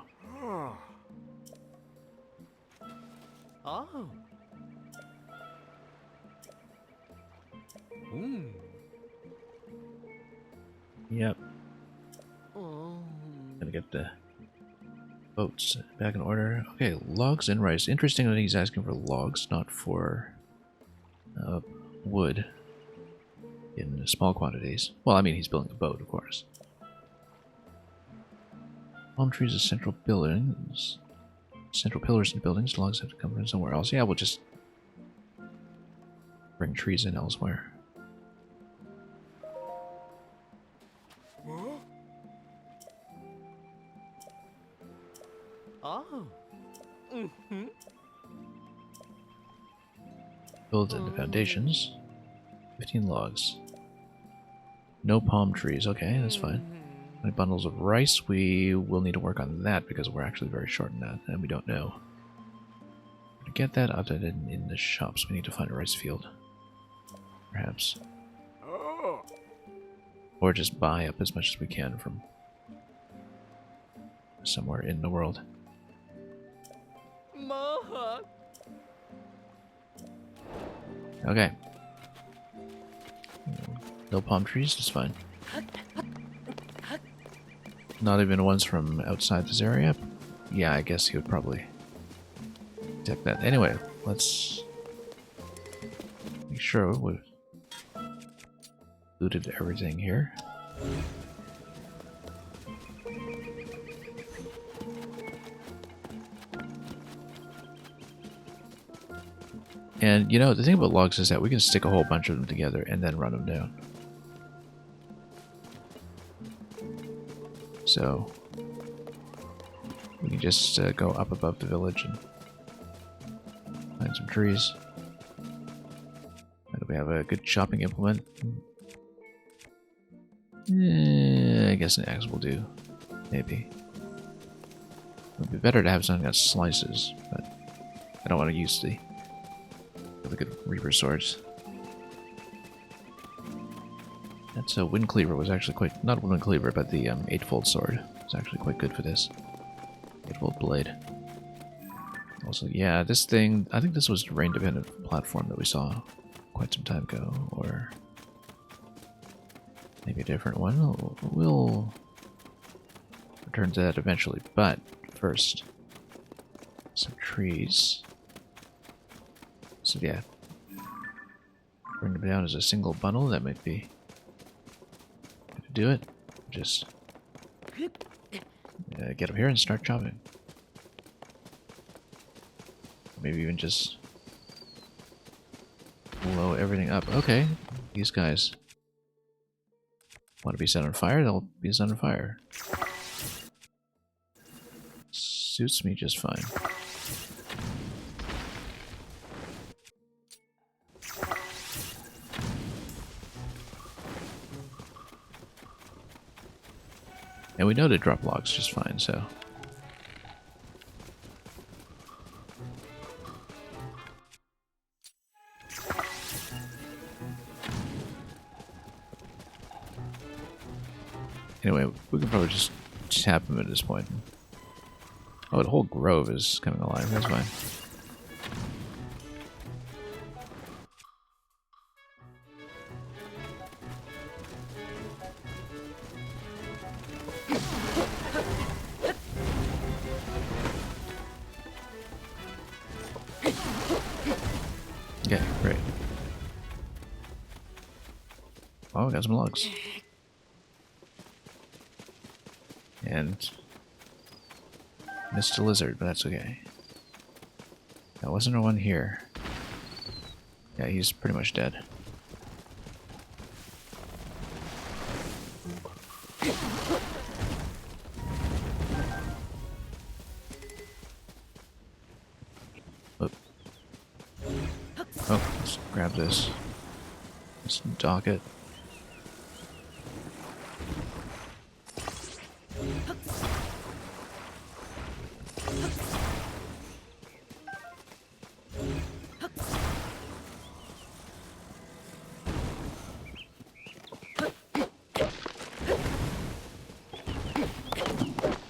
Oh. Mm. Yep. Oh. Gotta get the boats back in order. Okay, logs and rice. Interesting that he's asking for logs, not for wood in small quantities. Well, I mean, he's building a boat, of course. Palm trees as central buildings. Central pillars in buildings. Logs have to come from somewhere else. Yeah, we'll just bring trees in elsewhere. Oh. Mm-hmm. Build into foundations. 15 logs. No palm trees. Okay, that's fine. 20 bundles of rice. We will need to work on that because we're actually very short in that, and we don't know. To get that updated in the shops, we need to find a rice field. Perhaps. Oh. Or just buy up as much as we can from somewhere in the world. Maha. Okay. No palm trees, that's fine. Not even ones from outside this area? Yeah, I guess he would probably detect that. Anyway, let's make sure we've looted everything here. And you know, the thing about logs is that we can stick a whole bunch of them together and then run them down. So we can just go up above the village and find some trees. And we have a good chopping implement. I guess an axe will do. Maybe. It would be better to have something that slices, but I don't want to use the good Reaper swords. That's a Wind Cleaver was actually quite, not Wind Cleaver, but the Eightfold Sword is actually quite good for this. Eightfold Blade. Also, yeah, this thing, I think this was the rain-dependent platform that we saw quite some time ago, or maybe a different one. We'll return to that eventually, but first, some trees. So yeah, bring them down as a single bundle. That might be good to do it. Just get up here and start chopping. Maybe even just blow everything up. Okay, these guys want to be set on fire. They'll be set on fire. Suits me just fine. And we know to drop logs just fine, so. Anyway, we can probably just tap him at this point. Oh, the whole grove is coming alive. That's fine. Okay, great. Oh, we got some logs. And missed a lizard, but that's okay. That wasn't a one here. Yeah, he's pretty much dead. Oop. Oh, let's grab this. Let's dock it.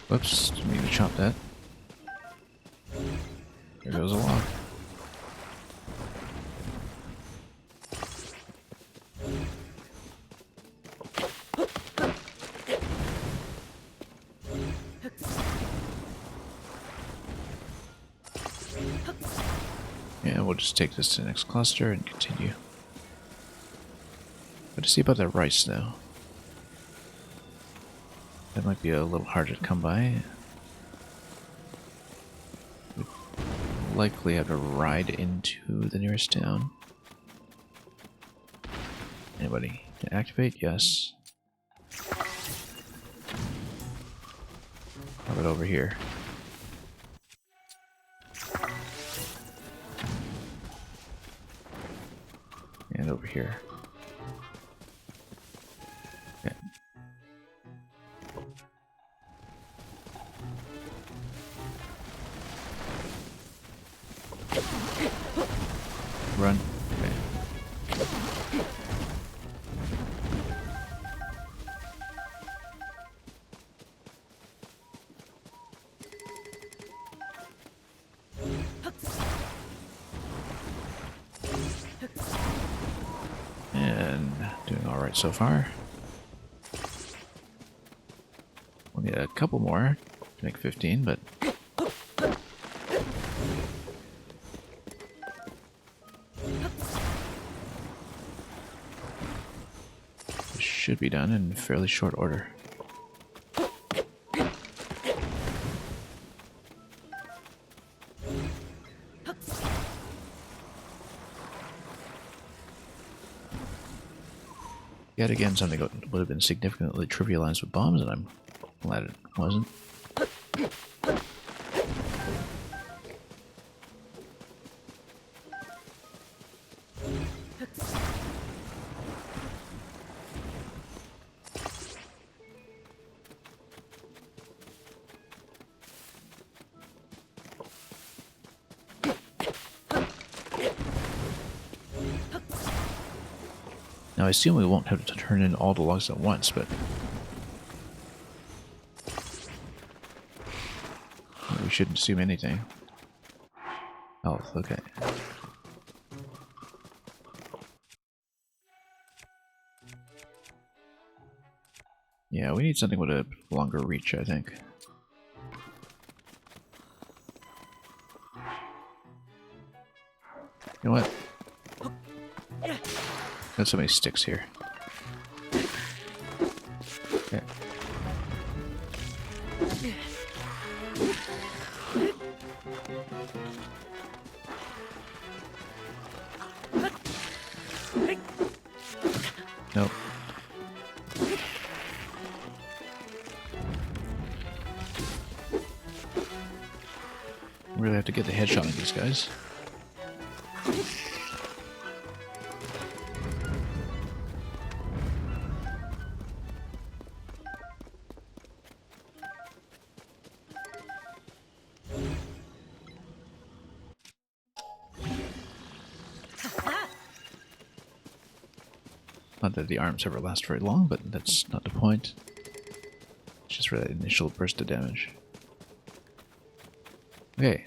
Whoops, didn't mean to chop that. There goes a log. Yeah, we'll just take this to the next cluster and continue. But to see about that rice, though. That might be a little harder to come by. We'd likely have to ride into the nearest town. Anybody to activate? Yes. How about over here? And over here. Okay. Run. Okay. And doing alright so far. We'll need a couple more to make 15, but this should be done in fairly short order. Yet again, something that would have been significantly trivialized with bombs, and I'm glad it wasn't. Now, I assume we won't have to turn in all the logs at once, but we shouldn't assume anything. Health, okay. Yeah, we need something with a longer reach, I think. You know what? Got so many sticks here. Okay. Nope. Really have to get the headshot on these guys. Not that the arms ever last very long, but that's not the point. It's just for that initial burst of damage. Okay,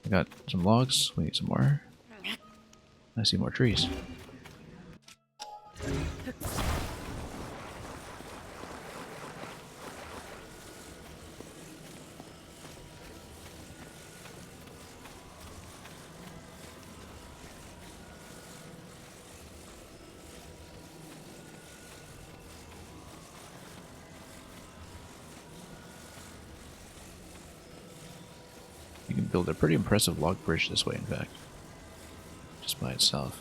we got some logs. We need some more. I see more trees. You can build a pretty impressive log bridge this way, in fact. Just by itself.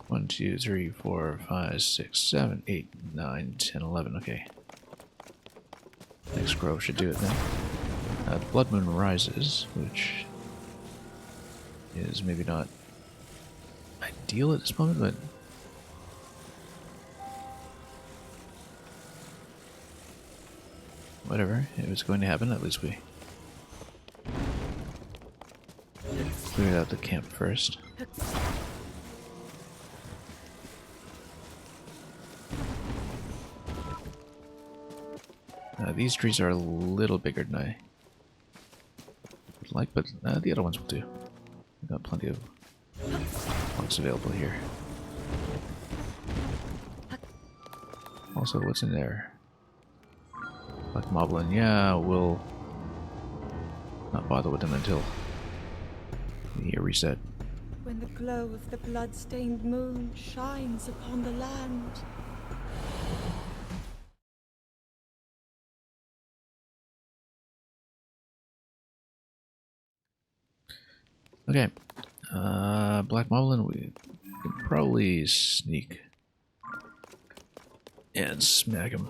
1, 2, 3, 4, 5, 6, 7, 8, 9, 10, 11. Okay. Next grove should do it then. The blood moon rises, which is maybe not ideal at this moment, but whatever. If it's going to happen, at least we cleared out the camp first. These trees are a little bigger than I would like, but the other ones will do. We've got plenty of logs available here. Also, what's in there? Black Moblin, yeah, we'll not bother with them until the year reset. When the glow of the blood-stained moon shines upon the land. Okay, Black Moblin, we can probably sneak and smack him.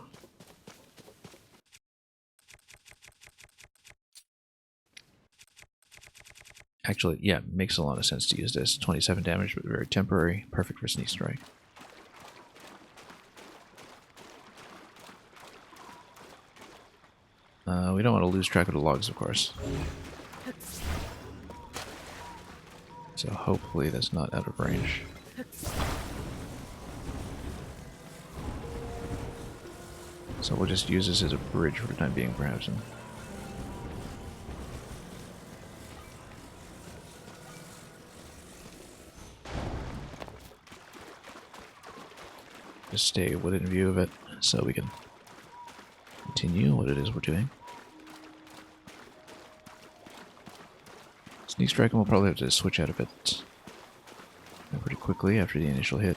Actually, yeah, makes a lot of sense to use this. 27 damage, but very temporary. Perfect for sneak strike. We don't want to lose track of the logs, of course. So hopefully that's not out of range. So we'll just use this as a bridge for the time being, perhaps. And just stay within view of it so we can continue what it is we're doing. Sneak strike, and we'll probably have to switch out of it pretty quickly after the initial hit.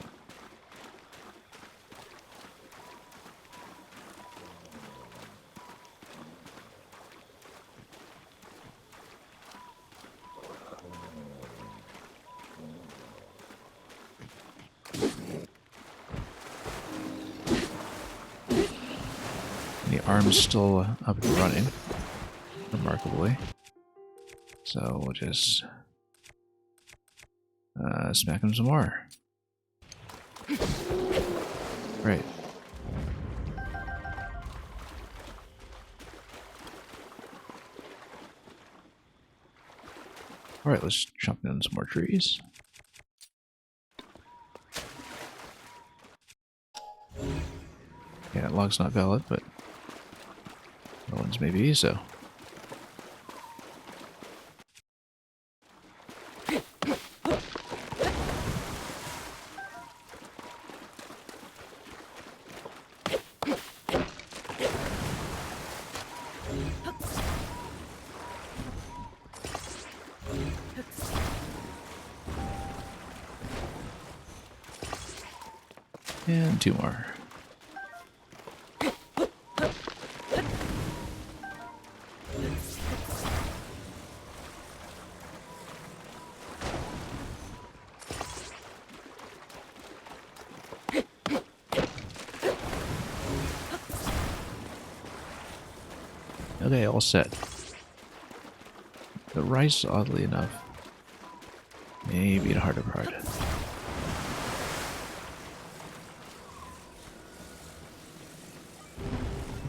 arm's still up and running, remarkably. So we'll just smack him some more. Right. Alright, let's chop down some more trees. Yeah, log's not valid, but no one's maybe, so. And 2 more. Okay, all set. The rice, oddly enough, may be the harder part.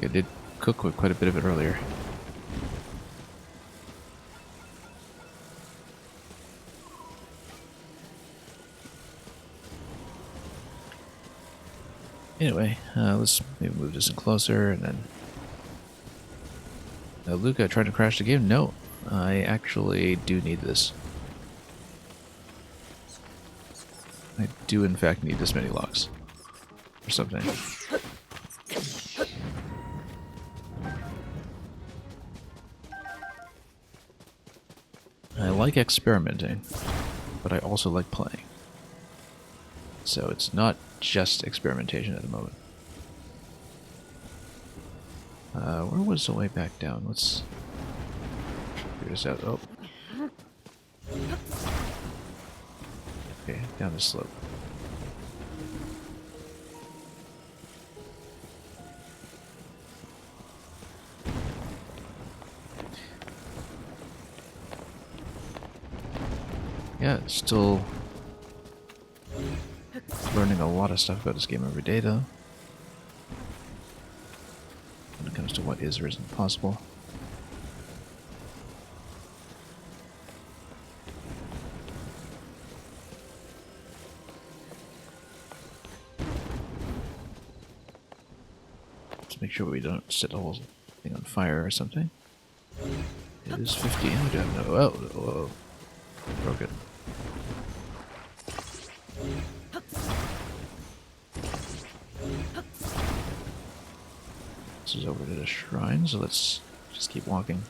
I did cook quite a bit of it earlier. Anyway, let's maybe move this in closer, and then... Luca tried to crash the game? No, I actually do need this. I do in fact need this many logs. Or something. I like experimenting, but I also like playing. So it's not just experimentation at the moment. Where was the way back down? Let's figure this out. Oh. Okay, down the slope. Yeah, still learning a lot of stuff about this game every day, though. When it comes to what is or isn't possible. Let's make sure we don't set the whole thing on fire or something. It is 15. We do have no. Oh, whoa. Broke it. This is over to the shrine, so let's just keep walking.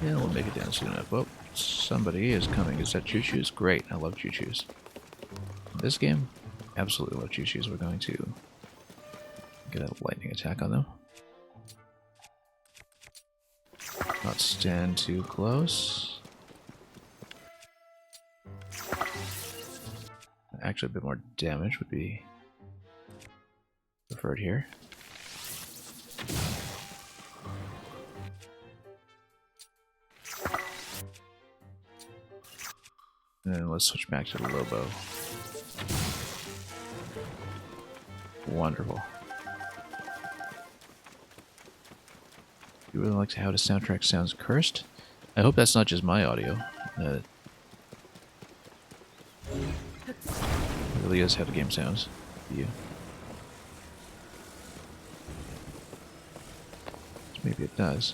Yeah, we'll make it down soon enough. Oh, somebody is coming. Is that choo-choos? Great, I love choo-choos. In this game, absolutely love choo-choos. We're going to get a lightning attack on them. Not stand too close. Actually, a bit more damage would be preferred here. And then let's switch back to the low bow. Wonderful. You really like how the soundtrack sounds cursed? I hope that's not just my audio. It really is how the game sounds to you. Maybe it does.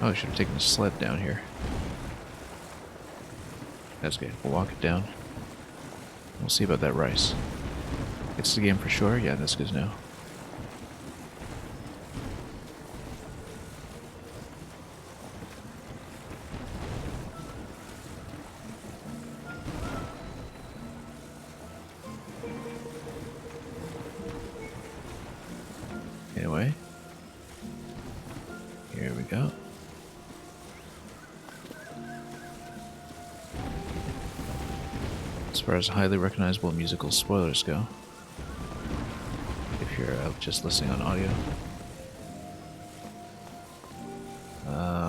Oh, I should have taken the sled down here. That's good. We'll walk it down. We'll see about that rice. It's the game for sure? Yeah, that's good to know. anyway. Here we go. As far as highly recognizable musical spoilers go, if you're just listening on audio.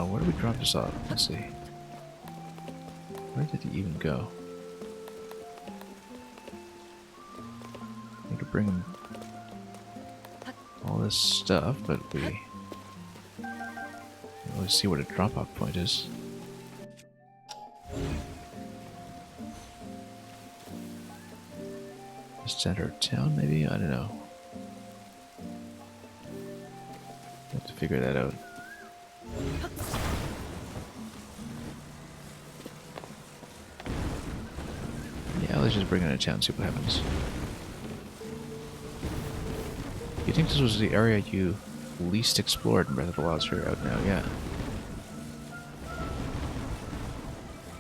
Where do we drop this off? Let's see. Where did he even go? Need to bring him all this stuff, but we don't really see what a drop-off point is. Center of town, maybe? I don't know. Have to figure that out. Yeah, let's just bring it into town, see what happens. You think this was the area you least explored in Breath of the Wild? You're out now, yeah.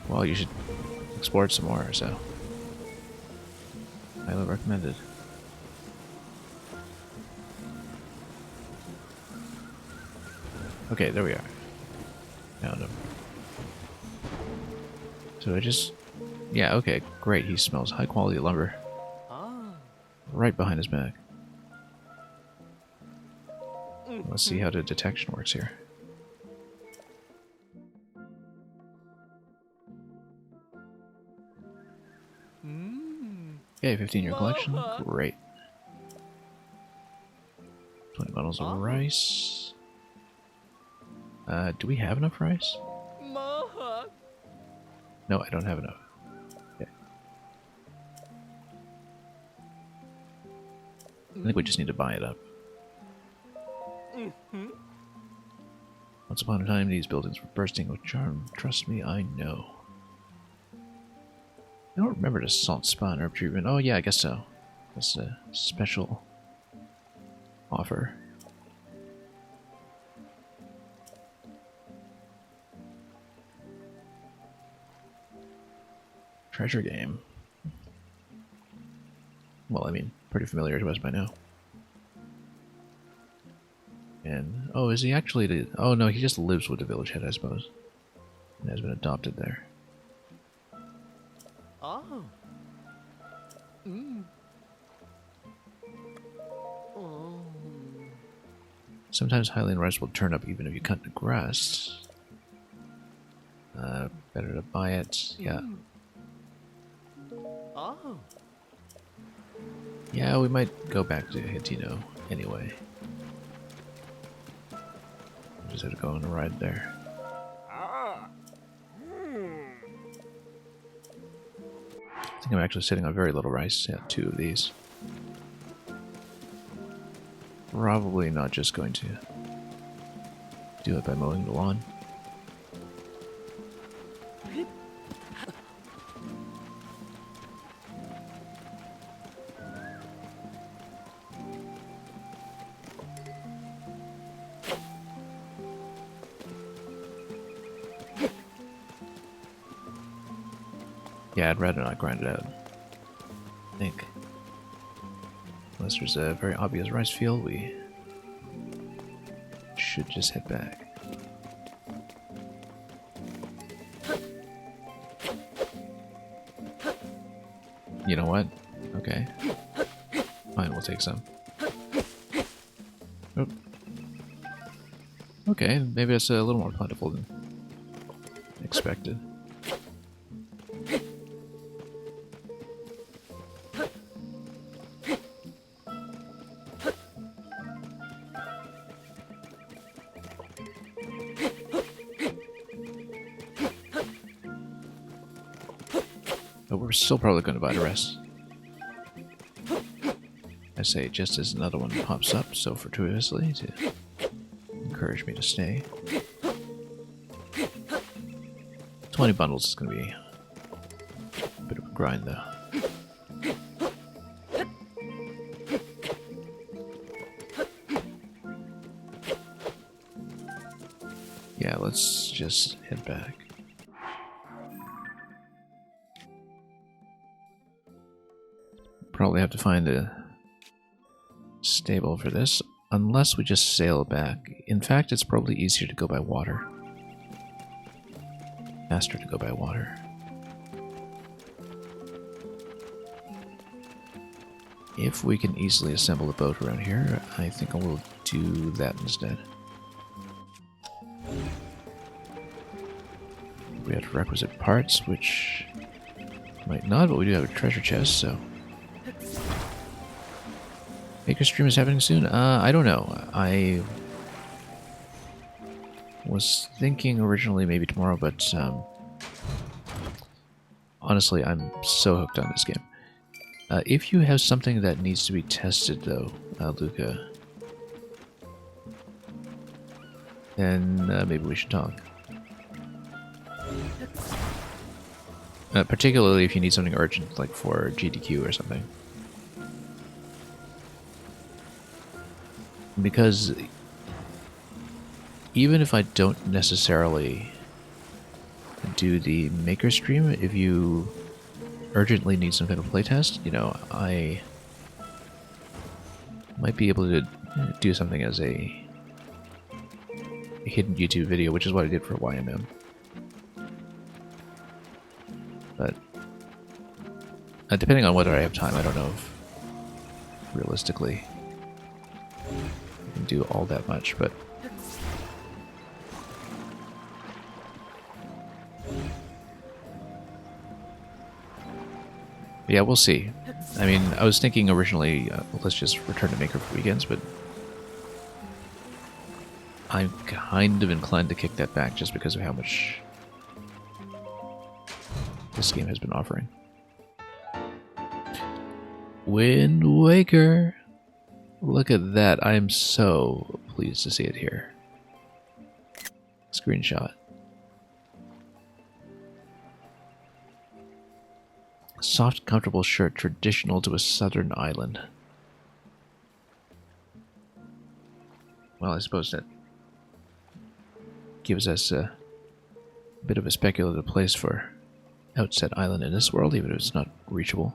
Well, you should explore it some more, so. Highly recommended. Okay, there we are. Found him. So I just... Yeah, okay, great. He smells high quality lumber. Ah. Right behind his back. Let's see how the detection works here. Okay, 15-year collection. Great. 20 bottles of rice. Do we have enough rice? No, I don't have enough. Okay. I think we just need to buy it up. Once upon a time, these buildings were bursting with charm. Trust me, I know. I don't remember the salt spa and herb treatment. Oh yeah, I guess so. That's a special offer. Treasure game. Well, I mean, pretty familiar to us by now. And, oh, is he actually the... Oh no, he just lives with the village head, I suppose. And has been adopted there. Oh. Oh. Sometimes Highland rice will turn up even if you cut the grass. Better to buy it. Yeah. Oh. Yeah, we might go back to Hitino anyway. Just have to go on a ride there. I think I'm actually sitting on very little rice. Yeah, 2 of these. Probably not just going to do it by mowing the lawn. Yeah, I'd rather not grind it out. I think. Unless there's a very obvious rice field, we should just head back. You know what? Okay. Fine, we'll take some. Oh. Okay, maybe it's a little more plentiful than expected. But we're still probably going to buy the rest. I say just as another one pops up so fortuitously to encourage me to stay. 20 bundles is going to be a bit of a grind though. Yeah, let's just head back. Probably have to find a stable for this. Unless we just sail back. In fact, it's probably easier to go by water. Faster to go by water. If we can easily assemble a boat around here, I think I will do that instead. We have requisite parts, which might not, but we do have a treasure chest, so... Maker stream is happening soon? I don't know. I was thinking originally maybe tomorrow, but honestly, I'm so hooked on this game. If you have something that needs to be tested, though, Luca, then maybe we should talk. Particularly if you need something urgent, like for GDQ or something. Because even if I don't necessarily do the maker stream, if you urgently need some kind of playtest, you know, I might be able to do something as a hidden YouTube video, which is what I did for YMM. But depending on whether I have time, I don't know if realistically I can do all that much, but yeah, we'll see. I mean, I was thinking originally, let's just return to Maker for weekends, but I'm kind of inclined to kick that back just because of how much this game has been offering. Wind Waker! Look at that. I am so pleased to see it here. Screenshot. Soft, comfortable shirt, traditional to a southern island. Well, I suppose that gives us a bit of a speculative place for Outset Island in this world, even if it's not reachable.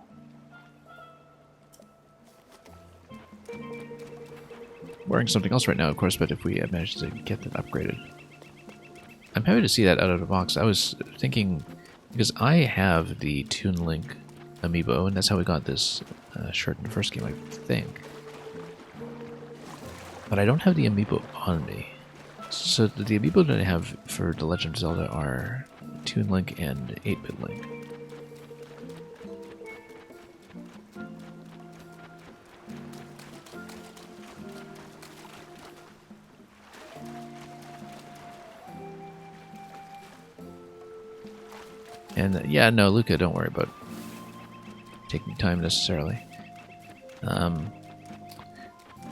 Wearing something else right now, of course, but if we manage to get that upgraded. I'm happy to see that out of the box. I was thinking, because I have the Toon Link amiibo, and that's how we got this shirt in the first game, I think. But I don't have the amiibo on me. So the amiibo that I have for The Legend of Zelda are Toon Link and 8-Bit Link. And yeah, no, Luca, don't worry about taking time necessarily.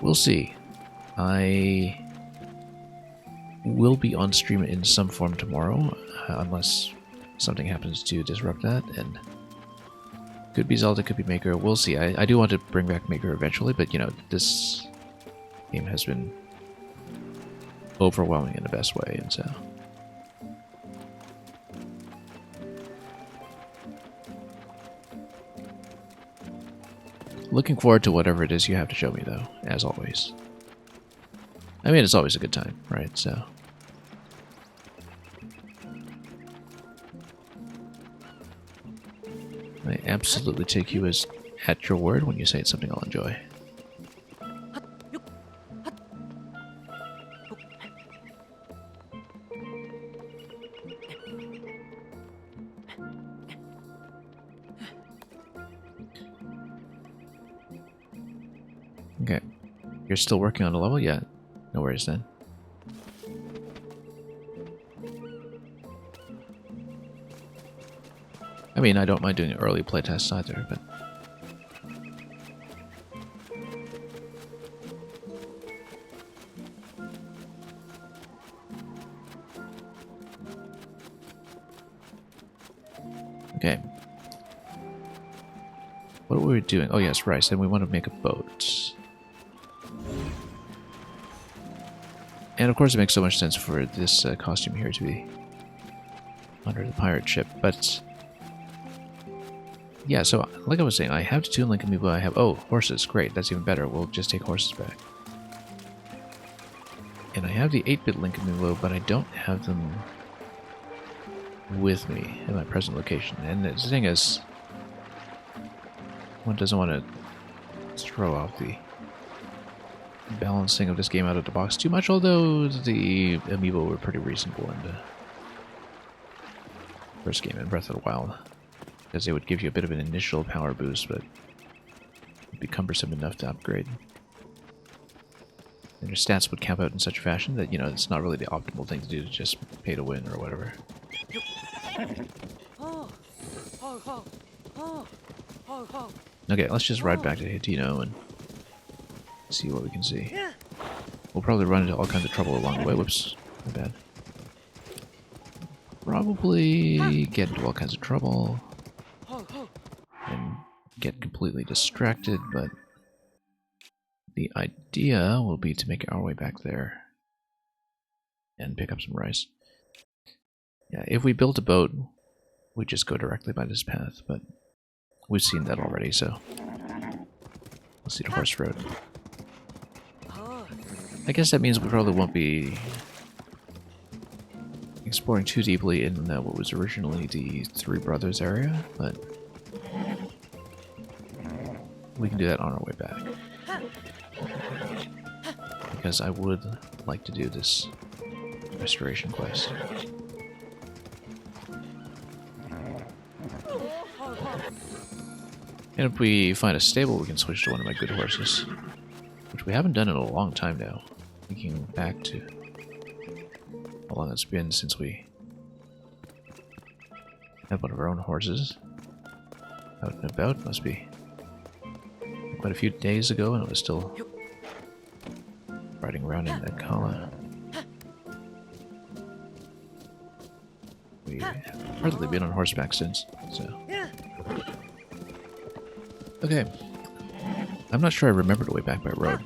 We'll see. I will be on stream in some form tomorrow, unless something happens to disrupt that, and could be Zelda, could be Maker, we'll see. I do want to bring back Maker eventually, but you know, this game has been overwhelming in the best way, and so... Looking forward to whatever it is you have to show me, though, as always. I mean, it's always a good time, right? So... I absolutely take you as at your word when you say it's something I'll enjoy. Okay. You're still working on a level? Yeah. No worries then. I mean, I don't mind doing early playtests either, but... Okay. What were we doing? Oh yes, right, and we want to make a boat. And of course it makes so much sense for this costume here to be under the pirate ship, but... Yeah, so like I was saying, I have the Toon Link amiibo, I have... Oh, horses, great, that's even better, we'll just take horses back. And I have the 8-bit link amiibo, but I don't have them with me in my present location. And the thing is, one doesn't want to throw off the balancing of this game out of the box too much, although the amiibo were pretty reasonable in the first game in Breath of the Wild, because they would give you a bit of an initial power boost, but it'd be cumbersome enough to upgrade. And your stats would cap out in such a fashion that, you know, it's not really the optimal thing to do to just pay to win or whatever. Okay, let's just ride back to Hitino and see what we can see. We'll probably run into all kinds of trouble along the way. Whoops, my bad. Probably get into all kinds of trouble and get completely distracted, but the idea will be to make our way back there and pick up some rice. Yeah, if we built a boat, we'd just go directly by this path, but we've seen that already, so let's see the horse road. I guess that means we probably won't be exploring too deeply in what was originally the Three Brothers area, but we can do that on our way back. Because I would like to do this restoration quest. And if we find a stable, we can switch to one of my good horses, which we haven't done in a long time now. Thinking back to how long it's been since we had one of our own horses out and about. Must be quite a few days ago, and it was still riding around in that Kala. We have hardly been on horseback since, so. Okay. I'm not sure I remember the way back by road.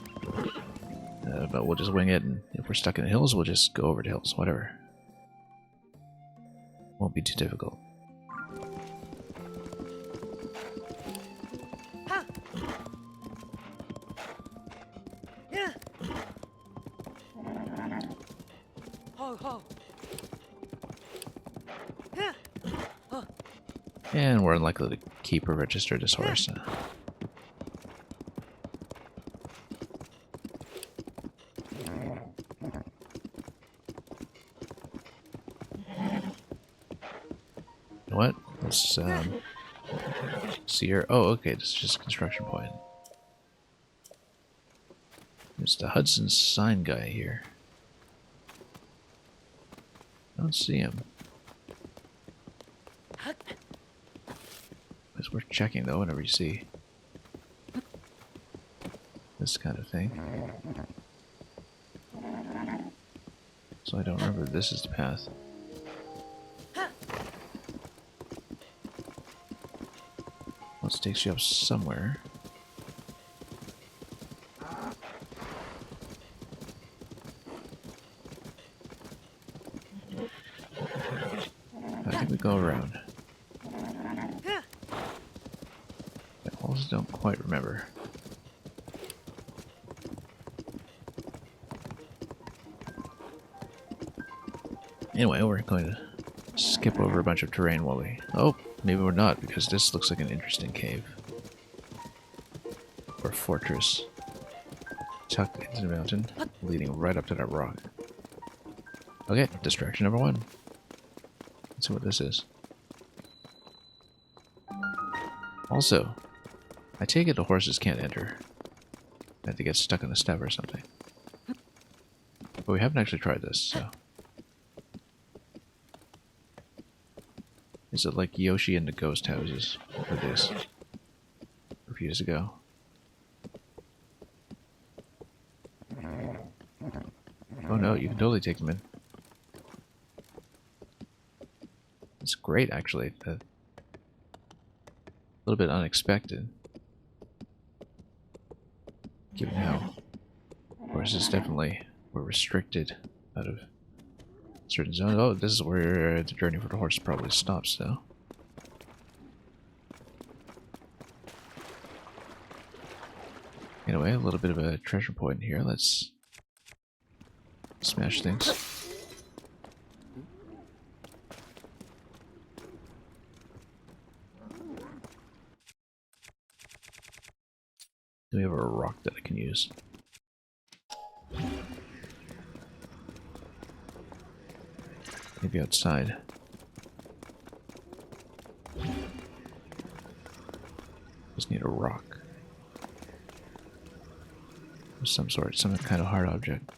But we'll just wing it, and if we're stuck in the hills, we'll just go over the hills, whatever. Won't be too difficult. And we're unlikely to keep or register this horse. What? Let's see here. Oh, okay, this is just a construction point. It's the Hudson sign guy here. I don't see him. It's worth checking though whenever you see this kind of thing. So I don't remember if this is the path. Well, it takes you up somewhere. I think we go around. I also don't quite remember. Anyway, we're going to skip over a bunch of terrain while we... Oh, maybe we're not, because this looks like an interesting cave. Or fortress. Tucked into the mountain, leading right up to that rock. Okay, distraction number 1. Let's see what this is. Also, I take it the horses can't enter. They have to get stuck in a step or something. But we haven't actually tried this, so... Is it like Yoshi and the Ghost Houses for this? A few years ago. Oh no, you can totally take them in. It's great, actually. A little bit unexpected. Given how horses definitely were restricted out of certain zones. Oh, this is where the journey for the horse probably stops, though. Anyway, a little bit of a treasure point here. Let's smash things. Do we have a rock that I can use? Maybe outside. Just need a rock. Of some sort, some kind of hard object.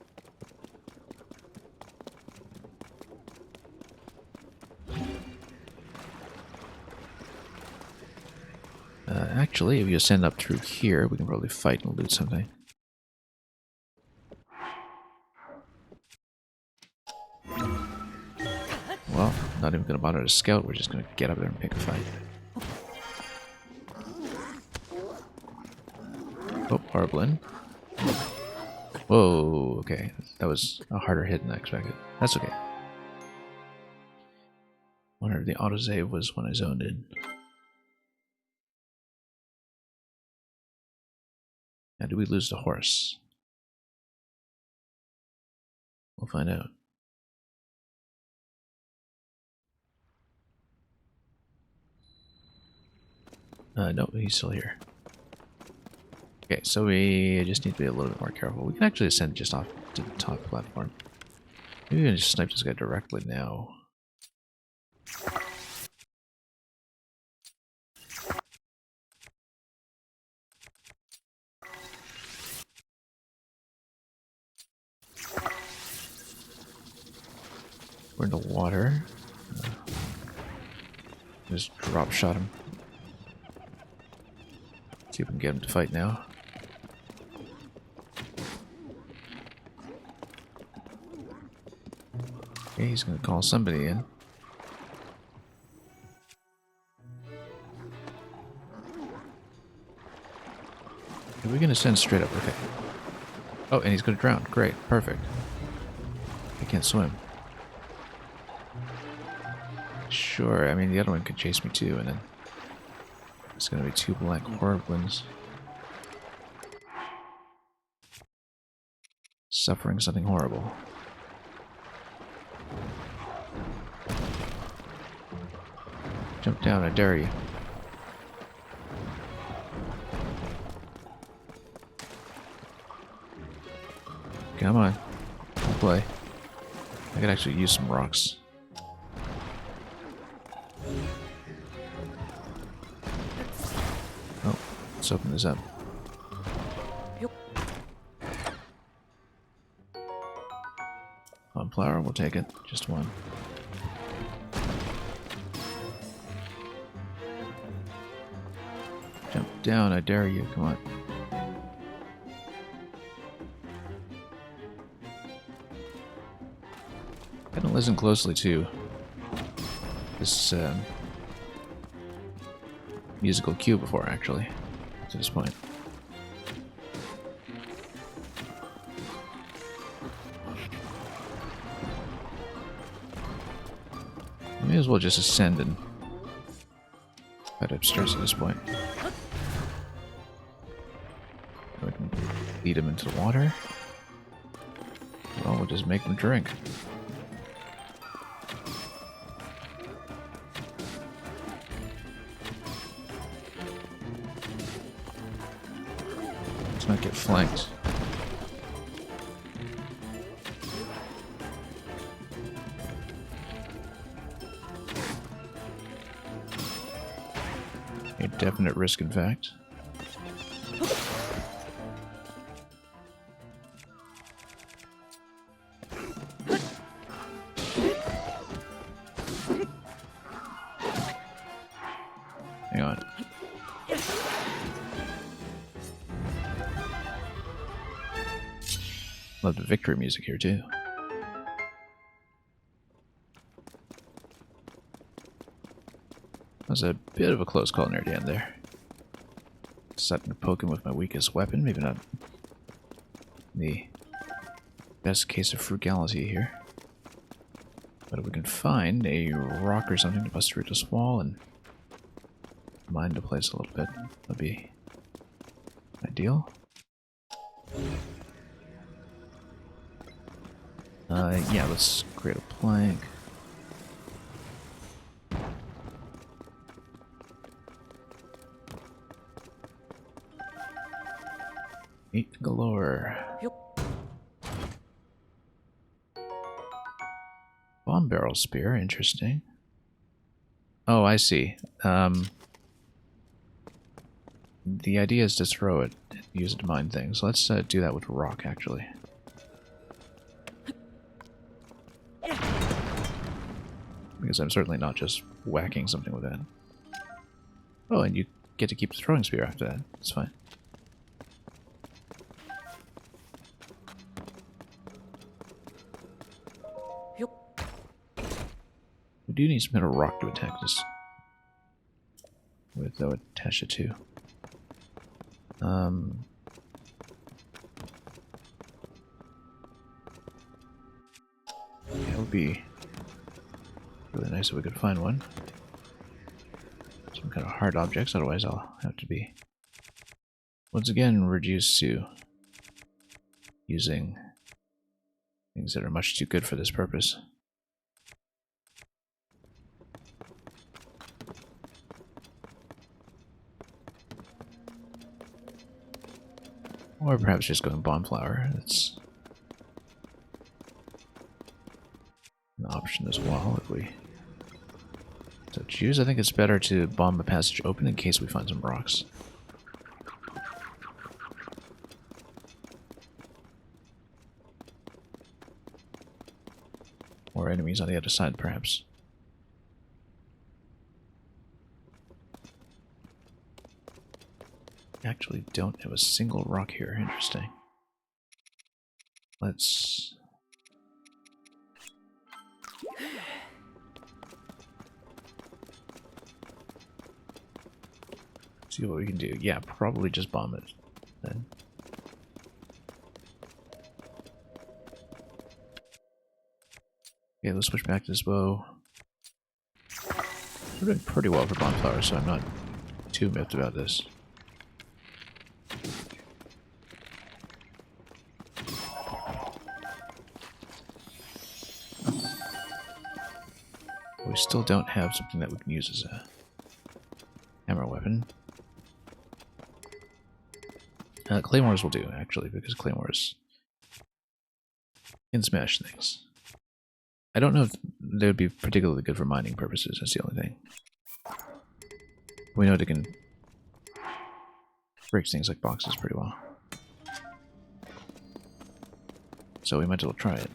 Actually, if you ascend up through here, we can probably fight and loot something. Well, not even gonna bother to scout, we're just gonna get up there and pick a fight. Oh, Harblin. Whoa, okay. That was a harder hit than I expected. That's okay. Wonder if the autosave was when I zoned in. Now, did we lose the horse? We'll find out. No, he's still here. Okay, so we just need to be a little bit more careful. We can actually ascend just off to the top platform. Maybe we can just snipe this guy directly now. We're in the water. Just drop shot him. See if we can get him to fight now. Okay, he's gonna call somebody in. Are we gonna send straight up? Okay. Oh, and he's gonna drown. Great, perfect. I can't swim. Sure, I mean the other one could chase me too, and then it's gonna be two black horriblins suffering something horrible. Jump down, I dare you. Come on, we'll play. I could actually use some rocks. Oh, let's open this up. One flower, we'll take it. Just one. Jump down, I dare you. Come on. I didn't listen closely to this musical cue before, actually, to this point. May as well just ascend and head upstairs at this point. We can lead him into the water. Well, we'll just make him drink. Let's not get flanked. A definite risk, in fact. Hang on. Love the victory music here, too. That was a bit of a close call near the end there. Deciding to poke him with my weakest weapon, maybe not the best case of frugality here. But if we can find a rock or something to bust through this wall and mine the place a little bit, that'd be ideal. Yeah, let's create a plank. Meat galore. Yup. Bomb barrel spear, interesting. Oh, I see. The idea is to throw it, use it to mine things. Let's do that with rock, actually. Because I'm certainly not just whacking something with that. Oh, and you get to keep the throwing spear after that. It's fine. Yup. We do need some kind of rock to attack this with, though, attach it to. Yeah, it would be really nice if we could find one. Some kind of hard objects, otherwise I'll have to be once again reduced to using things that are much too good for this purpose. Or perhaps just going bomb flower. That's an option as well if we so choose. I think it's better to bomb the passage open in case we find some rocks. Or enemies on the other side, perhaps. Actually don't have a single rock here. Interesting. Let's see what we can do. Yeah, probably just bomb it then. Okay, let's switch back to this bow. We're doing pretty well for bomb flowers, so I'm not too miffed about this. We still don't have something that we can use as a hammer weapon. Claymores will do, actually, because claymores can smash things. I don't know if they would be particularly good for mining purposes, that's the only thing. We know they can break things like boxes pretty well. So we might as well try it.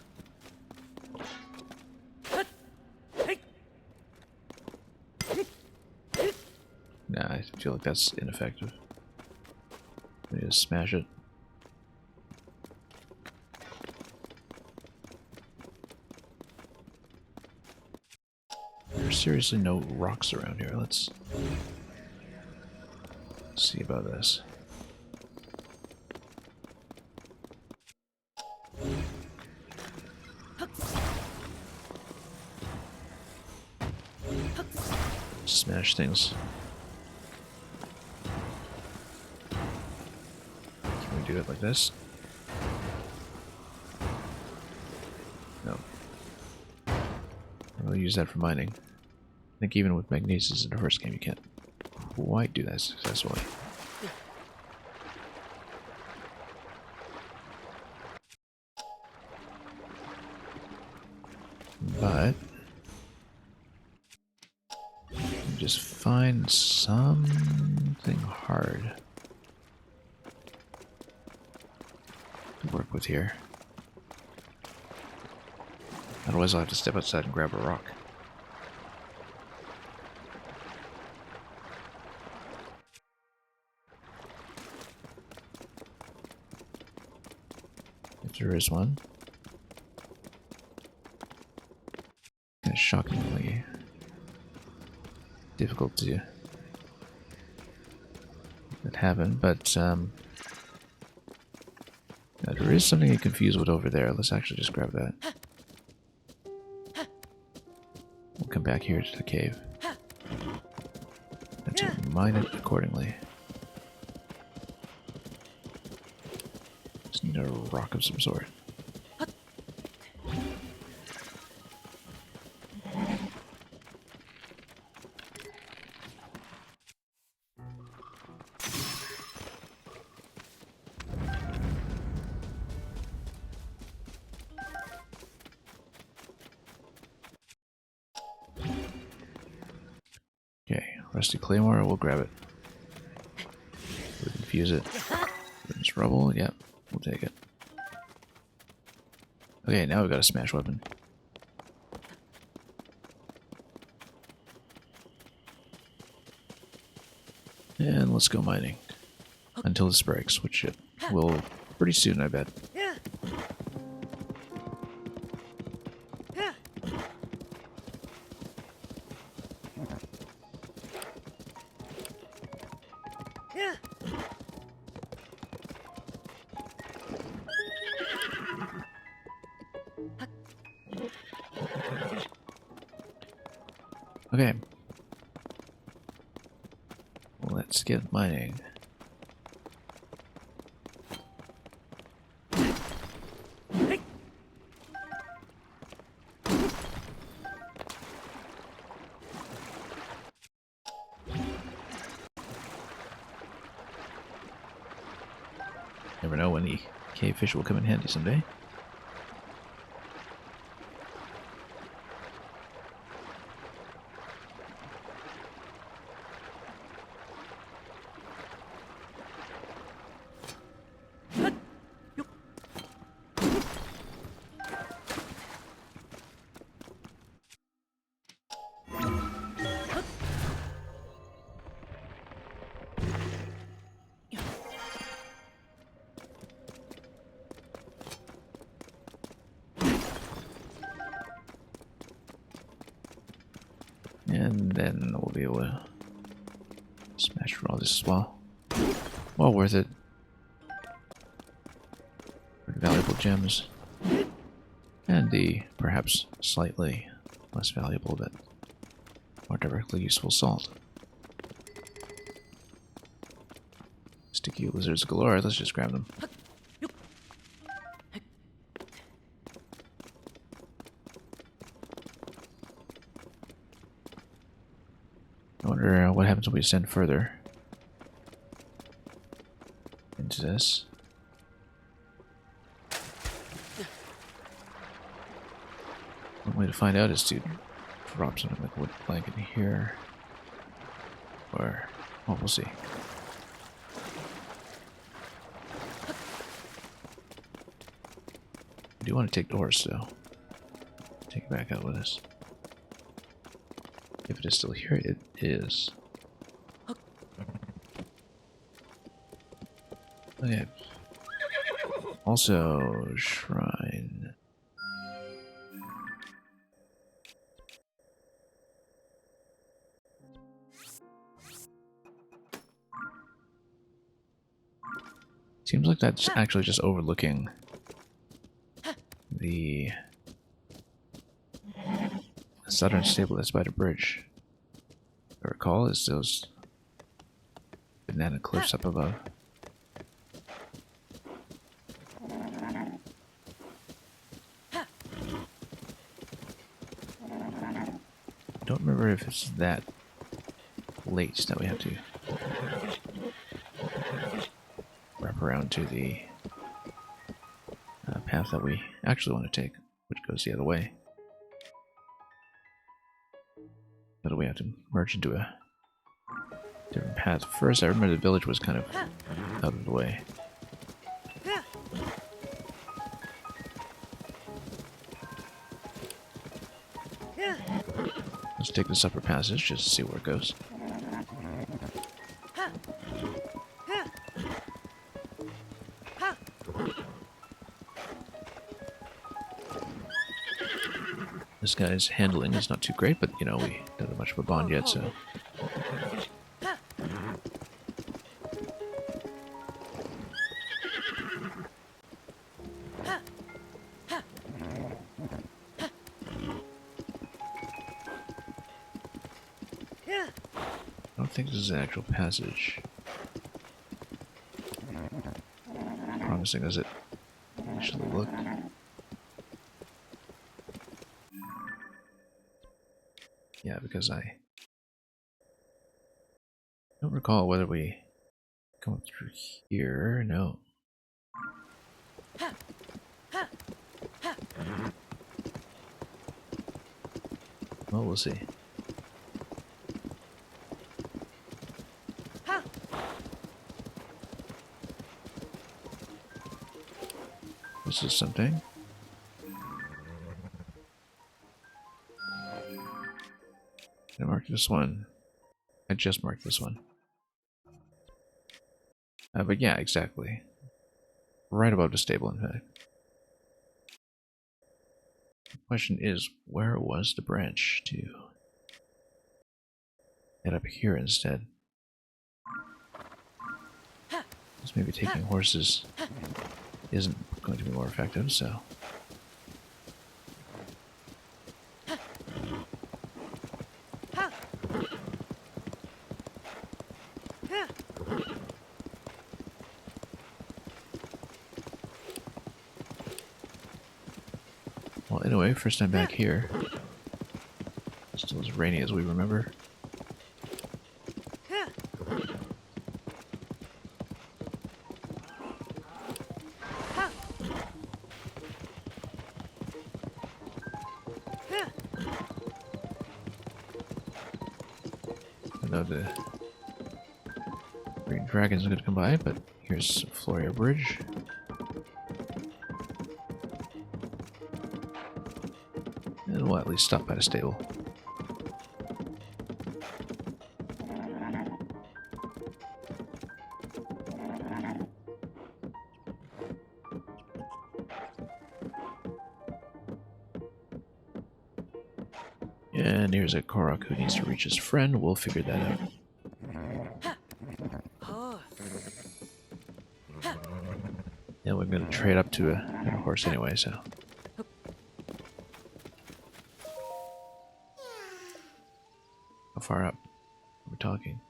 Nah, I feel like that's ineffective. We just smash it. There's seriously no rocks around here. Let's see about this. Smash things. Can we do it like this? No. I'll use that for mining. I think even with magnesis in the first game you can't quite do that successfully. But just find something hard to work with here. Otherwise I'll have to step outside and grab a rock. If there is one. Kind of shockingly difficult to that happen, but there is something you confuse with over there. Let's actually just grab that. We'll come back here to the cave and to mine it accordingly. Just need a rock of some sort. Rusty claymore, we'll grab it. We can fuse it. It's rubble, yep, we'll take it. Okay, now we've got a smash weapon. And let's go mining. Until this breaks, which it will pretty soon, I bet. Okay. Let's get mining. Never know when the cave fish will come in handy someday. And then we'll be able to smash through all this as well. Well worth it. Pretty valuable gems. And the perhaps slightly less valuable but more directly useful salt. Sticky lizards galore, let's just grab them. I wonder what happens when we descend further into this. One way to find out is to drop something like a wood plank in here. Or, well, we'll see. I do want to take doors, though. Take it back out with us. If it is still here, it is. Okay. Also, shrine. Seems like that's actually just overlooking the southern stable that's by the bridge. If I recall, is those banana cliffs up above. I don't remember if it's that late that we have to wrap around to the path that we actually want to take, which goes the other way. But we have to merge into a different path. First, I remember the village was kind of out of the way. Let's take this upper passage just to see where it goes. This guy's handling is not too great, but you know, we don't have much of a bond yet, so. I don't think this is an actual passage. Promising as it actually looked. Yeah, because I don't recall whether we come through here. No. Well, we'll see. This is something. I marked this one. I just marked this one. But yeah, exactly. Right above the stable, in fact. The question is, where was the branch to head up here instead? Because maybe taking horses isn't going to be more effective, so... Well, anyway, first time back here. Still as rainy as we remember. I know the green dragon's going to come by, but here's Floria Bridge. And we'll at least stop by the stable. And here's a Korok who needs to reach his friend. We'll figure that out. And we're going to trade up to a horse anyway, so... How far up are we talking?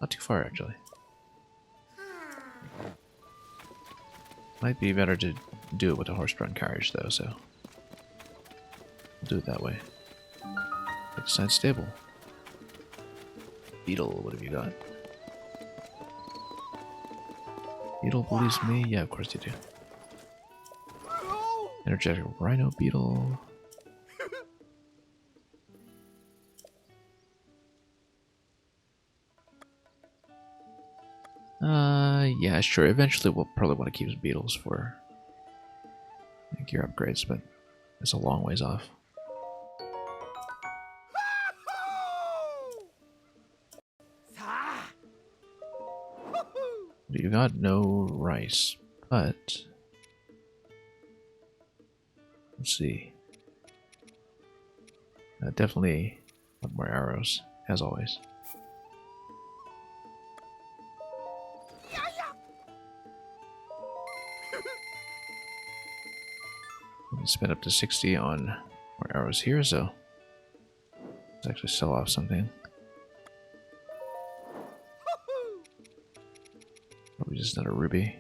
Not too far, actually. Might be better to do it with a horse-drawn carriage, though, so... We'll do it that way. Side stable. Beetle, what have you got? Beetle believes me? Yeah, of course you do. Energetic Rhino Beetle. Yeah, sure. Eventually we'll probably want to keep beetles for gear upgrades, but it's a long ways off. You got no rice, but let's see. Definitely want more arrows, as always. We can spend up to 60 on more arrows here, so let's actually sell off something. Probably just not a ruby.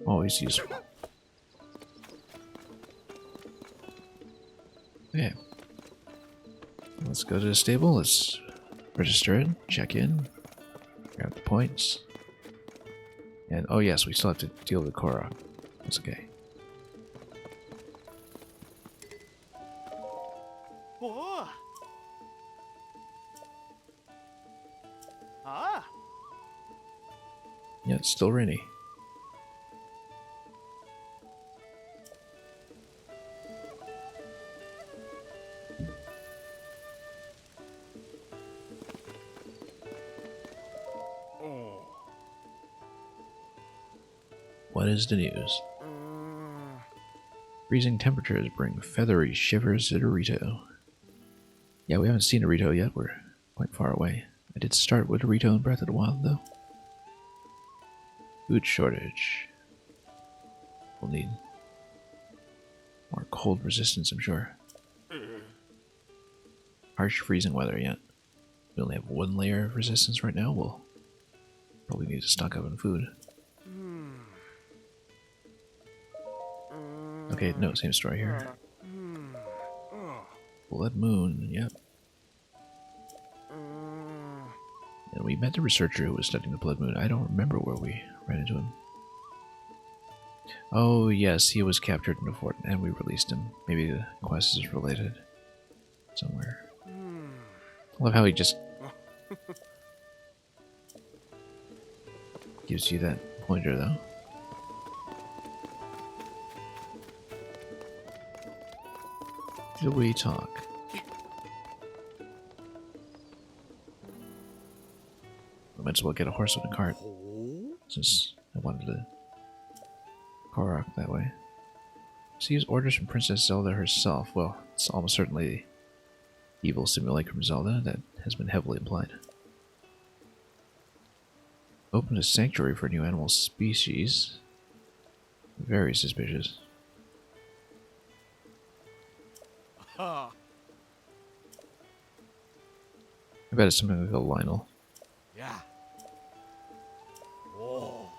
Always useful. Okay. Let's go to the stable. Let's register it, check in, grab the points. And oh yes, we still have to deal with Korok. That's okay. Whoa. Ah. Yeah, it's still rainy. What is the news? Freezing temperatures bring feathery shivers to Dorito. Yeah, we haven't seen Dorito yet. We're quite far away. I did start with Dorito in Breath of the Wild, though. Food shortage. We'll need more cold resistance, I'm sure. Harsh freezing weather yet. We only have one layer of resistance right now. We'll probably need to stock up on food. Okay, no, same story here. Blood moon, yep. And we met the researcher who was studying the Blood Moon. I don't remember where we ran into him. Oh, yes, he was captured in the fort, and we released him. Maybe the quest is related somewhere. I love how he just gives you that pointer, though. Did we talk? I might as well get a horse with a cart, since I wanted to Korok that way. Receives orders from Princess Zelda herself. Well, it's almost certainly evil simulacrum Zelda that has been heavily implied. Opened a sanctuary for new animal species. Very suspicious. I bet it's something like a Lionel. Yeah. Whoa.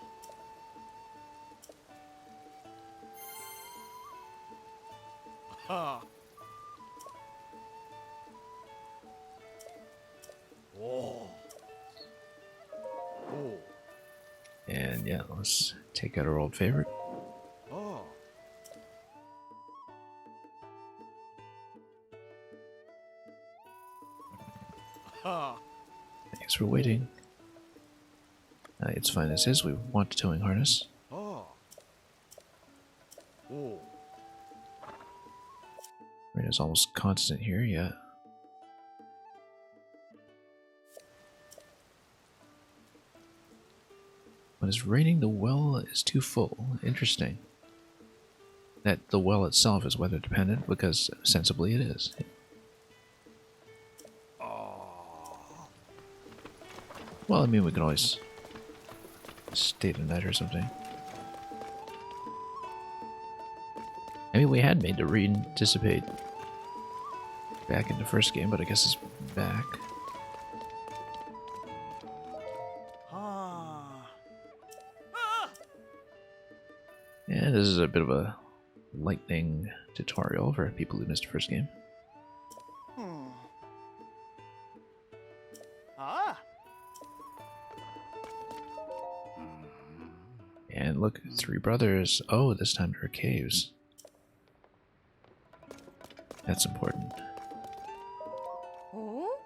Ha. Whoa. Oh. And yeah, let's take out our old favorite. Oh. Ha. Thanks for waiting. It's fine as is. We want a towing harness. Oh. Oh. Rain is almost constant here, yeah. When it's raining, the well is too full. Interesting. That the well itself is weather dependent, because sensibly it is. Well, I mean, we can always stay the night or something. I mean, we had made the rain dissipate back in the first game, but I guess it's back. Yeah, this is a bit of a lightning tutorial for people who missed the first game. And look, 3 brothers. Oh, this time there are caves. That's important. Oh?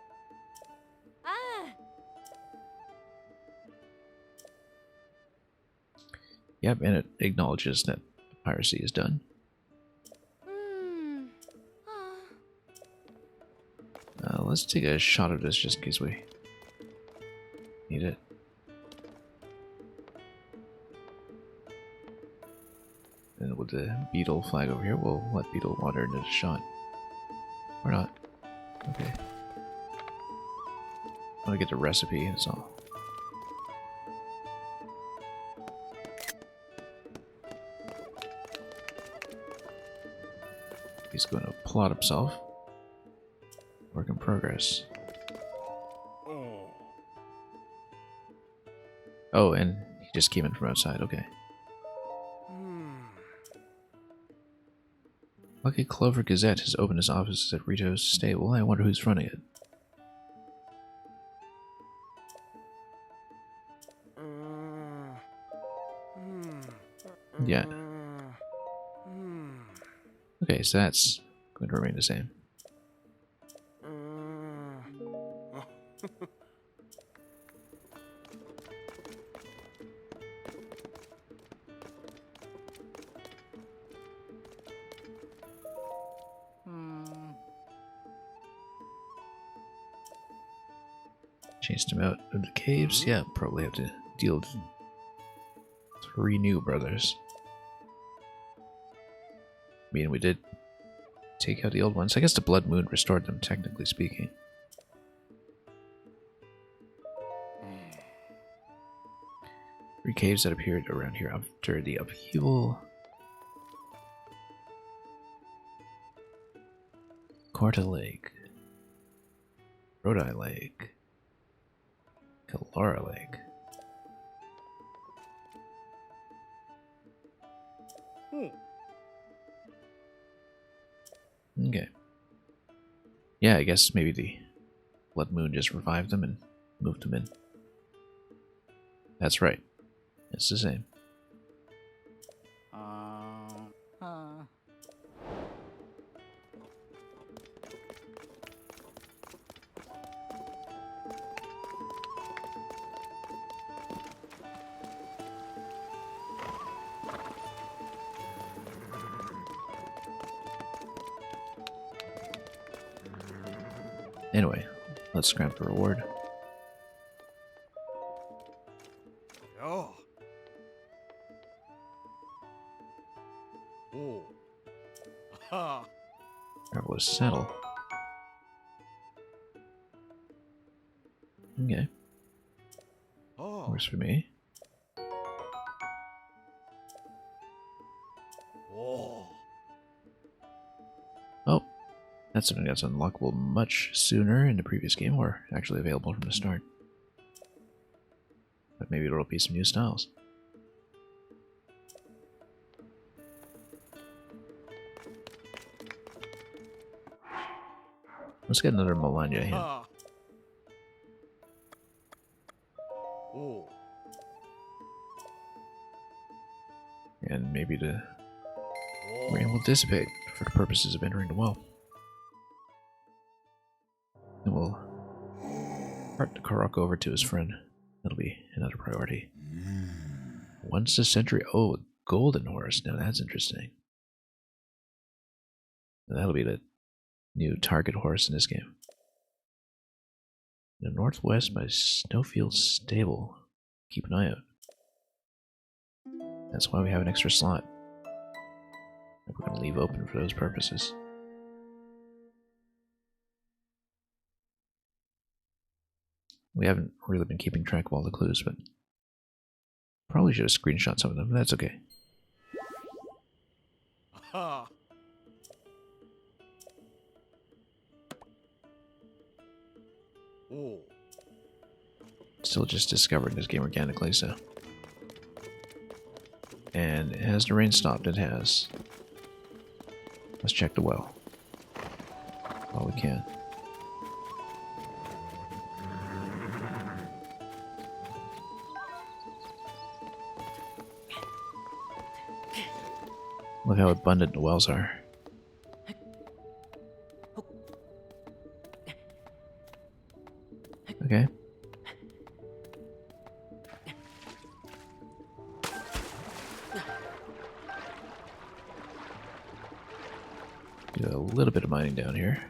Ah! Yep, and it acknowledges that piracy is done. Let's take a shot of this just in case we need it. And with the beetle flag over here, we'll let beetle water into the shot. Or not. Okay. I want to get the recipe, that's all. He's going to plot himself. Work in progress. Oh, and he just came in from outside, okay. Lucky Clover Gazette has opened his offices at Rito's stable. I wonder who's running it. Yeah. Okay, so that's going to remain the same. Chased him out of the caves. Yeah, probably have to deal with 3 new brothers. I mean, we did take out the old ones. I guess the Blood Moon restored them, technically speaking. Three caves that appeared around here after the upheaval. Corta Lake. Rodi Lake. Kalara Lake. Okay. Yeah, I guess maybe the Blood Moon just revived them and moved them in. That's right. It's the same. Anyway, let's grab the reward. Oh. Oh. Ha. Marvelous saddle. Okay, Oh. works for me. Oh. Oh, that's something that's unlockable much sooner in the previous game, or actually available from the start. But maybe it'll be some new styles. Let's get another Melania here. Ha. Oh. And maybe the Oh. rain will dissipate for the purposes of entering the well. And we'll cart the Karok over to his friend. That'll be another priority. Once a century. Oh, a golden horse. Now that's interesting. That'll be the new target horse in this game. In the northwest by Snowfield Stable. Keep an eye out. That's why we have an extra slot that we're going to leave open for those purposes. We haven't really been keeping track of all the clues, but probably should have screenshot some of them, but that's okay. Ha. Oh. Still just discovering this game organically, so. And has the rain stopped? It has. Let's check the well. While we can. Look how abundant the wells are. Okay. Do a little bit of mining down here.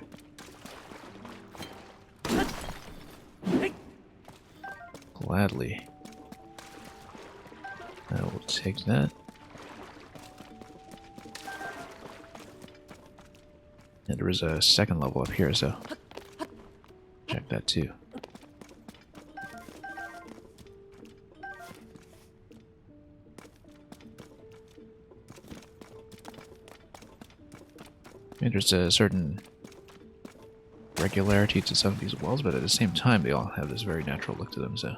Gladly. I will take that. And there is a second level up here, so check that too. I mean, there's a certain regularity to some of these wells, but at the same time, they all have this very natural look to them, so.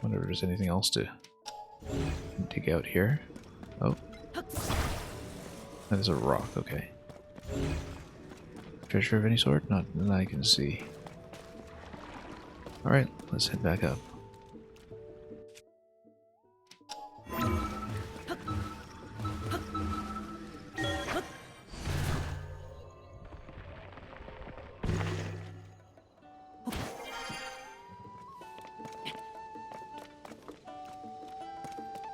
Wonder if there's anything else to dig out here. Oh. That is a rock, okay. Treasure of any sort? Not that I can see. Alright, let's head back up.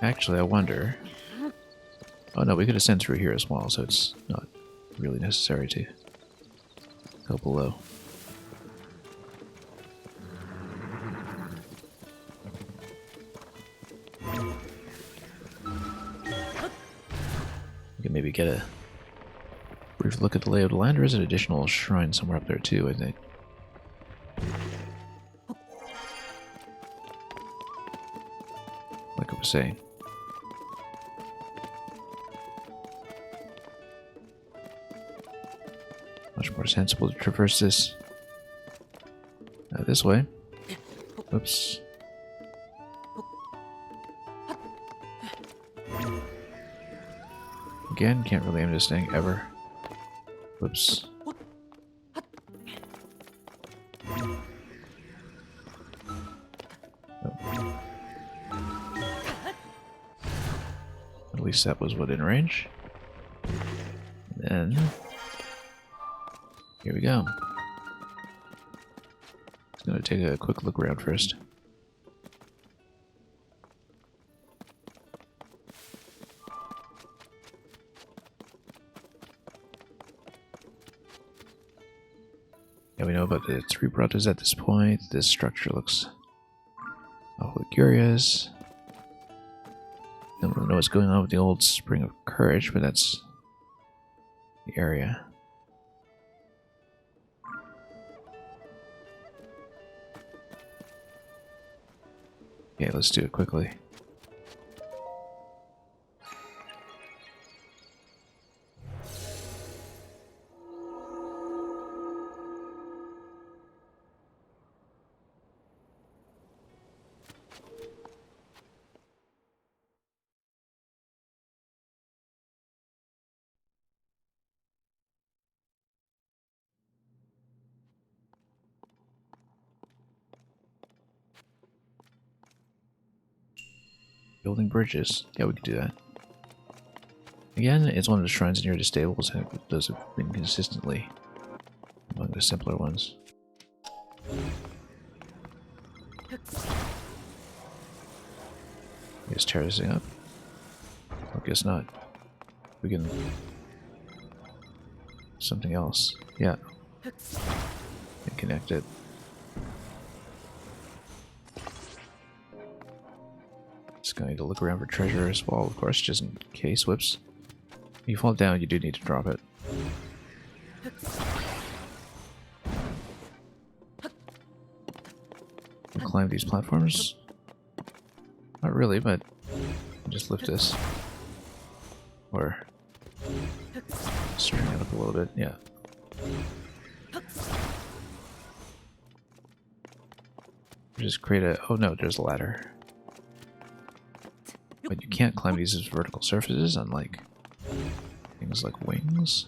Actually, I wonder... Oh no, we could ascend through here as well, so it's not really necessary to go below. We can maybe get a brief look at the lay of the land. There is an additional shrine somewhere up there too, I think. Like I was saying. Much more sensible to traverse this this way. Oops. Again, can't really aim this thing ever. Whoops. Oh. At least that was within range. And then here we go. Just gonna take a quick look around first. Yeah, we know about the 3 protos at this point. This structure looks awfully curious. Don't really know what's going on with the old Spring of Courage, but that's the area. Okay, let's do it quickly. Building bridges. Yeah, we could do that. Again, it's one of the shrines near the stables, and those have been consistently among the simpler ones. Just tear this thing up. I guess not. We can... something else. Yeah. And connect it. Just gonna need to look around for treasure as well, of course, just in case. Whoops. If you fall down, you do need to drop it. And climb these platforms? Not really, but just lift this. Or string it up a little bit, yeah. Just create a... oh no, there's a ladder. But you can't climb these as vertical surfaces, unlike things like wings.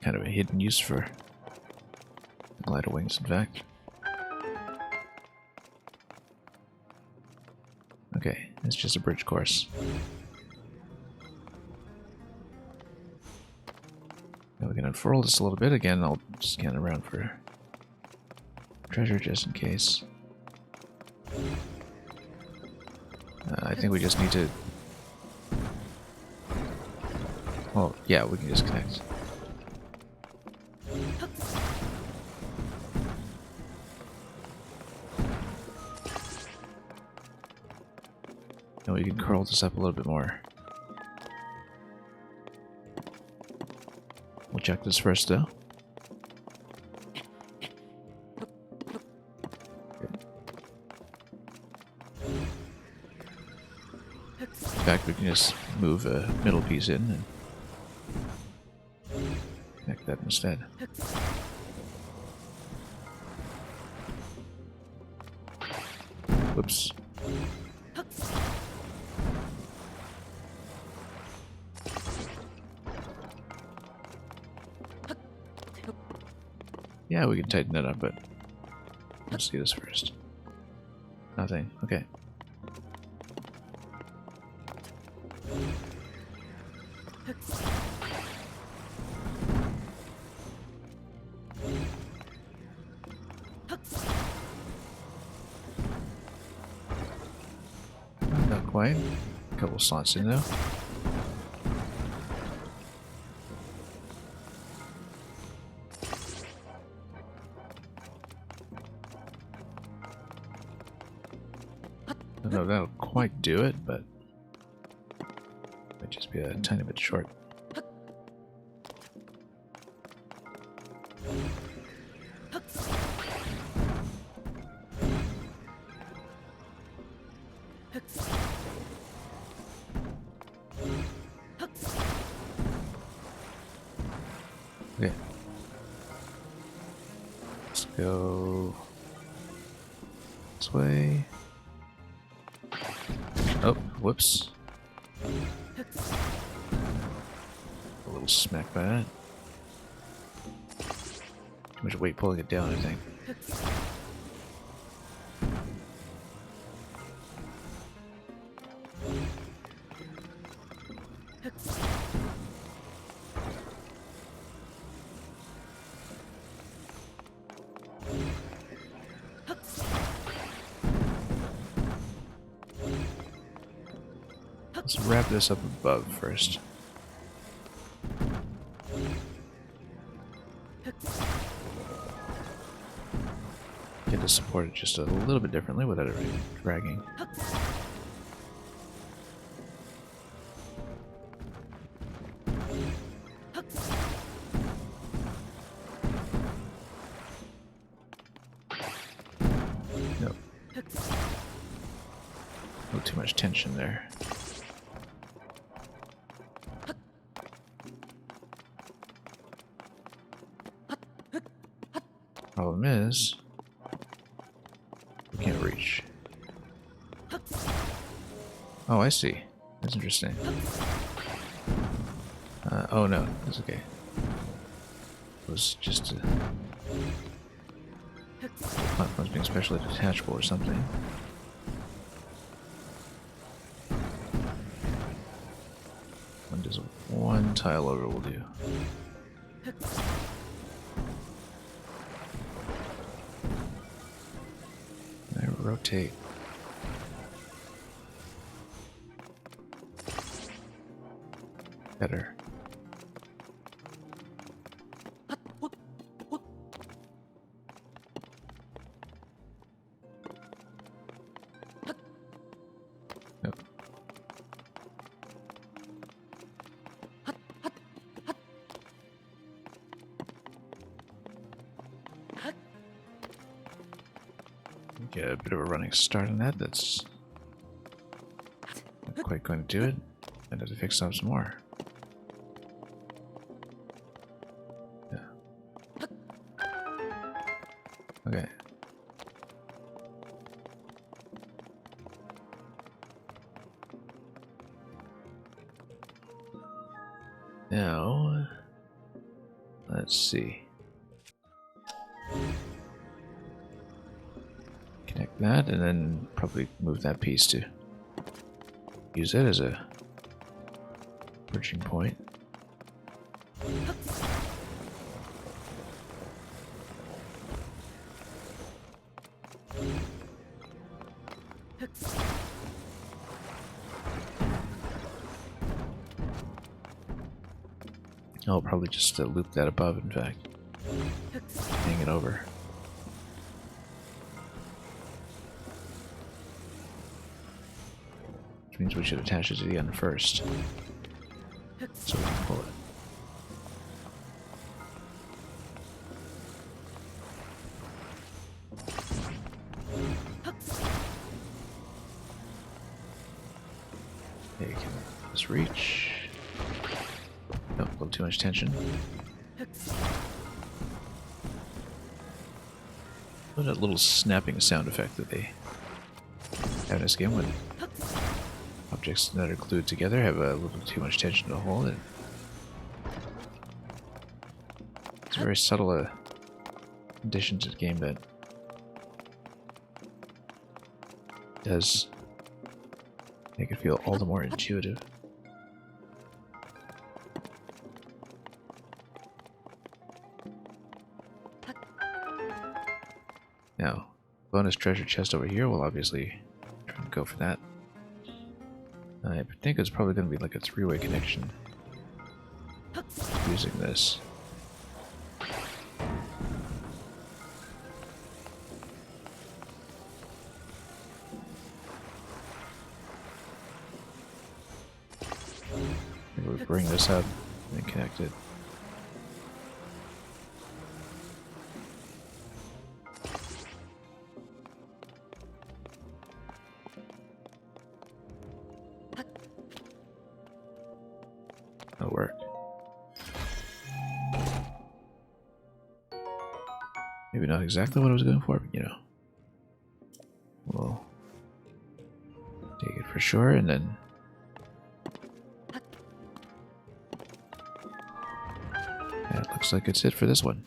Kind of a hidden use for glider wings, in fact. Okay, it's just a bridge course. Now we can unfurl this a little bit. Again, I'll scan around for treasure just in case. I think we just need to... well, yeah, we can just connect. Now we can curl this up a little bit more. We'll check this first though. In fact, we can just move a middle piece in and connect that instead. Whoops. Yeah, we can tighten that up, but let's see this first. Nothing. Okay. Not quite. A couple slots in though. I don't know if that'll quite do it, but might just be a tiny bit short. Okay. Let's go this way. Oh, whoops. A little smack by that. Too much weight pulling it down, I think. Let's wrap this up above first. Get to support it just a little bit differently without it really dragging. Nope. A little too much tension there. Problem is, we can't reach. Oh, I see. That's interesting. Oh no, that's okay. It was just a... the platform's being specially detachable or something. One does one tile over will do. Rotate. Better. Nope. Get a bit of a running start on that. That's not quite going to do it. I'd have to fix up some more. Yeah. Okay. Now, let's see. Connect that, and then probably move that piece to use it as a bridging point. I'll probably just loop that above, in fact. Hang it over. Which means we should attach it to the end first. So we can pull it. Okay, can just reach. Nope, a little too much tension. What a little snapping sound effect that they have in this game when objects that are glued together have a little too much tension to hold it. It's a very subtle addition to the game that does make it feel all the more intuitive. Now, bonus treasure chest over here, we'll obviously try and go for that. I think it's probably going to be like a three-way connection using this. Maybe we bring this up and connect it. That'll work. Maybe not exactly what I was going for, but you know. We'll take it for sure and then looks like it's it for this one.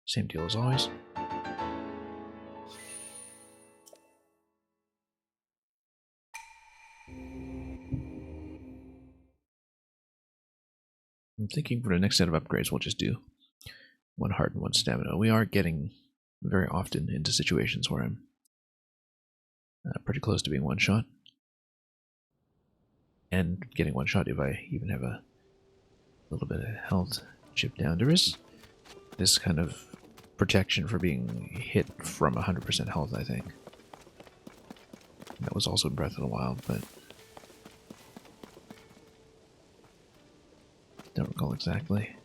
Same deal as always. I'm thinking for the next set of upgrades, we'll just do 1 heart and 1 stamina. We are getting very often into situations where I'm pretty close to being one-shot. And getting one-shot if I even have a little bit of health chipped down. There is this kind of protection for being hit from 100% health, I think. That was also in Breath of the Wild, but don't recall exactly.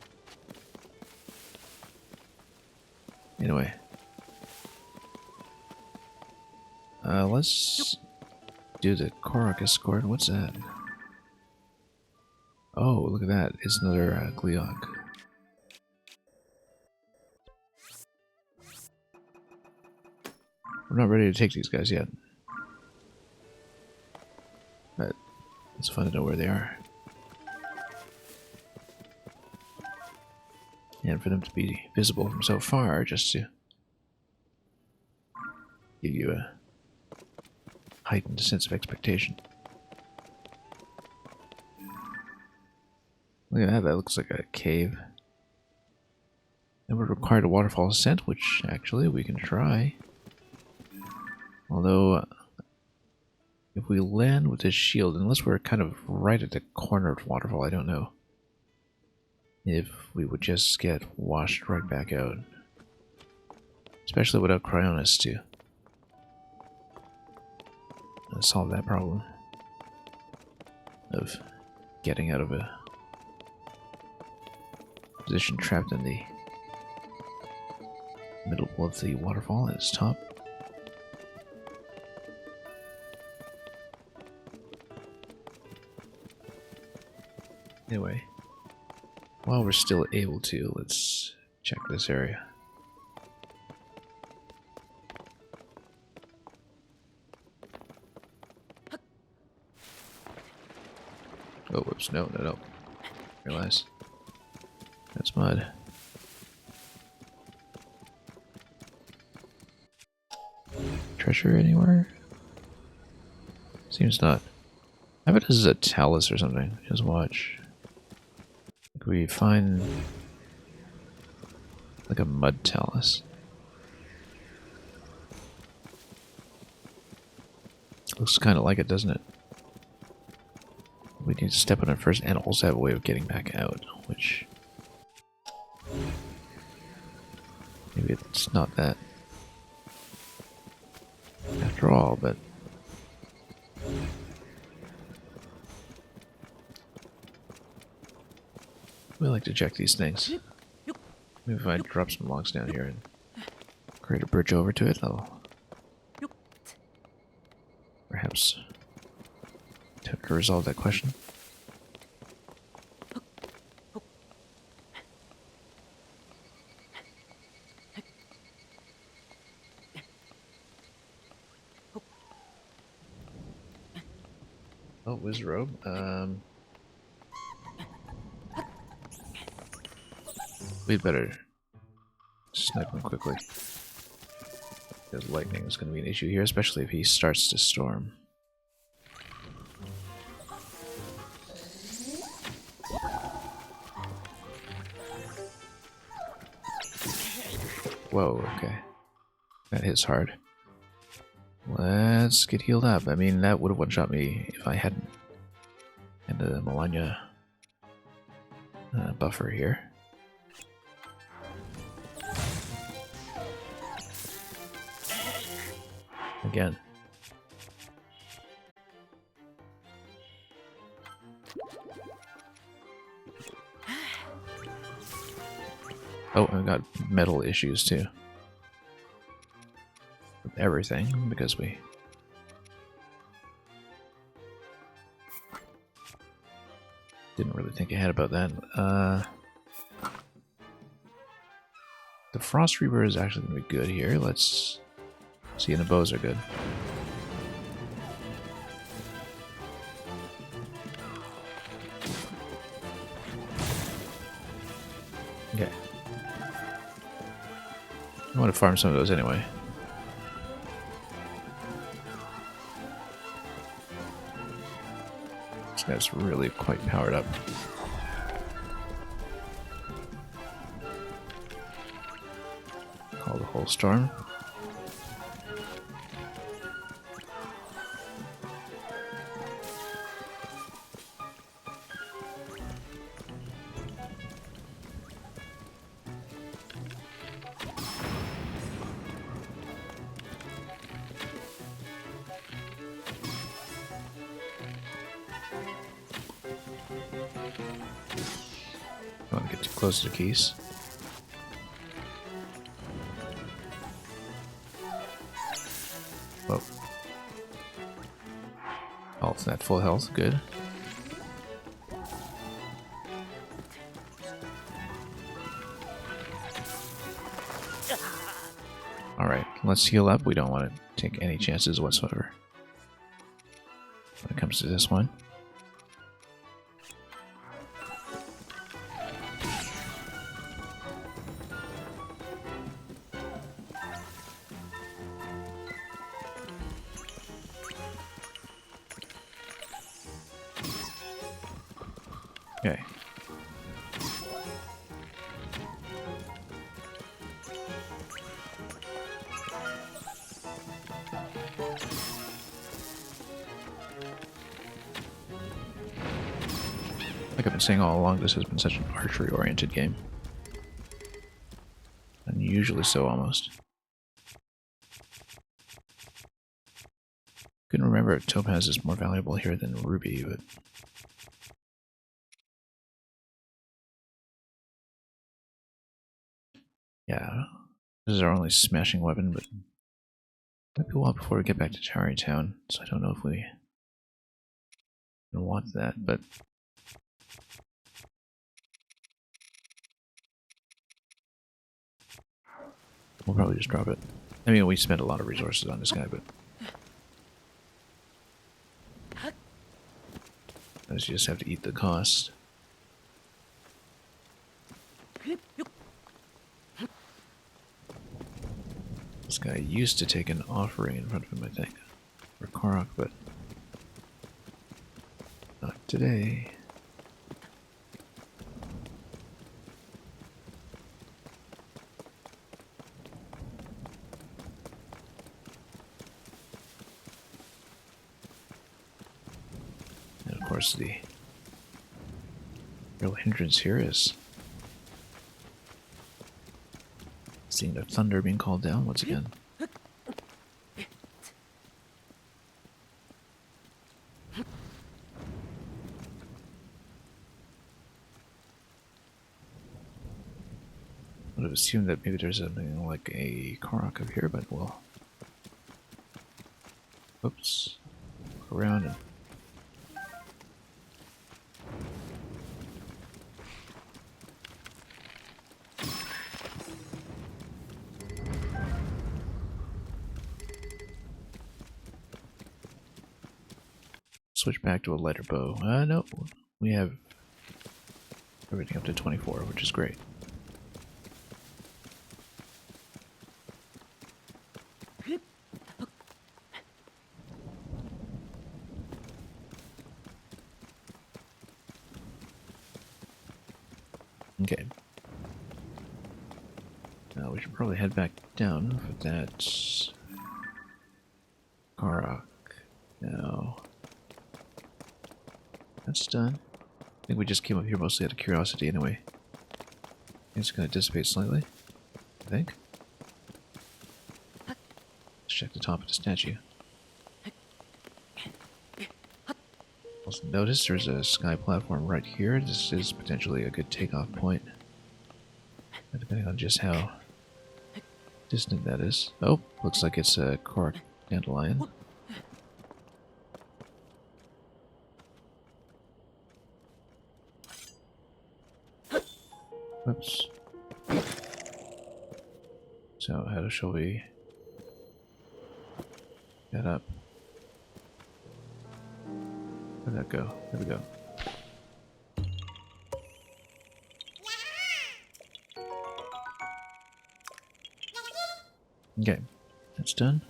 Anyway. Let's do the Korok escort. What's that? Oh, look at that. It's another Gleeok. We're not ready to take these guys yet. But it's fun to know where they are. And for them to be visible from so far, just to give you a heightened sense of expectation. Look at that, that looks like a cave. It would require a waterfall ascent, which actually we can try. Although, if we land with this shield, unless we're kind of right at the corner of the waterfall, I don't know if we would just get washed right back out. Especially without Cryonis to solve that problem of getting out of a position trapped in the middle of the waterfall at its top. Anyway, while we're still able to, let's check this area. Oh, whoops, no. Realize. That's mud. Treasure anywhere? Seems not. I bet this is a talus or something. Just watch. Like we find like a mud talus. Looks kind of like it, doesn't it? We need to step on it first and also have a way of getting back out, which maybe it's not that after all, but we like to check these things. Maybe if I drop some logs down here and create a bridge over to it, that'll perhaps attempt to resolve that question. Oh, wizard robe. We'd better snipe him quickly. Because lightning is going to be an issue here, especially if he starts to storm. Whoa, okay. That hits hard. Let's get healed up. I mean, that would have one-shot me if I hadn't had the Melania buffer here. Again. Oh, and we got metal issues too. With everything, because we... didn't really think ahead about that. The Frost Reaper is actually going to be good here. Let's see, and the bows are good. Okay. I want to farm some of those anyway. This guy's really quite powered up. Call the whole storm. Don't want to get too close to the keys. Oh. Oh, it's not full health. Good. Alright, let's heal up. We don't want to take any chances whatsoever when it comes to this one. Okay. Like I've been saying all along, this has been such an archery-oriented game. Unusually so, almost. Couldn't remember if Topaz is more valuable here than Ruby, but... yeah, this is our only smashing weapon, but... it might be a while before we get back to Tarrytown, so I don't know if we want that, but... we'll probably just drop it. I mean, we spent a lot of resources on this guy, but... you just have to eat the cost. This guy used to take an offering in front of him, I think. For Korok, but... not today. And of course the real hindrance here is seeing the thunder being called down once again. I would have assumed that maybe there's something like a Korok up here, but we'll... oops. Look around and... switch back to a lighter bow. No, we have everything up to 24, which is great. Okay. Now we should probably head back down for that Korok. Now that's done. I think we just came up here mostly out of curiosity anyway. It's going to dissipate slightly, I think. Let's check the top of the statue. Also notice there's a sky platform right here. This is potentially a good takeoff point. depending on just how distant that is. Oh, looks like it's a cork dandelion. Whoops. So how shall we get up? Where'd that go? There we go. Okay, that's done.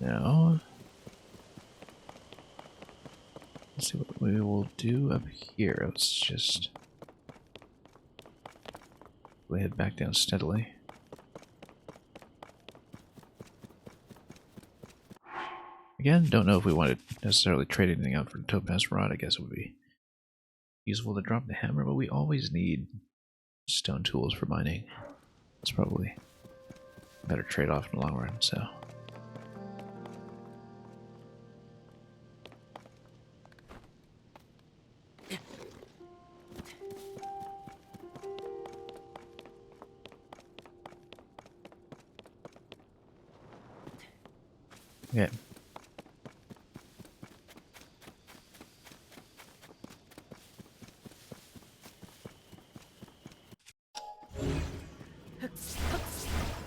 Now, let's see what we will do up here. Let's just head back down steadily. Again, don't know if we want to necessarily trade anything out for the topaz rod. I guess it would be useful to drop the hammer, but we always need stone tools for mining. It's probably a better trade-off in the long run, so. Okay.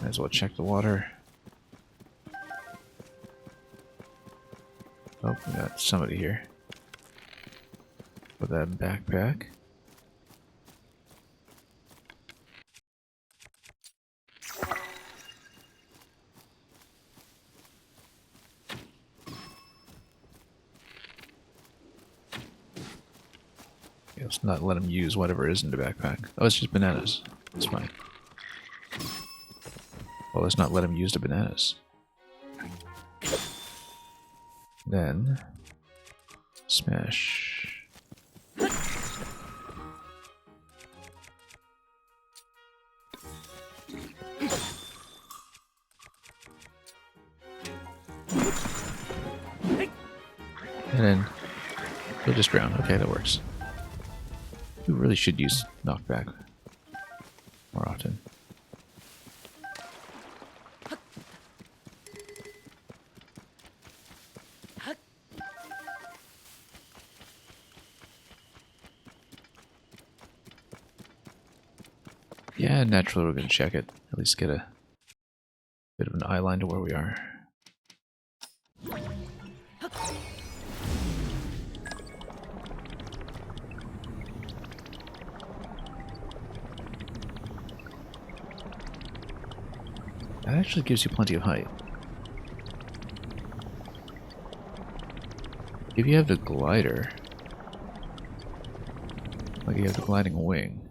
Might as well check the water. Oh, we got somebody here. With that backpack. Okay, let's not let him use whatever is in the backpack. Oh, it's just bananas. That's fine. Well, let's not let him use the bananas. Then smash. And then he'll just drown. Okay, that works. We really should use knockback more often. Yeah, naturally we're going to check it. At least get a bit of an eye line to where we are. That actually gives you plenty of height. If you have the glider, like you have the gliding wing,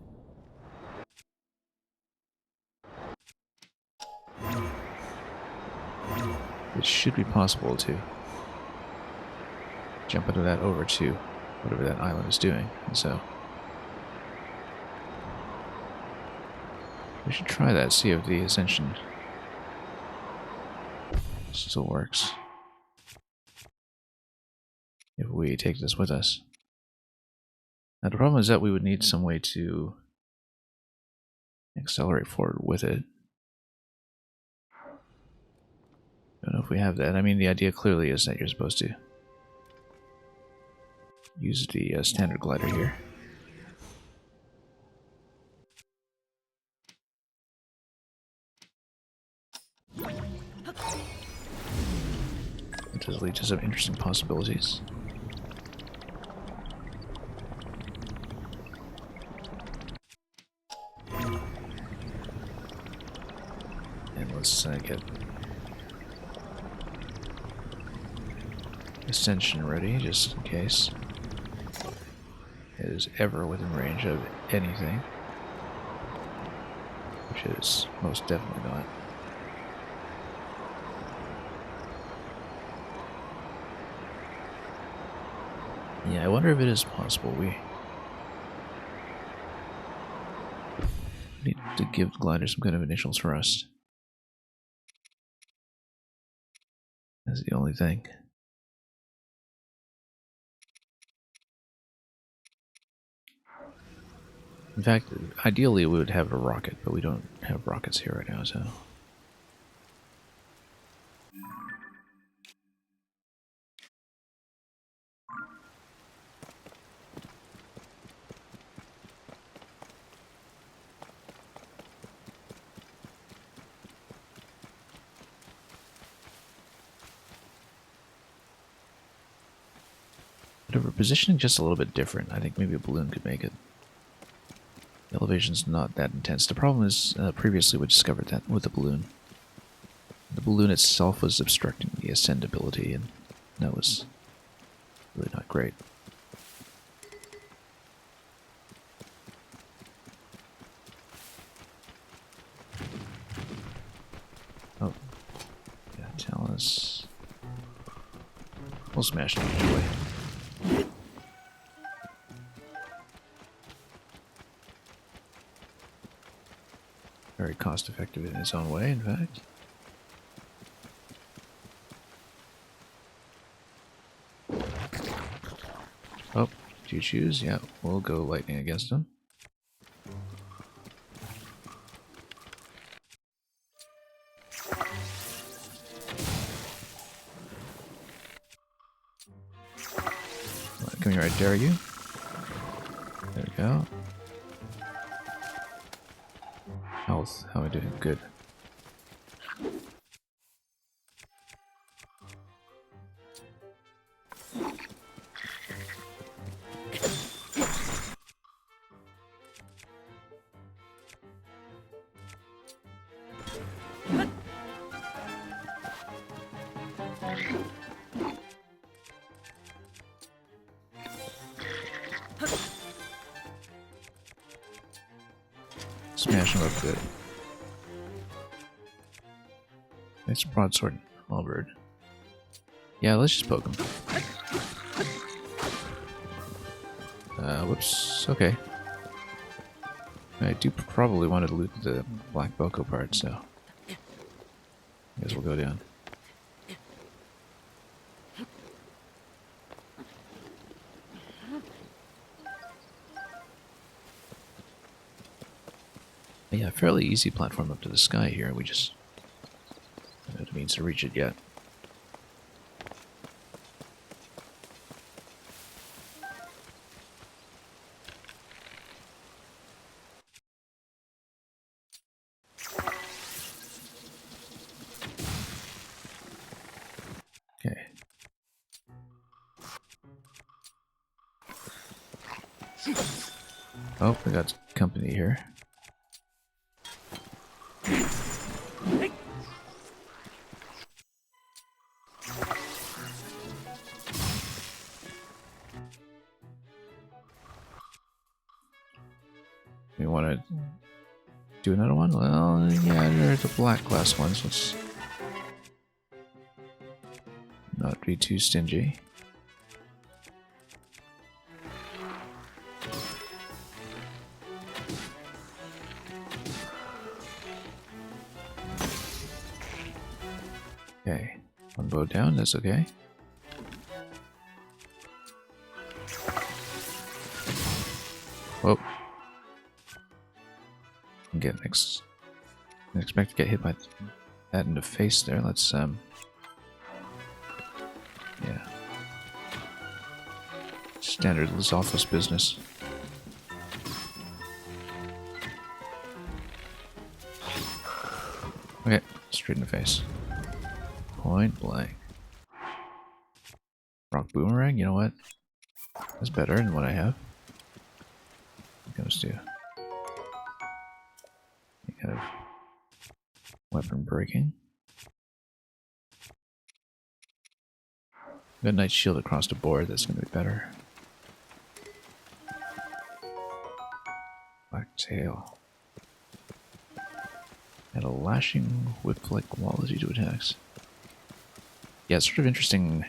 it should be possible to jump into that over to whatever that island is doing. And so we should try that, see if the ascension still works. If we take this with us. Now the problem is that we would need some way to accelerate forward with it. Don't know if we have that. I mean, the idea clearly is that you're supposed to use the standard glider here. It does lead to some interesting possibilities. And let's get ascension ready, just in case it is ever within range of anything, which it is most definitely not. Yeah, I wonder if it is possible. We need to give the glider some kind of initials for us. That's the only thing. In fact, ideally we would have a rocket, but we don't have rockets here right now, so... But if we're positioning just a little bit different, I think maybe a balloon could make it. The elevation's not that intense. The problem is, previously we discovered that with the balloon. The balloon itself was obstructing the ascendability, and that was really not great. Oh. Yeah, tell us. We'll smash it anyway. Very cost effective in its own way, in fact. Oh, do you choose? Yeah, we'll go lightning against him. Come here, I dare you. There we go. Health, how are we doing? Good. Smash him up good. Nice broadsword, halberd. Yeah, let's just poke him. Whoops. Okay. I do probably want to loot the black boko part, so I guess we'll go down. Yeah, fairly easy platform up to the sky here. We just don't have the means to reach it yet. Okay. Oh, we got company here. We want to do another one? Well, yeah, there's the black glass ones. Let's not be too stingy. Okay, one bow down, that's okay. Whoa. Get next. I expect to get hit by that in the face there. Let's yeah. Standard Lizalthus business. Okay, straight in the face. Point blank. Rock boomerang, you know what? That's better than what I have. It goes to kind of weapon breaking. Good night shield across the board, that's gonna be better. Black tail. And a lashing whip-like quality to attacks. Yeah, it's sort of interesting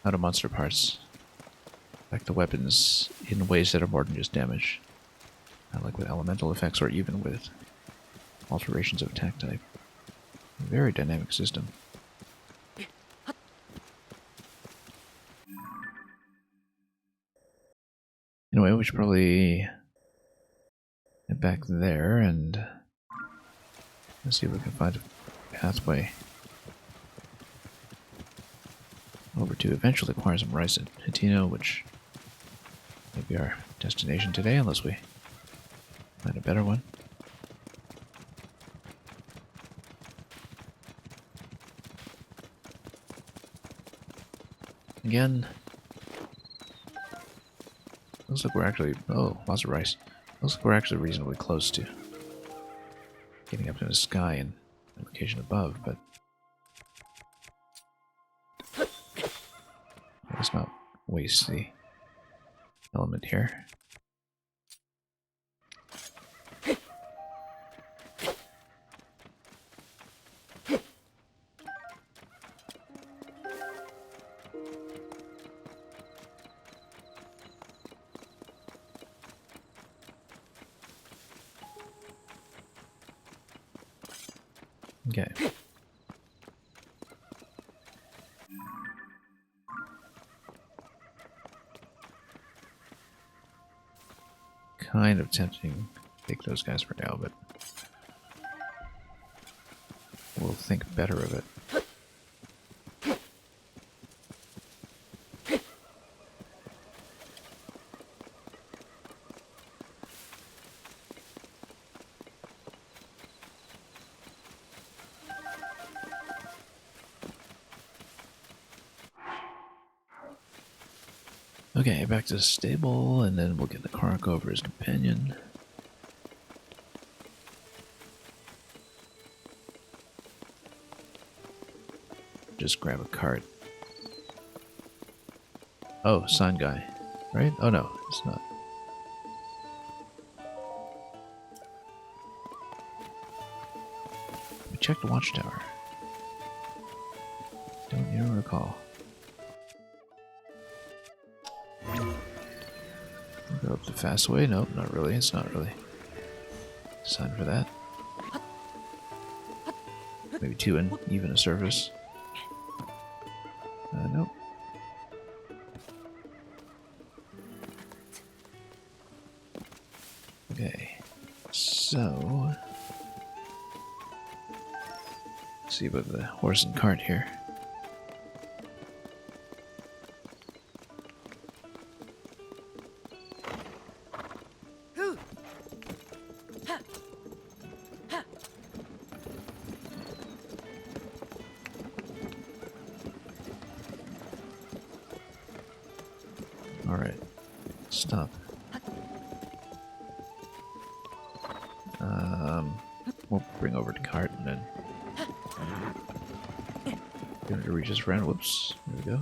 how the monster parts affect the weapons in ways that are more than just damage. Like with elemental effects or even with alterations of attack type. Very dynamic system. Anyway, we should probably Head back there and let's see if we can find a pathway over to eventually acquire some rice at Hatino, which may be our destination today, unless we find a better one. Again, looks like we're actually, oh, lots of rice. Looks like we're actually reasonably close to getting up to the sky and the location above, but let's not waste the element here. Okay. Kind of tempting to take those guys for now, but we'll think better of it. Okay, back to the stable, and then we'll get the Kark over his companion. Just grab a cart. Oh, sign guy, right? Oh no, it's not. We checked the watchtower. Don't even recall. Go up the fast way? Nope, not really. It's not really a sign for that. Maybe too uneven a surface. Nope. Okay, so let's see about the horse and cart here. Alright, stop. We'll bring over the cart and then get it to reach us around. Whoops, there we go.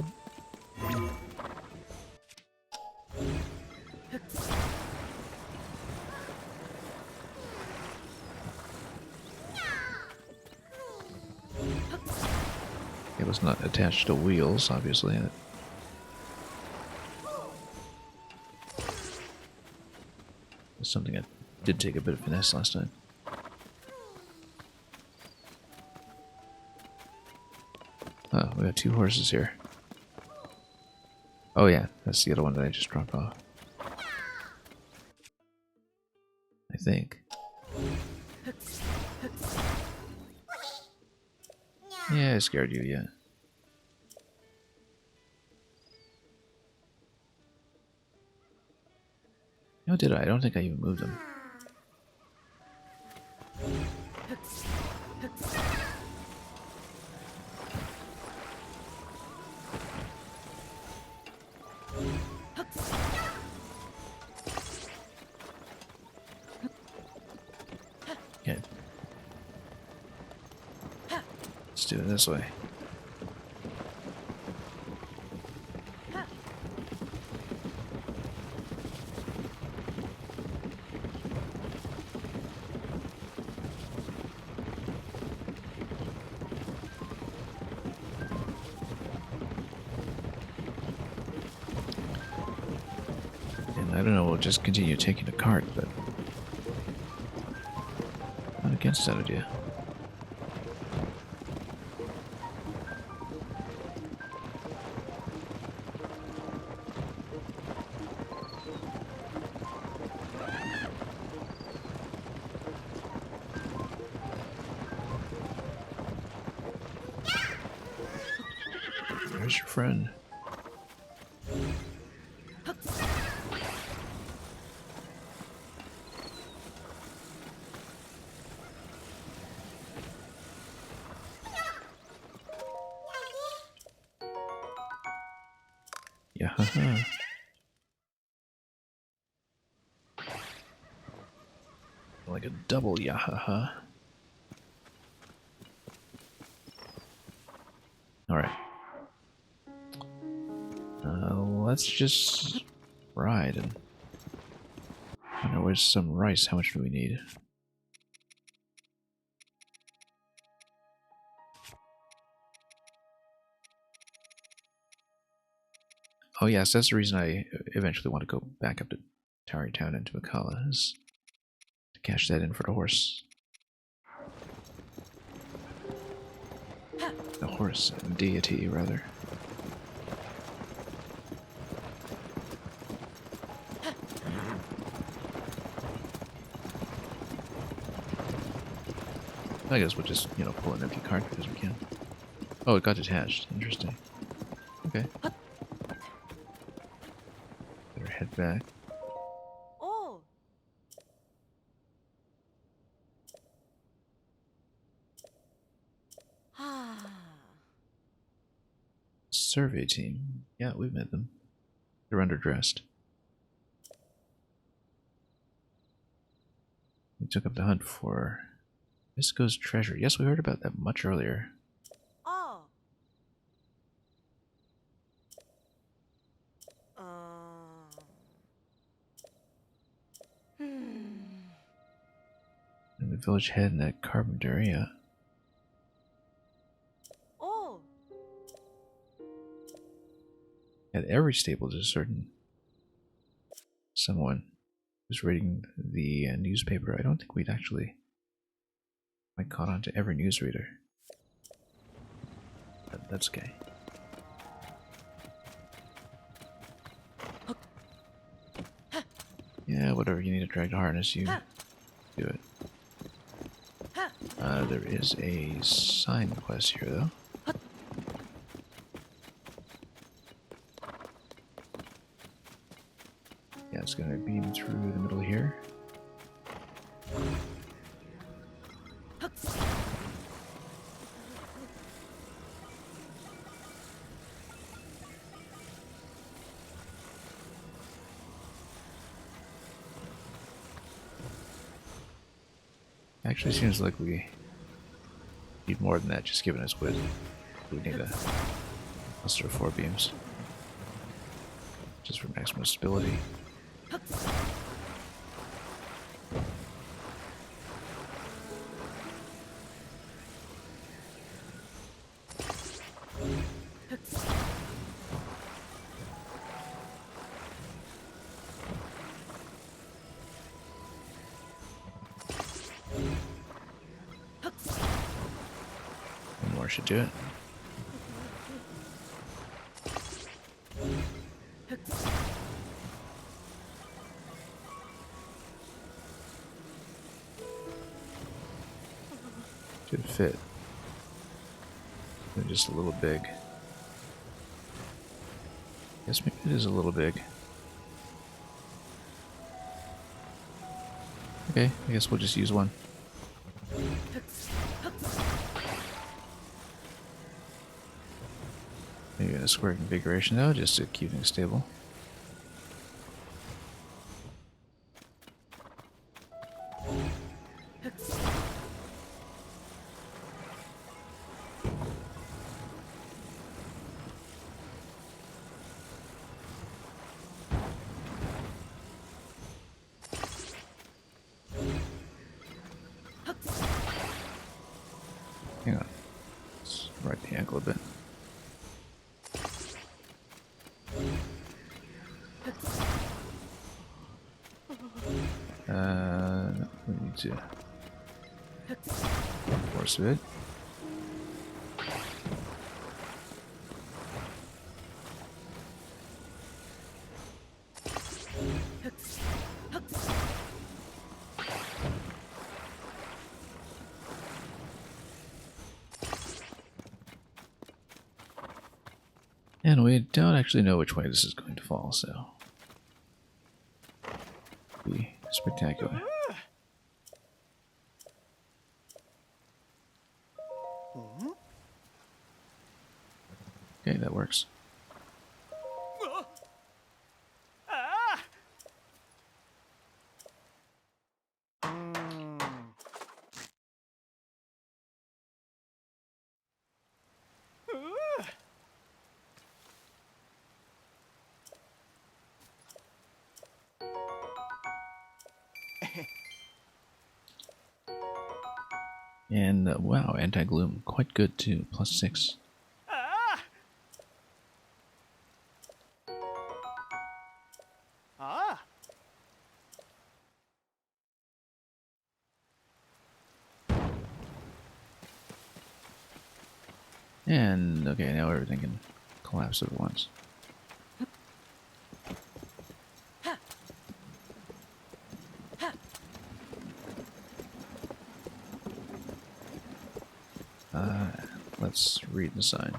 It was not attached to wheels, obviously. It's something that did take a bit of finesse last time. Oh, we got two horses here. Oh yeah, that's the other one that I just dropped off. I think. Yeah, I scared you, yeah. No, did I? I don't think I even moved them. Okay. Let's do it this way. I don't know, we'll just continue taking the cart, but not against that idea. friend. Yeah, haha. Like a double yahaha. Alright. Let's just ride and... I know where's some rice. How much do we need? Oh yes, that's the reason I eventually want to go back up to Tarrytown and to Makala, is to cash that in for the horse. The horse deity, rather. I guess we'll just, you know, pull an empty cart because we can. Oh, it got detached. Interesting. Okay. Better head back. Oh. Ah. Survey team. Yeah, we've met them. They're underdressed. We took up the hunt for Visco's treasure. Yes, we heard about that much earlier. Oh. Hmm. And the village head in that carpenter, yeah. Oh. At every stable, there's a certain someone who's reading the newspaper. I don't think we'd actually quite caught on to every newsreader. But that's okay. Yeah, whatever you need to drag to harness, you do it. There is a sign quest here, though. Yeah, it's gonna beam through the middle here. Actually, seems like we need more than that, just giving us width. We need a cluster of 4 beams. Just for maximum stability. One more should do it. Should fit. They're just a little big. Guess maybe it is a little big. Okay, I guess we'll just use one. Maybe in a square configuration though, just to keep things stable. Hang on. Let's right the ankle a bit. No, we need to force a bit. And we don't actually know which way this is going to fall, so... be spectacular. Okay, that works. And wow, anti-gloom, quite good too, +6. And okay, now everything can collapse at once. Let's read the sign.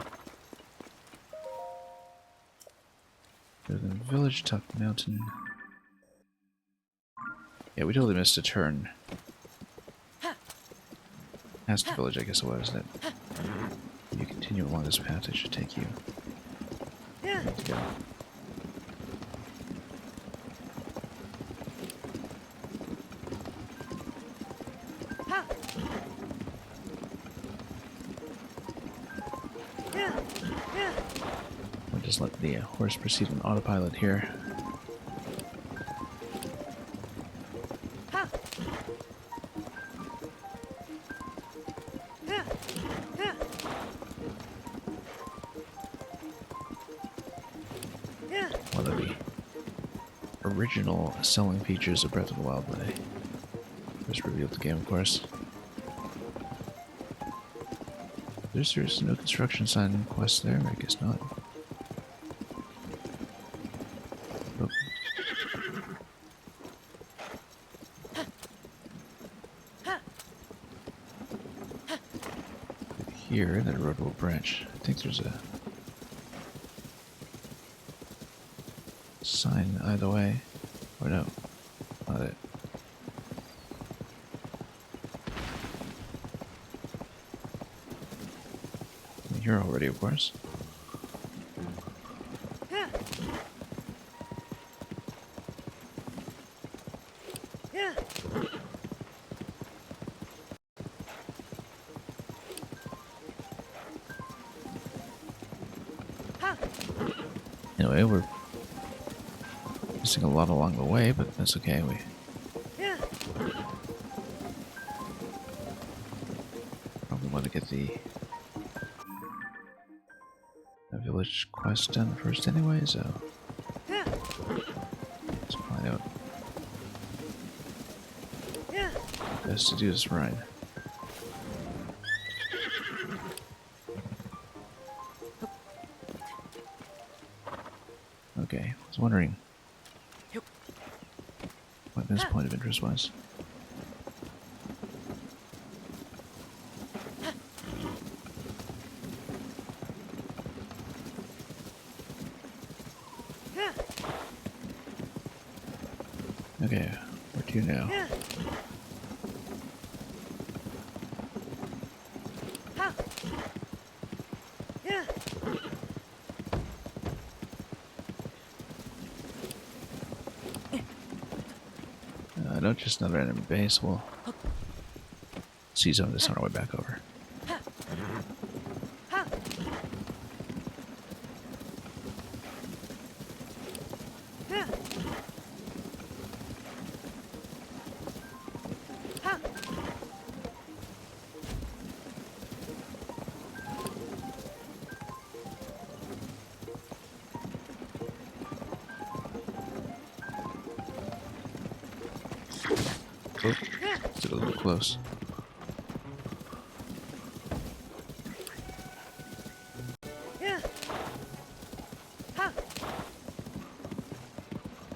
There's a village, top mountain. Yeah, we totally missed a turn. Past the village, I guess it was, that if you continue along this path, it should take you where you need to go. We'll just let the horse proceed on autopilot here. One of the original selling features of Breath of the Wild when they first revealed the game, of course. There's no construction sign quest there, I guess not. Oh. Here, that road will branch. I think there's a sign either way. Or no, not it. I'm here already, of course. Anyway, we're missing a lot along the way, but that's okay. We probably want to get the village quest done first anyway, so let's find out best to do this right. Okay, I was wondering what this point of interest was. Okay, where to now? Not just another enemy base. We'll see some of this on our way back over. Oh, it's a little close.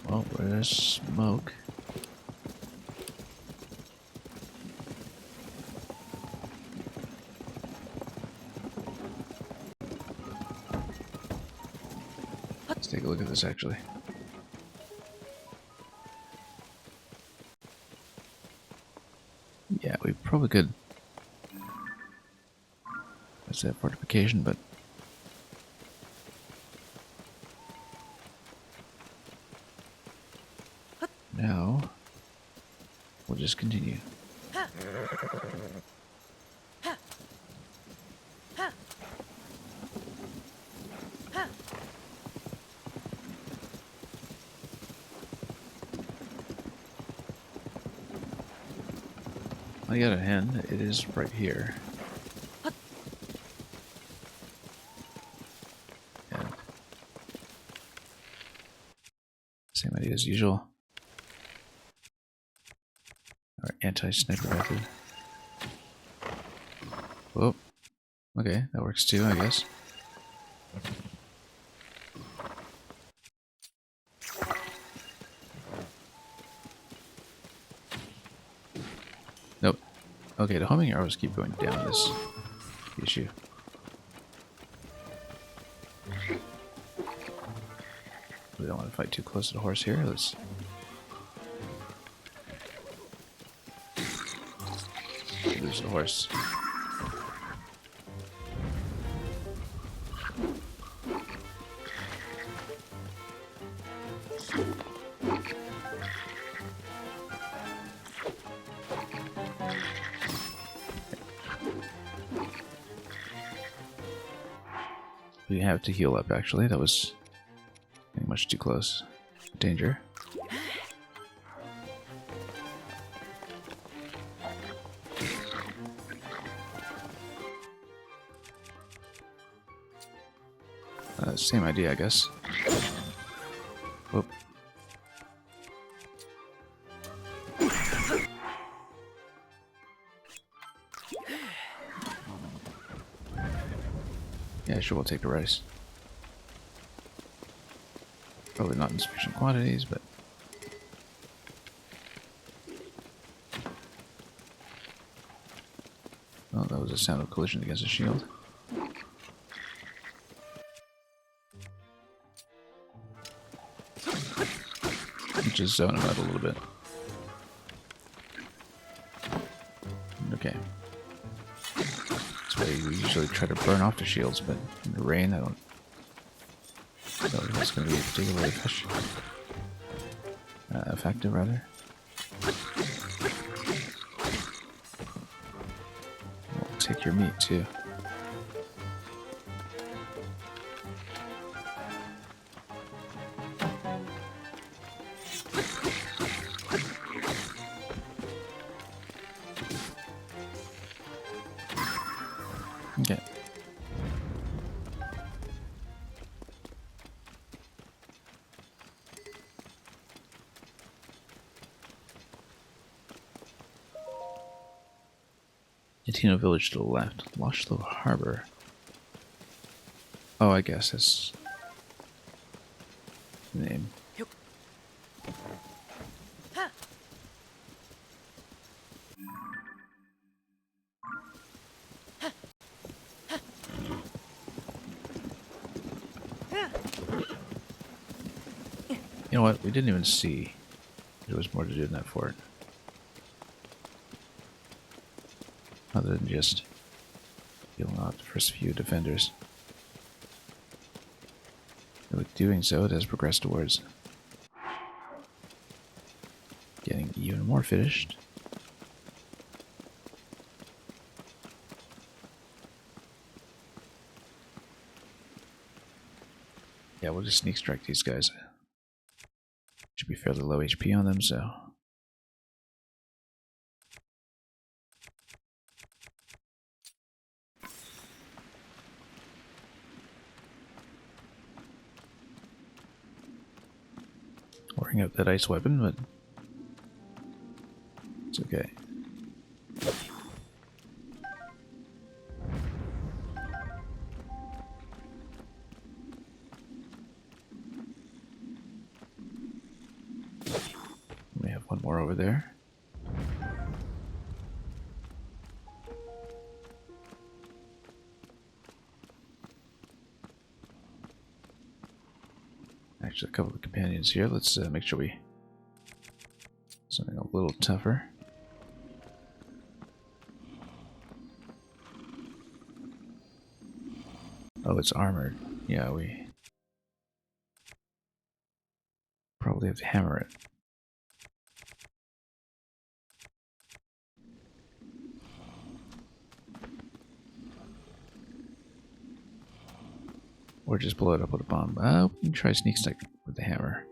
Well, where there's smoke. a look at this actually. Yeah, we probably could. That's that fortification, but now we'll just continue. On the other hand, it is right here. And same idea as usual. Our anti-sniper method. Whoa. Okay, that works too, I guess. Nope. Okay, the homing arrows keep going down this issue. We don't want to fight too close to the horse here. Let's lose the horse. We have to heal up, actually. That was getting much too close. Danger. Same idea, I guess. Whoop. Yeah, sure, we'll take the rice. Probably not in sufficient quantities, but... Oh, that was a sound of collision against a shield. Just zone him out a little bit. Okay. That's why we usually try to burn off the shields, but in the rain, I don't know if that's going to be particularly effective, rather. We'll take your meat, too. Okay. Yatino village to the left. Washlow Harbor. Oh, I guess that's the name. You know what? We didn't even see there was more to do in that fort. Other than just killing off the first few defenders. And with doing so, it has progressed towards getting even more finished. Yeah, we'll just sneak strike these guys. Should be fairly low HP on them, so... Wearing out that ice weapon, but... it's okay. We have one more over there. to a couple of companions here. Let's make sure we... something a little tougher. Oh, it's armored. Yeah, we probably have to hammer it. Or just blow it up with a bomb. We can try sneak strike with the hammer.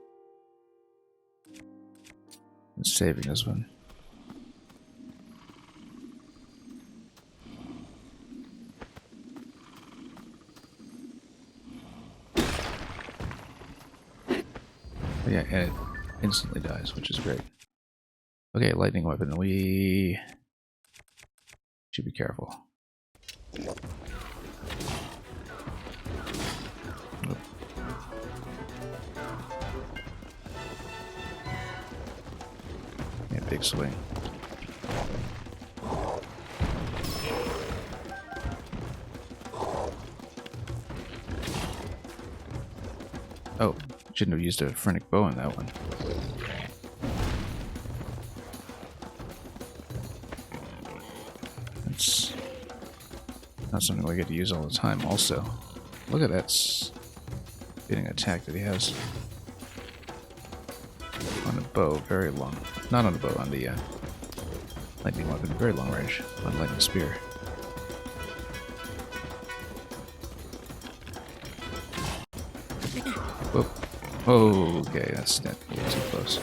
And saving this one. But yeah, and it instantly dies, which is great. Okay, lightning weapon. We should be careful. Yeah, big swing. Oh, shouldn't have used a phrenic bow in that one. That's not something we get to use all the time. Also, look at that spinning attack that he has on a bow, very long. Not on the bow, on the lightning weapon, very long range on lightning spear. Whoop. Oh, okay, that's a little too close.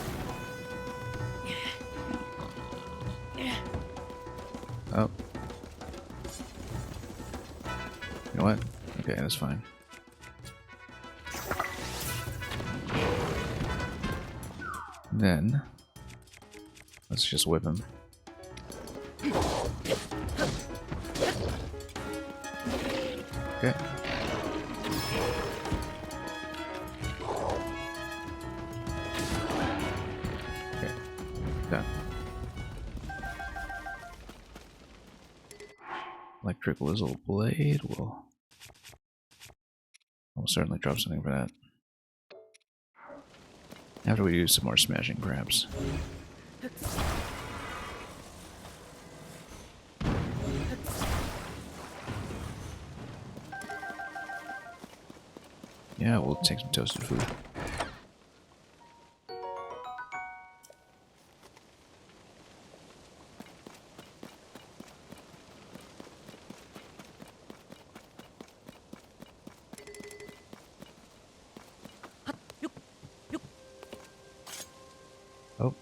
Oh. You know what? Okay, that's fine. Then, let's just whip him. Okay. Okay. Done. Electric Lizzle Blade will almost certainly drop something for that. After we do some more smashing grabs. Yeah, we'll take some toasted food. Oh.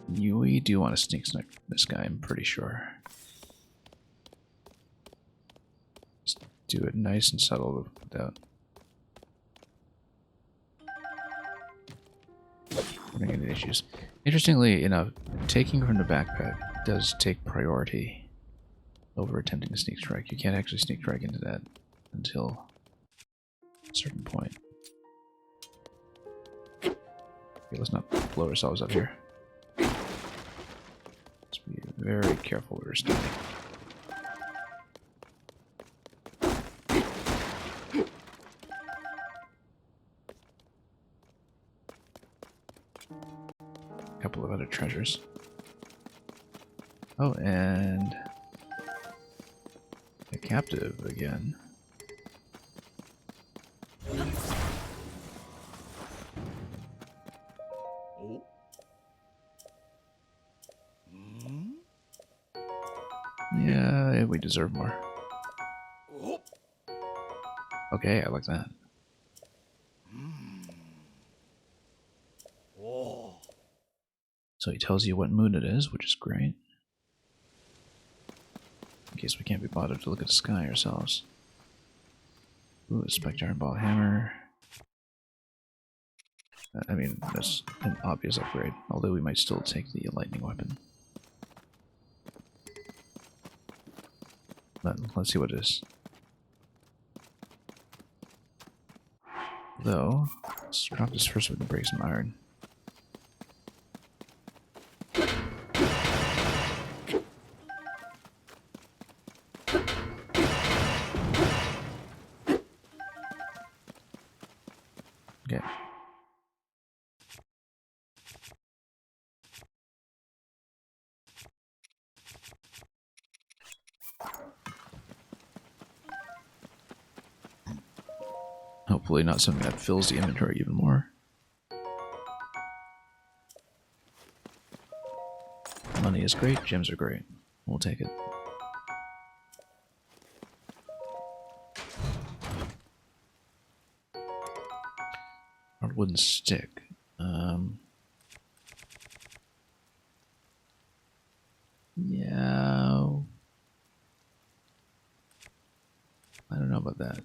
We do want to sneak this guy, I'm pretty sure. Just do it nice and subtle without having any issues. Interestingly enough, taking from the backpack does take priority over attempting to sneak strike. You can't actually sneak strike into that until a certain point. Okay, let's not blow ourselves up here. Let's be very careful where we're standing. A couple of other treasures. Oh, and a captive again. Oh. Hmm? Yeah, we deserve more. Oh. Okay, I like that. Oh. So he tells you what moon it is, which is great. In case we can't be bothered to look at the sky ourselves. Ooh, a spiked iron ball hammer. I mean, that's an obvious upgrade, although we might still take the lightning weapon. But let's see what it is. Though, let's drop this first so we can break some iron. hopefully not something that fills the inventory even more. Money is great, gems are great. We'll take it. Hard wooden stick. Yeah. I don't know about that.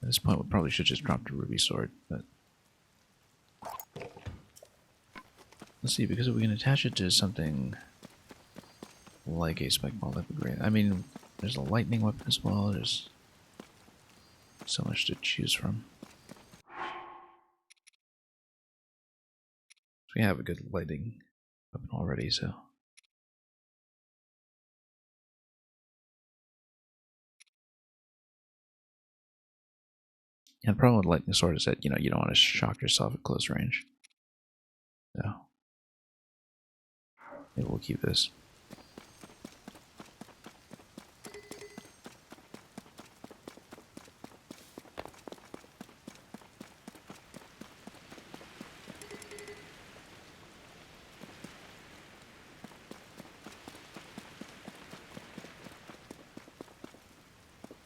At this point, we probably should just drop the ruby sword, but let's see, because if we can attach it to something like a spike ball, that'd be great. I mean, there's a lightning weapon as well. There's so much to choose from. We have a good lightning weapon already, so. And the problem with lightning sword is that, you don't want to shock yourself at close range. So, maybe we'll keep this.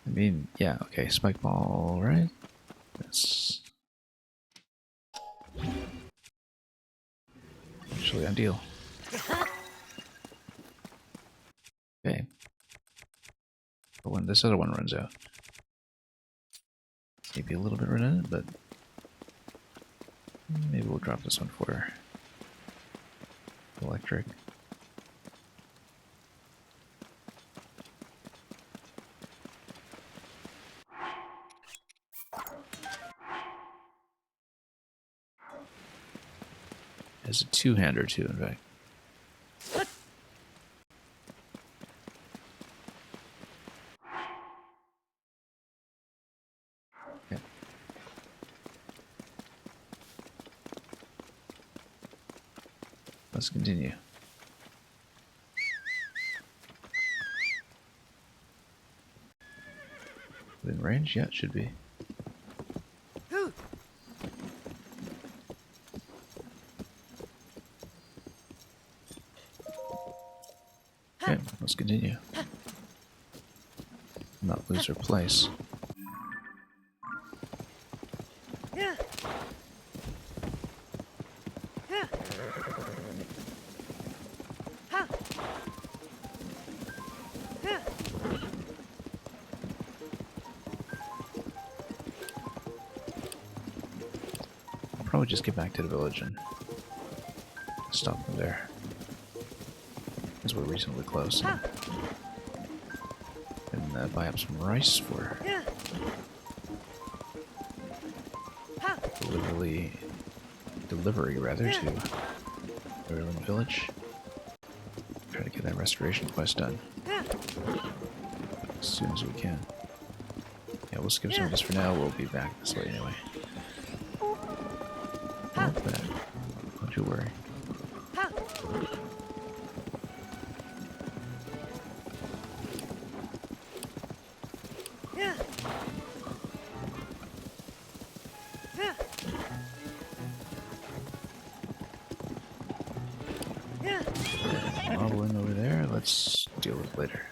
I mean, yeah, okay, spike ball, right? That's actually ideal. Okay. But when this other one runs out, maybe a little bit redundant, but maybe we'll drop this one for electric. As a two-hander too, in fact. Okay. Let's continue. Within range? Yeah, it should be. Okay, let's continue. Not lose our place. Probably just get back to the village and stop them there. Because we're reasonably close. And buy up some rice for delivery rather to Everyone Village. Try to get that restoration quest done as soon as we can. Yeah, we'll skip some of this for now. We'll be back this way anyway. Not bad. Don't you worry. Modeling over there. Let's deal with it later.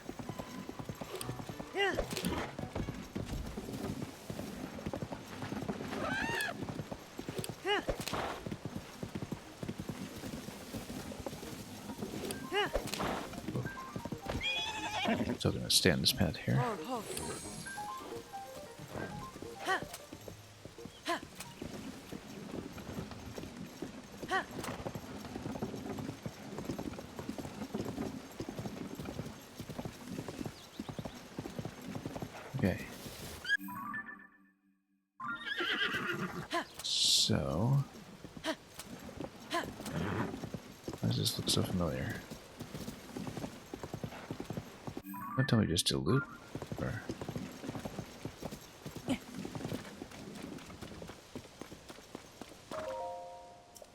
So I'm gonna stay on this path here. Okay. So, why does this look so familiar? Don't tell me just a loop, or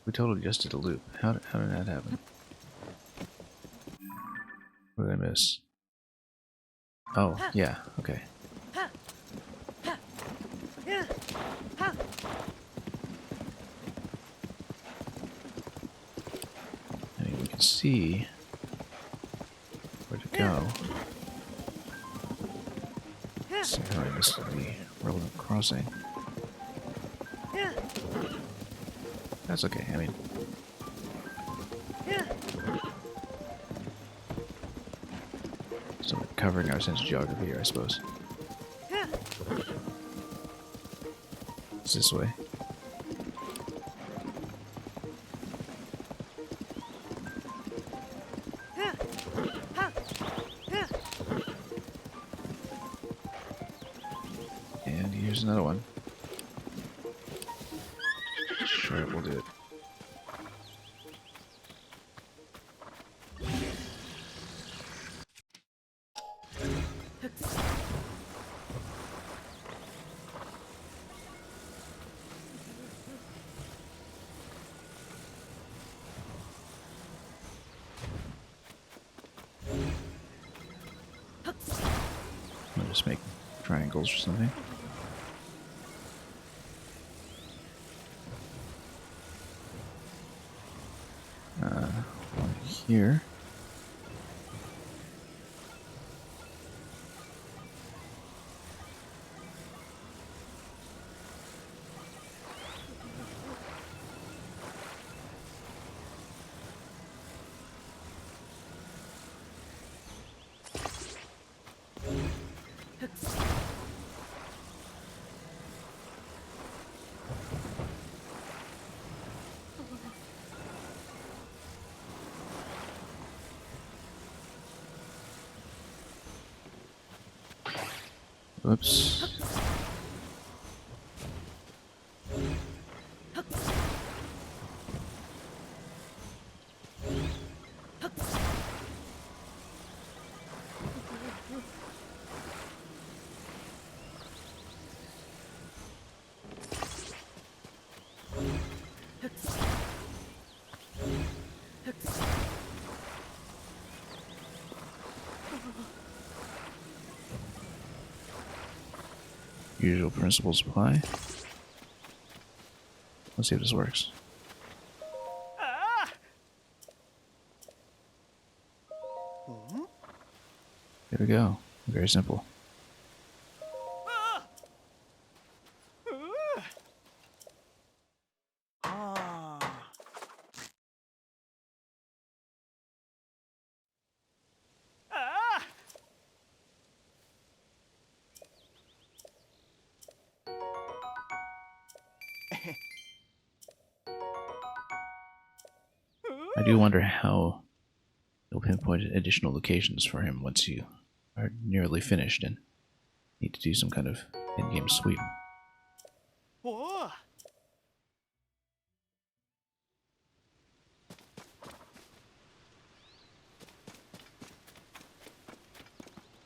we totally just did a loop. How did that happen? What did I miss? Oh, yeah, okay. I mean, we can see where to go. See how I missed the relevant crossing. That's okay, I mean... Still covering our sense of geography here, I suppose. It's this way. And here's another one. Sure, we'll do it. I'll just make triangles or something. One here. Whoops. Usual principles apply. Let's see if this works. There we go. Very simple. I do wonder how you'll pinpoint additional locations for him once you are nearly finished and need to do some kind of in-game sweep.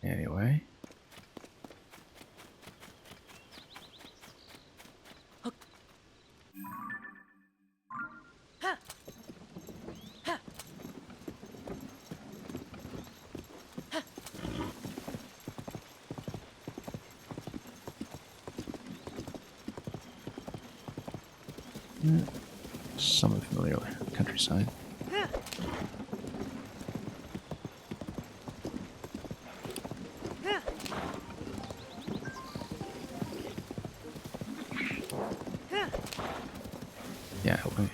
Anyway. Somewhat familiar with countryside. Yeah, we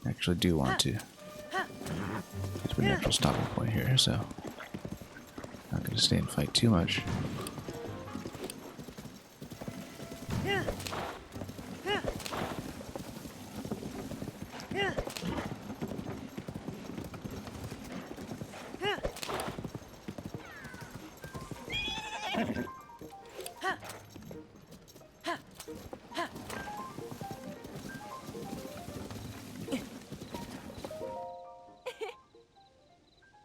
actually do want to get to a natural stopping point here, so not going to stay and fight too much.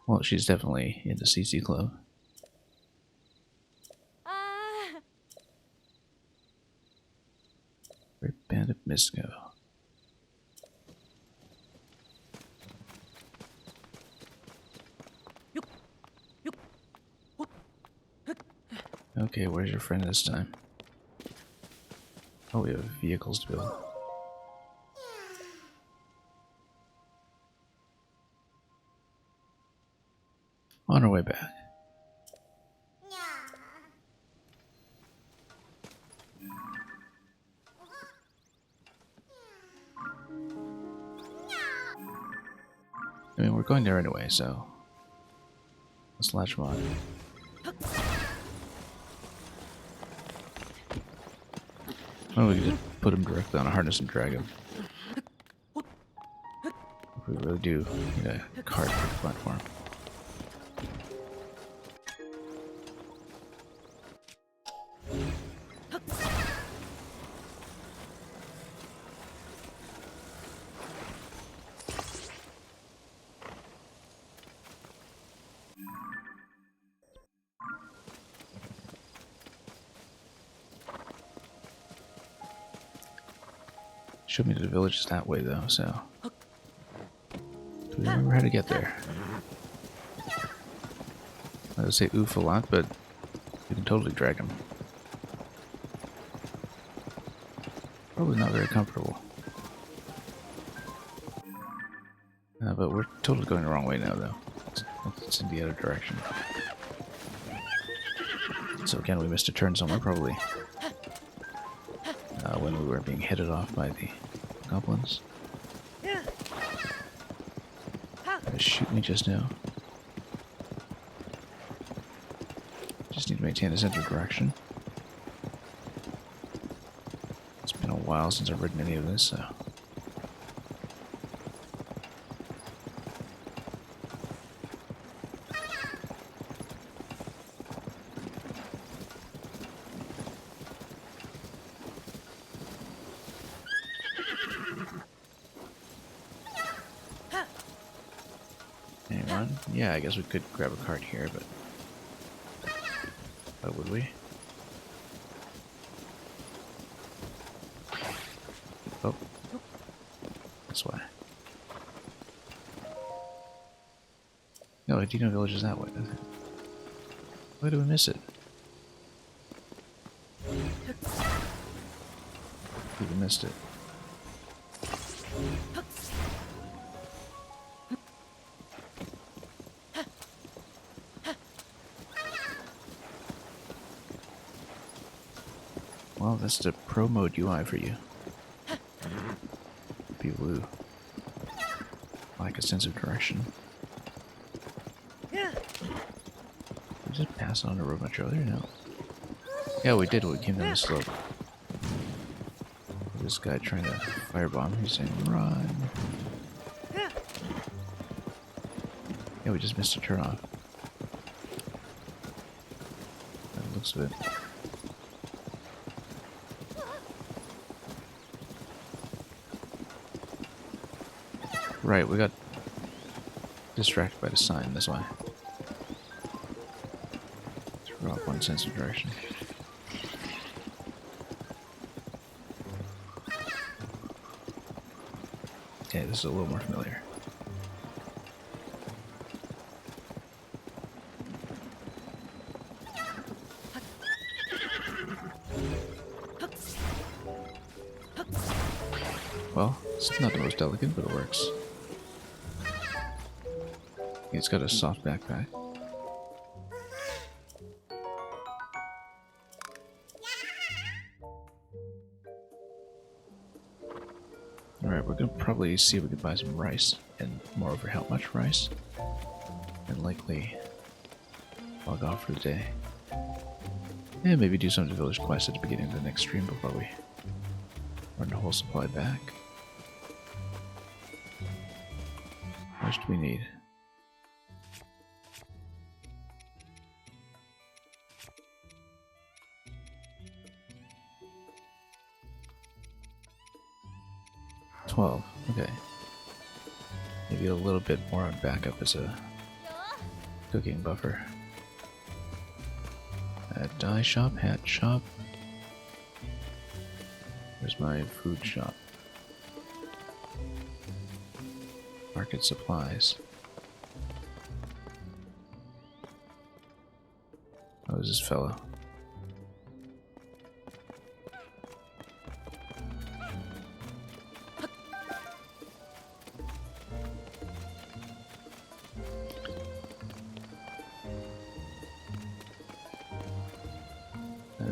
Well, she's definitely in the CC Club. Great Band of Misco. Okay, where's your friend this time? Oh, we have vehicles to build. On our way back. I mean, we're going there anyway, so let's latch him on. Well, we could just put him directly on a harness and drag him. If we really do need a cart for the platform. Showed me the village is that way though, so do we remember how to get there? I would say oof a lot, but we can totally drag him. Probably not very comfortable. But we're totally going the wrong way now though. It's in the other direction. So again, we missed a turn somewhere probably. When we were being headed off by the goblins. They shoot me just now. Just need to maintain the center direction. It's been a while since I've ridden any of this, so. Yeah, I guess we could grab a cart here, but why would we? Oh, that's why. No, Adino Village is that way. Why do we miss it? We missed it. Well, that's the pro mode UI for you. People who lack a sense of direction. Did we just pass on the road much earlier? No. Yeah, we did when we came down the slope. This guy trying to firebomb, he's saying, run. Yeah, we just missed a turn off. That looks of it. Right, we got distracted by the sign, that's why. Threw off one sense of direction. Okay, this is a little more familiar. Well, it's not the most elegant, but it works. It's got a soft backpack. Alright, we're gonna probably see if we can buy some rice, and moreover how much rice, and likely log off for the day. And maybe do some of the village quests at the beginning of the next stream before we run the whole supply back. How much do we need? Okay. Maybe a little bit more on backup as a cooking buffer. Dye shop, hat shop. Where's my food shop? Market supplies. Oh, is this fellow?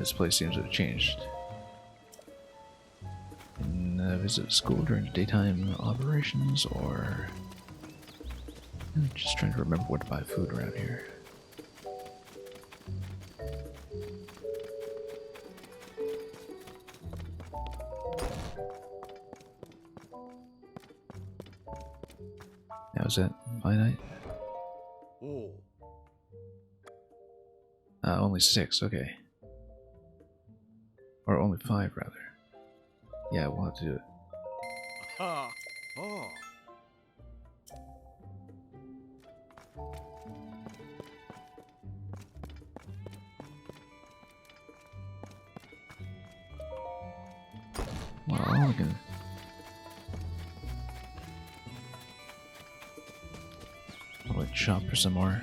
this place seems to have changed. And visit a school during daytime operations, or I'm just trying to remember where to buy food around here. Now is that finite? Oh. Only 6, okay. Or only 5, rather. Yeah, we'll have to do it. Ha. Oh. Well, we can... probably shop for some more.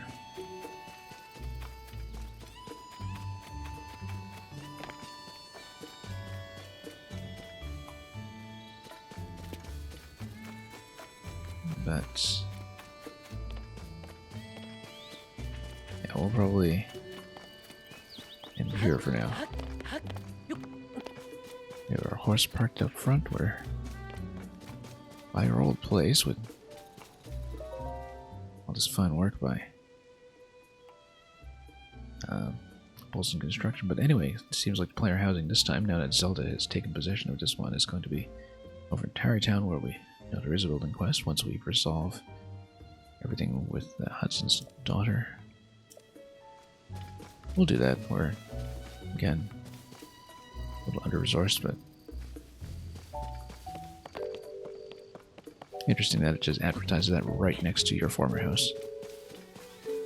But... yeah, we'll probably end here for now. We have our horse parked up front where by our old place with all this fine work by Olsen Construction. But anyway, it seems like player housing this time, now that Zelda has taken possession of this one, is going to be over in Tarrytown, where we know there is a building quest once we resolve everything with Hudson's daughter. We'll do that. We're, again, a little under-resourced, but interesting that it just advertises that right next to your former house.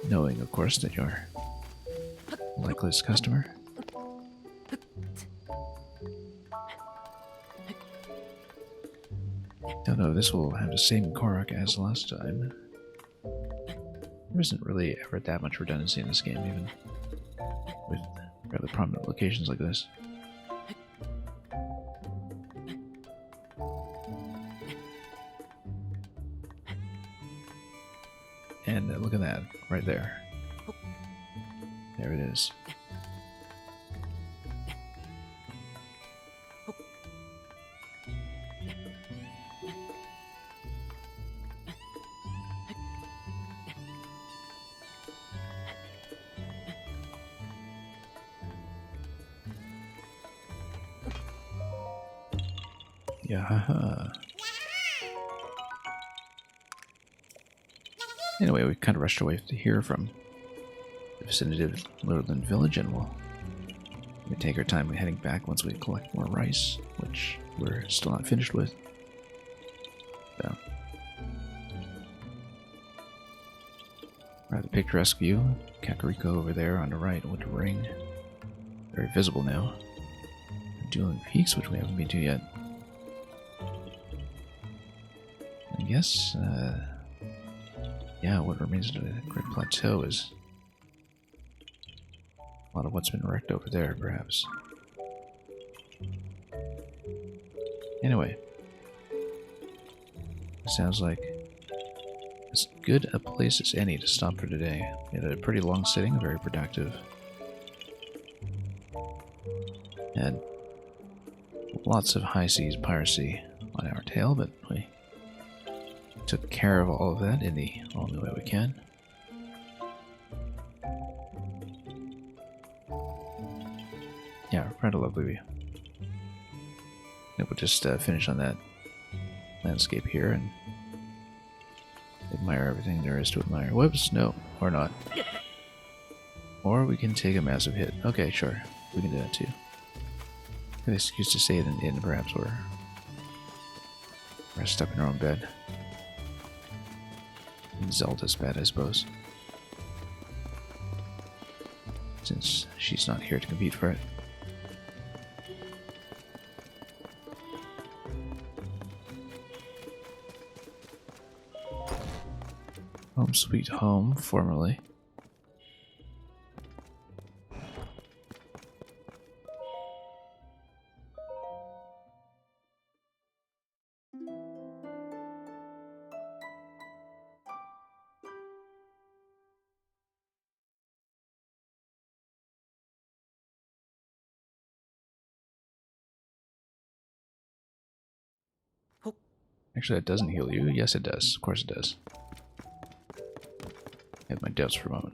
Knowing, of course, that you're a likeliest customer. Don't know if this will have the same Korok as last time. There isn't really ever that much redundancy in this game, even with rather prominent locations like this. And look at that, right there. There it is. Yeah, haha. Anyway, we kind of rushed away to hear from the vicinity of Lurland Village, and we'll take our time heading back once we collect more rice, which we're still not finished with. So, rather picturesque view. Kakariko over there on the right with the ring. Very visible now. Dueling Peaks, which we haven't been to yet. I guess, yeah, what remains of the Great Plateau is a lot of what's been wrecked over there, perhaps. Anyway, sounds like as good a place as any to stop for today. We had a pretty long sitting, very productive. Had lots of high seas piracy on our tail, but we took care of all of that in the only way we can. Yeah, rather lovely view. We'll just finish on that landscape here and admire everything there is to admire. Whoops, no, or not. Or we can take a massive hit. Okay, sure, we can do that too. An excuse to say it in the end, perhaps, or rest up in our own bed. Zelda's bed, I suppose. Since she's not here to compete for it. Home sweet home, formerly. Actually, that doesn't heal you. Yes, it does. Of course it does. I had my doubts for a moment.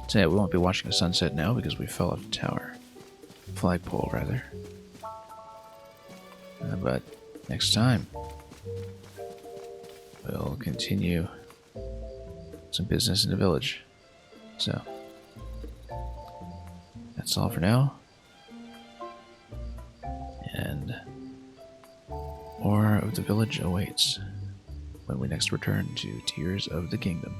So yeah, we won't be watching the sunset now because we fell off the tower. Flagpole, rather. But next time, we'll continue some business in the village. So, that's all for now. And more of the village awaits when we next return to Tears of the Kingdom.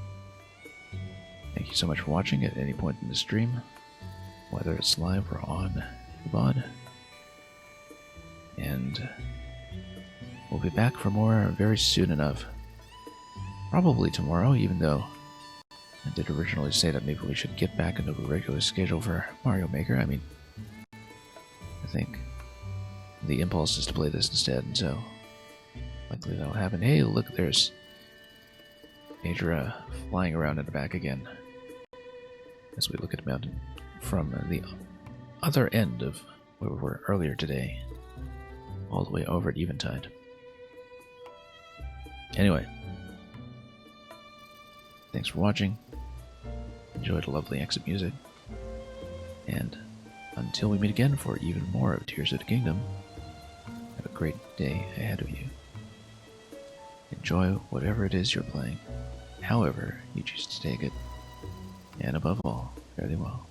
Thank you so much for watching at any point in the stream, whether it's live or on the VOD. And we'll be back for more very soon enough. Probably tomorrow, even though I did originally say that maybe we should get back into a regular schedule for Mario Maker. I mean, I think the impulse is to play this instead, and so likely that'll happen. Hey, look, there's Adra flying around in the back again as we look at the mountain from the other end of where we were earlier today, all the way over at Eventide. Anyway, thanks for watching. Enjoy the lovely exit music. And until we meet again for even more of Tears of the Kingdom, have a great day ahead of you. Enjoy whatever it is you're playing, however you choose to take it, and above all, fare thee well.